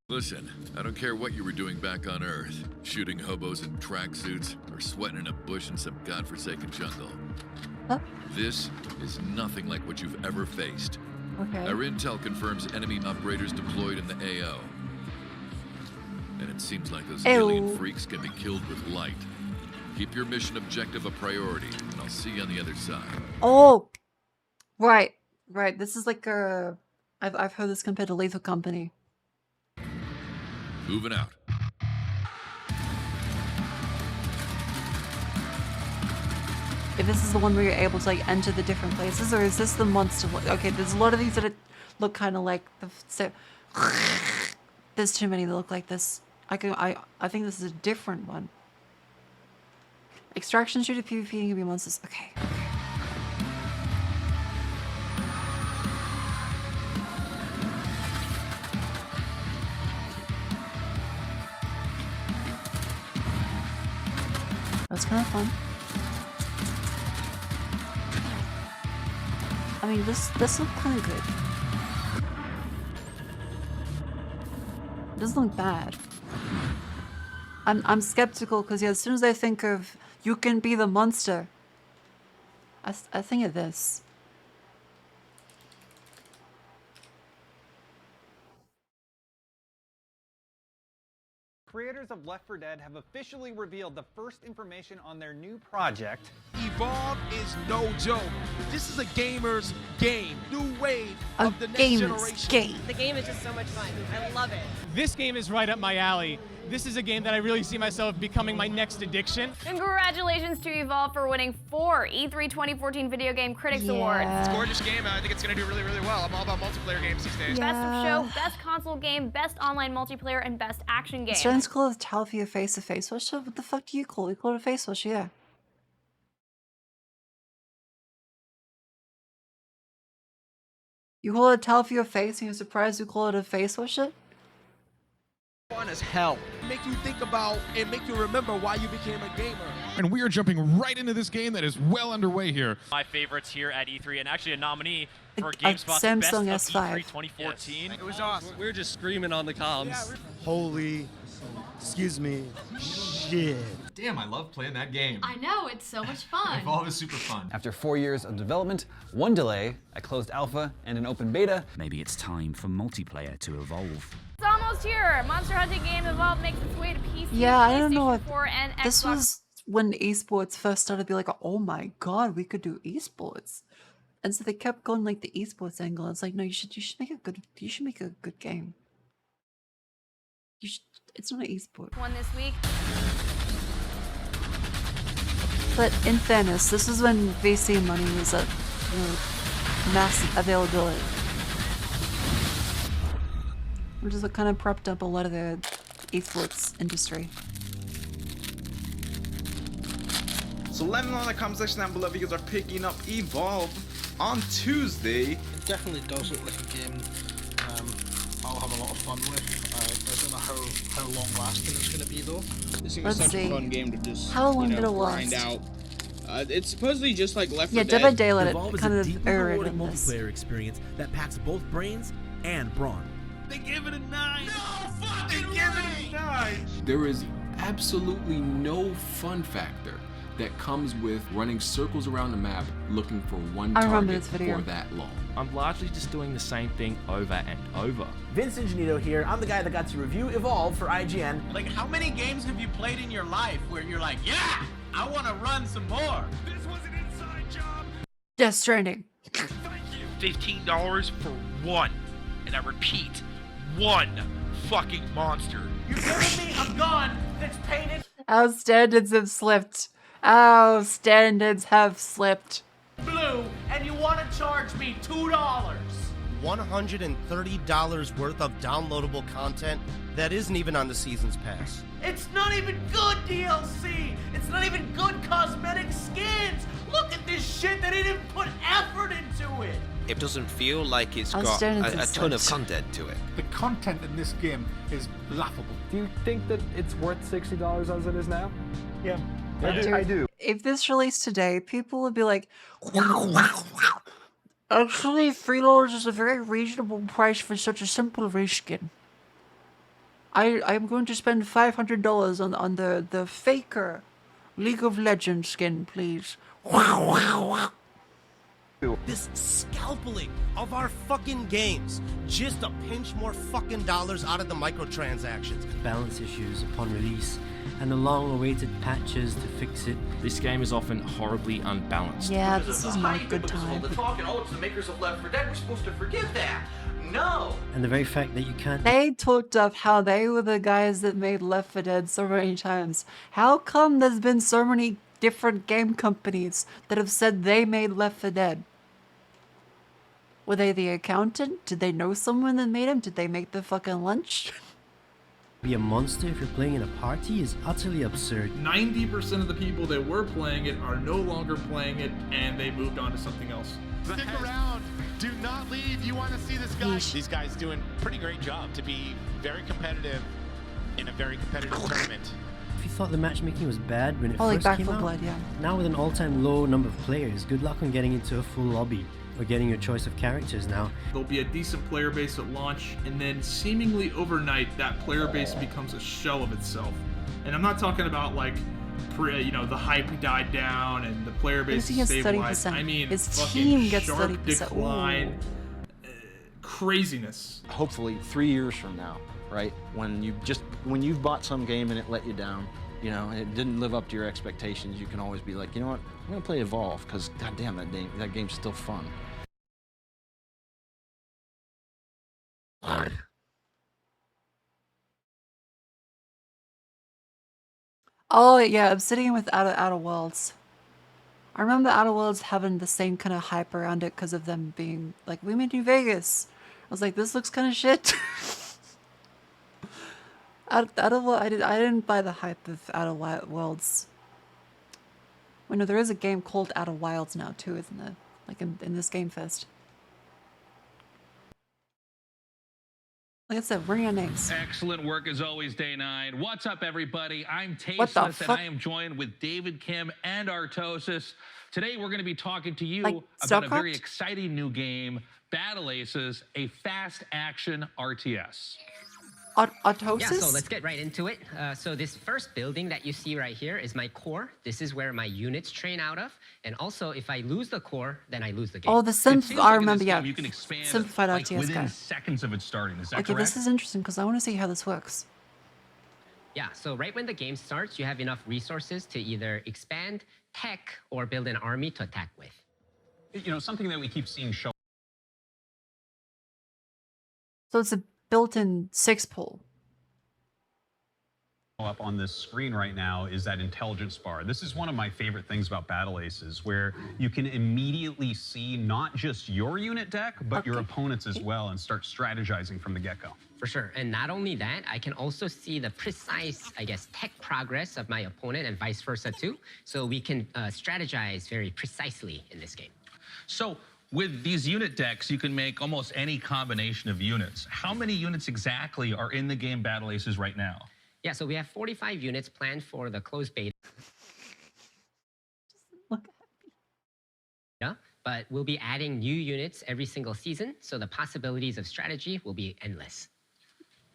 Listen, I don't care what you were doing back on Earth, shooting hobos in tracksuits or sweating in a bush in some godforsaken jungle. Huh? This is nothing like what you've ever faced. Okay. Our intel confirms enemy operators deployed in the AO. And it seems like those alien freaks can be killed with light. Keep your mission objective a priority, and I'll see you on the other side. Oh, right. This is like a... I've heard this compared to Lethal Company. Moving out. If this is the one where you're able to like enter the different places, or is this the monster one? Okay, there's a lot of these that look kind of like the... So, there's too many that look like this. I think this is a different one. Extraction shooter PvP can be monsters. Okay. That's kind of fun. I mean, this looks kind of good. It doesn't look bad. I'm skeptical because as soon as I think of you can be the monster, I think of this. Creators of Left 4 Dead have officially revealed the first information on their new project. Evolve is no joke. This is a gamer's game. New wave of the next generation. Game. The game is just so much fun. I love it. This game is right up my alley. This is a game that I really see myself becoming my next addiction. Congratulations to Evolve for winning 4 E3 2014 Video Game Critics Awards. It's a gorgeous game. I think it's going to do really, really well. I'm all about multiplayer games these days. Best of show, best console game, best online multiplayer, and best action game. Strange call it towel for your face a face wash. So what the fuck do you call it? You call it a face wash, yeah. You call it a towel for your face and you're surprised you call it a face wash? Fun as hell. Make you think about and make you remember why you became a gamer. And we are jumping right into this game that is well underway here. My favorites here at E3, and actually a nominee for GameSpot's Samsung Best S5. of E3 2014. It was awesome. We were just screaming on the comms. Yeah, Holy, excuse me, shit. Damn, I love playing that game. I know, it's so much fun. Evolve is super fun. After 4 years of development, 1 delay, a closed alpha, and an open beta, maybe it's time for multiplayer to evolve. It's almost here. Monster Hunting game Evolve makes its way to PC, Yeah, I don't know PlayStation if 4, and Xbox. this was when esports first started to be like, oh my god, we could do esports. And so they kept going like the esports angle. It's like, no, you should make a good game. It's not an esport. One this week. But in fairness, this is when VC money was at mass availability. Which is what kind of propped up a lot of the esports industry. So let me know in the comment section down below if you guys are picking up Evolve on Tuesday. It definitely does look like a game I'll have a lot of fun with. I don't know how long lasting it's going to be though. This seems such a fun game to just grind out. It's supposedly just like Left 4 Dead. Yeah, Dead by Daylight Evolve kind is a of deeply irritated rewarding this. multiplayer experience that packs both brains and brawn. They give it a 9. No fucking They give it a 9. There is absolutely no fun factor that comes with running circles around the map looking for one target for that long. I'm largely just doing the same thing over and over. Vince Ingenito here. I'm the guy that got to review Evolve for IGN. Like, how many games have you played in your life where you're like, yeah, I want to run some more? This was an inside job. Death Stranding. $15 for one. And I repeat, one fucking monster. You're giving me a gun that's painted. Our standards have slipped. Our standards have slipped. Blue. and you want to charge me $2. $130 worth of downloadable content that isn't even on the Season's Pass. It's not even good DLC. It's not even good cosmetic skins. Look at this shit. They didn't put effort into it. It doesn't feel like it's got a ton of content to it. The content in this game is laughable. Do you think that it's worth $60 as it is now? Yeah. I do. If this released today, people would be like, actually, $3 is a very reasonable price for such a simple reskin. I'm going to spend $500 on the faker League of Legends skin, please. This scalping of our fucking games. Just a pinch more fucking dollars out of the microtransactions. Balance issues upon release and the long-awaited patches to fix it. This game is often horribly unbalanced. Yeah, this is not a good time. The talk and it's the makers of Left 4 Dead. We're supposed to forgive that. No. And the very fact that you can't... They talked up how they were the guys that made Left 4 Dead so many times. How come there's been so many different game companies that have said they made Left 4 Dead? Were they the accountant? Did they know someone that made him? Did they make the fucking lunch? Be a monster if you're playing in a party is utterly absurd. 90% of the people that were playing it are no longer playing it, and they moved on to something else. Stick around. Do not leave. You want to see this guy. These guys doing a pretty great job to be very competitive in a very competitive tournament. If you thought the matchmaking was bad when it Oh, like first Back came 4 out, Blood, yeah. now with an all-time low number of players, good luck on getting into a full lobby or getting your choice of characters now. There'll be a decent player base at launch, and then seemingly overnight, that player base becomes a shell of itself. And I'm not talking about like, the hype died down and the player base is stabilized. I mean, his fucking team gets sharp 30%. decline, craziness. Hopefully 3 years from now, right? When you've bought some game and it let you down, and it didn't live up to your expectations, you can always be like, you know what, I'm gonna play Evolve because goddamn that game's still fun. Oh yeah, Obsidian with Outer Worlds. I remember Outer Worlds having the same kind of hype around it because of them being like, we made New Vegas. I was like, this looks kind of shit. I didn't buy the hype of Outer Worlds. Well, no, there is a game called Outer Wilds now too, isn't there? Like in this Game Fest. Like I said, bring your names. Excellent work as always, Day 9. What's up, everybody? I'm Tasteless, and I am joined with David Kim and Artosis. Today, we're going to be talking to you about a very exciting new game, Battle Aces, a fast-action RTS. Artosis? Yeah, so let's get right into it. So this first building that you see right here is my core. This is where my units train out of. And also, if I lose the core, then I lose the game. Oh, the synth, I remember, yeah. You can expand simplified RTS within guy. seconds of it starting. Is that okay, correct? This is interesting because I want to see how this works. Yeah, so right when the game starts, you have enough resources to either expand, tech, or build an army to attack with. Something that we keep seeing show. So it's a built-in 6-pull. Up on this screen right now is that intelligence bar. This is one of my favorite things about Battle Aces, where you can immediately see not just your unit deck, but your opponent's as well, and start strategizing from the get-go. For sure. And not only that, I can also see the precise, tech progress of my opponent and vice versa too. So we can strategize very precisely in this game. So with these unit decks, you can make almost any combination of units. How many units exactly are in the game Battle Aces right now? Yeah, so we have 45 units planned for the closed beta. Yeah, but we'll be adding new units every single season, so the possibilities of strategy will be endless.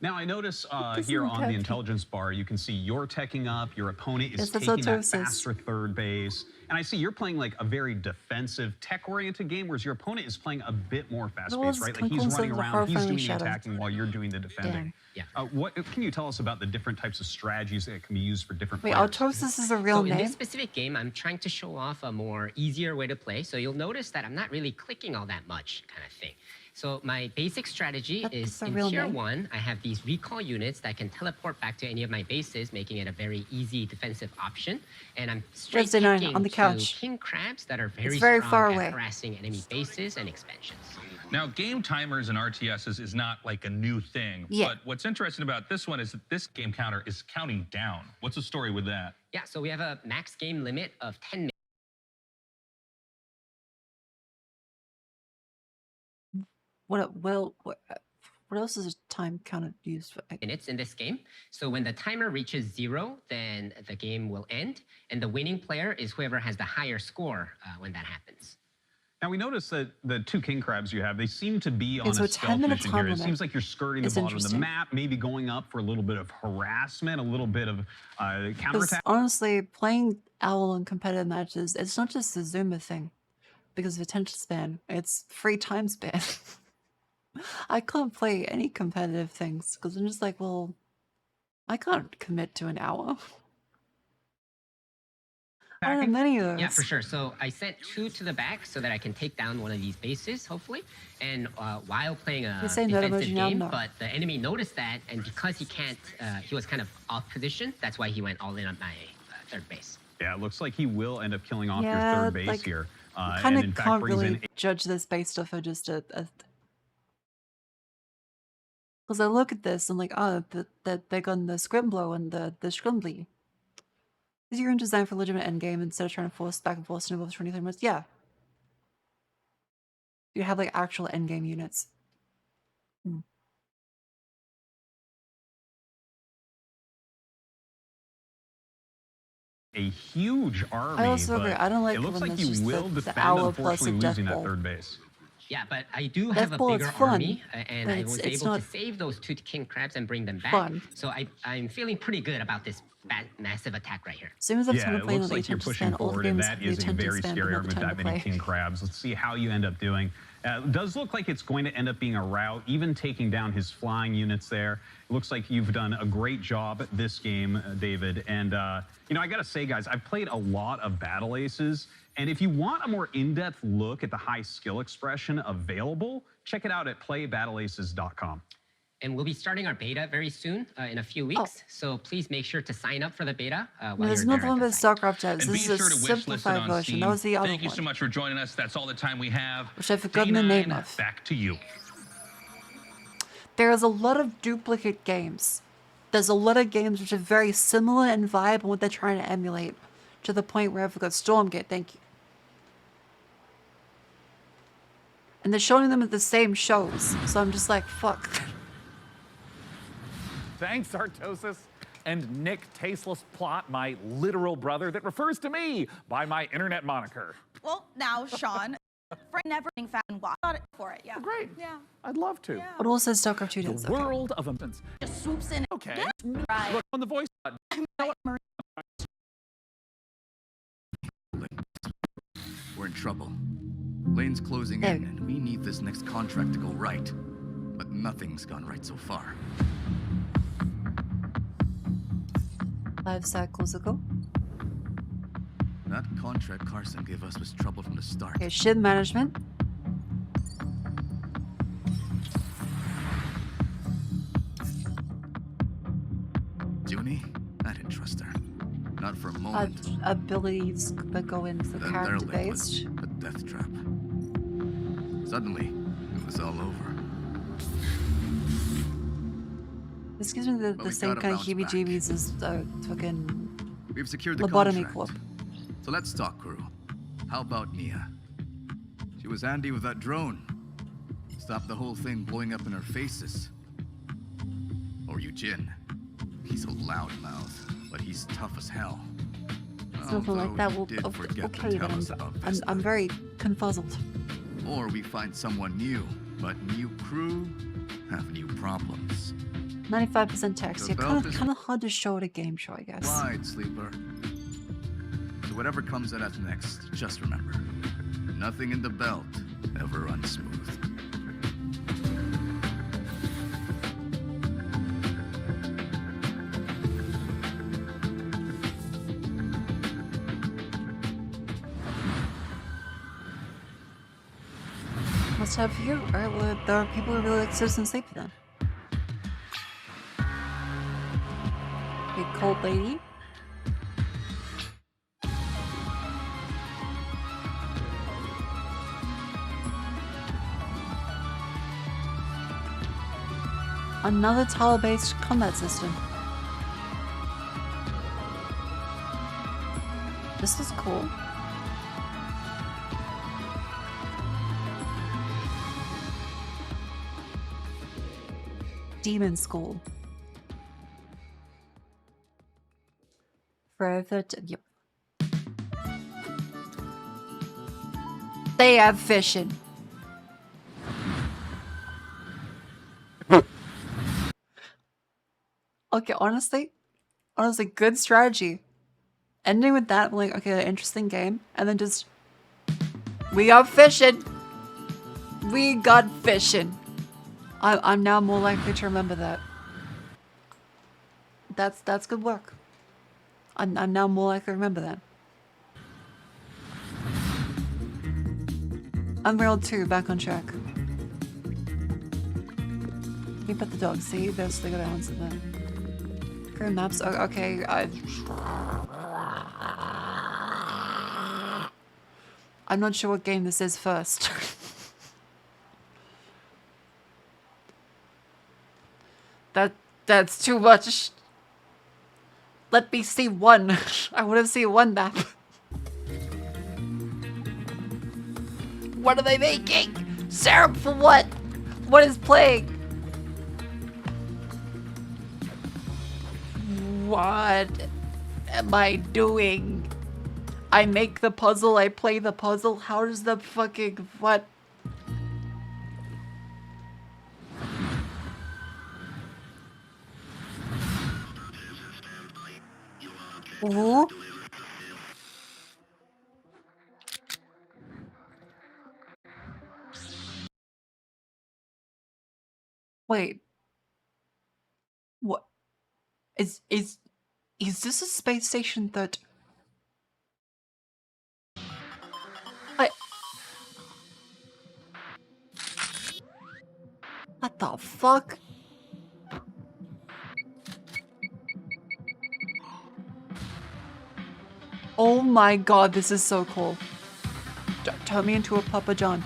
Now, I notice here on the intelligence bar, you can see you're teching up, your opponent is taking that faster third base. And I see you're playing like a very defensive, tech-oriented game, whereas your opponent is playing a bit more fast-paced, right? Like he's running around, he's doing the attacking while you're doing the defending. Yeah. What can you tell us about the different types of strategies that can be used for different players? Wait, Artosis is a real name? In this specific game, I'm trying to show off a more easier way to play. So you'll notice that I'm not really clicking all that much kind of thing. So my basic strategy is in tier 1, I have these recall units that can teleport back to any of my bases, making it a very easy defensive option. And I'm straight taking on the couch. king crabs that are very very strong far at away. harassing enemy bases and expansions. Now, game timers and RTSs is not like a new thing. Yeah. But what's interesting about this one is that this game counter is counting down. What's the story with that? Yeah, so we have a max game limit of 10 minutes. What else is a time counter used for? Minutes in this game. So when the timer reaches 0, then the game will end, and the winning player is whoever has the higher score when that happens. Now we notice that the 2 king crabs you have, they seem to be on a stealth 10-minute mission time here. It limit seems like you're skirting the is bottom of the interesting. map, maybe going up for a little bit of harassment, a little bit of Because counterattack. honestly, playing Owl in competitive matches, it's not just a Zoomer thing because of attention span. It's free time span. I can't play any competitive things because I'm just like, well, I can't commit to an hour. I don't have many of those. Yeah, for sure. So I sent 2 to the back so that I can take down one of these bases, hopefully. And while playing a defensive game, but the enemy noticed that, and because he can't, he was kind of off position. That's why he went all in on my third base. Yeah, it looks like he will end up killing off your third base here. Kind and in of fact can't brings really in judge this based off of just a because I look at this and like, oh, they got the Scrimblow and the Scrimbly. Is your designed for legitimate endgame instead of trying to force back and forth snowballs for 23 minutes? Yeah. You have like actual endgame units. a huge army. I also agree. I don't like it looks when like it's you just will the defend, hour plus unfortunately, of Death losing that Bowl. third base. Yeah, but I do have a Bowl, bigger it's fun, army, and but I was it's able not to save those 2 king crabs and bring them back. fun. So I'm feeling pretty good about this massive attack right here. As soon as I've Yeah, started it playing looks on the like you're attention pushing span, all the forward, and games that have the is a attention very span, scary but army not with the that time to many play. king crabs. Let's see how you end up doing. It does look like it's going to end up being a rout, even taking down his flying units there. It looks like you've done a great job this game, David. And, you know, I got to say, guys, I've played a lot of Battle Aces. And if you want a more in-depth look at the high skill expression available, check it out at playbattleaces.com. And we'll be starting our beta very soon, in a few weeks. So please make sure to sign up for the beta while There's you're another there. one with StarCraft devs. And This be is a sure to wish list it simplified on version. Steam. That was the other Thank you one, so much for joining us. That's all the time we have. which I've forgotten the name of. Back to you. There is a lot of duplicate games. There's a lot of games which are very similar in vibe and what they're trying to emulate, to the point where I've got Stormgate, thank you. And they're showing them at the same shows, so I'm just like, fuck. Thanks, Artosis. And Nick Tasteless Plot, my literal brother that refers to me by my internet moniker. Well, now, Sean, for never being fat and got it for it, yeah. Oh, great. Yeah. I'd love to. But also StarCraft 2 does. The world of abundance. Just swoops in. Okay. Yeah. Right. Look on the voice button. We're in trouble. Lane's closing in, and we need this next contract to go right. But nothing's gone right so far. 5 cycles ago. That contract Carson gave us was trouble from the start. Okay, ship management. Junie? I didn't trust her. Not for a moment. Abilities that go into the Then character their link based. was a death trap. Suddenly, it was all over. This gives me the But we same gotta kind of bounce back. heebie-jeebies as fucking We've secured the Lobotomy contract. Corp. So let's talk, crew. How about Nia? She was handy with that drone. Stopped the whole thing blowing up in our faces. Or Eugene. He's a loudmouth, but he's tough as hell. Something like that. Well, did forget okay, to then tell us about I'm very confuzzled. Or we find someone new, but new crew have new problems. 95% text. The Yeah, belt is kind of hard to show at a game show, I guess. wide, sleeper. So whatever comes at us next, just remember, nothing in the belt ever runs smooth. Must have for you. Alright, well, there are people who really like Citizen Sleepy then. Big cold lady. Another tile-based combat system. This is cool. Demon School. Forever yep. They have fishing. Okay, honestly, good strategy. Ending with that, like, okay, interesting game, and then just, we got fishing. We got fishing. I'm now more likely to remember that. That's good work. I'm now more likely to remember that. Unreal 2, back on track. You put the dog, see? There's the good answer there. Current maps, okay, I'm not sure what game this is first. That's too much. Let me see one. I want to see one map. What are they making? Syrup for what? What is playing? What am I doing? I make the puzzle, I play the puzzle. How does the fucking what? Ooh. Wait. What? Is this a space station that... What the fuck? Oh my god, this is so cool. Turn me into a Papa John.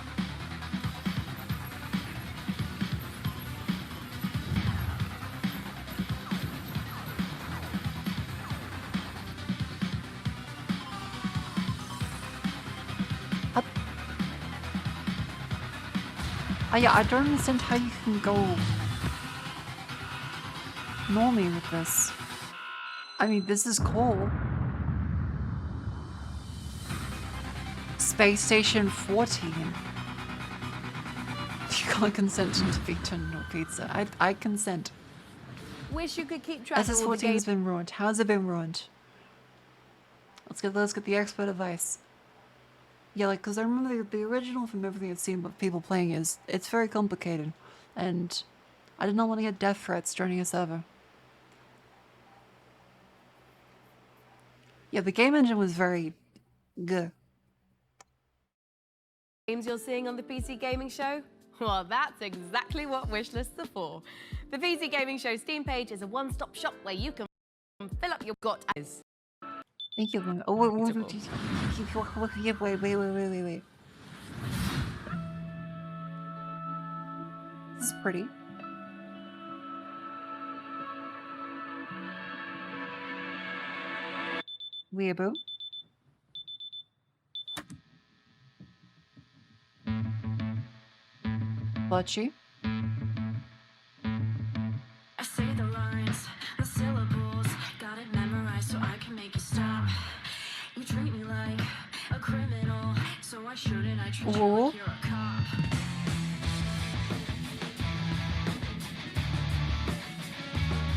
Yeah, I don't understand how you can go normally with this. I mean, this is cool. Space Station 14. You can't consent to defeating no pizza. I consent. Wish you could keep track of all the SS14 has been ruined. How has it been ruined? Let's get the expert advice. Yeah, like, because I remember the original from everything I've seen of people playing is, it's very complicated. And I did not want to get death threats joining a server. Yeah, the game engine was very good. Games you're seeing on the PC Gaming Show? Well, that's exactly what wishlists are for. The PC Gaming Show Steam page is a one-stop shop where you can fill up your got eyes. Thank you. Oh, wait. This is pretty. Weeaboo. Butchie. I say the lines, the syllables, got it memorized so I can make you stop. You treat me like a criminal, so I shouldn't. I treat you like you're a cop.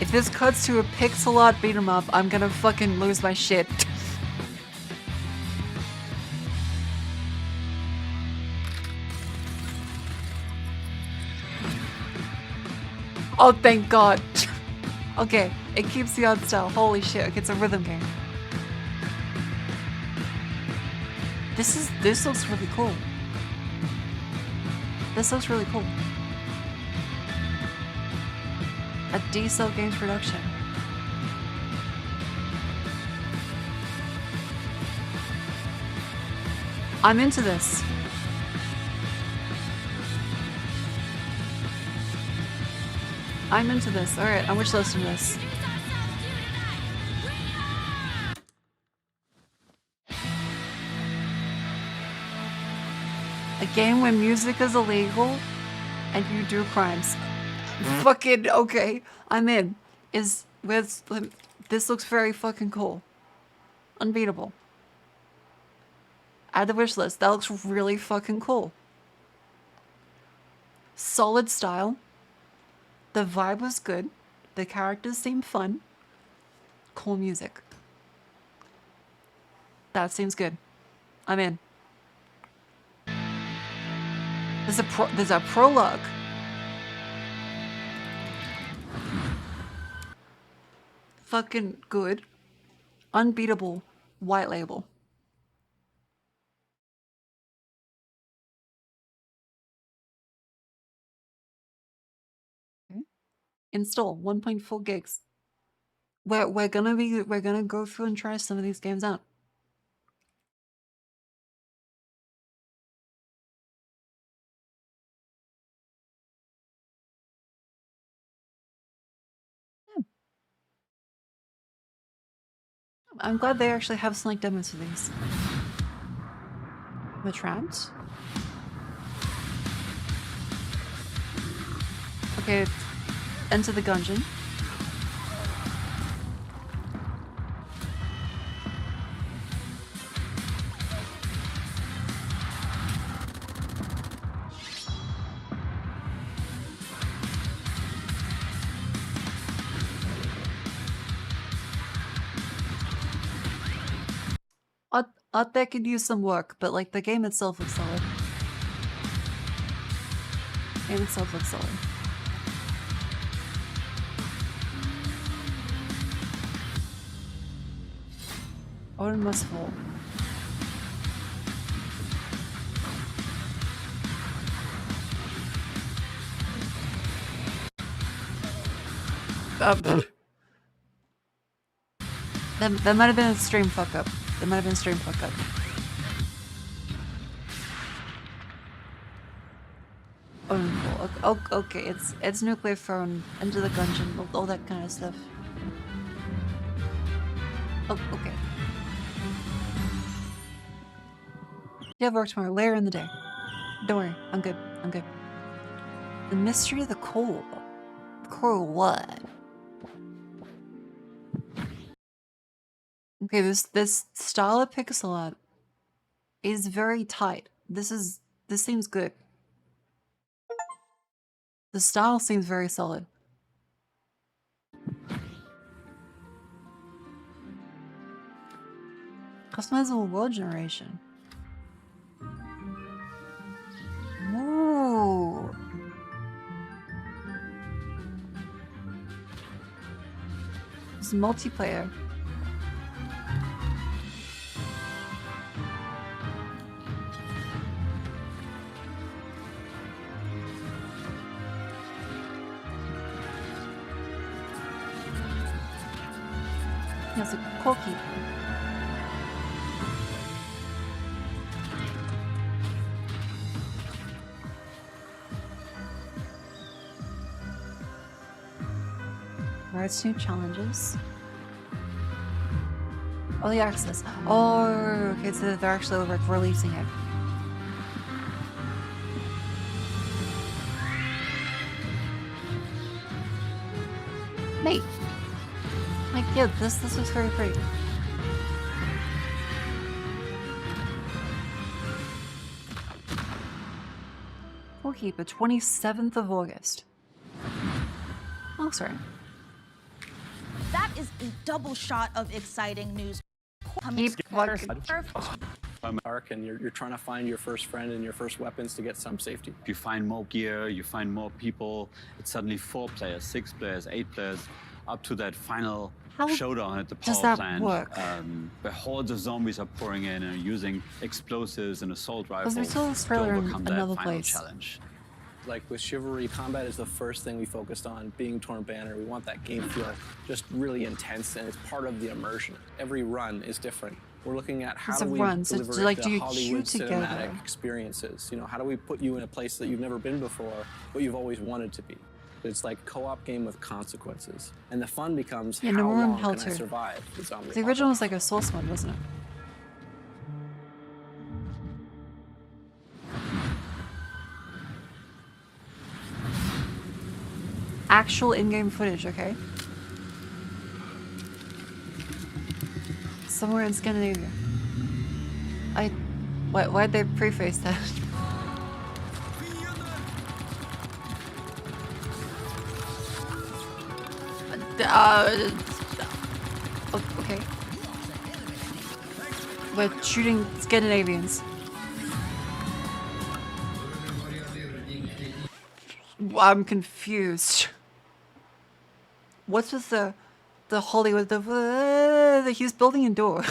If this cuts to a pixel art beat 'em up, I'm gonna fucking lose my shit. Oh, thank God. Okay, it keeps the art style. Holy shit, okay, it's a rhythm game. This looks really cool. This looks really cool. A D-Cell Games production. I'm into this. I'm into this. Alright, I'm wish listing this. A game where music is illegal and you do crimes. Fucking okay. I'm in. This looks very fucking cool. Unbeatable. Add the wish list. That looks really fucking cool. Solid style. The vibe was good. The characters seemed fun. Cool music. That seems good. I'm in. There's a prologue. Fucking good. Unbeatable. White label. Okay. Install 1.4 gigs. We're gonna go through and try some of these games out. I'm glad they actually have some like demos for these. We're trapped. Okay, enter the dungeon. That could use some work, but like the game itself looks solid. Game itself looks solid. Odin must fall. That might have been a stream fuck up. That might have been a stream fuck up. Oh, okay. It's nuclear thrown into the dungeon, all that kind of stuff. Oh, okay. You have work tomorrow, later in the day. Don't worry, I'm good. I'm good. The mystery of the coal. Coal what? Okay, this style of pixel art is very tight. This seems good. The style seems very solid. Customizable world generation. Ooh. It's multiplayer. It's a cookie. Regards to challenges. Oh, the access. Oh, okay, so they're actually like releasing it. Mate. Like, yeah, this was very pretty. We'll keep it 27th of August. Oh, sorry. That is a double shot of exciting news. I'm Mark, and you're trying to find your first friend and your first weapons to get some safety. You find more gear, you find more people. It's suddenly 4 players, 6 players, 8 players, up to that final showdown at the power plant, where hordes of zombies are pouring in and using explosives and assault rifles to overcome that final challenge. Like with Chivalry, combat is the first thing we focused on, being Torn Banner. We want that game feel just really intense, and it's part of the immersion. Every run is different. We're looking at how do we deliver like, the Hollywood cinematic experiences. You know, how do we put you in a place that you've never been before, but you've always wanted to be? It's like a co-op game with consequences. And the fun becomes how long can I survive the zombie The original was like a Source one, wasn't it? Actual in-game footage, okay? Somewhere in Scandinavia. Why'd they preface that? Okay. We're shooting Scandinavians. I'm confused. What's with the Hollywood, he's building a door.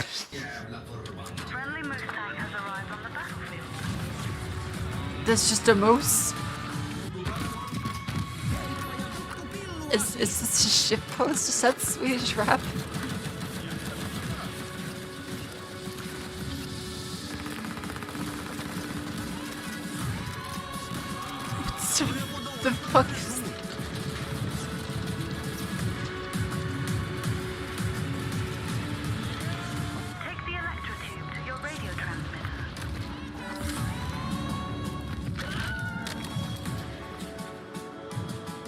There's just a moose. Is this a ship post to set Swedish rap? The fuck is... Take the electrotube to your radio transmitter.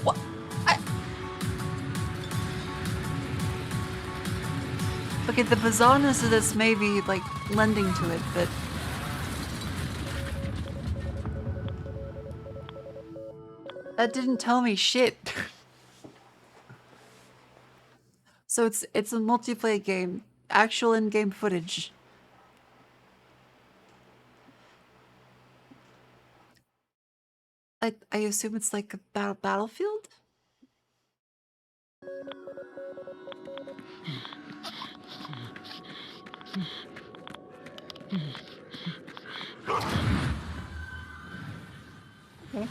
What? Okay, the bizarreness of this may be like lending to it, but that didn't tell me shit. So it's a multiplayer game, actual in-game footage. I assume it's like a battlefield? Okay.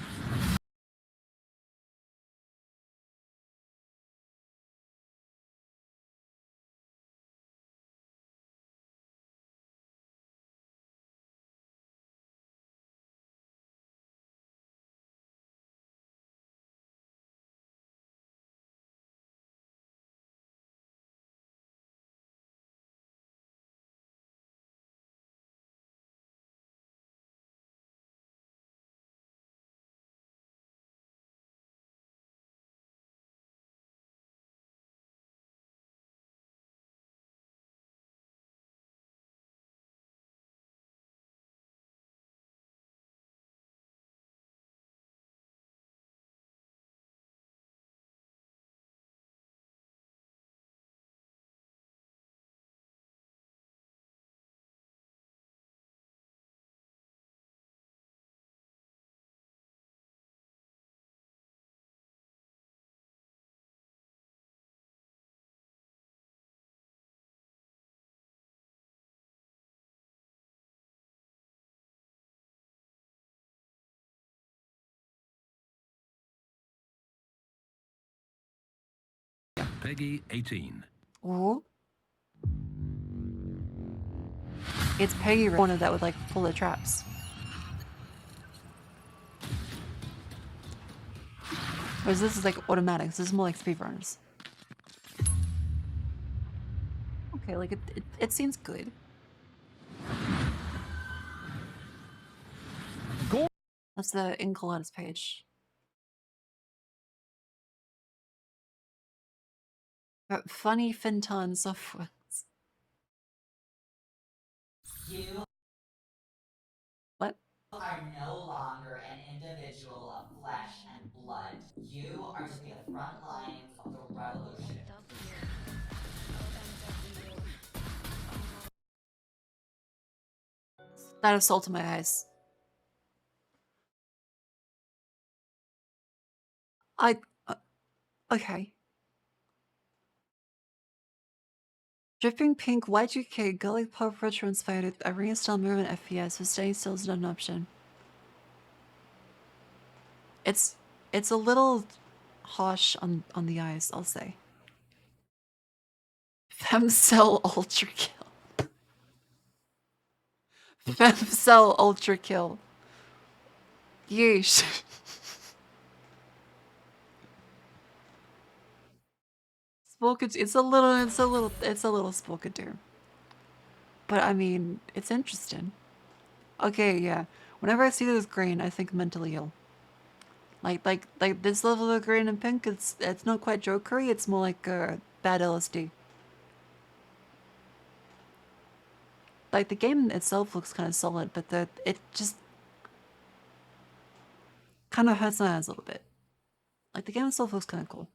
Peggy 18. Ooh. It's Peggy wanted that would like pull the traps. Whereas this is like automatic, so this is more like speedrunners. Okay, like it seems good. That's the Incolatus page. Funny Finton software. You What? are no longer an individual of flesh and blood. You are to be the front lines of the revolution. That is salt in my eyes. Okay. Dripping pink Y2K gully pop retro inspired arena style movement FPS with staying still is not an option. It's a little harsh on the eyes, I'll say. Femcell Ultra Kill. Femcell Ultra Kill. Yeesh. It's a little Spookadoom. But I mean, it's interesting. Okay, yeah. Whenever I see this green, I think mentally ill. Like this level of green and pink, it's not quite jokery, it's more like bad LSD. Like the game itself looks kind of solid, but it just kind of hurts my eyes a little bit. Like the game itself looks kind of cool.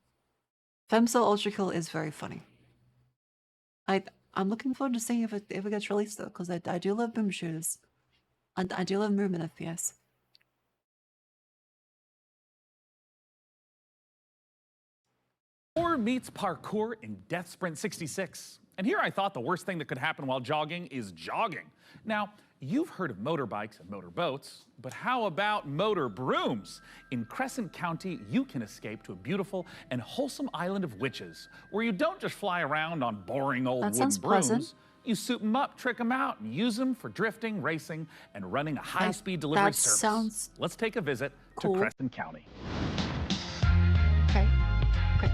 Femcell Ultra Kill is very funny. I'm looking forward to seeing if it gets released though, because I do love boom shooters. And I do love movement FPS. Or meets parkour in Death Sprint 66. And here I thought the worst thing that could happen while jogging is jogging. Now, you've heard of motorbikes and motorboats, but how about motor brooms? In Crescent County, you can escape to a beautiful and wholesome island of witches, where you don't just fly around on boring old wooden brooms. Pleasant. You soup them up, trick them out, and use them for drifting, racing, and running a high-speed delivery service. Sounds Let's take a visit cool. to Crescent County. Okay. Okay.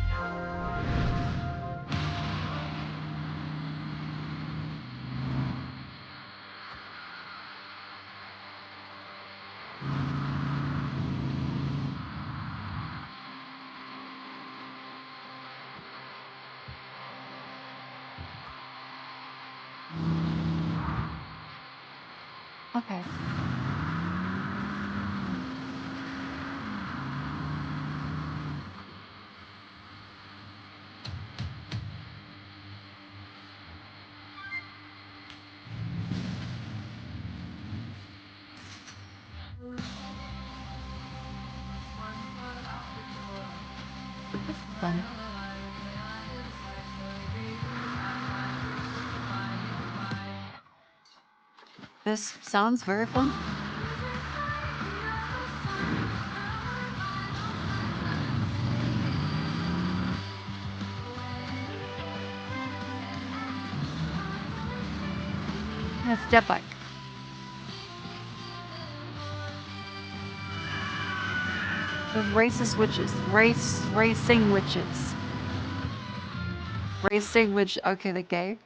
Fun. This sounds very fun. Yeah, step bike. The racist witches. Racing witches. Racing witch. Okay, the gay.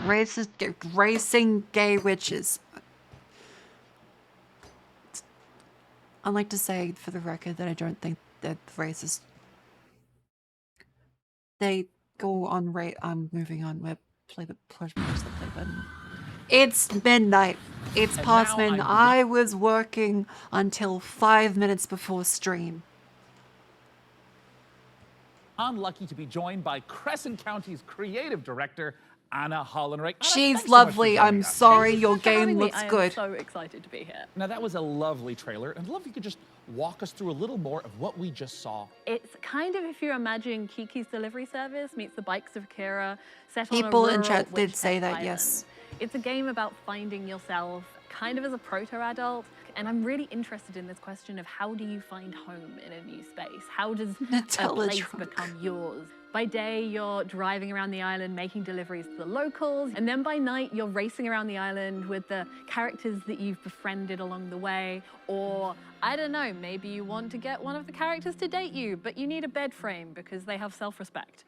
Racing gay witches. I'd like to say for the record that I don't think that racist. They go on I'm moving on. We're push the play button. It's midnight. It's past midnight. I was working until 5 minutes before stream. I'm lucky to be joined by Crescent County's creative director, Anna Hollenreich. She's lovely. I'm sorry, your game looks good. I'm so excited to be here. Now that was a lovely trailer, and I'd love if you could just walk us through a little more of what we just saw. It's kind of if you imagine Kiki's Delivery Service meets the Bikes of Kira, set People on a in rural chat did witch say tech that, island. yes. It's a game about finding yourself kind of as a proto-adult, and I'm really interested in this question of how do you find home in a new space? How does a place become yours? By day, you're driving around the island, making deliveries to the locals, and then by night, you're racing around the island with the characters that you've befriended along the way, or, I don't know, maybe you want to get one of the characters to date you, but you need a bed frame because they have self-respect.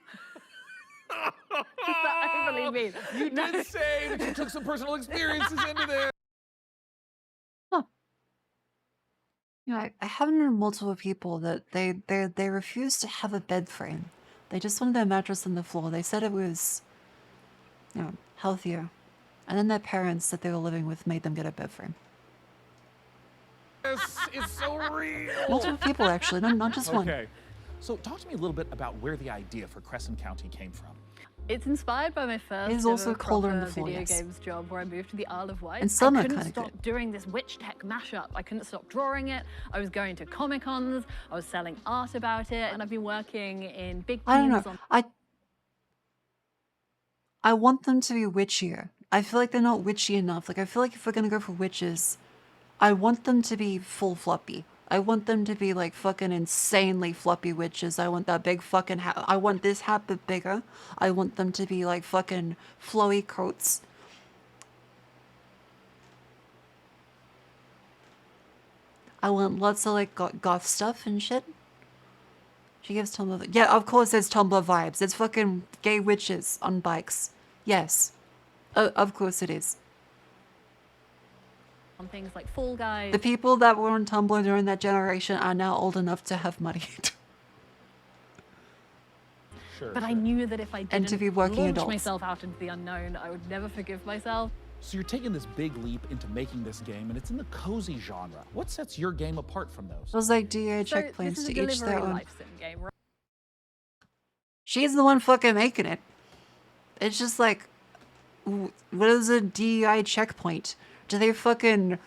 Is that overly mean? You did say that you took some personal experiences into there. You know, I have known multiple people that they refused to have a bed frame. They just wanted their mattress on the floor. They said it was, you know, healthier. And then their parents that they were living with made them get a bed frame. This is so real. Multiple people, actually, not just one. Okay. So talk to me a little bit about where the idea for Crescent County came from. It's inspired by my first It's also colder in the video floor, yes. games job where I moved to the Isle of Wight. And some I are couldn't kinda stop good. doing this witch tech mashup. I couldn't stop drawing it. I was going to Comic-Cons. I was selling art about it. And I've been working in big teams I don't know. on... I want them to be witchier. I feel like they're not witchy enough. Like, I feel like if we're gonna go for witches, I want them to be full floppy. I want them to be like fucking insanely floppy witches. I want that big fucking hat. I want this hat but bigger. I want them to be like fucking flowy coats. I want lots of like goth stuff and shit. She gives Tumblr. Yeah, of course it's Tumblr vibes. It's fucking gay witches on bikes. Yes. Of course it is. On things like Fall Guys. The people that were on Tumblr during that generation are now old enough to have money. But I knew that if I didn't and to be working launch adults. myself out into the unknown, I would never forgive myself. So you're taking this big leap into making this game, and it's in the cozy genre. What sets your game apart from those? It was like DA So checkpoints this is to a each their delivery own. life sim game, right? She's the one fucking making it. It's just like, what is a DEI checkpoint? Do they fucking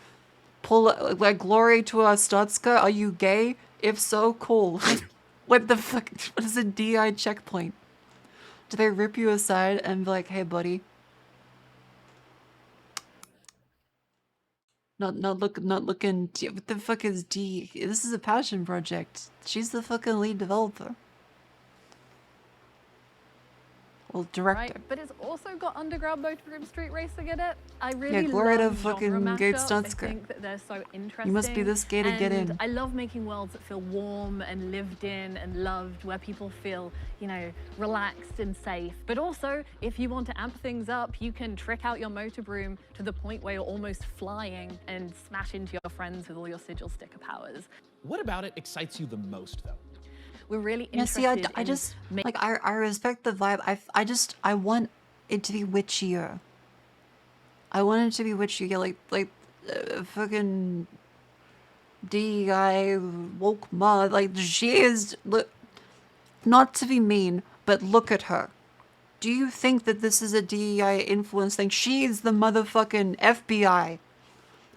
pull like Glory to Ostotska? Are you gay? If so, cool. What the fuck? What is a DEI checkpoint? Do they rip you aside and be like, hey buddy? Not looking. What the fuck is D? This is a passion project. She's the fucking lead developer. Well, director. Right, but it's also got underground motorroom street racing in it. I really Glory to love fucking genre Gabe mashups. I Stotsker. think that they're so interesting. You must be this gay to get and in. I love making worlds that feel warm and lived in and loved, where people feel, you know, relaxed and safe. But also, if you want to amp things up, you can trick out your motor broom to the point where you're almost flying and smash into your friends with all your sigil sticker powers. What about it excites you the most, though? We're really Yeah, interested see, I just like I respect the vibe. I want it to be witchier. I want it to be witchier, like fucking DEI woke mod. Like she is. Look, not to be mean, but look at her. Do you think that this is a DEI influence thing? She's the motherfucking FBI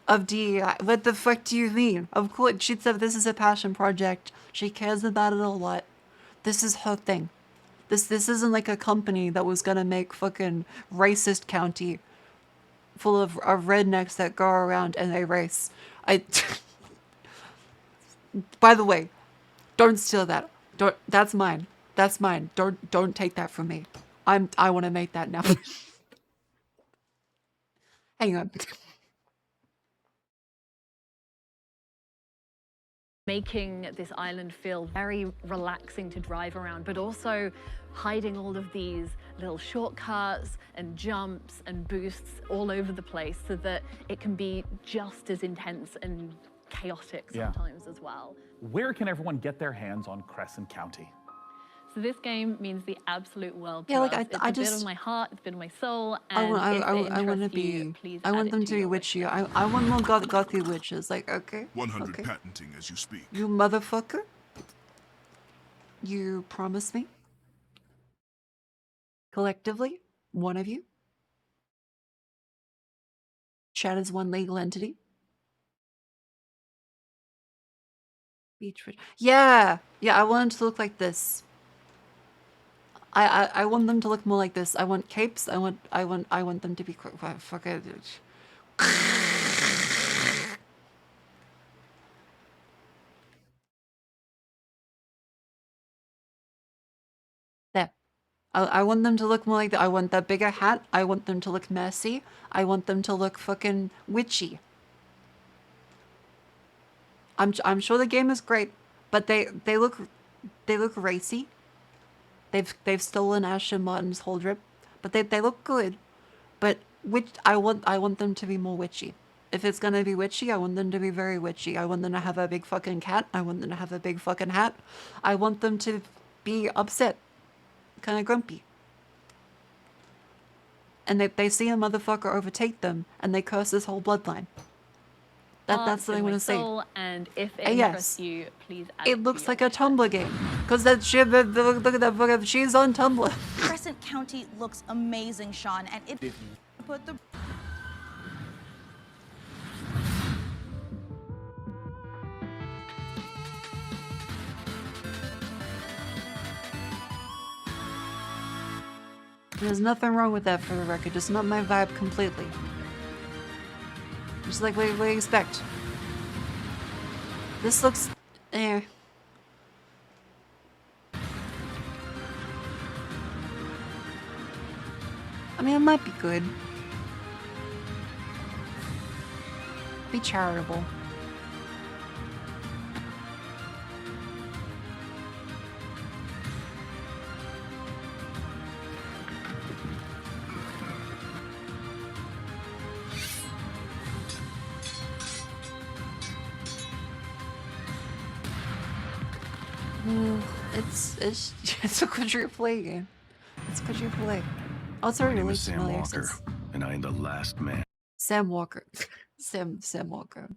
of DEI. What the fuck do you mean? Of course, she said this is a passion project. She cares about it a lot. This is her thing. This isn't like a company that was gonna make fucking racist county full of rednecks that go around and they race. By the way, don't steal that. That's mine. That's mine. Don't take that from me. I want to make that now. Hang on. Making this island feel very relaxing to drive around, but also hiding all of these little shortcuts and jumps and boosts all over the place so that it can be just as intense and chaotic sometimes as well. Where can everyone get their hands on Crescent County? So this game means the absolute world to Yeah, like us. It's a bit just of my heart, it's a bit of my soul, I and want to be. I want them to be witchy. I want more gothy witches. Like, okay. 100 okay. patenting as you speak. You motherfucker. You promise me. Collectively, one of you. Chat is one legal entity. Beach witch. Yeah, I want them to look like this. I want them to look more like this. I want capes. I want them to be fuck it. There. I want them to look more like that. I want that bigger hat. I want them to look messy. I want them to look fucking witchy. I'm sure the game is great, but they look racy. They've stolen Ashen Martin's whole drip, but they look good. But I want them to be more witchy. If it's gonna be witchy, I want them to be very witchy. I want them to have a big fucking cat. I want them to have a big fucking hat. I want them to be upset, kind of grumpy. And they see a motherfucker overtake them, and they curse this whole bloodline. That's what I want to say. And if it interests you, please add it looks like a Tumblr game. Because that shit, look at that fucking, she's on Tumblr. Crescent County looks amazing, Sean, and it put the... There's nothing wrong with that, for the record. Just not my vibe completely. Just like what do you expect? This looks... eh. I mean, it might be good. Be charitable. It's a quadruple game. It's quadruple A. Oh, it's already released Sam Walker, and I am the last man. Sam Walker. Sam Walker.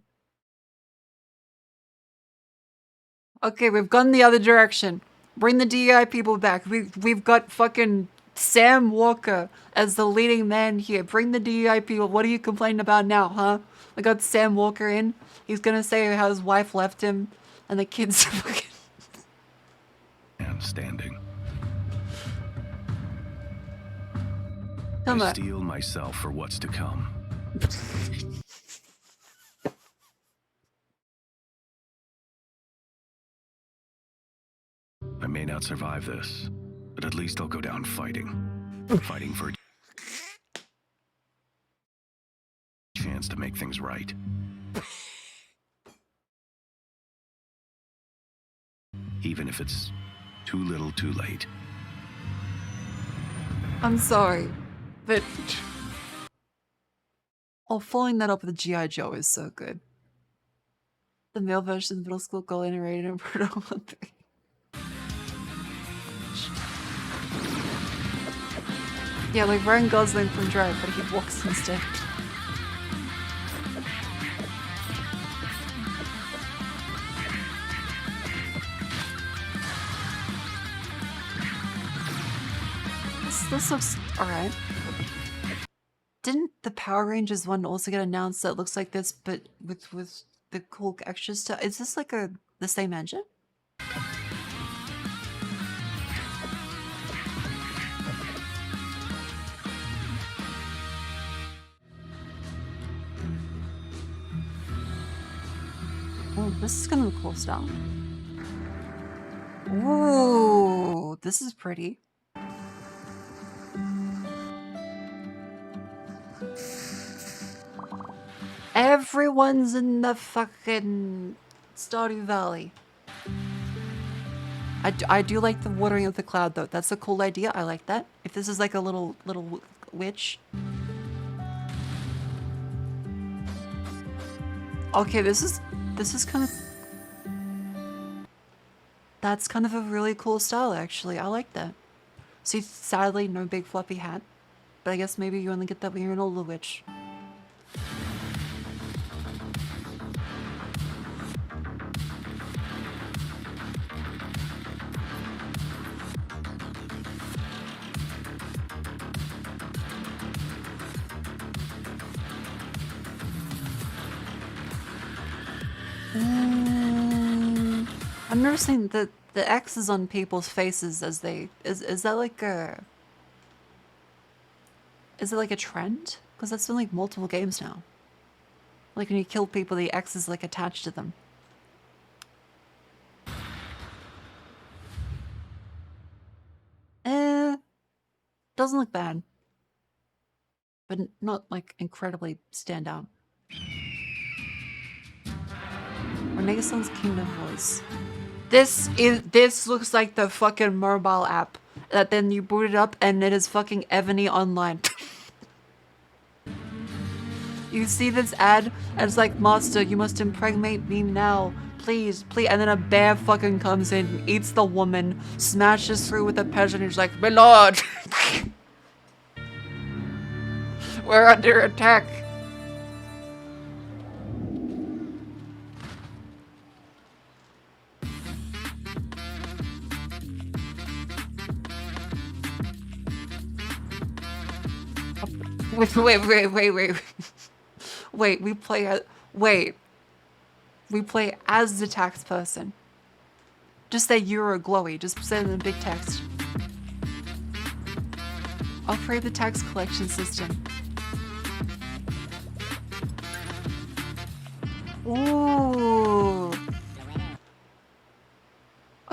Okay, we've gone the other direction. Bring the DEI people back. We've got fucking Sam Walker as the leading man here. Bring the DEI people. What are you complaining about now, huh? I got Sam Walker in. He's gonna say how his wife left him and the kids fucking... And standing. Come I on. steel myself for what's to come. I may not survive this, but at least I'll go down fighting. Fighting for a chance to make things right. Even if it's too little too late. I'm sorry, but... Oh, following that up with G.I. Joe is so good. The male version of middle school girl narrated in Brutal 3. Yeah, like Ryan Gosling from Drive, but he walks instead. This looks alright. Didn't the Power Rangers one also get announced that looks like this, but with the cool extra stuff? Is this like the same engine? Oh, this is kind of a cool style. Ooh, this is pretty. Everyone's in the fucking Stardew Valley. I do like the watering of the cloud though. That's a cool idea. I like that. If this is like a little witch. Okay, this is kind of... That's kind of a really cool style actually. I like that. See, sadly no big fluffy hat. But I guess maybe you only get that when you're an older witch. I've never seen the X's on people's faces as they... Is that like a... Is it like a trend? Because that's been like multiple games now. Like when you kill people, the X is like attached to them. Doesn't look bad. But not like incredibly stand out. Renaissance Kingdom voice. This looks like the fucking mobile app that then you boot it up and it is fucking Ebony Online. You see this ad and it's like, Master, you must impregnate me now. Please, please. And then a bear fucking comes in, eats the woman, smashes through with a peasant and he's like, my lord! We're under attack. Wait. Wait, we play as the tax person. Just say you're a glowy. Just say it in big text. Upgrade the tax collection system. Ooh.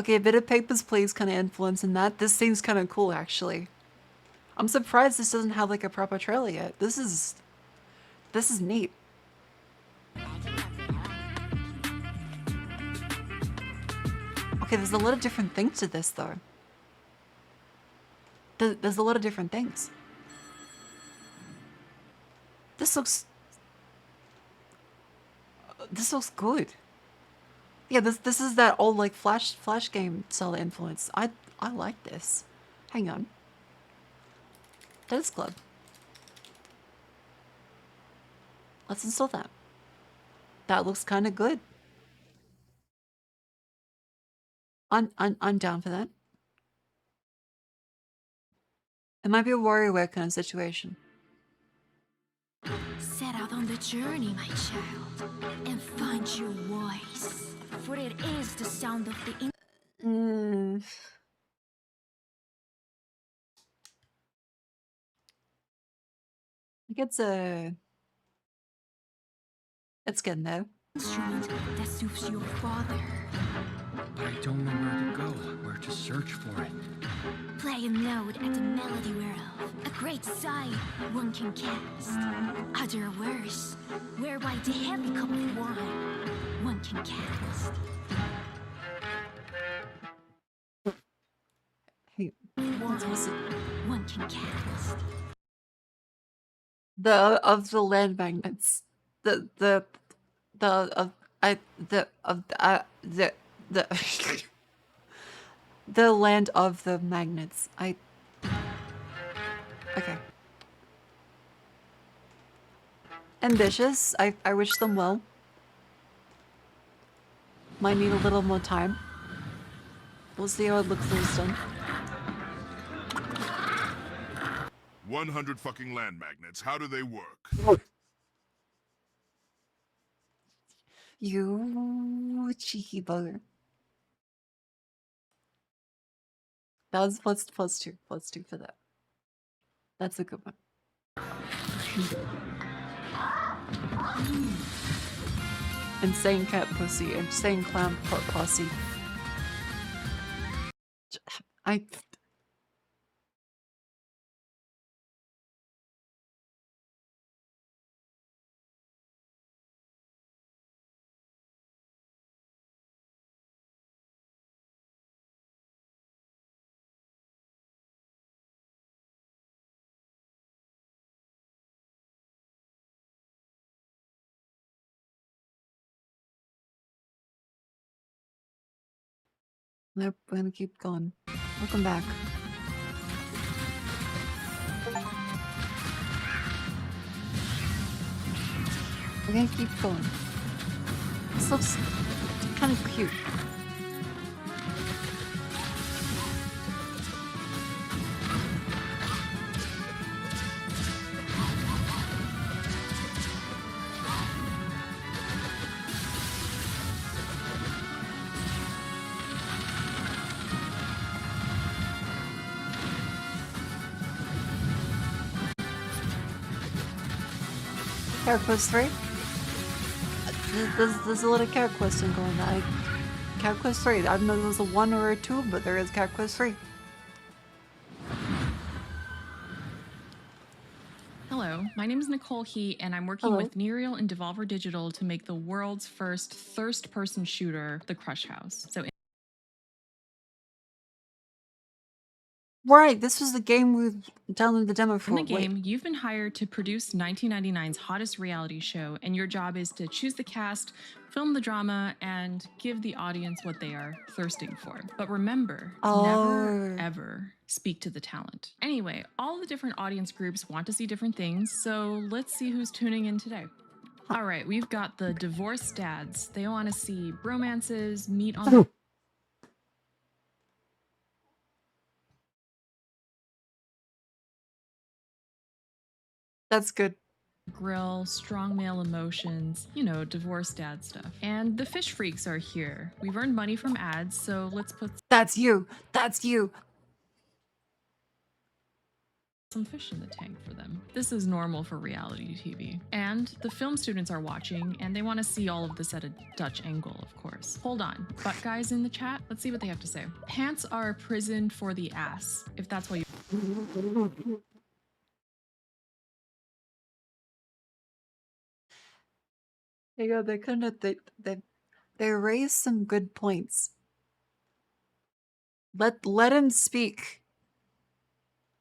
Okay, a bit of Papers, Please kind of influence in that. This seems kind of cool, actually. I'm surprised this doesn't have like a proper trailer yet. This is neat. Okay, there's a lot of different things to this though. There's a lot of different things. This looks good. Yeah, this is that old like flash game style influence. I like this. Hang on. Tennis Club. Let's install that. That looks kind of good. I'm down for that. It might be a WarioWare kind of situation. Set out on the journey, my child, and find your voice, for it is the sound of the I think it's getting there. instrument that soothes your father. But I don't know where to go, where to search for it. Play a note at the melody whereof a great sight one can cast. Other worse, whereby the heavy cup of wine one can cast. Hey, one can cast. The land magnets. The land of the magnets. Okay. Ambitious. I wish them well. Might need a little more time. We'll see how it looks when it's done. 100 fucking land magnets. How do they work? You cheeky bugger. That was plus two for that. That's a good one. Insane cat pussy, insane clown posse. We're gonna keep going. Welcome back. We're gonna keep going. This looks kind of cute. Character Quest 3? There's a lot of Character Questing going on. Character Quest 3. I don't know if it was a 1 or a 2, but there is Character Quest 3. Hello, my name is Nicole He, and I'm working with Nereal and Devolver Digital to make the world's first first-person shooter, The Crush House. So Right, this was the game we downloaded the demo for. in the game, you've been hired to produce 1999's hottest reality show, and your job is to choose the cast, film the drama, and give the audience what they are thirsting for. But remember, never, ever speak to the talent. Anyway, all the different audience groups want to see different things, so let's see who's tuning in today. All right, we've got the divorced dads. They want to see bromances, meet on... That's good. Grill, strong male emotions, you know, divorced dad stuff. And the fish freaks are here. We've earned money from ads, so let's put... That's you. That's you. some fish in the tank for them. This is normal for reality TV. And the film students are watching, and they want to see all of this at a Dutch angle, of course. Hold on, butt guys in the chat? Let's see what they have to say. Pants are a prison for the ass, if that's what you... Yeah, they kind of, they raised some good points. Let him speak.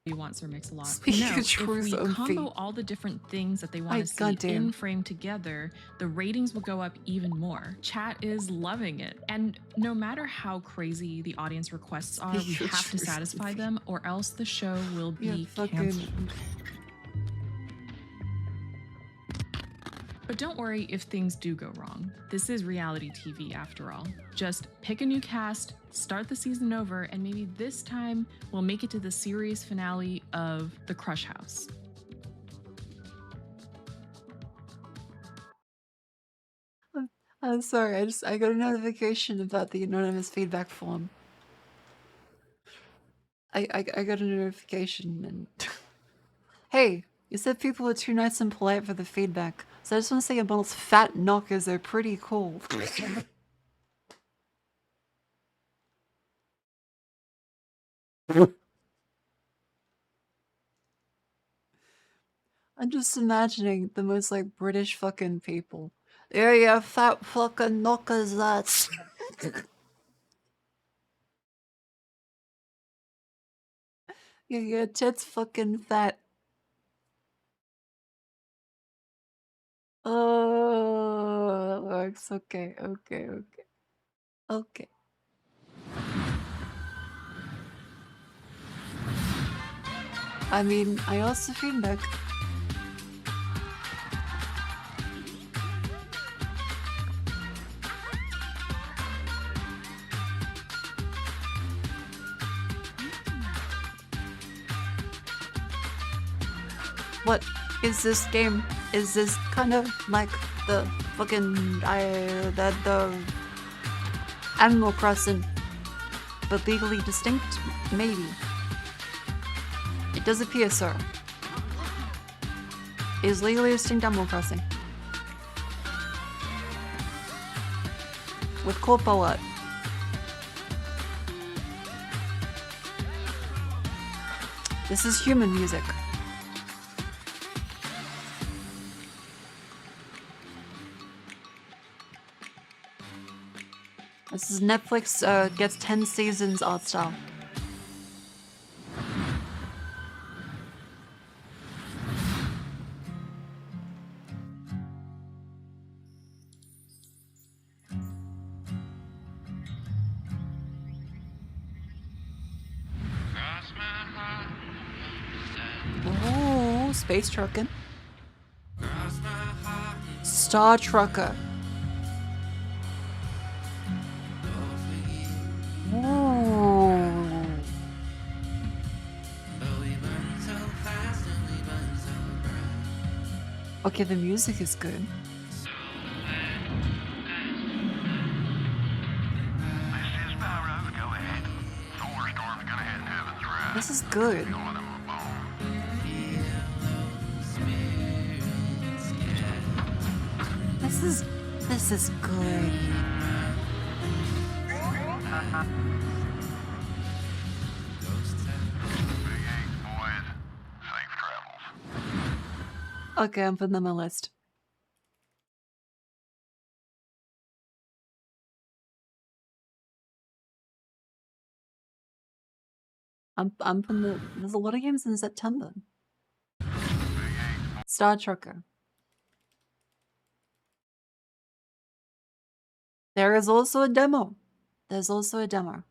Wants or makes a lot. Speak No, your if truth, we own combo feet. all the different things that they want to see goddamn. in frame together, the ratings will go up even more. Chat is loving it. And no matter how crazy the audience requests are, we Speak your have to truth, satisfy them or else the show will be fucking... canceled. But don't worry if things do go wrong. This is reality TV after all. Just pick a new cast, start the season over, and maybe this time we'll make it to the series finale of The Crush House. I'm sorry, I got a notification about the anonymous feedback form. I got a notification and... Hey, you said people were too nice and polite for the feedback. So I just want to say Abel's fat knockers are pretty cool. I'm just imagining the most like British fucking people. There you fat fucking knockers, that's. Yeah, your tits fucking fat. Oh, that works. Okay, okay, okay. Okay. I mean, I also feedback. What is this game? Is this kind of like the fucking the Animal Crossing, but legally distinct? Maybe. It does appear so. It is legally distinct Animal Crossing. With corpo art. This is human music. This is Netflix gets 10 seasons art style. Oh, space trucking. Star Trucker. Ooh. Okay, the music is good. This is good. This is good. Okay, I'm putting them on my list. I'm putting there's a lot of games in September. Star Trucker. There is also a demo. There's also a demo.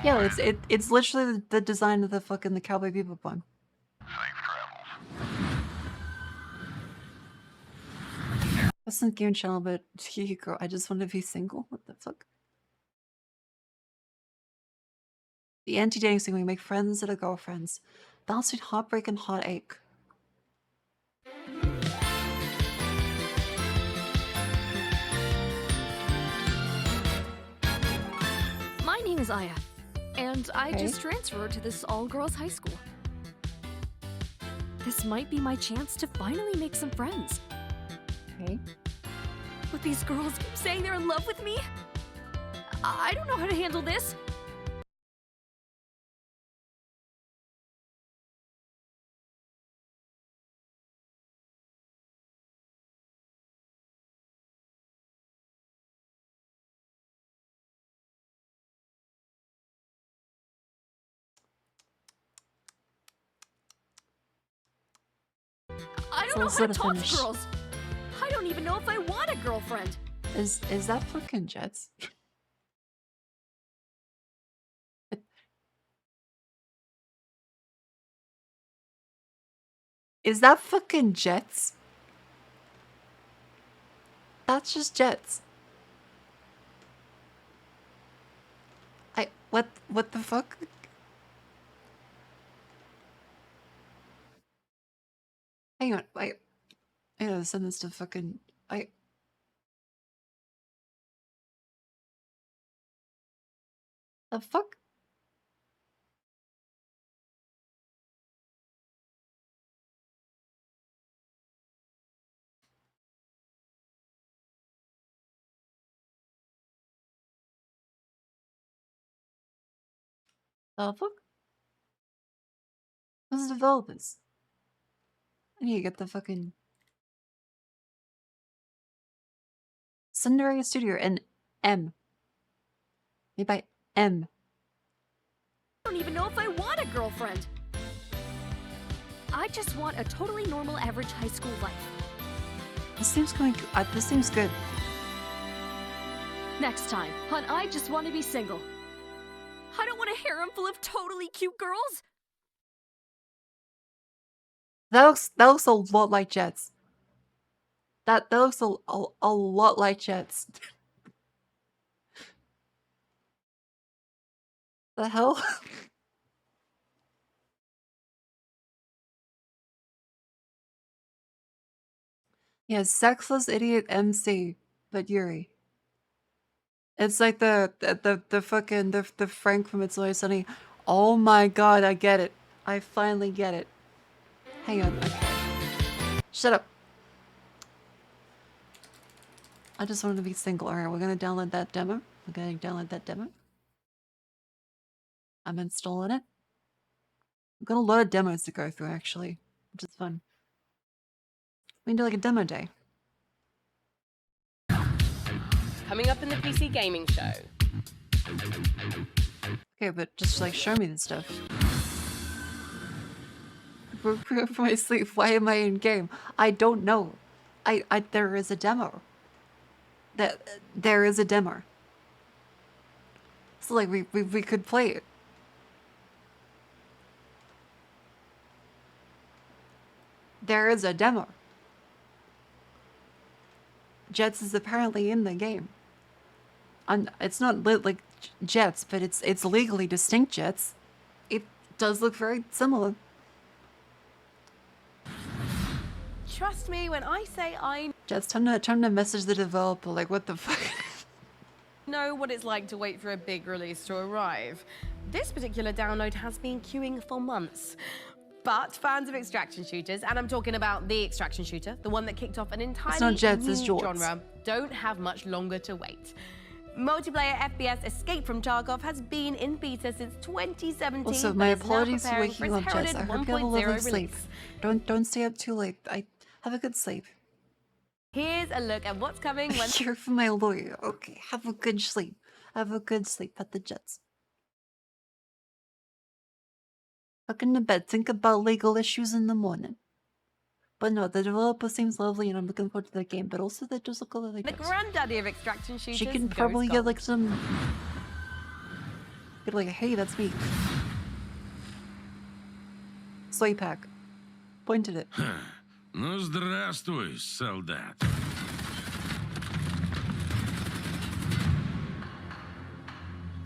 Yeah, it's literally the design of the fucking the Cowboy Bebop one. That's not game channel, but girl, I just want to be single. What the fuck? The anti-dating thing, we make friends that are girlfriends. Balance between heartbreak and heartache. name is Aya, and I just transferred to this all-girls high school. This might be my chance to finally make some friends. Okay. But these girls keep saying they're in love with me. I don't know how to handle this. I don't know how to talk to girls. I don't even know if I want a girlfriend. Is that fucking Jets? Is that fucking Jets? That's just Jets. What the fuck? Hang on, I gotta send this to fucking the fuck? The fuck? Who's the developers? I need to get the fucking Cinderella Studio and M. Made by M. I don't even know if I want a girlfriend. I just want a totally normal, average high school life. This seems this seems good. Next time on I Just Want to Be Single. I don't want a harem full of totally cute girls. That looks a lot like Jets. That looks a lot like Jets. The hell? Yeah, sexless idiot MC, but Yuri. It's like the fucking the Frank from It's Always Sunny. Oh my god, I get it. I finally get it. Hang on. Okay. Shut up. I just wanted to be single. Alright, we're gonna download that demo. I'm installing it. We've got a lot of demos to go through actually, which is fun. We can do like a demo day. Coming up in the PC Gaming Show. Okay, but just like show me this stuff. For my sleep, why am I in game? I don't know. There is a demo. There is a demo. So like we could play it. There is a demo. Jets is apparently in the game. It's not lit like Jets, but it's legally distinct Jets. It does look very similar. Trust me when I say I Jets, time to message the developer. Like, what the fuck? know what it's like to wait for a big release to arrive. This particular download has been queuing for months. But fans of extraction shooters, and I'm talking about the extraction shooter, the one that kicked off an entirely new genre, don't have much longer to wait. Multiplayer FPS Escape from Tarkov has been in beta since 2017. Also, my apologies for waking up, Jets. I hope you have a lovely sleep. Don't stay up too late. Have a good sleep. Here's a look at what's coming when Hear from my lawyer. Okay, have a good sleep. Have a good sleep at the Jets. Tuck into bed. Think about legal issues in the morning. But no, the developer seems lovely, and I'm looking forward to the game. But also, that does look a little like the granddaddy of extraction shooters. She can probably get like some. Get like, hey, that's me. Soy pack. Pointed it. Ну, здравствуй, солдат.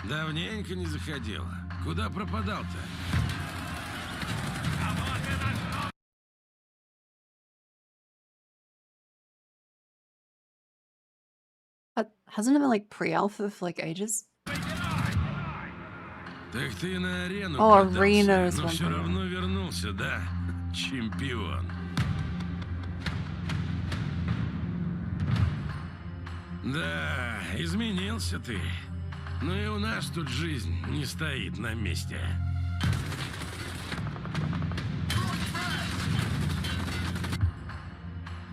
Давненько не заходила. Куда пропадал-то? Hasn't it been like pre-alpha for like ages? Так ты на арену arena is но one все thing. равно вернулся, да? Чемпион. Да, изменился ты. Но и у нас тут жизнь не стоит на месте.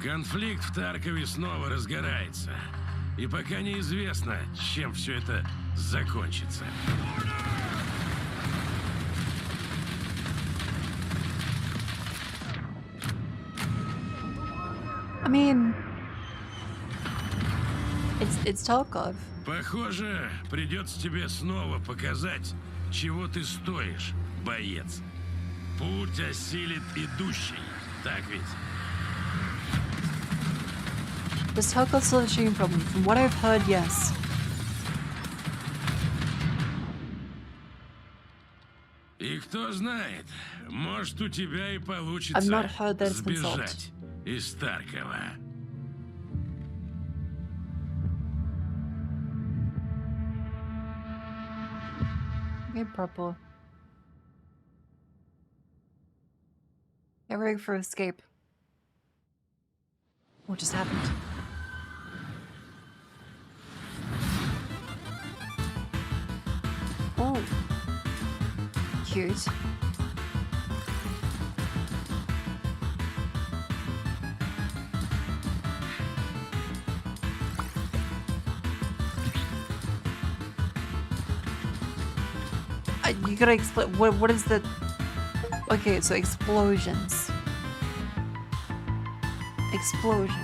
Конфликт в Таркове снова разгорается. И пока неизвестно, чем все это закончится. I mean, it's Tarkov. Похоже, придется тебе снова показать, чего ты стоишь, боец. Путь осилит идущий, так ведь? Does Tarkov solve the shooting problem? From what I've heard, yes. И кто знает, может у тебя и получится I've not heard that it's been solved. сбежать из Таркова. Okay, purple. Get ready for escape. What just happened? Oh. Cute. You gotta explain what is the... Okay, so explosions. Explosions.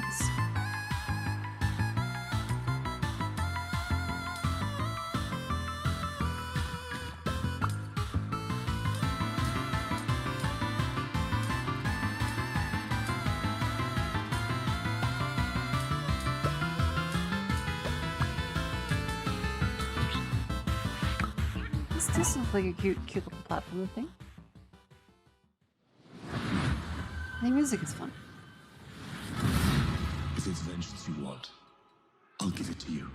This looks like a cute little platform thing. The music is fun. If it's vengeance you want, I'll give it to you.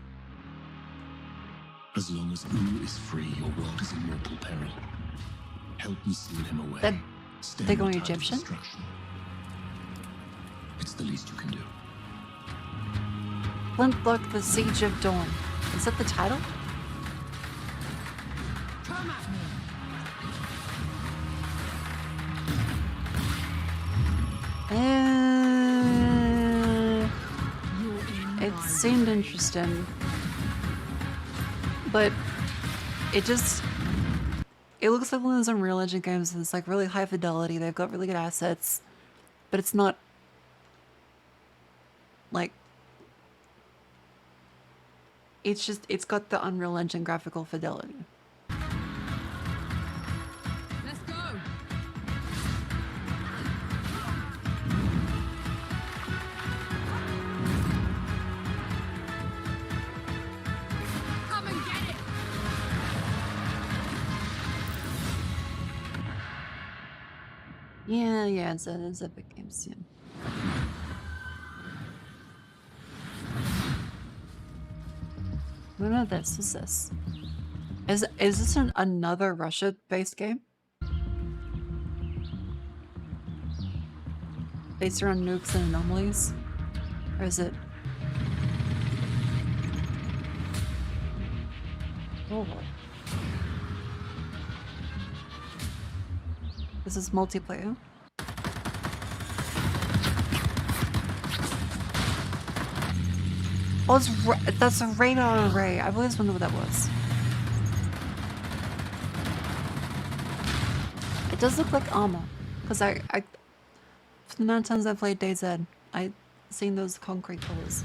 As long as Wu is free, your world is in mortal peril. Help me seal him away. They're going Egyptian? It's the least you can do. Flintlock, the Siege of Dawn. Is that the title? Come at me. It seemed interesting, but it looks like one of those Unreal Engine games that's like really high fidelity. They've got really good assets, but it's not like it's got the Unreal Engine graphical fidelity. Let's go. Come and get it. Yeah, it's a big game soon. What about this? What's this? Is this another Russia-based game? Based around nukes and anomalies? Or is it... Oh. This is multiplayer. Oh, that's a radar array. I've always wondered what that was. It does look like armor, because I from the amount of times I played DayZ, I've seen those concrete colors.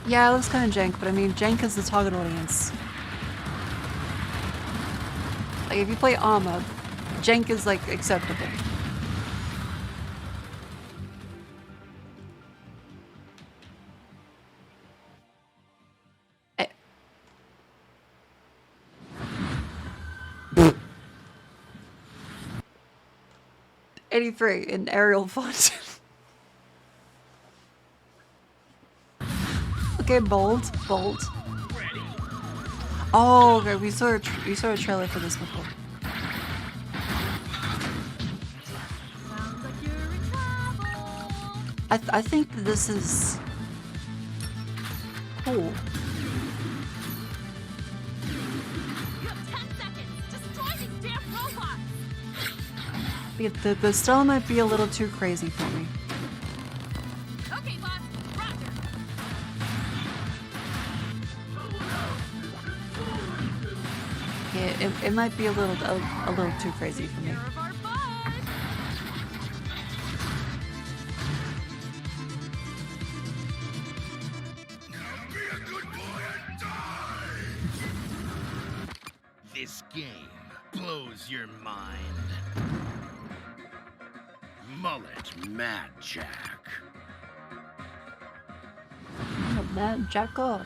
Yeah, it looks kind of jank, but I mean, jank is the target audience. Like, if you play armor, jank is, like, acceptable. Eh. 83 in Arial font. Okay, bold. Oh, okay. We saw a trailer for this before. I think this is cool. The style might be a little too crazy for me. Okay, boss. Roger. Yeah, it might be a little too crazy for me. This game blows your mind. Mullet Mad Jack. Mad Jack up.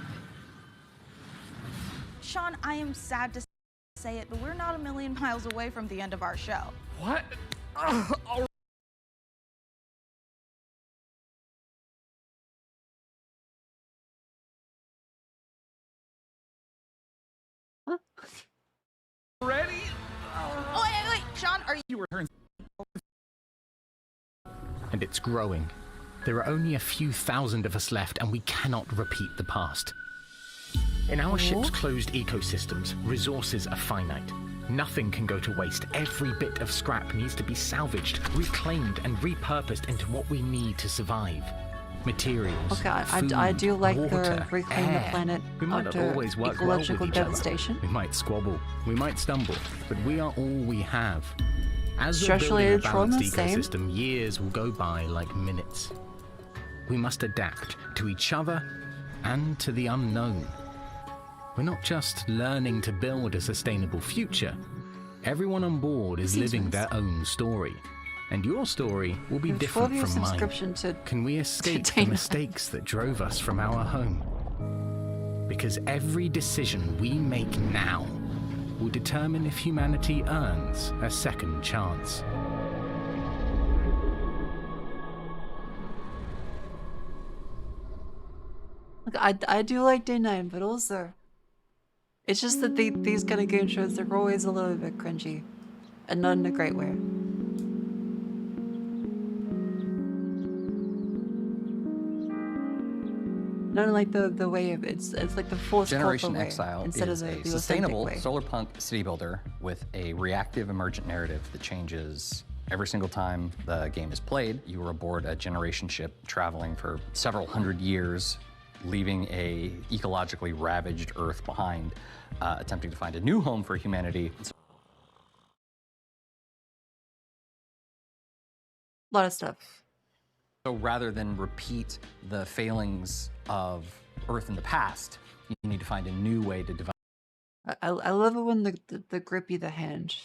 Sean, I am sad to say it, but we're not a million miles away from the end of our show. What? Ready? Oh, wait, Sean, are you return? And it's growing. There are only a few thousand of us left, and we cannot repeat the past. In our ship's closed ecosystems, resources are finite. Nothing can go to waste. Every bit of scrap needs to be salvaged, reclaimed, and repurposed into what we need to survive. Materials, okay, food, I do like water, the reclaim the air. planet We might not after always work well with ecological each other. devastation. We might squabble, we might stumble, but we are all we have. As we're Structurally building a balanced trauma, same. ecosystem, years will go by like minutes. We must adapt to each other and to the unknown. We're not just learning to build a sustainable future. Everyone on board is living their own story. And your story will be different from mine. Can we escape the mistakes that drove us from our home? Because every decision we make now will determine if humanity earns a second chance. Look, I do like Day 9, but also it's just that these kind of game shows, they're always a little bit cringy, and not in a great way. Not like the way of it's like the forced Generation way, Exile instead is of a the sustainable way. solar punk city builder with a reactive emergent narrative that changes every single time the game is played. You are aboard a generation ship traveling for several hundred years, leaving a ecologically ravaged Earth behind, attempting to find a new home for humanity. A lot of stuff. So rather than repeat the failings of Earth in the past, you need to find a new way to develop. I love it when the grippy the hand.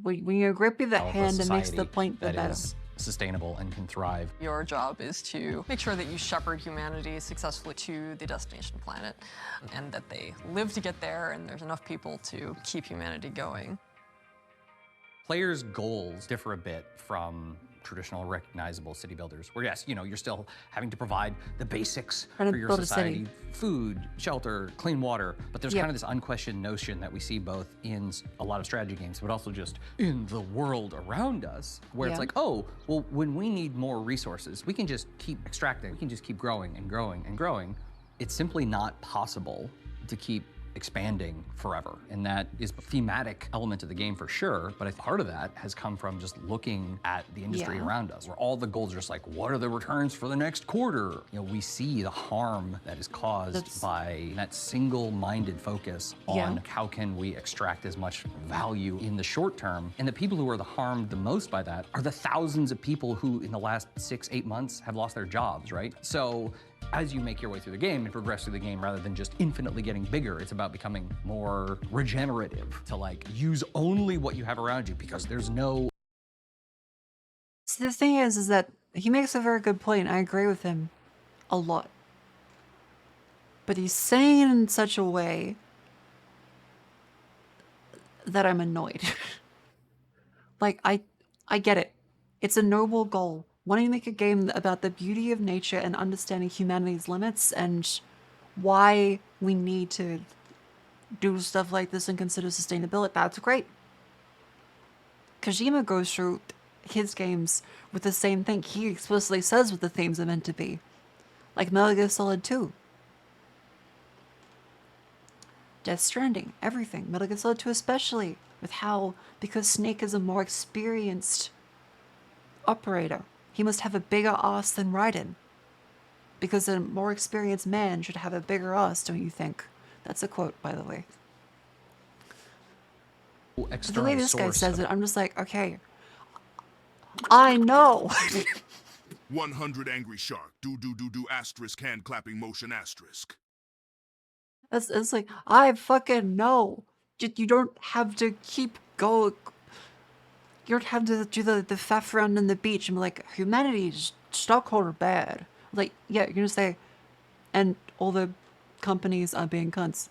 When you grippy the hand, it makes the point the better. Sustainable and can thrive. Your job is to make sure that you shepherd humanity successfully to the destination planet, and that they live to get there, and there's enough people to keep humanity going. Players' goals differ a bit from traditional recognizable city builders, where yes, you know, you're still having to provide the basics for your society, food, shelter, clean water, but there's kind of this unquestioned notion that we see both in a lot of strategy games, but also just in the world around us, where it's like, oh, well, when we need more resources, we can just keep extracting, we can just keep growing and growing and growing. It's simply not possible to keep expanding forever. And that is a thematic element of the game for sure, but part of that has come from just looking at the industry around us, where all the goals are just like, what are the returns for the next quarter? You know, we see the harm that is caused by that single-minded focus on how can we extract as much value in the short term. And the people who are harmed the most by that are the thousands of people who in the last 6-8 months have lost their jobs, right? So as you make your way through the game and progress through the game, rather than just infinitely getting bigger, it's about becoming more regenerative, to like use only what you have around you, because there's no... See, the thing is that he makes a very good point. I agree with him a lot. But he's saying it in such a way that I'm annoyed. Like, I get it. It's a noble goal. wanting to make a game about the beauty of nature and understanding humanity's limits and why we need to do stuff like this and consider sustainability. That's great. Kojima goes through his games with the same thing. He explicitly says what the themes are meant to be. Like Metal Gear Solid 2. Death Stranding, everything. Metal Gear Solid 2 especially, with how, because Snake is a more experienced operator, he must have a bigger ass than Raiden. Because a more experienced man should have a bigger ass, don't you think? That's a quote, by the way. The way this guy says it, I'm just like, okay, I know. 100 angry shark. Do asterisk hand clapping motion asterisk. It's like, I fucking know. You don't have to keep going. You don't have to do the faff around on the beach and be like, humanity's stockholder bad. Like, yeah, you're gonna say, and all the companies are being cunts.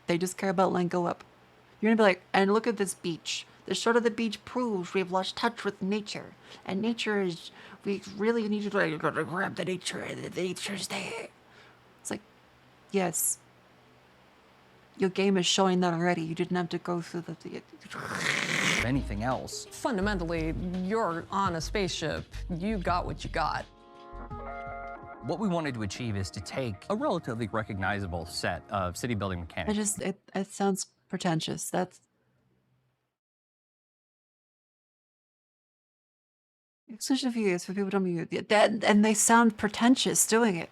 They just care about letting go up. You're gonna be like, and look at this beach. The short of the beach proves we've lost touch with nature. And nature is, we really need to like, grab the nature, and the nature's there. It's like, yes. Your game is showing that already. You didn't have to go through the anything else. Fundamentally, you're on a spaceship. You got what you got. What we wanted to achieve is to take a relatively recognizable set of city building mechanics. It sounds pretentious. That's exclusion views for people who don't use that, and they sound pretentious doing it.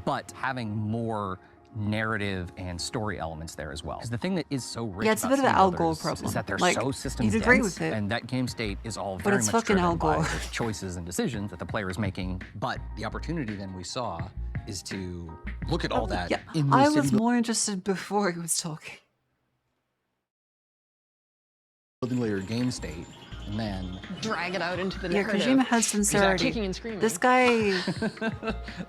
But having more narrative and story elements there as well. Because the thing that is so rich it's a about bit of an Al Gore is problem. that they're Like, so systems you'd agree dense, with it. and that game state is all But very it's much fucking driven Al by Gore. the choices and decisions that the player is making. But the opportunity then we saw is to look at all that. Yeah, in the I city was more interested before he was talking. building layer game state, and then Drag it out into the Yeah, narrative. Kojima has sincerity. Kicking and screaming. This guy,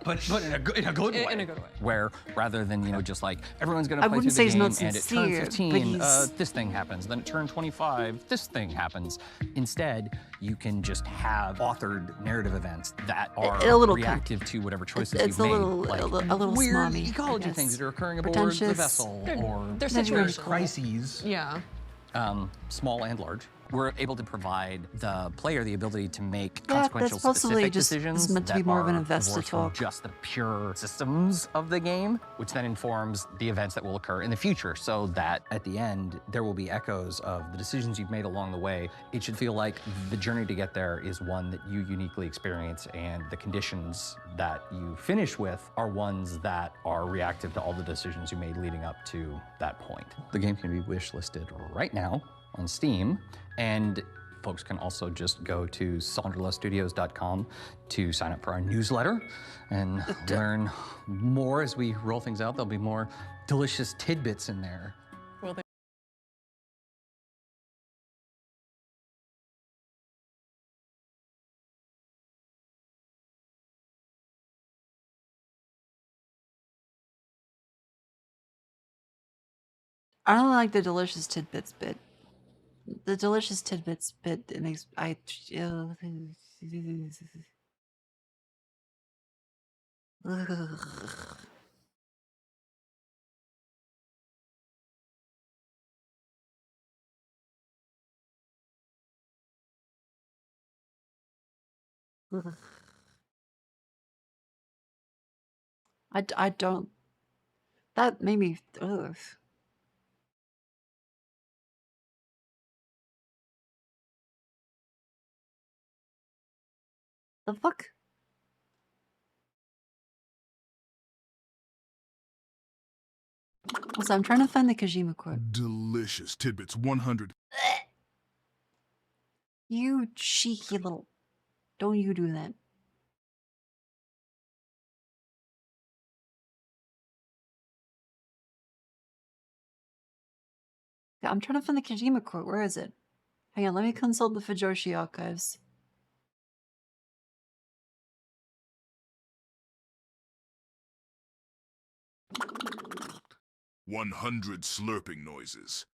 but in a good way. In a good way. Where rather than just like everyone's gonna I play wouldn't through the say game he's not and at turn sincere, 15 but he's- this thing happens, then at turn 25 this thing happens. Instead, you can just have authored narrative events that are a little reactive to whatever choices it's you've a made. little, like a little weird smarmy, I ecology guess. things that are occurring aboard the Pretentious. vessel, or They're Maybe situational. crises. Yeah. Small and large. We're able to provide the player the ability to make Yeah, consequential that's possibly specific just decisions meant to be that more of an are investor divorced from talk. just the pure systems of the game, which then informs the events that will occur in the future, so that at the end there will be echoes of the decisions you've made along the way. It should feel like the journey to get there is one that you uniquely experience, and the conditions that you finish with are ones that are reactive to all the decisions you made leading up to that point. The game can be wishlisted right now on Steam, and folks can also just go to saunderlessstudios.com to sign up for our newsletter and learn more as we roll things out. There'll be more delicious tidbits in there. Well, they I don't like the delicious tidbits bit. The delicious tidbits bit, it makes, I don't, that made me, ugh. The fuck? Also, I'm trying to find the Kojima quote. Delicious tidbits. 100. You cheeky little, don't you do that. Yeah, I'm trying to find the Kojima quote. Where is it? Hang on, let me consult the Fujoshi archives. 100 slurping noises.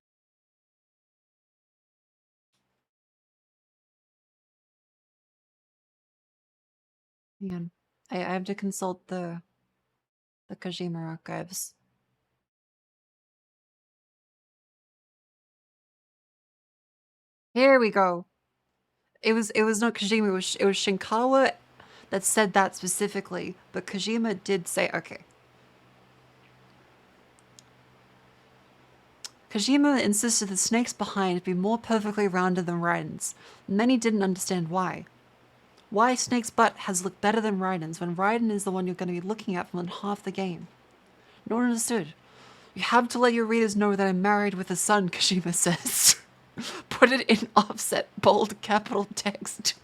Hang on. I have to consult the Kojima archives. Here we go. It was not Kojima, it was Shinkawa that said that specifically, but Kojima did say, okay. Kojima insisted the snakes behind be more perfectly rounded than Raiden's. Many didn't understand why. Why Snake's butt has looked better than Raiden's when Raiden is the one you're going to be looking at for more than half the game. No one understood. You have to let your readers know that I'm married with a son, Kojima says. Put it in offset, bold, capital text.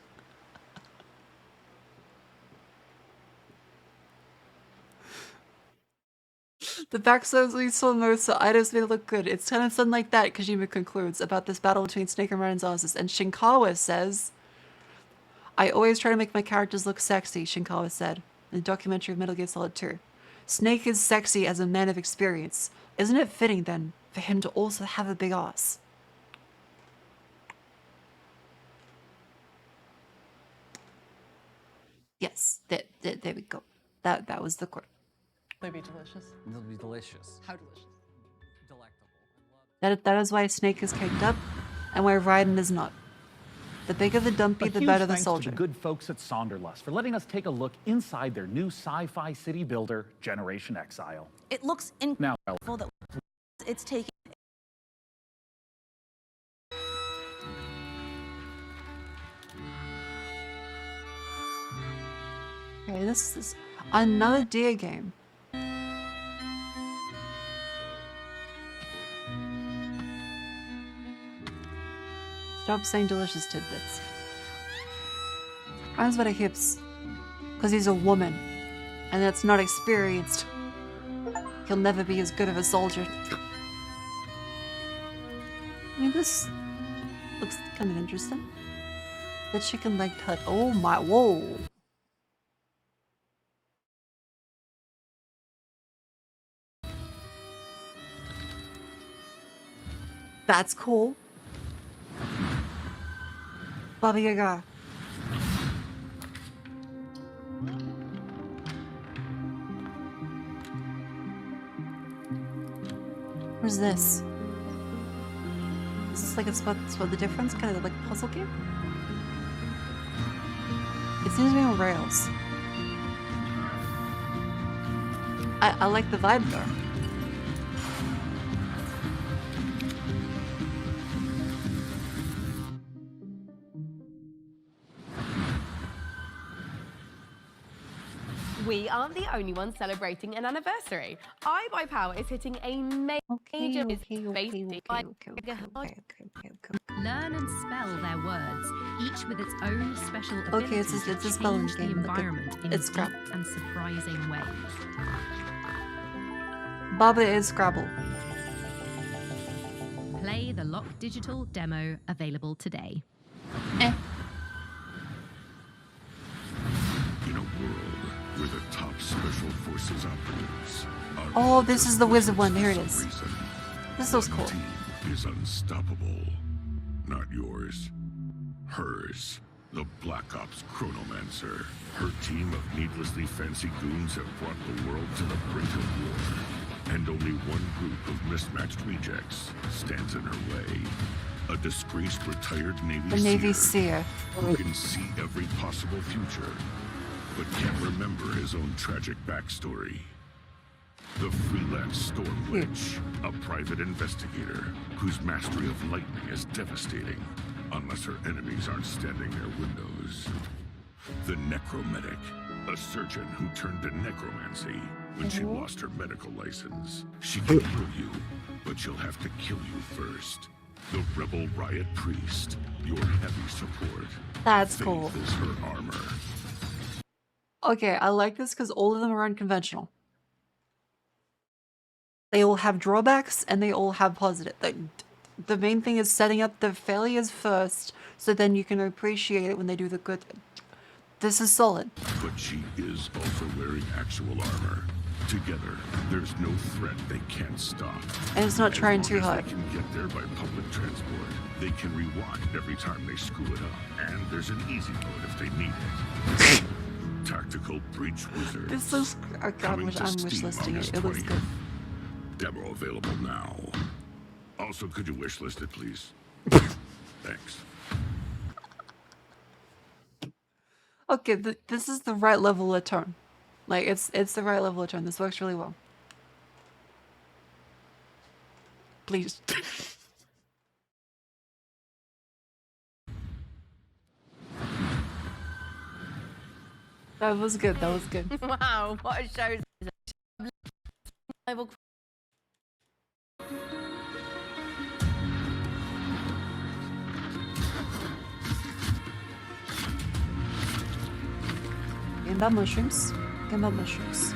The backstories we saw most, so items may look good. It's kind of something like that, Kojima concludes, about this battle between Snake and Raiden's asses. And Shinkawa says, I always try to make my characters look sexy, Shinkawa said, in the documentary of Metal Gear Solid 2. Snake is sexy as a man of experience. Isn't it fitting, then, for him to also have a big ass? Yes, there we go. That was the quote. They'll be delicious. They'll be delicious. How delicious. Delectable. That is why Snake is caked up, and why Raiden is not. The bigger the dumpy, the better the soldier. To the good folks at Sonderlust for letting us take a look inside their new sci-fi city builder, Generation Exile. It looks incredible that it's taken. Okay, this is another deer game. Stop saying delicious tidbits. Ryan's better hips. Because he's a woman. And that's not experienced. He'll never be as good of a soldier. I mean, this looks kind of interesting. The chicken leg hut. Oh my, whoa. That's cool. Baba Yaga. Where's this? Is this like a spot the difference? Kind of like a puzzle game? It seems to be on rails. I like the vibe though. We aren't the only ones celebrating an anniversary. iBuyPower is hitting a major Learn and spell their words, each with its own special ability okay, it's a spelling the game. environment in It's deep Scrabble. and surprising ways. Baba is Scrabble. Play the Lock Digital demo available today. In a world where the top special forces operatives are Oh, this is the wizard one. Here it is. reason, This looks cool. team is unstoppable. Not yours. Hers. The Black Ops Chronomancer. Her team of needlessly fancy goons have brought the world to the brink of war. And only one group of mismatched rejects stands in her way. A disgraced retired Navy The Navy Seer. who can see every possible future, but can't remember his own tragic backstory. The freelance Storm Witch, a private investigator whose mastery of lightning is devastating, unless her enemies aren't standing near windows. The Necromedic, a surgeon who turned to necromancy when she lost her medical license. She can heal you, but she'll have to kill you first. The Rebel Riot Priest, your heavy support. That's Faith cool. is her armor. Okay, I like this because all of them are unconventional. They all have drawbacks and they all have positive. Like, the main thing is setting up the failures first, so then you can appreciate it when they do the good. This is solid. But she is also wearing actual armor. Together, there's no threat they can't stop. And it's not trying too hard. They can get there by public transport. They can rewind every time they screw it up. And there's an easy mode if they need it. Tactical Breach Wizard. This looks... I'm wish listing it. It looks good. Demo available now. Also, could you wish list it, please? Thanks. Okay, this is the right level of tone. Like, it's the right level of tone. This works really well. Please. That was good. That was good. Wow, what a show. Getting about mushrooms. Getting about mushrooms.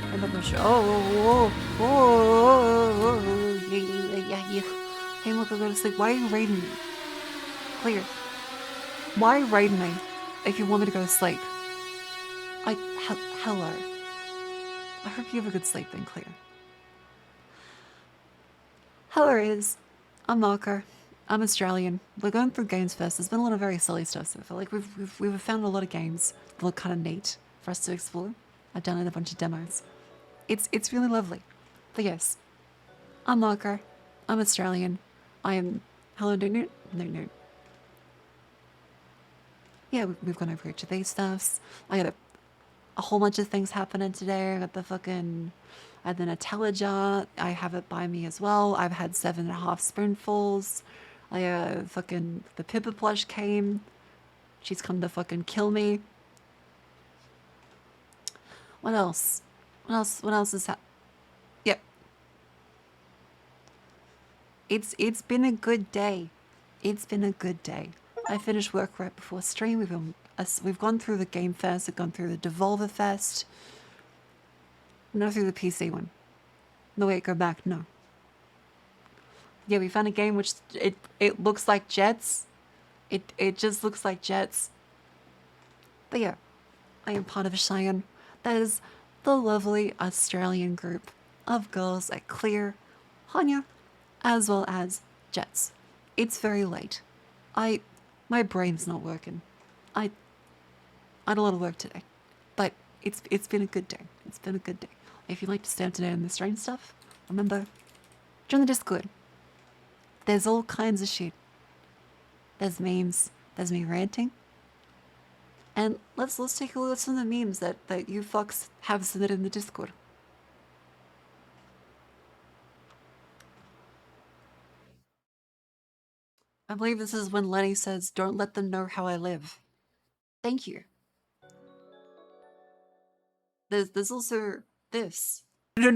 Getting about mushrooms. Oh. Yeah. Hey, look, I go to sleep. Why are you raiding me? Clear. Why raid me if you want me to go to sleep? Hello. I hope you have a good sleep then, Clear. Hello, Riz. I'm Marco. I'm Australian. We're going through games first. There's been a lot of very silly stuff, so I feel like we've found a lot of games that look kind of neat for us to explore. I've downloaded a bunch of demos. It's really lovely. But yes, I'm Marco. I'm Australian. I am... Hello, No. Yeah, we've gone over each of these stuffs. I got a whole bunch of things happening today. I got the fucking... I had the Nutella jar. I have it by me as well. I've had 7.5 spoonfuls. Fucking... The Pippa plush came. She's come to fucking kill me. What else? What else is happening? Yep. It's been a good day. It's been a good day. I finished work right before stream. We've gone through the Game Fest. We've gone through the Devolver Fest. No, through the PC one. No, wait, go back. No. Yeah, we found a game which it looks like Jets. It just looks like Jets. But yeah, I am part of a Cheyenne. That is the lovely Australian group of girls at Clear, Hanya, as well as Jets. It's very late. My brain's not working. I had a lot of work today, but it's been a good day. It's been a good day. If you'd like to stay up to date on the strange stuff, remember, join the Discord. There's all kinds of shit. There's memes. There's me ranting. And let's take a look at some of the memes that you fucks have submitted in the Discord. I believe this is when Lenny says, "Don't let them know how I live." Thank you. There's also this. No.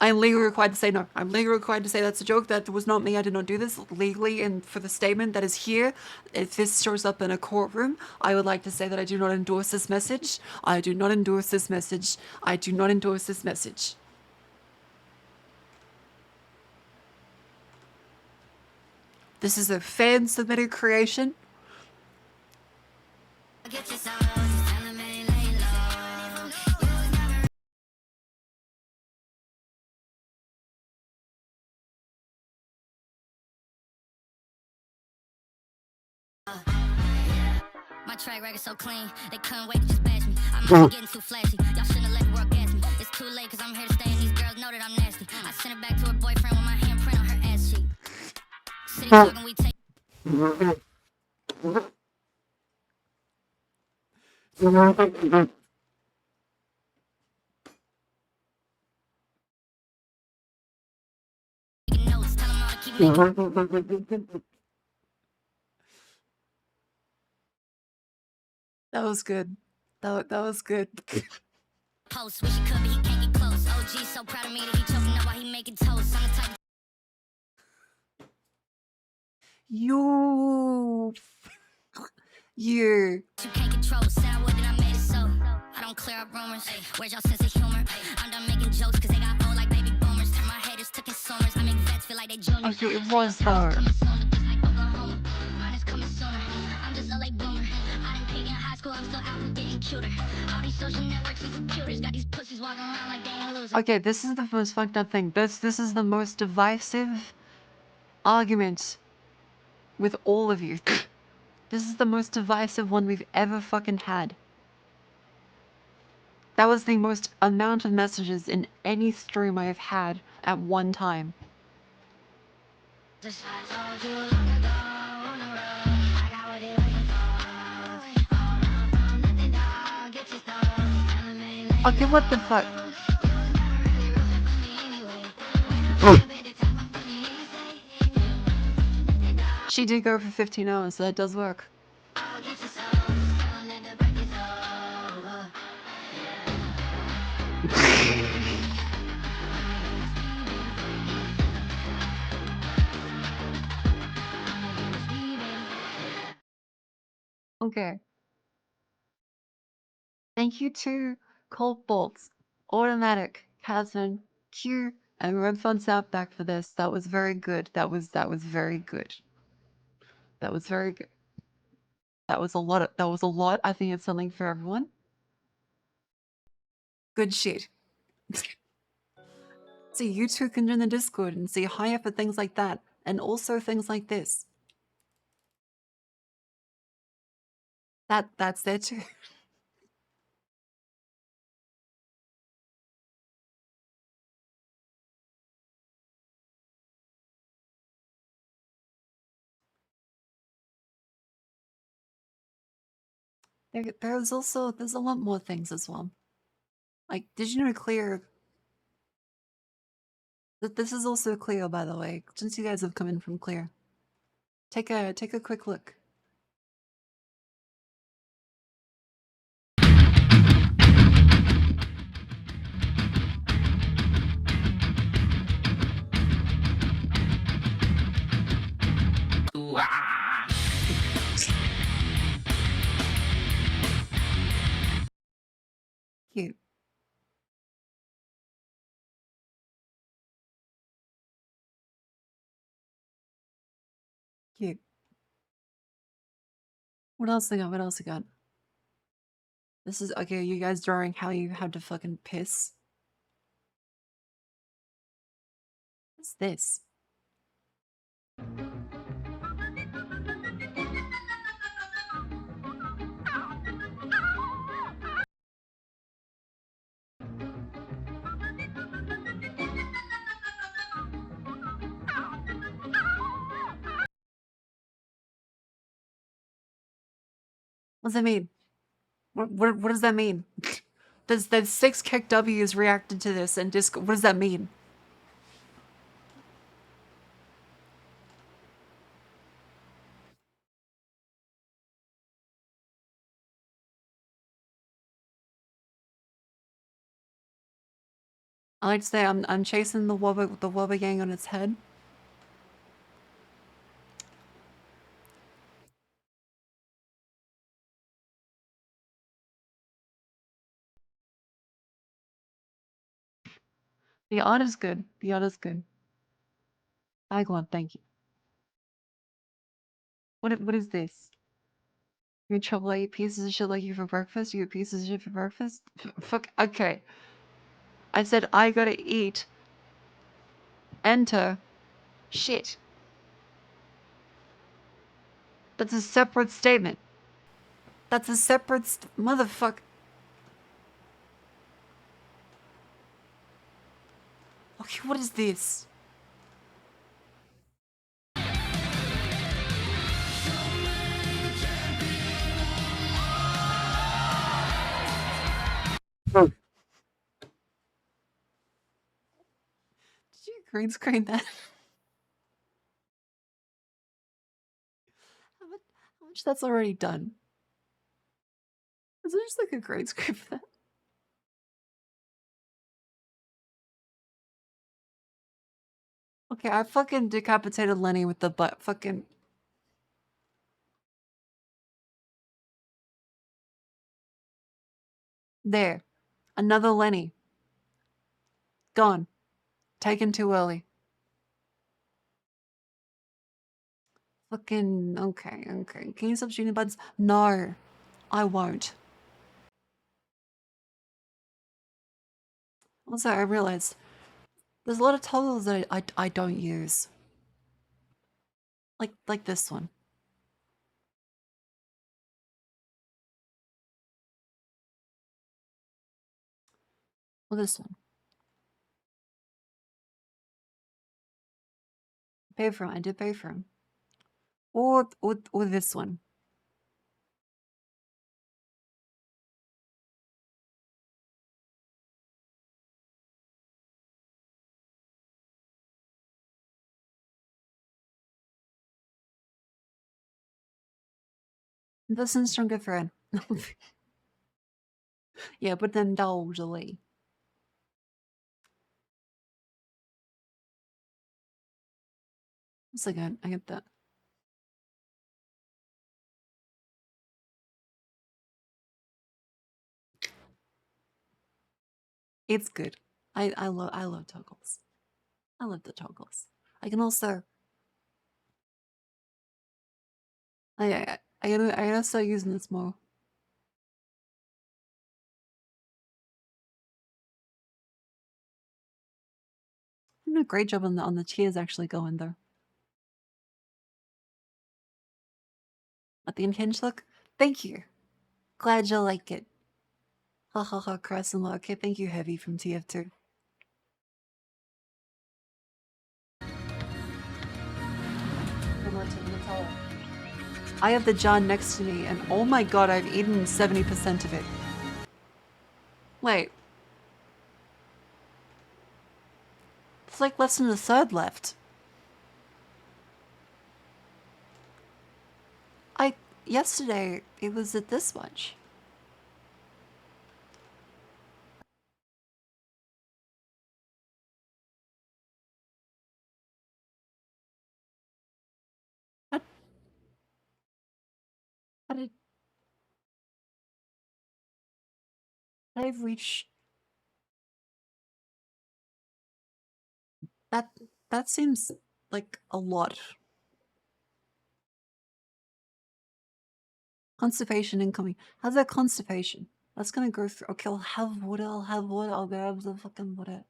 I'm legally required to say no. I'm legally required to say that's a joke. That was not me. I did not do this legally. And for the statement that is here, if this shows up in a courtroom, I would like to say that I do not endorse this message. I do not endorse this message. I do not endorse this message. This is a fan-submitted creation. My track record so clean, they couldn't wait to just bash me. I might be getting too flashy. Y'all shouldn't have let the world gas me. It's too late cause I'm here to stay and these girls know that I'm nasty. I sent it back to her boyfriend with my handprint on her ass cheek. City talking, we take. Notes, tell them all to keep making. That was good. That was good. Post, wish he could, but he can't get close. OG so proud of me that he choking up while he making toast. I'm the type. You You can't control. Said I would, that I made it so. I don't clear up rumors. Where's y'all sense of humor? I'm done making jokes cause they got old like baby boomers. Turn my haters to consumers. I make vets feel like they juniors. Okay, it was her. I'm just a late bloomer. I didn't peak in high school, I'm still out getting cuter. All these social networks and computers got these pussies walking around like they ain't losing. Okay, this is the most fucked up thing. This is the most divisive argument with all of you. This is the most divisive one we've ever fucking had. That was the most amount of messages in any stream I have had at one time. Okay, what the fuck? She did go for 15 hours, so that does work. Okay. Thank you to Cold Bolts, Automatic, Kazan, Q, and Red Fun Southback for this. That was very good. That was very good. That was very good. That was a lot. I think it's something for everyone. Good shit. So you two can join the Discord and see higher for things like that, and also things like this. That's there too. There's a lot more things as well. Like, did you know Clear? That this is also Clear, by the way. Since you guys have come in from Clear, take a quick look. Cute. Cute. What else I got? What else I got? This is okay. You guys drawing how you have to fucking piss. What's this? What does that mean? What does that mean? Does 6 kick W's reacted to this and disc? What does that mean? I like to say I'm chasing the Wobba gang on its head. The art is good. The art is good. I go on, thank you. What is this? You're in trouble, I eat pieces of shit like you for breakfast? You eat pieces of shit for breakfast? Fuck, okay. I said I gotta eat. Enter. Shit. That's a separate statement. That's a separate motherfucker. Okay, what is this? Did you green screen that? How much that's already done? Is there just like a green screen for that? Okay, I fucking decapitated Lenny with the butt fucking... There. Another Lenny. Gone. Taken too early. Fucking... Okay. Can you stop shooting buds? No. I won't. Also, I realized there's a lot of toggles that I don't use. Like this one. Well, this one. Pay for him. I did pay for him. Or this one. This is stronger friend. Yeah, but then indulge away. It's like I get that. It's good. I love toggles. I love the toggles. I can also I gotta start using this more. I'm doing a great job on the cheers actually going though. At the unhinged look? Thank you. Glad you like it. Ha ha ha, cross and look. Okay, thank you, Heavy from TF2. I have the jar next to me, and oh my god, I've eaten 70% of it. Wait. It's like less than a third left. Yesterday, it was at this much. How did I've reached that seems like a lot. Constipation incoming. How's that constipation? That's gonna go through. Okay, I'll have water, I'll grab the fucking water.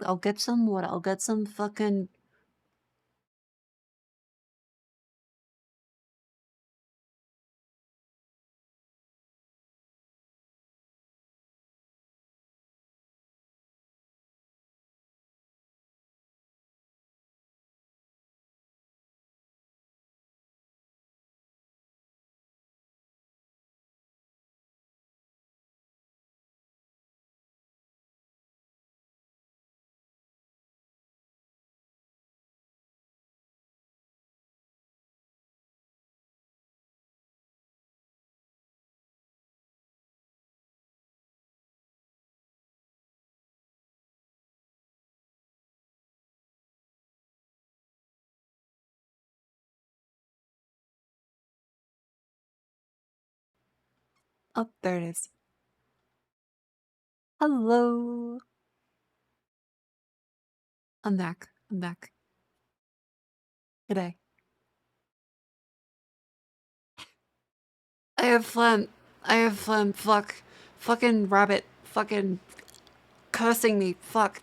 I'll get some water, I'll get some fucking... Oh, there it is. Hello. I'm back. G'day. I have phlegm. Fuck. Fucking rabbit. Fucking cursing me. Fuck.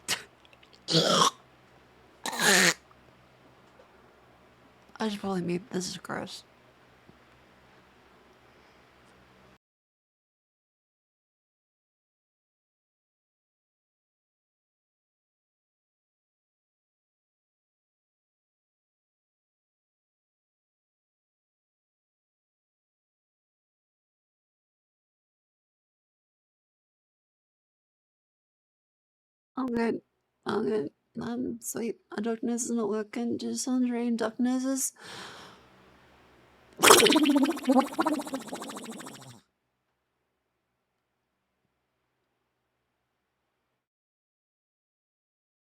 I should probably mute. This is gross. I'm good. I'm sweet. Darkness is not working. Just drain darknesses.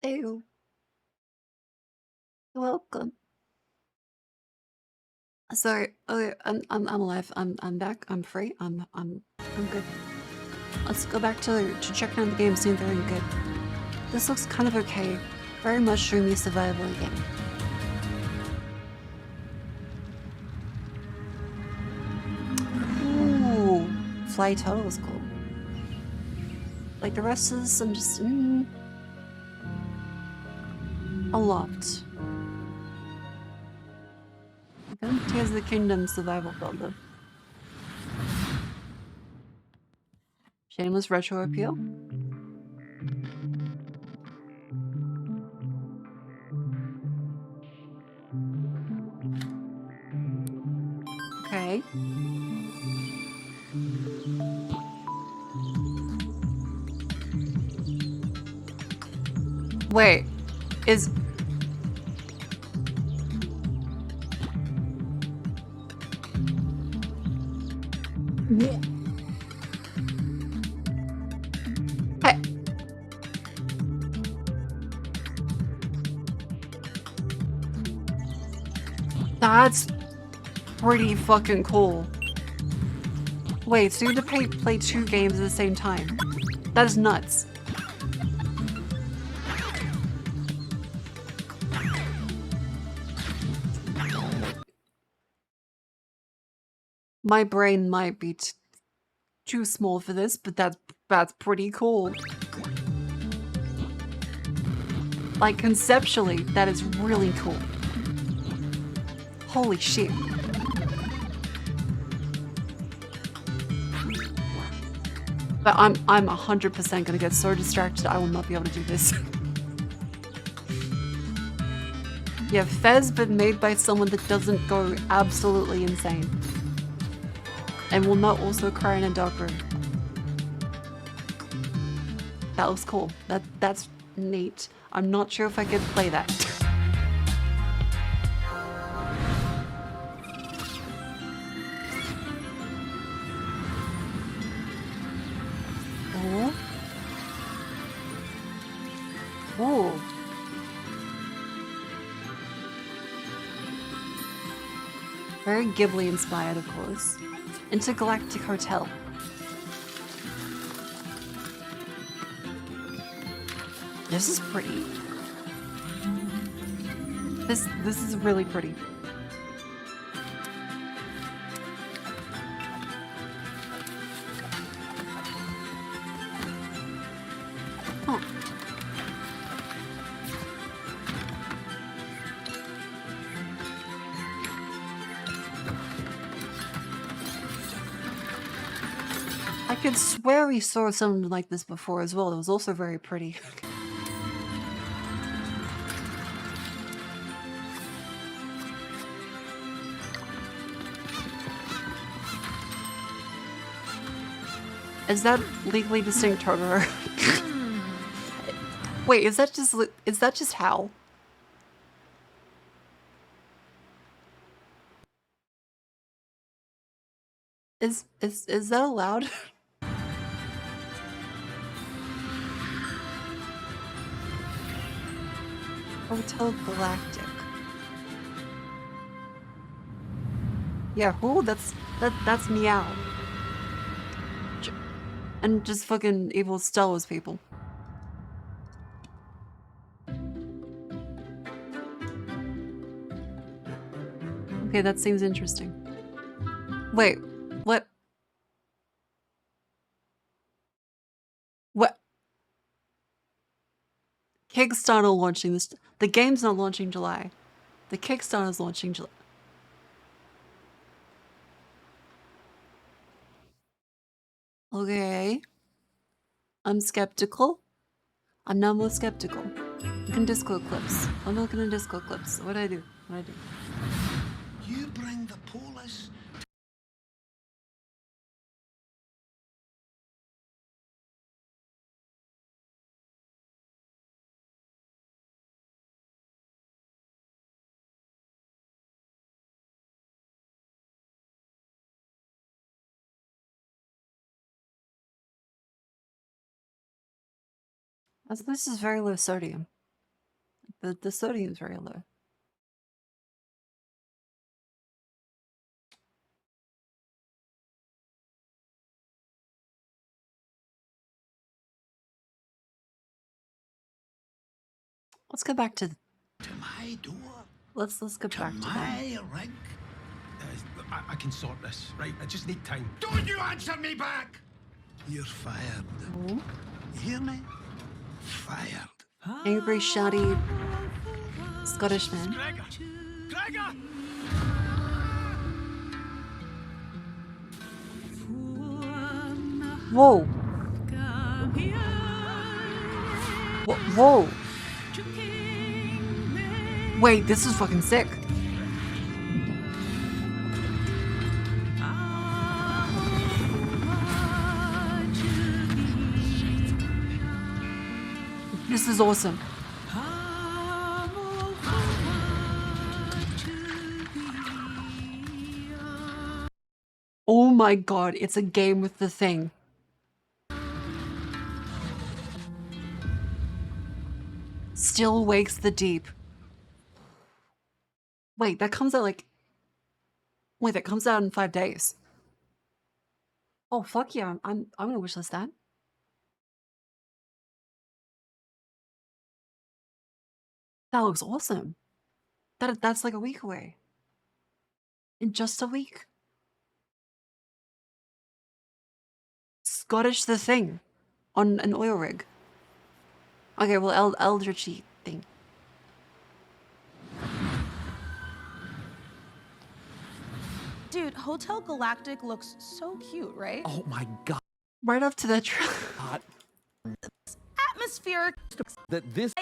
Ew. You're welcome. Sorry. Okay, I'm alive. I'm back. I'm free. I'm good. Let's go back to checking out the game, seeing if they're any good. This looks kind of okay. Very mushroomy survival game. Ooh, fly turtle was cool. Like the rest of this, I'm just a lot. Tears of the Kingdom survival builder. Shameless retro appeal. Okay. Wait, is... Yeah. Hey. That's pretty fucking cool. Wait, so you have to play 2 games at the same time? That is nuts. My brain might be too small for this, but that's pretty cool. Like, conceptually, that is really cool. Holy shit. But I'm 100% gonna get so distracted I will not be able to do this. Yeah, Fez, but made by someone that doesn't go absolutely insane. And will not also cry in a dark room. That looks cool. That's neat. I'm not sure if I could play that. Oh. Oh. Very Ghibli inspired, of course. Intergalactic Hotel. This is pretty. This is really pretty. Huh. I could swear we saw something like this before as well. It was also very pretty. Is that legally distinct Totoro? Wait, is that just Hal? Is that allowed? Hotel Galactic. Yeah, who? That's Meow. And just fucking evil Star Wars people. Okay, that seems interesting. Wait, what? What? Kickstarter launching this. The game's not launching July. The Kickstarter's launching July. Okay. I'm skeptical. I'm now more skeptical. Look in Discord clips. I'm looking in Discord clips. What'd I do? What'd I do? You bring the police. This is very low sodium. The sodium is very low. Let's go back to. To my door. Let's go back to my rig. I can sort this, right? I just need time. Don't you answer me back! You're fired. Oh. You hear me? Fired. Angry, shouty Scottish man. Gregor! Gregor! Whoa. Whoa. Wait, this is fucking sick. This is awesome. Oh my god, it's a game with the thing. Still wakes the deep. Wait, that comes out like... Wait, that comes out in 5 days. Oh, fuck yeah, I'm gonna wishlist that. That looks awesome. That's like a week away. In just a week. Scottish the Thing on an oil rig. Okay, well, Eldritchy thing. Dude, Hotel Galactic looks so cute, right? Oh my god. Right up to that Atmospheric. That this.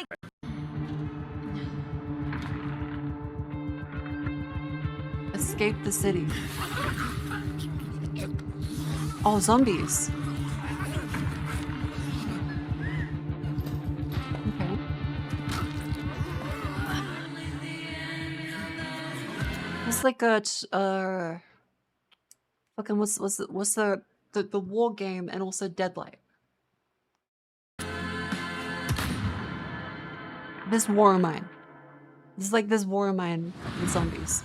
Escape the city. Oh, zombies. Okay. It's like a fucking what's the war game and also Deadlight. This war of mine. This is like this war of mine with zombies.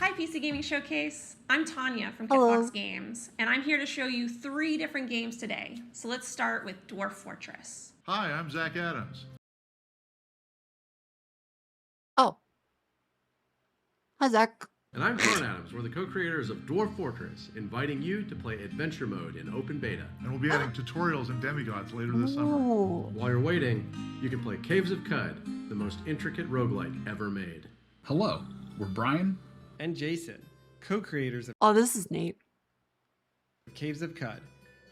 Hi, PC Gaming Showcase. I'm Tanya from Hello. Kitfox Games, and I'm here to show you 3 different games today. So let's start with Dwarf Fortress. Hi, I'm Zach Adams. Oh. Hi, Zach. And I'm Sean Adams. We're the co-creators of Dwarf Fortress, inviting you to play Adventure Mode in open beta. And we'll be adding tutorials and demigods later this summer. While you're waiting, you can play Caves of Cud, the most intricate roguelike ever made. Hello, we're Brian and Jason, co-creators of this is neat. Caves of Cud.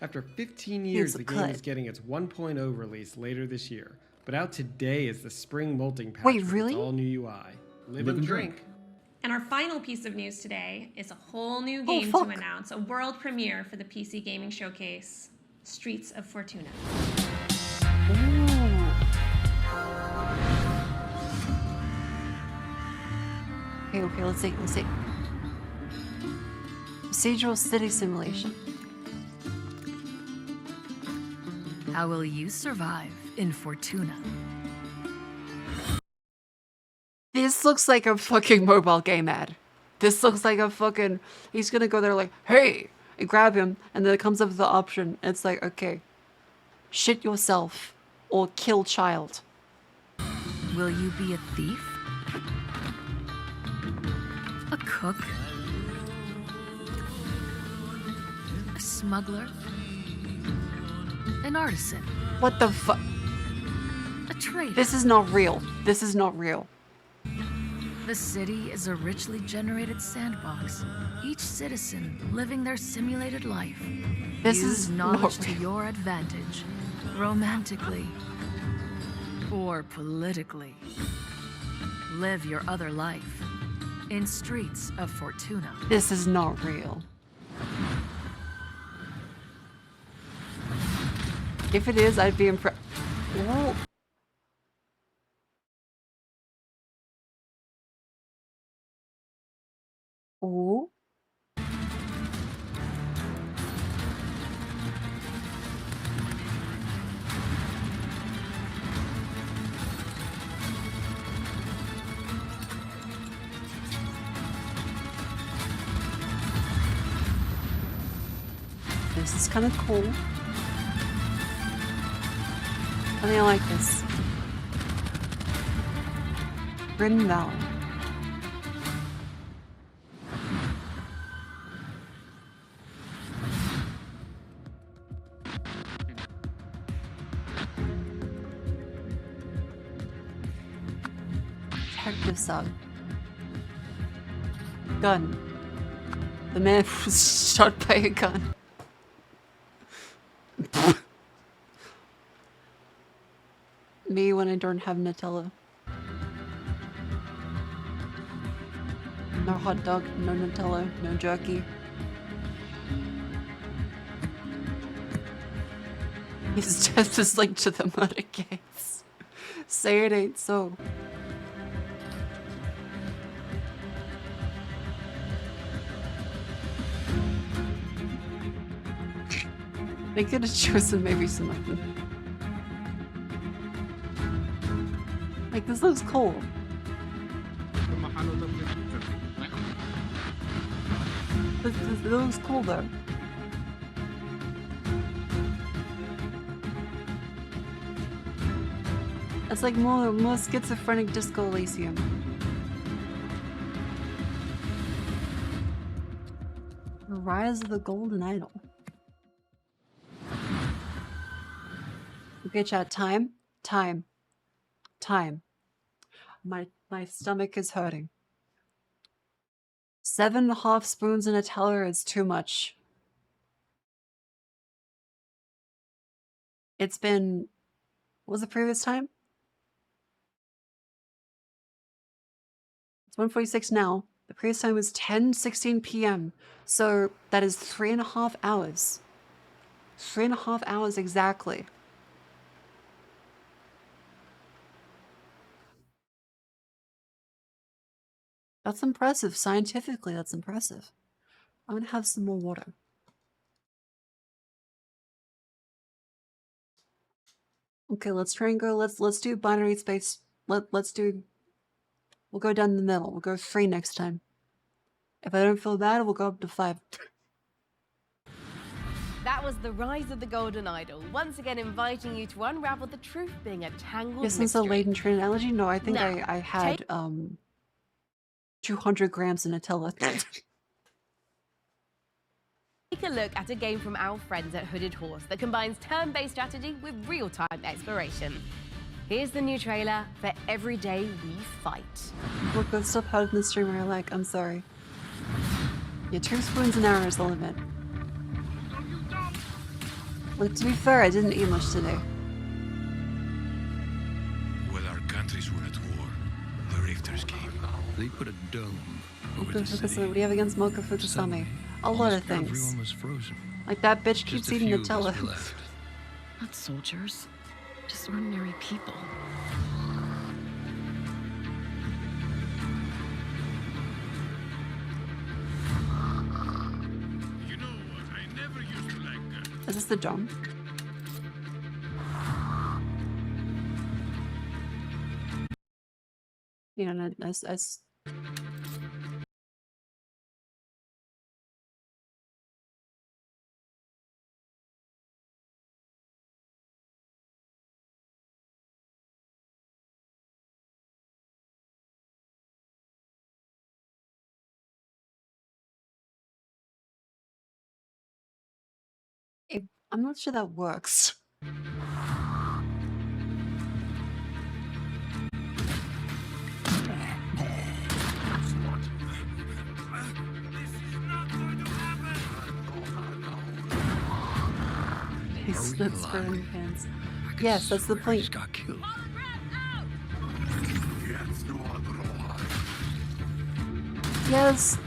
After 15 years, the game is getting its 1.0 release later this year. But out today is the spring molting patch with its all new UI. Live and drink. And our final piece of news today is a whole new game to announce, a world premiere for the PC Gaming Showcase, Streets of Fortuna. Okay, let's see. Procedural city simulation. How will you survive in Fortuna? This looks like a fucking mobile game ad. This looks like a fucking... He's gonna go there like, hey! And grab him, and then it comes up with the option. It's like, okay. Shit yourself, or kill child. Will you be a thief? A cook? A smuggler? An artisan? What the fuck? A traitor? This is not real. This is not real. The city is a richly generated sandbox. Each citizen living their simulated life. This Use is knowledge not to your advantage, romantically or politically. Live your other life in Streets of Fortuna. This is not real. If it is, I'd be impressed. Ooh. This is kind of cool. I think I like this. Grim Valley. Detective sub. Gun. The man was shot by a gun. Me when I don't have Nutella. No hot dog, no Nutella, no jerky. His death is linked to the murder case. Say it ain't so. They could have chosen maybe some of them. Like, this looks cool. This looks cool though. It's like more schizophrenic Disco Elysium. The Rise of the Golden Idol. Okay, chat. Time. My stomach is hurting. 7.5 spoons in a teller is too much. It's been... What was the previous time? It's 1:46 now. The previous time was 10:16 p.m. So that is 3.5 hours. 3.5 hours exactly. That's impressive. Scientifically, that's impressive. I'm gonna have some more water. Okay, let's try and go. Let's do binary space. Let's do. We'll go down the middle. We'll go 3 next time. If I don't feel bad, we'll go up to 5. That was the Rise of the Golden Idol, once again inviting you to unravel the truth being a tangled Yes, mystery. since the laden train analogy, no, I think Now, I had 200 grams of Nutella. Take a look at a game from our friends at Hooded Horse that combines turn-based strategy with real-time exploration. Here's the new trailer for Every Day We Fight. Look, let's stop hiding the stream where I like. I'm sorry. Yeah, 2 spoons an hour is the limit. Look, to be fair, I didn't eat much today. While our countries were at war, the Rifters came. They put a dome over the city. What do you have against Mocha Fukusami? A lot of things. Everyone was frozen. Like that bitch keeps eating Nutella. Not soldiers, just ordinary people. You know, I never used to like Is this the dome? You know, as I'm not sure that works. That's burning hands. Yes, that's the point. Got killed. Yes.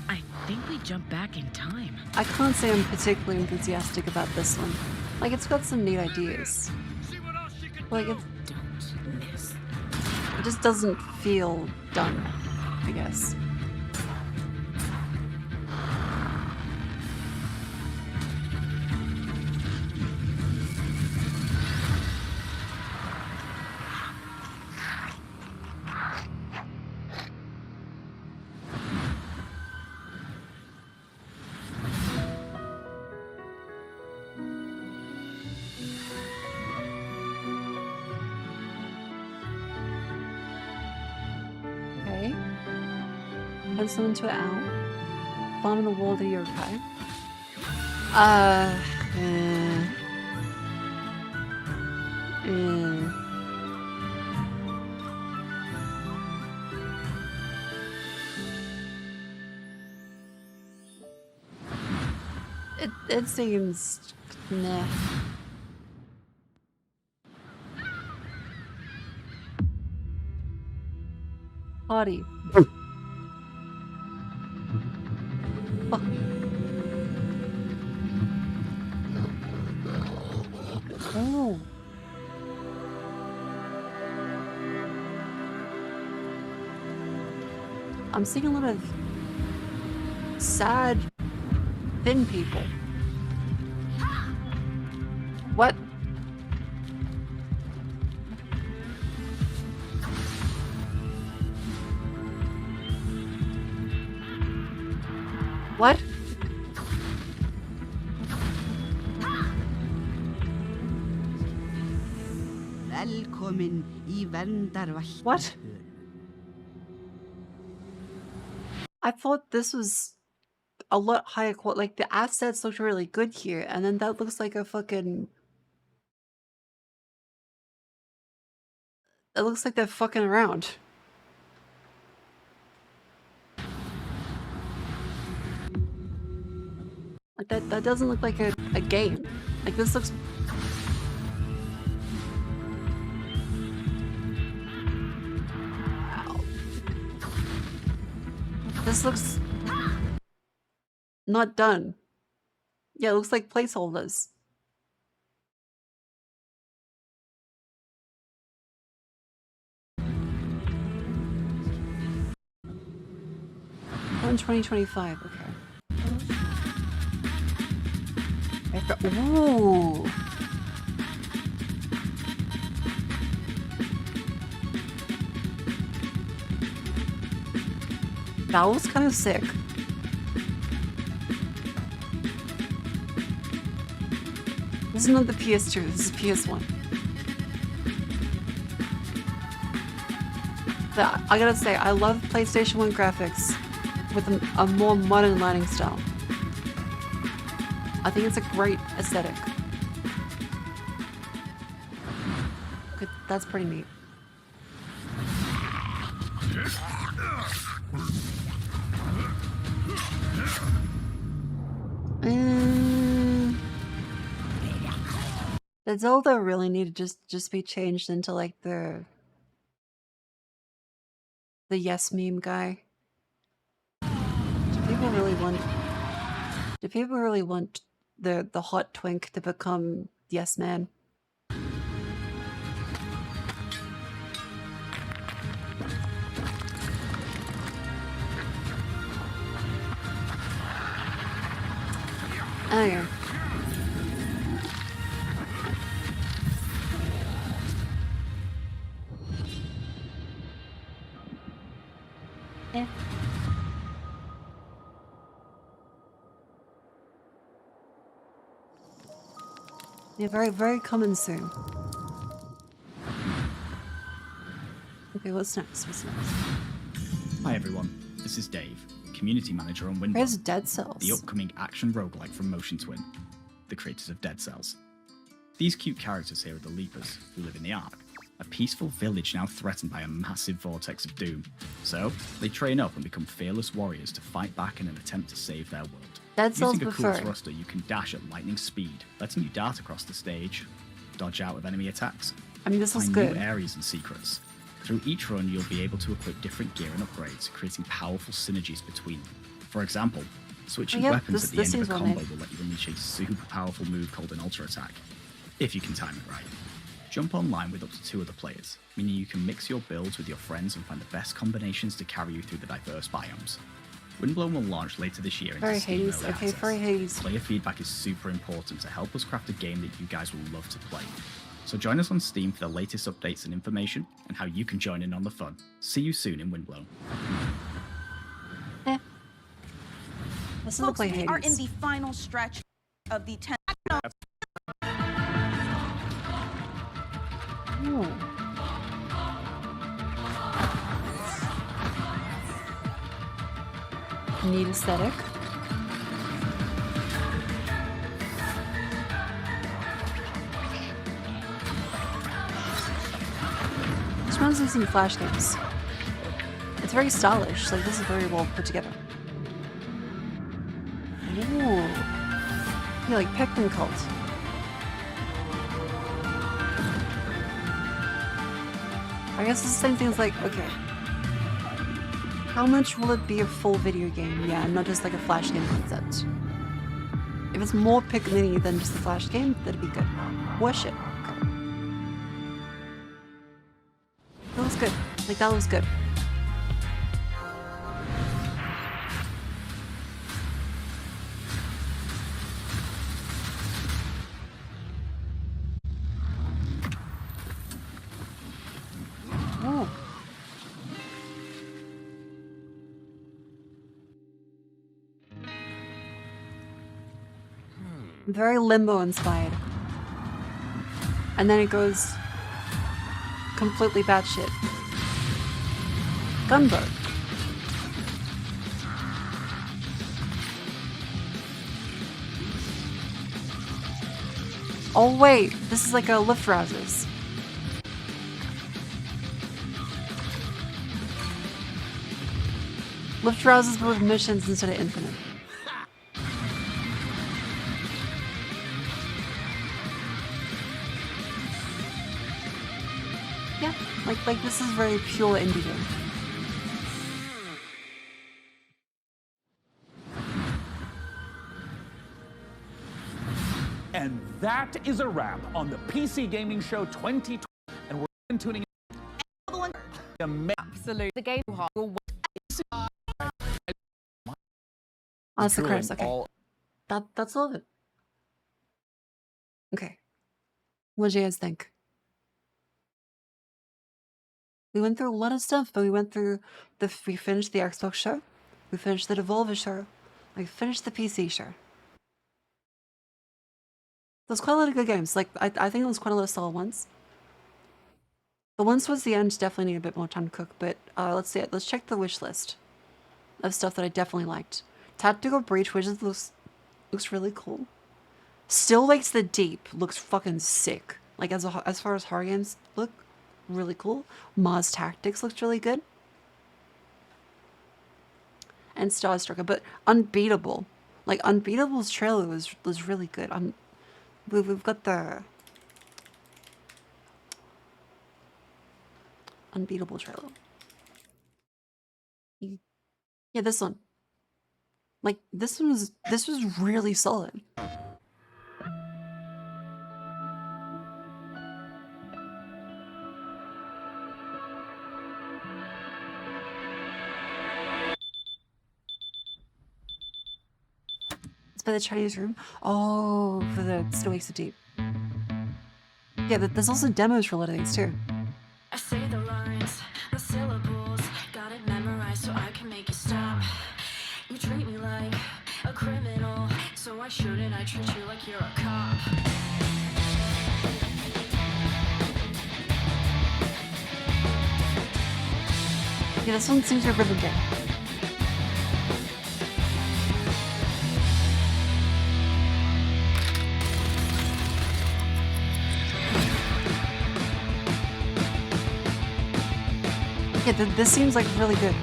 I think we jumped back in time. I can't say I'm particularly enthusiastic about this one. Like, it's got some neat ideas. Like, it just doesn't feel done, I guess. convince someone to an owl. Farm in the wall to yokai. It seems nah. Party. Oh. I'm seeing a lot of sad, thin people. What? What? Velkomin í verndarvættu. What? I thought this was a lot higher quality. Like, the assets looked really good here, and then that looks like a fucking... It looks like they're fucking around. Like, that doesn't look like a game. Like, this looks... Wow. This looks... not done. Yeah, it looks like placeholders. In 2025, okay. Ooh. That was kind of sick. This is not the PS2, this is PS1. But I gotta say, I love PlayStation 1 graphics with a more modern lighting style. I think it's a great aesthetic. Okay, that's pretty neat. Does Zelda really need to just be changed into like the yes meme guy? Do people really want the hot twink to become yes man? Oh yeah. Yeah. Yeah, very, very coming soon. Okay, what's next? What's next? Hi everyone, this is Dave, Community Manager on Windows. Where's Dead Cells? The upcoming action roguelike from Motion Twin, the creators of Dead Cells. These cute characters here are the Leapers, who live in the Ark, a peaceful village now threatened by a massive vortex of doom. So, they train up and become fearless warriors to fight back in an attempt to save their world. Dead Cells Using a cool preferred. thruster, you can dash at lightning speed, letting you dart across the stage, dodge out of enemy attacks. I mean, this is Find good. new areas and secrets. Through each run, you'll be able to equip different gear and upgrades, creating powerful synergies between them. For example, switching weapons at the end of a combo will let you unleash a super powerful move called an Ultra Attack, if you can time it right. Jump online with up to 2 other players, meaning you can mix your builds with your friends and find the best combinations to carry you through the diverse biomes. Windblown will launch later this year into Furry Steam Hades, Early okay, Access. Furry Hades. Player feedback is super important to help us craft a game that you guys will love to play. So join us on Steam for the latest updates and information, and how you can join in on the fun. See you soon in Windblown. Let's Folks, play we are Hades. in the final stretch of the 10. Ooh. Neat aesthetic. This reminds me of some Flash games. It's very stylish, like this is very well put together. Ooh. Yeah, like Pikmin Cult. I guess it's the same thing as like, okay. How much will it be a full video game? Yeah, not just like a Flash game concept. If it's more Pikmin-y than just a Flash game, that'd be good. Worship. Okay. That was good. Like, that was good. Oh. Very Limbo inspired. And then it goes completely batshit. Gunboat. Oh wait, this is like a lift rousers. Lift rousers but with missions instead of infinite. Yeah, like this is very pure indie game. And that is a wrap on the PC Gaming Show 2020, and we're tuning in. Absolutely. The game will that's the curse, okay. That's all of it. Okay. What do you guys think? We went through a lot of stuff, but we went through we finished the Xbox show, we finished the Devolver show, we finished the PC show. There's quite a lot of good games. Like, I think there was quite a lot of solid ones. The ones towards the end definitely need a bit more time to cook, but let's see it. Let's check the wish list of stuff that I definitely liked. Tactical Breach Wizards looks really cool. Still Wakes the Deep looks fucking sick. Like, as far as horror games look, really cool. Mars Tactics looks really good. And Starstrucker, but Unbeatable. Like, Unbeatable's trailer was really good. We've got the Unbeatable trailer. Yeah, this one. Like, this was really solid. It's by the Chinese Room. Oh, for the Still Wakes the Deep. Yeah, there's also demos for a lot of these too. I say the lines, the syllables, got it memorized so I can make you stop. You treat me like a criminal, so why shouldn't I treat you like you're a cop? Yeah, this one seems to really good. Yeah, this seems like really good.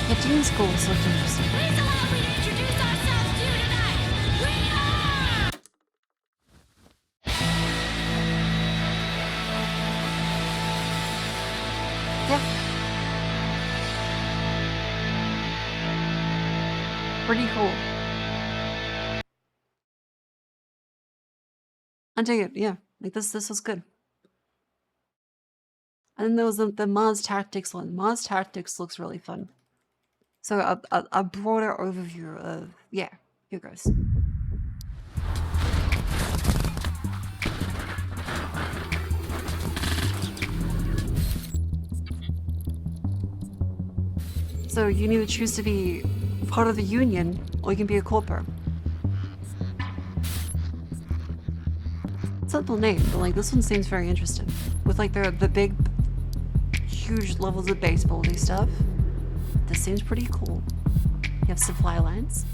Yeah, Teen School is looked interesting. Pretty cool. I dig it, yeah. Like this was good. And then there was the Mars Tactics one. Mars Tactics looks really fun. So a broader overview of, yeah, here goes. So you can either choose to be part of the union, or you can be a corporate. Simple name, but like this one seems very interesting. With like the big, huge levels of baseball-y stuff. This seems pretty cool. You have supply lines.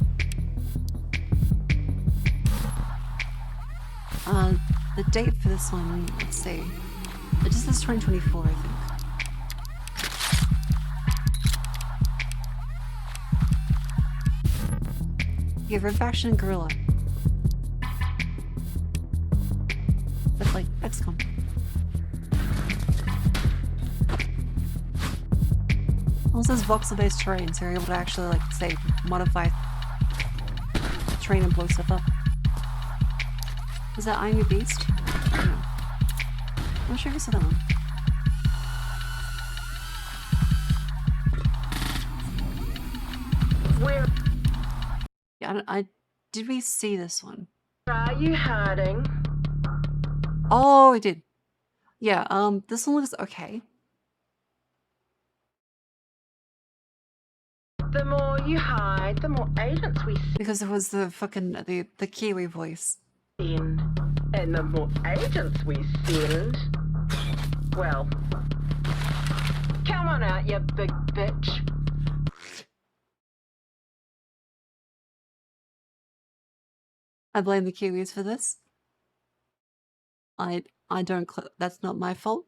The date for this one, let's see. It just says 2024, I think. You have Red Faction and Guerrilla. But like XCOM. Also says voxel-based terrain, so you're able to actually like say modify terrain and blow stuff up. Is that I Am Your Beast? No. I'm not sure if you saw that one. Where Yeah, did we see this one? are you hiding? Oh, we did. Yeah, this one looks okay. The more you hide, the more agents we Because it was the fucking the Kiwi voice. send. And the more agents we send, well, come on out, you big bitch. I blame the Kiwis for this. I don't. That's not my fault.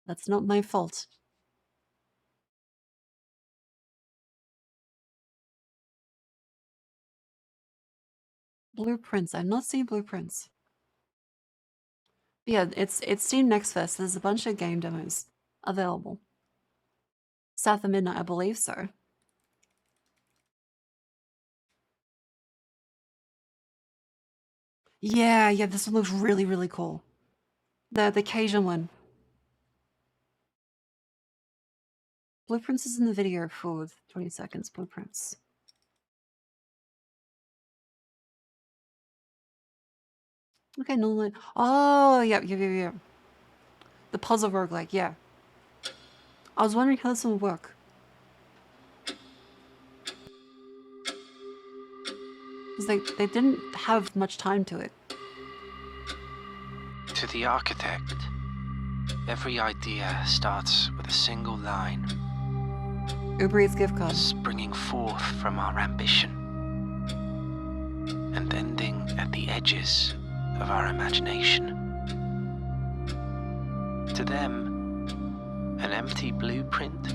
That's not my fault. Blueprints. I've not seen blueprints. Yeah, it's Steam Next Fest. There's a bunch of game demos available. South of Midnight, I believe so. Yeah, this one looks really, really cool. The Cajun one. Blueprints is in the video for 20 seconds. Blueprints. Okay, no. Oh, yeah. The puzzle roguelike, yeah. I was wondering how this would work. Because they didn't have much time to it. To the architect, every idea starts with a single line. Uber Eats gift card. Springing forth from our ambition. And ending at the edges of our imagination. To them, an empty blueprint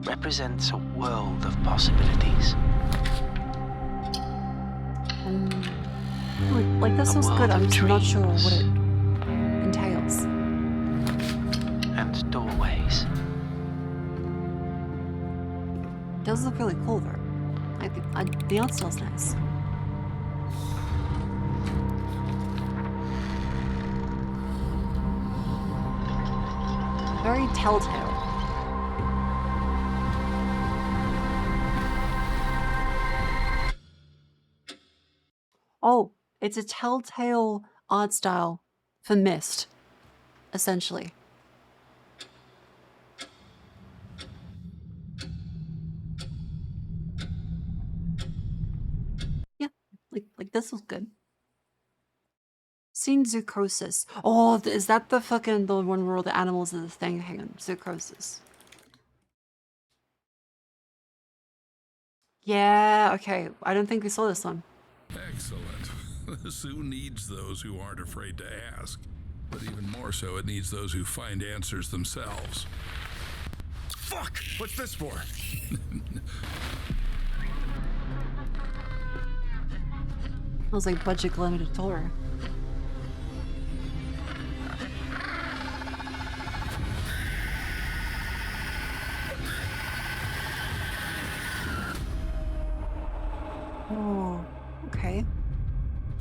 represents a world of possibilities. Like this was good, I'm just not sure what it entails. And doorways. It does look really cool though. The art style's nice. Very telltale. Oh, it's a telltale art style for Myst, essentially. Yeah, like this was good. Seen Zoochosis. Oh, is that the one where all the animals are the thing? Hang on, Zoochosis. Yeah, okay. I don't think we saw this one. Excellent. The zoo needs those who aren't afraid to ask. But even more so, it needs those who find answers themselves. Fuck! What's this for? I was like budget limited tour. Oh, okay.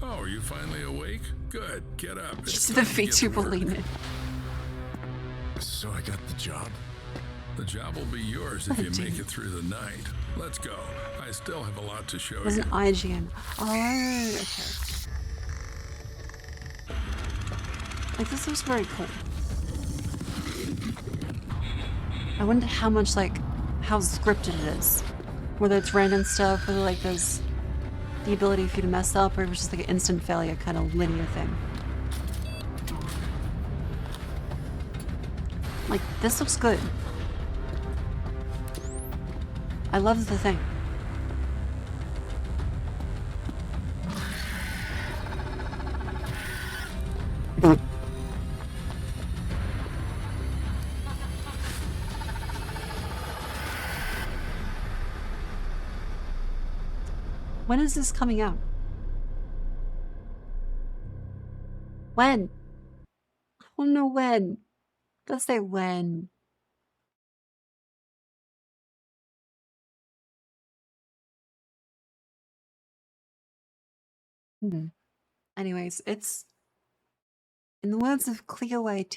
Oh, are you finally awake? Good. Get up. Just the VTuber leaning. So I got the job? The job will be yours if you make it through the night. Let's go. I still have a lot to show you. There's an IGN. Oh, okay. Like, this looks very cool. I wonder how how scripted it is. Whether it's random stuff, whether like there's the ability for you to mess up, or it was just like an instant failure kind of linear thing. Like, this looks good. I love the thing. When is this coming out? When? I don't know when. Let's say when. Anyways, it's, in the words of Cleo IT,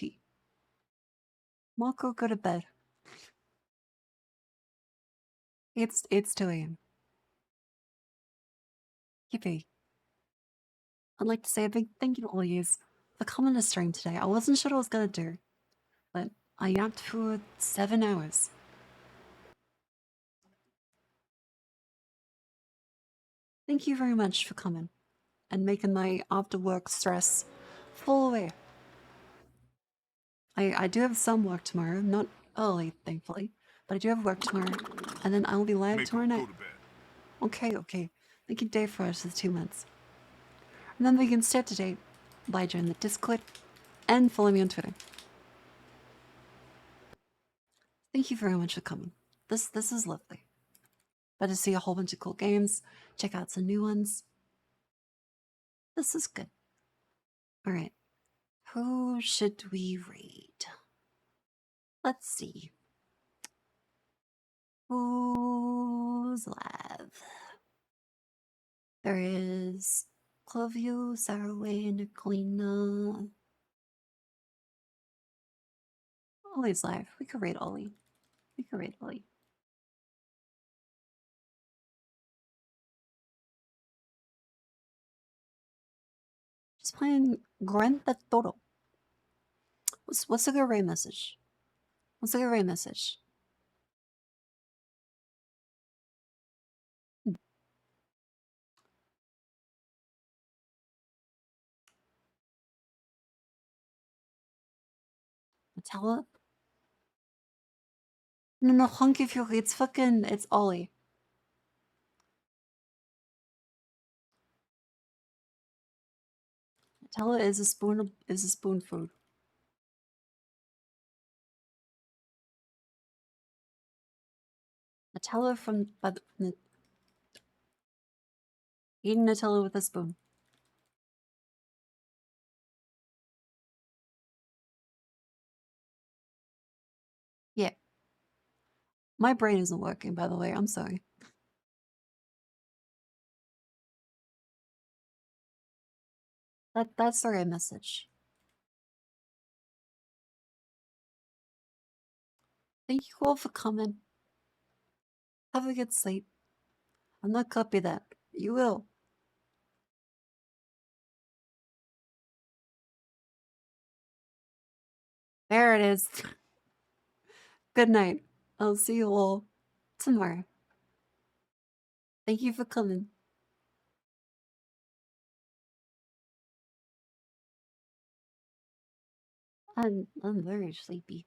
Marco, go to bed. It's 2 a.m. Yippee. I'd like to say a big thank you to all yous for coming to stream today. I wasn't sure what I was gonna do, but I yapped for 7 hours. Thank you very much for coming and making my after work stress fall away. I do have some work tomorrow, not early, thankfully, but I do have work tomorrow, and then I'll be live tomorrow night. Okay. Thank you, Dave, for us for 2 months. Remember, you can stay up to date by joining the Discord and follow me on Twitter. Thank you very much for coming. This is lovely. But to see a whole bunch of cool games, check out some new ones. This is good. Alright. Who should we read? Let's see. Who's live? There is Clovio, Saraway, Nicolina. Ollie's live. We could read Ollie. Just playing Grand Theft Auto. What's the good raid message? Matella? No, Hunky Fury, it's Ollie. Matella is a spoon food. Nutella eating Nutella with a spoon. Yeah. My brain isn't working, by the way. I'm sorry. That's the right message. Thank you all for coming. Have a good sleep. I'm not copy that. You will. There it is. Good night. I'll see you all tomorrow. Thank you for coming. I'm very sleepy.